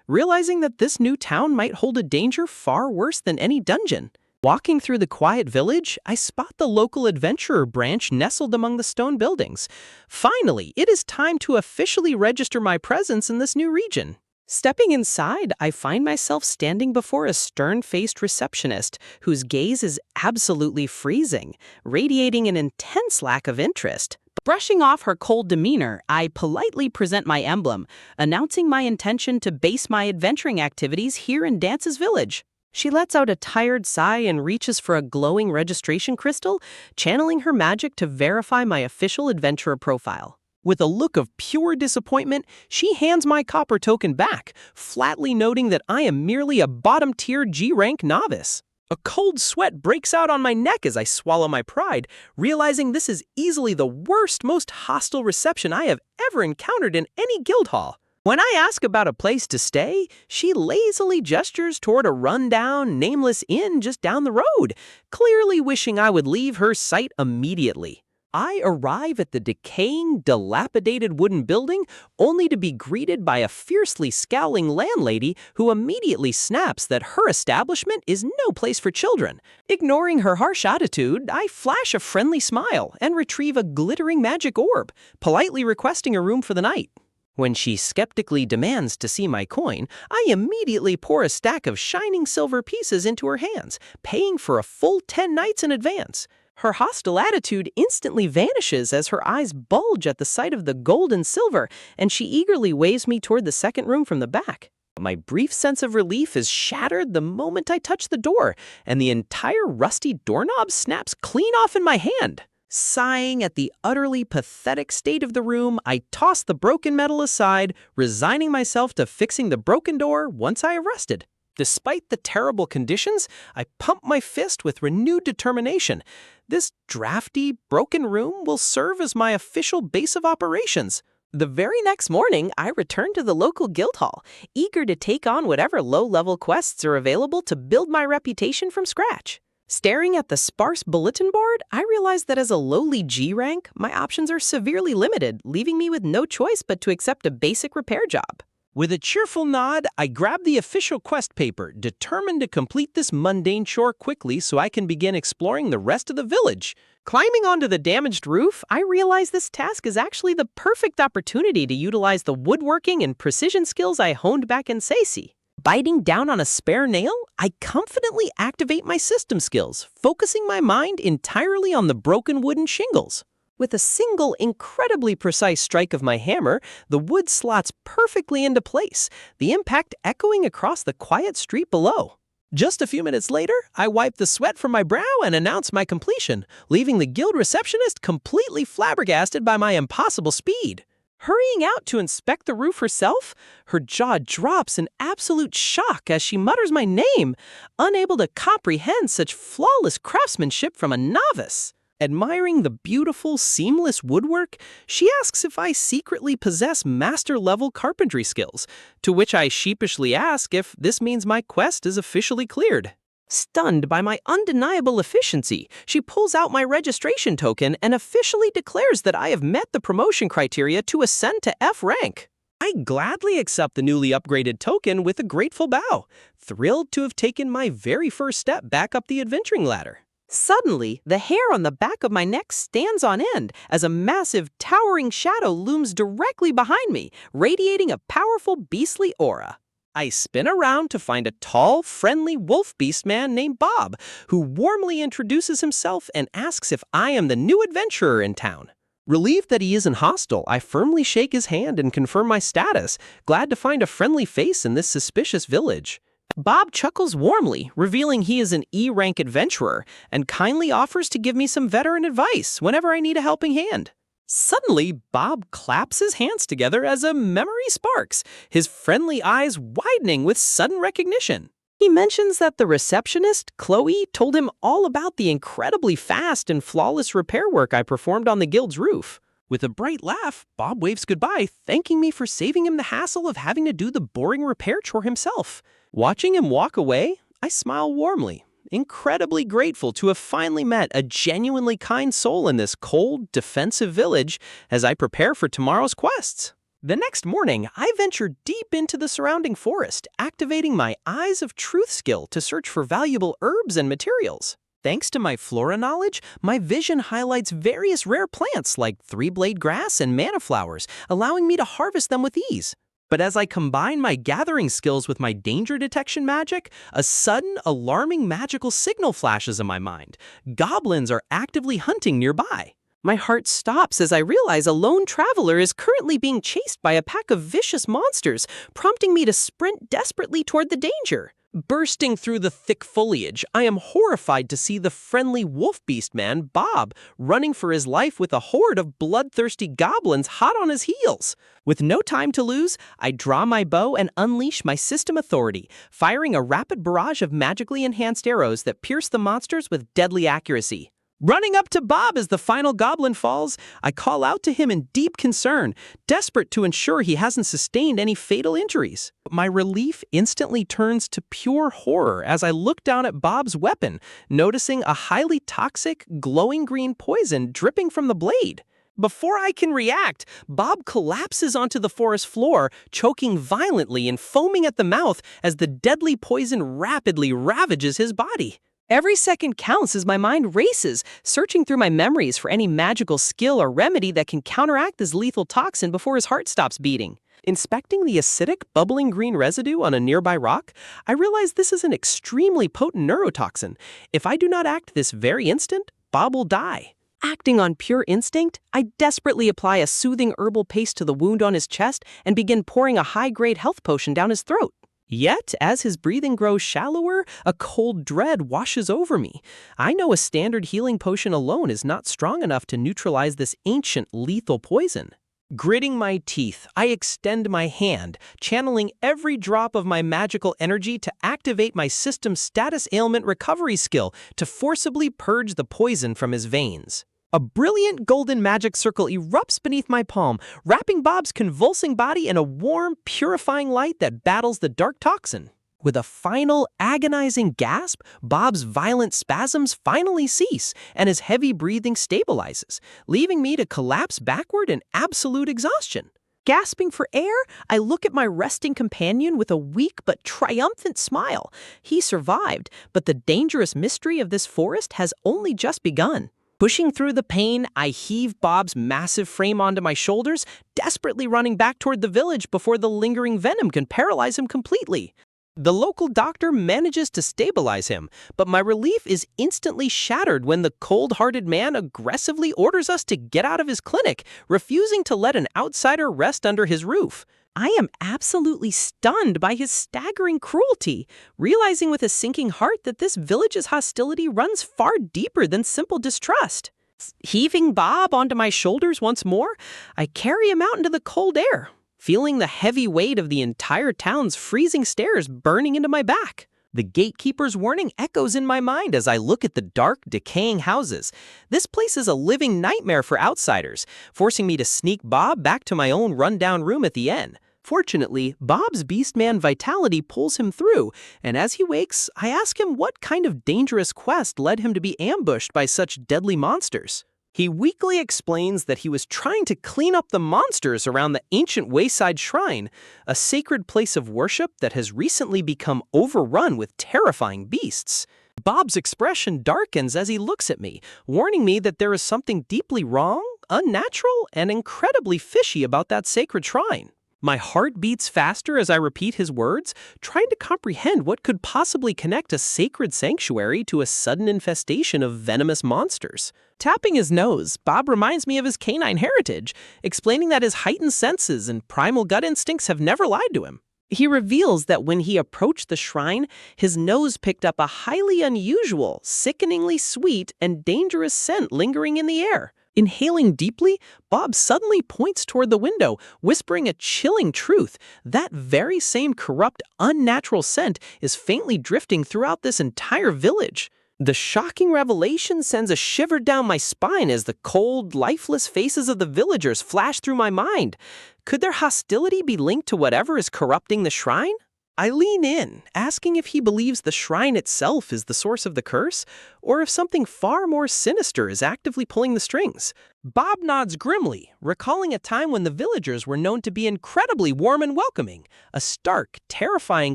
[SPEAKER 1] realizing that this new town might hold a danger far worse than any dungeon. Walking through the quiet village, I spot the local adventurer branch nestled among the stone buildings. Finally, it is time to officially register my presence in this new region. Stepping inside, I find myself standing before a stern-faced receptionist whose gaze is absolutely freezing, radiating an intense lack of interest. Brushing off her cold demeanor, I politely present my emblem, announcing my intention to base my adventuring activities here in Dance's Village. She lets out a tired sigh and reaches for a glowing registration crystal, channeling her magic to verify my official adventurer profile. With a look of pure disappointment, she hands my copper token back, flatly noting that I am merely a bottom-tier G-rank novice. A cold sweat breaks out on my neck as I swallow my pride, realizing this is easily the worst, most hostile reception I have ever encountered in any guild hall. When I ask about a place to stay, she lazily gestures toward a run-down, nameless inn just down the road, clearly wishing I would leave her sight immediately. I arrive at the decaying, dilapidated wooden building only to be greeted by a fiercely scowling landlady who immediately snaps that her establishment is no place for children. Ignoring her harsh attitude, I flash a friendly smile and retrieve a glittering magic orb, politely requesting a room for the night. When she skeptically demands to see my coin, I immediately pour a stack of shining silver pieces into her hands, paying for a full 10 nights in advance. Her hostile attitude instantly vanishes as her eyes bulge at the sight of the gold and silver, and she eagerly waves me toward the second room from the back. My brief sense of relief is shattered the moment I touch the door, and the entire rusty doorknob snaps clean off in my hand. Sighing at the utterly pathetic state of the room, I toss the broken metal aside, resigning myself to fixing the broken door once I have rested. Despite the terrible conditions, I pump my fist with renewed determination. This drafty, broken room will serve as my official base of operations. The very next morning, I return to the local guild hall, eager to take on whatever low-level quests are available to build my reputation from scratch. Staring at the sparse bulletin board, I realize that as a lowly G rank, my options are severely limited, leaving me with no choice but to accept a basic repair job. With a cheerful nod, I grab the official quest paper, determined to complete this mundane chore quickly so I can begin exploring the rest of the village. Climbing onto the damaged roof, I realize this task is actually the perfect opportunity to utilize the woodworking and precision skills I honed back in Seisi. Biting down on a spare nail, I confidently activate my system skills, focusing my mind entirely on the broken wooden shingles. With a single, incredibly precise strike of my hammer, the wood slots perfectly into place, the impact echoing across the quiet street below. Just a few minutes later, I wipe the sweat from my brow and announce my completion, leaving the guild receptionist completely flabbergasted by my impossible speed. Hurrying out to inspect the roof herself, her jaw drops in absolute shock as she mutters my name, unable to comprehend such flawless craftsmanship from a novice. Admiring the beautiful, seamless woodwork, she asks if I secretly possess master-level carpentry skills, to which I sheepishly ask if this means my quest is officially cleared. Stunned by my undeniable efficiency, she pulls out my registration token and officially declares that I have met the promotion criteria to ascend to F rank. I gladly accept the newly upgraded token with a grateful bow, thrilled to have taken my very first step back up the adventuring ladder.
[SPEAKER 2] Suddenly, the hair on the back of my neck stands on end as a massive, towering shadow looms directly behind me, radiating a powerful beastly aura. I spin around to find a tall, friendly wolf beast man named Bob, who warmly introduces himself and asks if I am the new adventurer in town. Relieved that he isn't hostile, I firmly shake his hand and confirm my status, glad to find a friendly face in this suspicious village. Bob chuckles warmly, revealing he is an E-rank adventurer, and kindly offers to give me some veteran advice whenever I need a helping hand. Suddenly, Bob claps his hands together as a memory sparks, his friendly eyes widening with sudden recognition. He mentions that the receptionist, Chloe, told him all about the incredibly fast and flawless repair work I performed on the guild's roof. With a bright laugh, Bob waves goodbye, thanking me for saving him the hassle of having to do the boring repair chore himself. Watching him walk away, I smile warmly, incredibly grateful to have finally met a genuinely kind soul in this cold, defensive village as I prepare for tomorrow's quests. The next morning, I venture deep into the surrounding forest, activating my Eyes of Truth skill to search for valuable herbs and materials. Thanks to my flora knowledge, my vision highlights various rare plants like three-blade grass and mana flowers, allowing me to harvest them with ease. But as I combine my gathering skills with my danger detection magic, a sudden, alarming magical signal flashes in my mind. Goblins are actively hunting nearby. My heart stops as I realize a lone traveler is currently being chased by a pack of vicious monsters, prompting me to sprint desperately toward the danger. Bursting through the thick foliage, I am horrified to see the friendly wolf beast man, Bob, running for his life with a horde of bloodthirsty goblins hot on his heels. With no time to lose, I draw my bow and unleash my system authority, firing a rapid barrage of magically enhanced arrows that pierce the monsters with deadly accuracy. Running up to Bob as the final goblin falls, I call out to him in deep concern, desperate to ensure he hasn't sustained any fatal injuries. My relief instantly turns to pure horror as I look down at Bob's weapon, noticing a highly toxic, glowing green poison dripping from the blade. Before I can react, Bob collapses onto the forest floor, choking violently and foaming at the mouth as the deadly poison rapidly ravages his body. Every second counts as my mind races, searching through my memories for any magical skill or remedy that can counteract this lethal toxin before his heart stops beating. Inspecting the acidic, bubbling green residue on a nearby rock, I realize this is an extremely potent neurotoxin. If I do not act this very instant, Bob will die. Acting on pure instinct, I desperately apply a soothing herbal paste to the wound on his chest and begin pouring a high-grade health potion down his throat. Yet, as his breathing grows shallower, a cold dread washes over me. I know a standard healing potion alone is not strong enough to neutralize this ancient, lethal poison. Gritting my teeth, I extend my hand, channeling every drop of my magical energy to activate my system's status ailment recovery skill to forcibly purge the poison from his veins. A brilliant golden magic circle erupts beneath my palm, wrapping Bob's convulsing body in a warm, purifying light that battles the dark toxin. With a final, agonizing gasp, Bob's violent spasms finally cease, and his heavy breathing stabilizes, leaving me to collapse backward in absolute exhaustion. Gasping for air, I look at my resting companion with a weak but triumphant smile. He survived, but the dangerous mystery of this forest has only just begun. Pushing through the pain, I heave Bob's massive frame onto my shoulders, desperately running back toward the village before the lingering venom can paralyze him completely. The local doctor manages to stabilize him, but my relief is instantly shattered when the cold-hearted man aggressively orders us to get out of his clinic, refusing to let an outsider rest under his roof. I am absolutely stunned by his staggering cruelty, realizing with a sinking heart that this village's hostility runs far deeper than simple distrust. Heaving Bob onto my shoulders once more, I carry him out into the cold air, feeling the heavy weight of the entire town's freezing stares burning into my back. The gatekeeper's warning echoes in my mind as I look at the dark, decaying houses. This place is a living nightmare for outsiders, forcing me to sneak Bob back to my own rundown room at the inn. Fortunately, Bob's beastman vitality pulls him through, and as he wakes, I ask him what kind of dangerous quest led him to be ambushed by such deadly monsters. He weakly explains that he was trying to clean up the monsters around the ancient wayside shrine, a sacred place of worship that has recently become overrun with terrifying beasts.
[SPEAKER 1] Bob's expression darkens as he looks at me, warning me that there is something deeply wrong, unnatural, and incredibly fishy about that sacred shrine. My heart beats faster as I repeat his words, trying to comprehend what could possibly connect a sacred sanctuary to a sudden infestation of venomous monsters. Tapping his nose, Bob reminds me of his canine heritage, explaining that his heightened senses and primal gut instincts have never lied to him. He reveals that when he approached the shrine, his nose picked up a highly unusual, sickeningly sweet, and dangerous scent lingering in the air. Inhaling deeply, Bob suddenly points toward the window, whispering a chilling truth. That very same corrupt, unnatural scent is faintly drifting throughout this entire village. The shocking revelation sends a shiver down my spine as the cold, lifeless faces of the villagers flash through my mind. Could their hostility be linked to whatever is corrupting the shrine? I lean in, asking if he believes the shrine itself is the source of the curse, or if something far more sinister is actively pulling the strings. Bob nods grimly, recalling a time when the villagers were known to be incredibly warm and welcoming, a stark, terrifying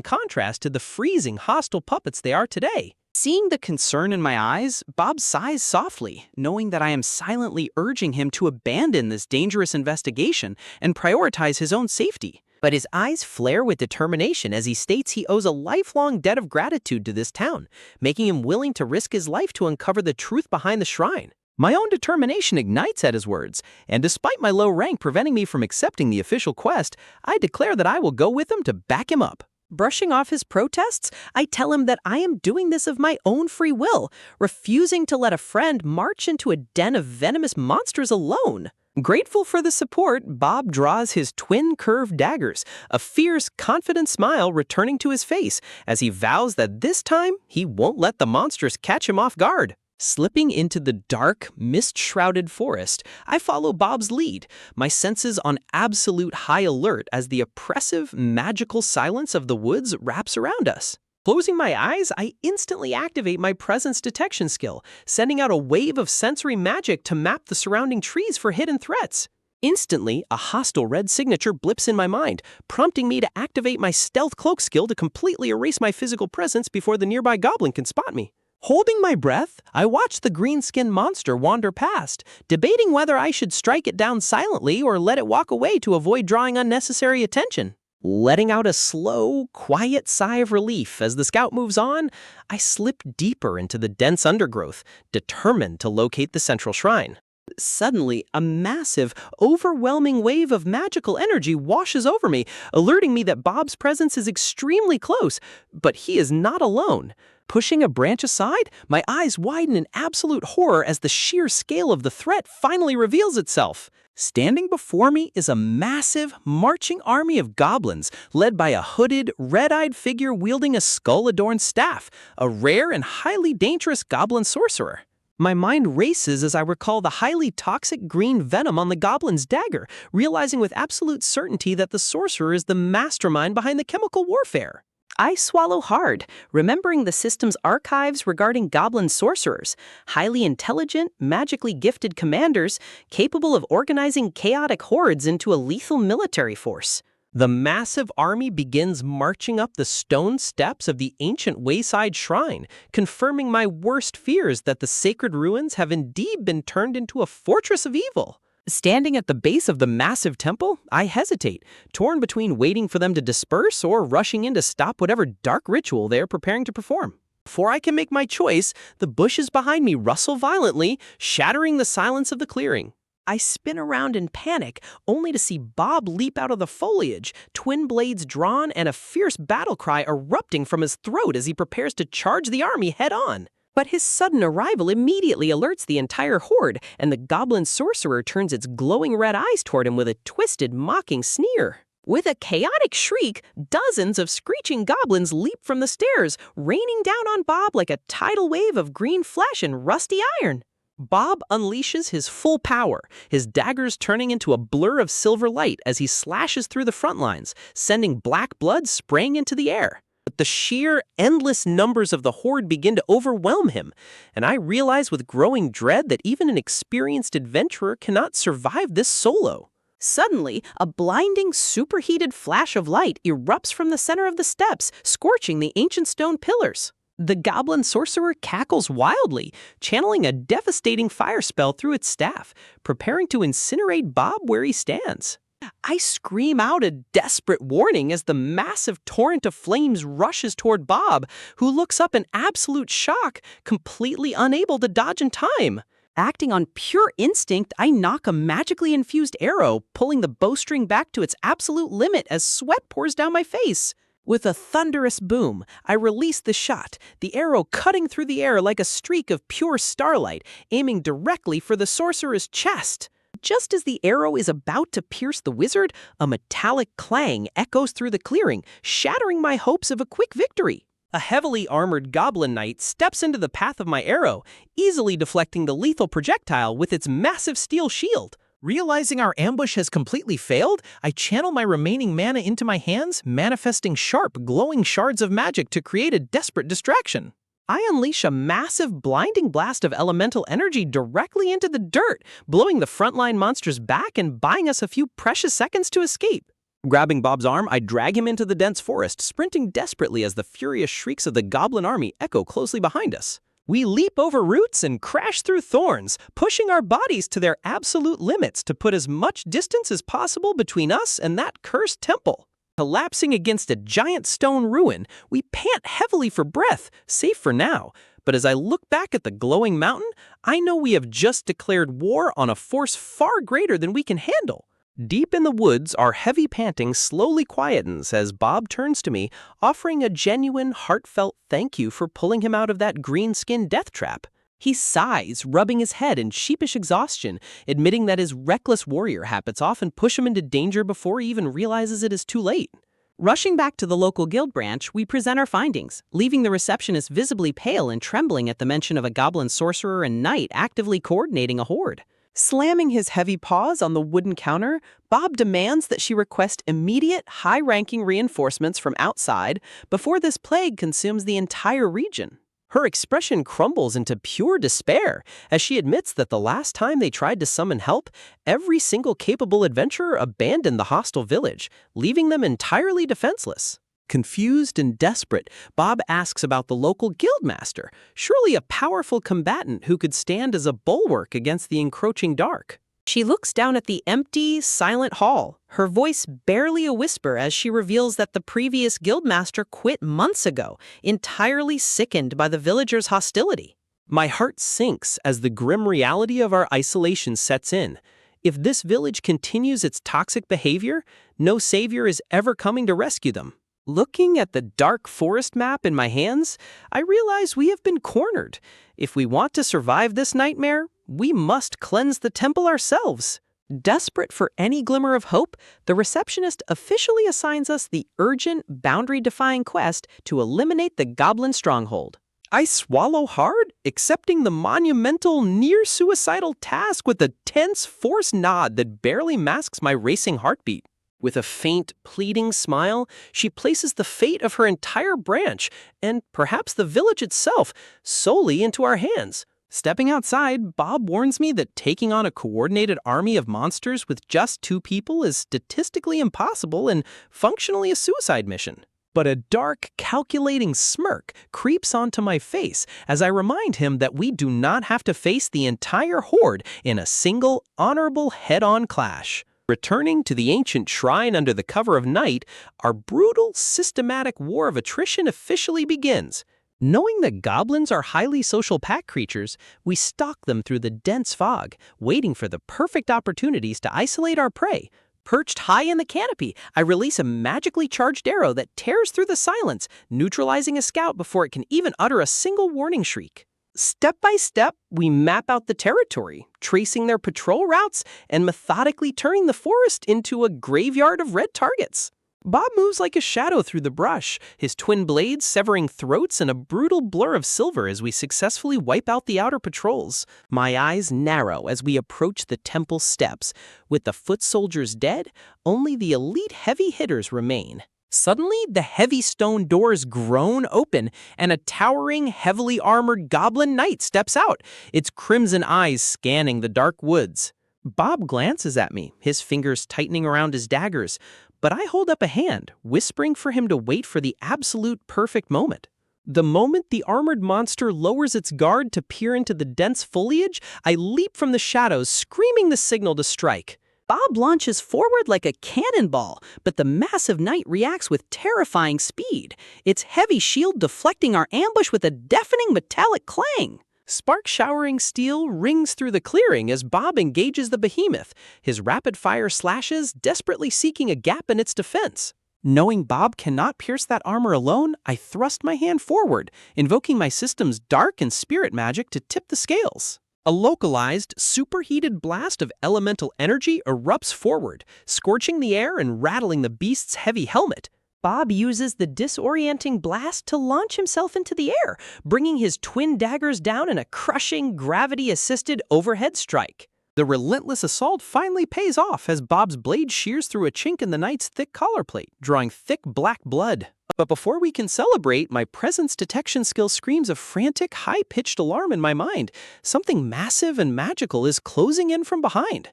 [SPEAKER 1] contrast to the freezing, hostile puppets they are today. Seeing the concern in my eyes, Bob sighs softly, knowing that I am silently urging him to abandon this dangerous investigation and prioritize his own safety. But his eyes flare with determination as he states he owes a lifelong debt of gratitude to this town, making him willing to risk his life to uncover the truth behind the shrine. My own determination ignites at his words, and despite my low rank preventing me from accepting the official quest, I declare that I will go with him to back him up. Brushing off his protests, I tell him that I am doing this of my own free will, refusing to let a friend march into a den of venomous monsters alone. Grateful for the support, Bob draws his twin curved daggers, a fierce, confident smile returning to his face as he vows that this time he won't let the monsters catch him off guard. Slipping into the dark, mist-shrouded forest, I follow Bob's lead, my senses on absolute high alert as the oppressive, magical silence of the woods wraps around us. Closing my eyes, I instantly activate my presence detection skill, sending out a wave of sensory magic to map the surrounding trees for hidden threats. Instantly, a hostile red signature blips in my mind, prompting me to activate my stealth cloak skill to completely erase my physical presence before the nearby goblin can spot me. Holding my breath, I watch the green-skinned monster wander past, debating whether I should strike it down silently or let it walk away to avoid drawing unnecessary attention. Letting out a slow, quiet sigh of relief as the scout moves on, I slip deeper into the dense undergrowth, determined to locate the central shrine. Suddenly, a massive, overwhelming wave of magical energy washes over me, alerting me that Bob's presence is extremely close, but he is not alone. Pushing a branch aside, my eyes widen in absolute horror as the sheer scale of the threat finally reveals itself. Standing before me is a massive, marching army of goblins, led by a hooded, red-eyed figure wielding a skull-adorned staff, a rare and highly dangerous goblin sorcerer. My mind races as I recall the highly toxic green venom on the goblin's dagger, realizing with absolute certainty that the sorcerer is the mastermind behind the chemical warfare. I swallow hard, remembering the system's archives regarding goblin sorcerers, highly intelligent, magically gifted commanders capable of organizing chaotic hordes into a lethal military force. The massive army begins marching up the stone steps of the ancient wayside shrine, confirming my worst fears that the sacred ruins have indeed been turned into a fortress of evil. Standing at the base of the massive temple, I hesitate, torn between waiting for them to disperse or rushing in to stop whatever dark ritual they are preparing to perform. Before I can make my choice, the bushes behind me rustle violently, shattering the silence of the clearing. I spin around in panic, only to see Bob leap out of the foliage, twin blades drawn and a fierce battle cry erupting from his throat as he prepares to charge the army head-on. But his sudden arrival immediately alerts the entire horde, and the goblin sorcerer turns its glowing red eyes toward him with a twisted, mocking sneer. With a chaotic shriek, dozens of screeching goblins leap from the stairs, raining down on Bob like a tidal wave of green flesh and rusty iron. Bob unleashes his full power, his daggers turning into a blur of silver light as he slashes through the front lines, sending black blood spraying into the air. But the sheer, endless numbers of the horde begin to overwhelm him, and I realize with growing dread that even an experienced adventurer cannot survive this solo. Suddenly, a blinding, superheated flash of light erupts from the center of the steps, scorching the ancient stone pillars. The goblin sorcerer cackles wildly, channeling a devastating fire spell through its staff, preparing to incinerate Bob where he stands. I scream out a desperate warning as the massive torrent of flames rushes toward Bob, who looks up in absolute shock, completely unable to dodge in time.
[SPEAKER 2] Acting on pure instinct, I knock a magically infused arrow, pulling the bowstring back to its absolute limit as sweat pours down my face. With a thunderous boom, I release the shot, the arrow cutting through the air like a streak of pure starlight, aiming directly for the sorcerer's chest. Just as the arrow is about to pierce the wizard, a metallic clang echoes through the clearing, shattering my hopes of a quick victory.
[SPEAKER 1] A heavily armored goblin knight steps into the path of my arrow, easily deflecting the lethal projectile with its massive steel shield.
[SPEAKER 3] Realizing our ambush has completely failed, I channel my remaining mana into my hands, manifesting sharp, glowing shards of magic to create a desperate distraction.
[SPEAKER 1] I unleash a massive, blinding blast of elemental energy directly into the dirt, blowing the frontline monsters back and buying us a few precious seconds to escape. Grabbing Bob's arm, I drag him into the dense forest, sprinting desperately as the furious shrieks of the goblin army echo closely behind us. We leap over roots and crash through thorns, pushing our bodies to their absolute limits to put as much distance as possible between us and that cursed temple. Collapsing against a giant stone ruin, we pant heavily for breath, safe for now. But as I look back at the glowing mountain, I know we have just declared war on a force far greater than we can handle. Deep in the woods, our heavy panting slowly quietens as Bob turns to me, offering a genuine, heartfelt thank you for pulling him out of that green-skinned death trap. He sighs, rubbing his head in sheepish exhaustion, admitting that his reckless warrior habits often push him into danger before he even realizes it is too late.
[SPEAKER 2] Rushing back to the local guild branch, we present our findings, leaving the receptionist visibly pale and trembling at the mention of a goblin sorcerer and knight actively coordinating a horde. Slamming his heavy paws on the wooden counter, Bob demands that she request immediate, high-ranking reinforcements from outside before this plague consumes the entire region.
[SPEAKER 1] Her expression crumbles into pure despair as she admits that the last time they tried to summon help, every single capable adventurer abandoned the hostile village, leaving them entirely defenseless. Confused and desperate, Bob asks about the local guildmaster, surely a powerful combatant who could stand as a bulwark against the encroaching dark.
[SPEAKER 2] She looks down at the empty, silent hall, her voice barely a whisper as she reveals that the previous guildmaster quit months ago, entirely sickened by the villagers' hostility.
[SPEAKER 1] My heart sinks as the grim reality of our isolation sets in. If this village continues its toxic behavior, no savior is ever coming to rescue them. Looking at the dark forest map in my hands, I realize we have been cornered. If we want to survive this nightmare, we must cleanse the temple ourselves. Desperate for any glimmer of hope, the receptionist officially assigns us the urgent, boundary-defying quest to eliminate the goblin stronghold. I swallow hard, accepting the monumental, near-suicidal task with a tense, forced nod that barely masks my racing heartbeat. With a faint, pleading smile, she places the fate of her entire branch, and perhaps the village itself, solely into our hands. Stepping outside, Bob warns me that taking on a coordinated army of monsters with just 2 people is statistically impossible and functionally a suicide mission. But a dark, calculating smirk creeps onto my face as I remind him that we do not have to face the entire horde in a single, honorable head-on clash. Returning to the ancient shrine under the cover of night, our brutal, systematic war of attrition officially begins. Knowing that goblins are highly social pack creatures, we stalk them through the dense fog, waiting for the perfect opportunities to isolate our prey. Perched high in the canopy, I release a magically charged arrow that tears through the silence, neutralizing a scout before it can even utter a single warning shriek. Step by step, we map out the territory, tracing their patrol routes and methodically turning the forest into a graveyard of red targets. Bob moves like a shadow through the brush, his twin blades severing throats in a brutal blur of silver as we successfully wipe out the outer patrols. My eyes narrow as we approach the temple steps. With the foot soldiers dead, only the elite heavy hitters remain. Suddenly, the heavy stone doors groan open, and a towering, heavily armored goblin knight steps out, its crimson eyes scanning the dark woods. Bob glances at me, his fingers tightening around his daggers, but I hold up a hand, whispering for him to wait for the absolute perfect moment. The moment the armored monster lowers its guard to peer into the dense foliage, I leap from the shadows, screaming the signal to strike.
[SPEAKER 2] Bob launches forward like a cannonball, but the massive knight reacts with terrifying speed, its heavy shield deflecting our ambush with a deafening metallic clang.
[SPEAKER 1] Spark-showering steel rings through the clearing as Bob engages the behemoth, his rapid-fire slashes desperately seeking a gap in its defense. Knowing Bob cannot pierce that armor alone, I thrust my hand forward, invoking my system's dark and spirit magic to tip the scales. A localized, superheated blast of elemental energy erupts forward, scorching the air and rattling the beast's heavy helmet.
[SPEAKER 2] Bob uses the disorienting blast to launch himself into the air, bringing his twin daggers down in a crushing, gravity-assisted overhead strike.
[SPEAKER 1] The relentless assault finally pays off as Bob's blade shears through a chink in the knight's thick collar plate, drawing thick black blood. But before we can celebrate, my presence detection skill screams a frantic, high-pitched alarm in my mind. Something massive and magical is closing in from behind.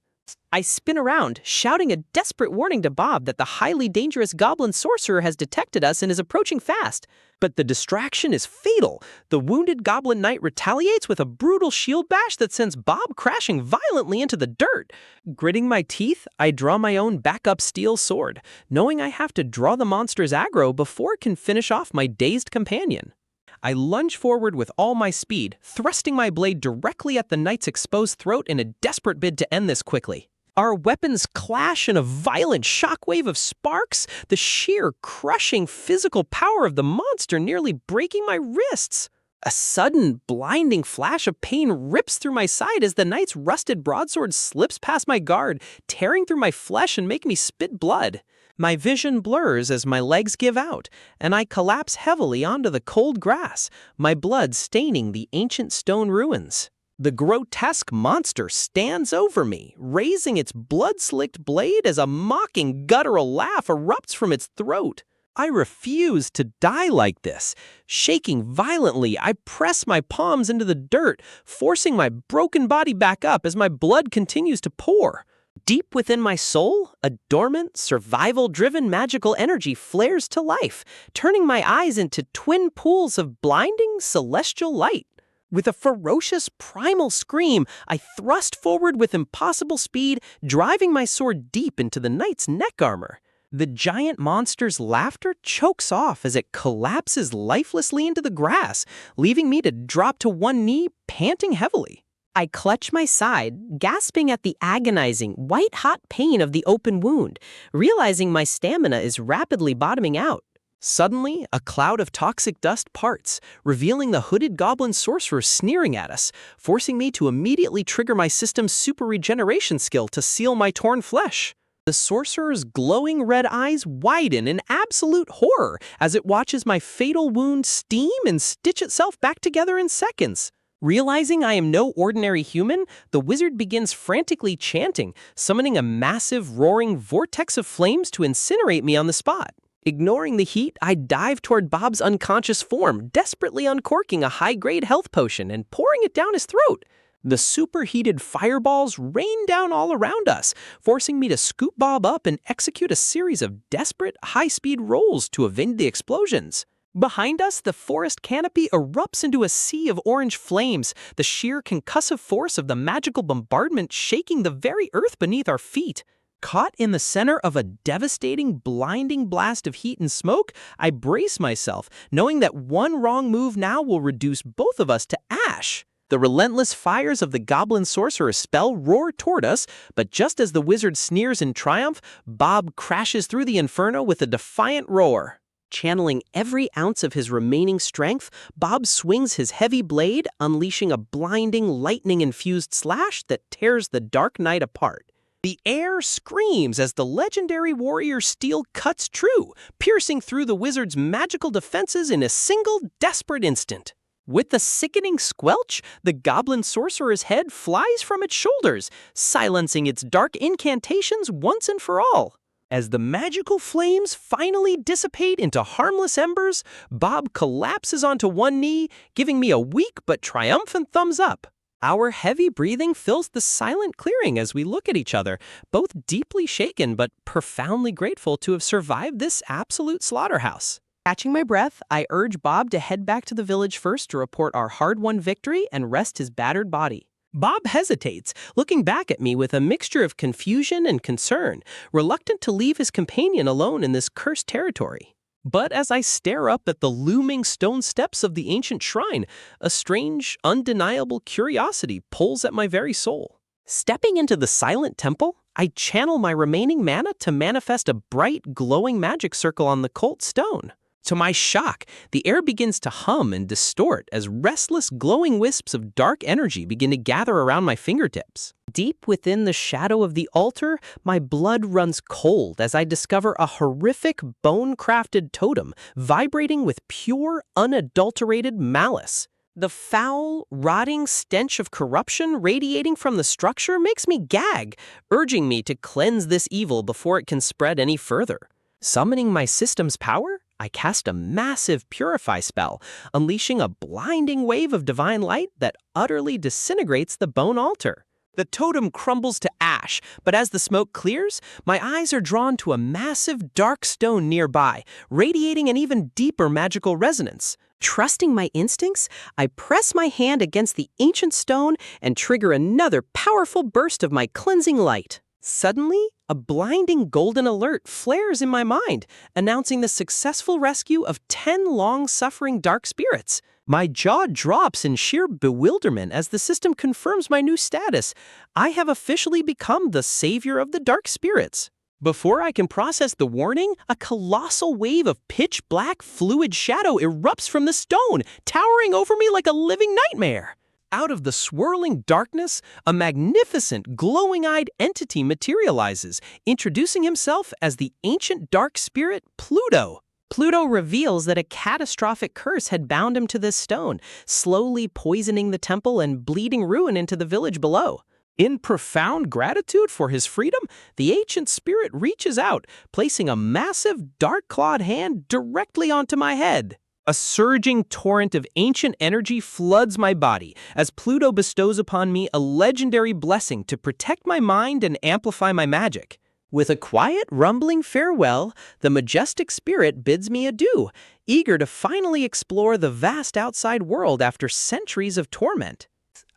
[SPEAKER 2] I spin around, shouting a desperate warning to Bob that the highly dangerous goblin sorcerer has detected us and is approaching fast.
[SPEAKER 1] But the distraction is fatal. The wounded goblin knight retaliates with a brutal shield bash that sends Bob crashing violently into the dirt. Gritting my teeth, I draw my own backup steel sword, knowing I have to draw the monster's aggro before it can finish off my dazed companion. I lunge forward with all my speed, thrusting my blade directly at the knight's exposed throat in a desperate bid to end this quickly. Our weapons clash in a violent shockwave of sparks, the sheer, crushing physical power of the monster nearly breaking my wrists. A sudden, blinding flash of pain rips through my side as the knight's rusted broadsword slips past my guard, tearing through my flesh and making me spit blood. My vision blurs as my legs give out, and I collapse heavily onto the cold grass, my blood staining the ancient stone ruins. The grotesque monster stands over me, raising its blood-slicked blade as a mocking, guttural laugh erupts from its throat. I refuse to die like this. Shaking violently, I press my palms into the dirt, forcing my broken body back up as my blood continues to pour. Deep within my soul, a dormant, survival-driven magical energy flares to life, turning my eyes into twin pools of blinding, celestial light. With a ferocious, primal scream, I thrust forward with impossible speed, driving my sword deep into the knight's neck armor. The giant monster's laughter chokes off as it collapses lifelessly into the grass, leaving me to drop to one knee, panting heavily.
[SPEAKER 2] I clutch my side, gasping at the agonizing, white-hot pain of the open wound, realizing my stamina is rapidly bottoming out.
[SPEAKER 1] Suddenly, a cloud of toxic dust parts, revealing the hooded goblin sorcerer sneering at us, forcing me to immediately trigger my system's super regeneration skill to seal my torn flesh. The sorcerer's glowing red eyes widen in absolute horror as it watches my fatal wound steam and stitch itself back together in seconds. Realizing I am no ordinary human, the wizard begins frantically chanting, summoning a massive, roaring vortex of flames to incinerate me on the spot. Ignoring the heat, I dive toward Bob's unconscious form, desperately uncorking a high-grade health potion and pouring it down his throat. The superheated fireballs rain down all around us, forcing me to scoop Bob up and execute a series of desperate, high-speed rolls to evade the explosions. Behind us, the forest canopy erupts into a sea of orange flames, the sheer concussive force of the magical bombardment shaking the very earth beneath our feet. Caught in the center of a devastating, blinding blast of heat and smoke, I brace myself, knowing that one wrong move now will reduce both of us to ash. The relentless fires of the goblin sorcerer's spell roar toward us, but just as the wizard sneers in triumph, Bob crashes through the inferno with a defiant roar. Channeling every ounce of his remaining strength, Bob swings his heavy blade, unleashing a blinding, lightning-infused slash that tears the Dark Knight apart. The air screams as the legendary warrior's steel cuts true, piercing through the wizard's magical defenses in a single, desperate instant. With a sickening squelch, the goblin sorcerer's head flies from its shoulders, silencing its dark incantations once and for all. As the magical flames finally dissipate into harmless embers, Bob collapses onto one knee, giving me a weak but triumphant thumbs up. Our heavy breathing fills the silent clearing as we look at each other, both deeply shaken but profoundly grateful to have survived this absolute slaughterhouse.
[SPEAKER 2] Catching my breath, I urge Bob to head back to the village first to report our hard-won victory and rest his battered body.
[SPEAKER 1] Bob hesitates, looking back at me with a mixture of confusion and concern, reluctant to leave his companion alone in this cursed territory. But as I stare up at the looming stone steps of the ancient shrine, a strange, undeniable curiosity pulls at my very soul. Stepping into the silent temple, I channel my remaining mana to manifest a bright, glowing magic circle on the cult stone. To my shock, the air begins to hum and distort as restless, glowing wisps of dark energy begin to gather around my fingertips. Deep within the shadow of the altar, my blood runs cold as I discover a horrific, bone-crafted totem vibrating with pure, unadulterated malice. The foul, rotting stench of corruption radiating from the structure makes me gag, urging me to cleanse this evil before it can spread any further. Summoning my system's power, I cast a massive purify spell, unleashing a blinding wave of divine light that utterly disintegrates the bone altar. The totem crumbles to ash, but as the smoke clears, my eyes are drawn to a massive dark stone nearby, radiating an even deeper magical resonance. Trusting my instincts, I press my hand against the ancient stone and trigger another powerful burst of my cleansing light. Suddenly, a blinding golden alert flares in my mind, announcing the successful rescue of 10 long-suffering dark spirits. My jaw drops in sheer bewilderment as the system confirms my new status. I have officially become the savior of the dark spirits. Before I can process the warning, a colossal wave of pitch-black fluid shadow erupts from the stone, towering over me like a living nightmare. Out of the swirling darkness, a magnificent, glowing-eyed entity materializes, introducing himself as the ancient dark spirit Pluto. Pluto reveals that a catastrophic curse had bound him to this stone, slowly poisoning the temple and bleeding ruin into the village below. In profound gratitude for his freedom, the ancient spirit reaches out, placing a massive, dark-clawed hand directly onto my head. A surging torrent of ancient energy floods my body as Pluto bestows upon me a legendary blessing to protect my mind and amplify my magic. With a quiet, rumbling farewell, the majestic spirit bids me adieu, eager to finally explore the vast outside world after centuries of torment.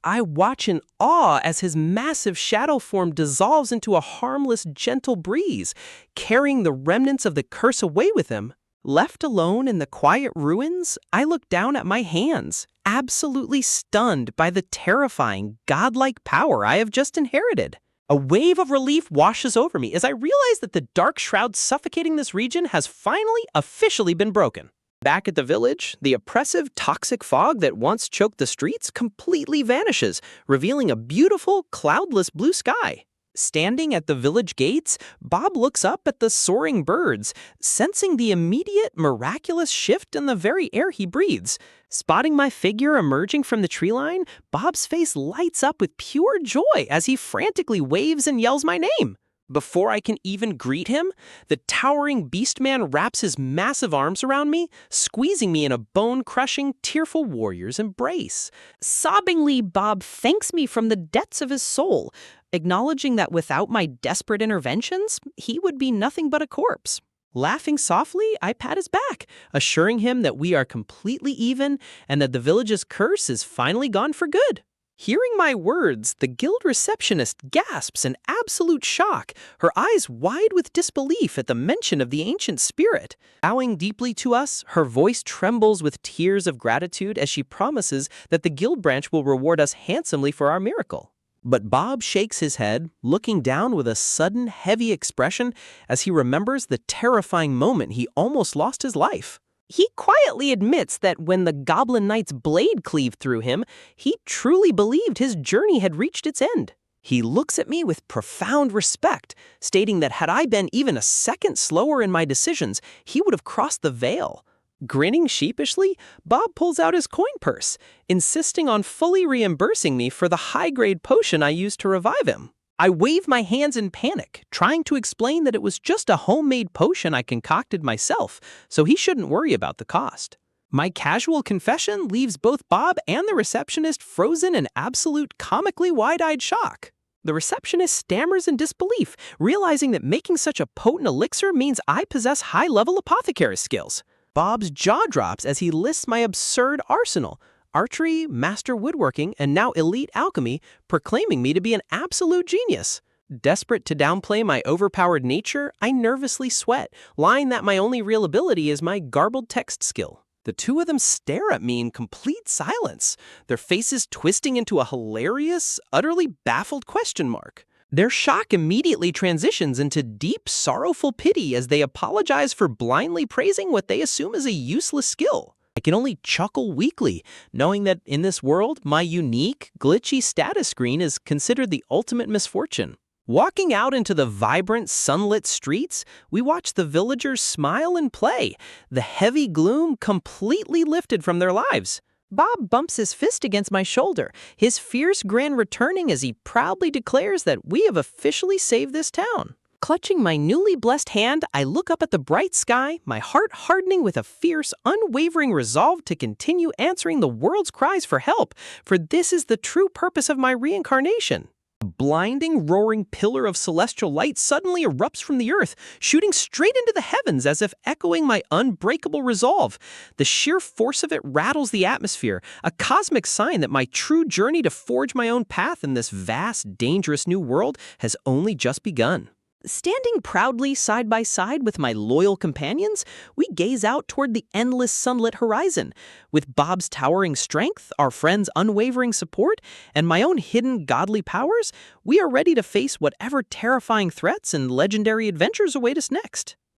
[SPEAKER 1] I watch in awe as his massive shadow form dissolves into a harmless, gentle breeze, carrying the remnants of the curse away with him. Left alone in the quiet ruins, I look down at my hands, absolutely stunned by the terrifying, godlike power I have just inherited. A wave of relief washes over me as I realize that the dark shroud suffocating this region has finally officially been broken. Back at the village, the oppressive, toxic fog that once choked the streets completely vanishes, revealing a beautiful, cloudless blue sky. Standing at the village gates, Bob looks up at the soaring birds, sensing the immediate, miraculous shift in the very air he breathes. Spotting my figure emerging from the tree line, Bob's face lights up with pure joy as he frantically waves and yells my name. Before I can even greet him, the towering beastman wraps his massive arms around me, squeezing me in a bone-crushing, tearful warrior's embrace. Sobbingly, Bob thanks me from the depths of his soul, acknowledging that without my desperate interventions, he would be nothing but a corpse. Laughing softly, I pat his back, assuring him that we are completely even and that the village's curse is finally gone for good. Hearing my words, the guild receptionist gasps in absolute shock, her eyes wide with disbelief at the mention of the ancient spirit. Bowing deeply to us, her voice trembles with tears of gratitude as she promises that the guild branch will reward us handsomely for our miracle. But Bob shakes his head, looking down with a sudden, heavy expression as he remembers the terrifying moment he almost lost his life. He quietly admits that when the Goblin Knight's blade cleaved through him, he truly believed his journey had reached its end. He looks at me with profound respect, stating that had I been even a second slower in my decisions, he would have crossed the veil. Grinning sheepishly, Bob pulls out his coin purse, insisting on fully reimbursing me for the high-grade potion I used to revive him. I wave my hands in panic, trying to explain that it was just a homemade potion I concocted myself, so he shouldn't worry about the cost. My casual confession leaves both Bob and the receptionist frozen in absolute comically wide-eyed shock. The receptionist stammers in disbelief, realizing that making such a potent elixir means I possess high-level apothecary skills. Bob's jaw drops as he lists my absurd arsenal: archery, master woodworking, and now elite alchemy, proclaiming me to be an absolute genius. Desperate to downplay my overpowered nature, I nervously sweat, lying that my only real ability is my garbled text skill. The two of them stare at me in complete silence, their faces twisting into a hilarious, utterly baffled question mark. Their shock immediately transitions into deep, sorrowful pity as they apologize for blindly praising what they assume is a useless skill. I can only chuckle weakly, knowing that in this world, my unique, glitchy status screen is considered the ultimate misfortune. Walking out into the vibrant, sunlit streets, we watch the villagers smile and play, the heavy gloom completely lifted from their lives.
[SPEAKER 2] Bob bumps his fist against my shoulder, his fierce grin returning as he proudly declares that we have officially saved this town. Clutching my newly blessed hand, I look up at the bright sky, my heart hardening with a fierce, unwavering resolve to continue answering the world's cries for help, for this is the true purpose of my reincarnation. A blinding, roaring pillar of celestial light suddenly erupts from the earth, shooting straight into the heavens as if echoing my unbreakable resolve. The sheer force of it rattles the atmosphere, a cosmic sign that my true journey to forge my own path in this vast, dangerous new world has only just begun. Standing proudly side by side with my loyal companions, we gaze out toward the endless sunlit horizon. With Bob's towering strength, our friend's unwavering support, and my own hidden godly powers, we are ready to face whatever terrifying threats and legendary adventures await us next.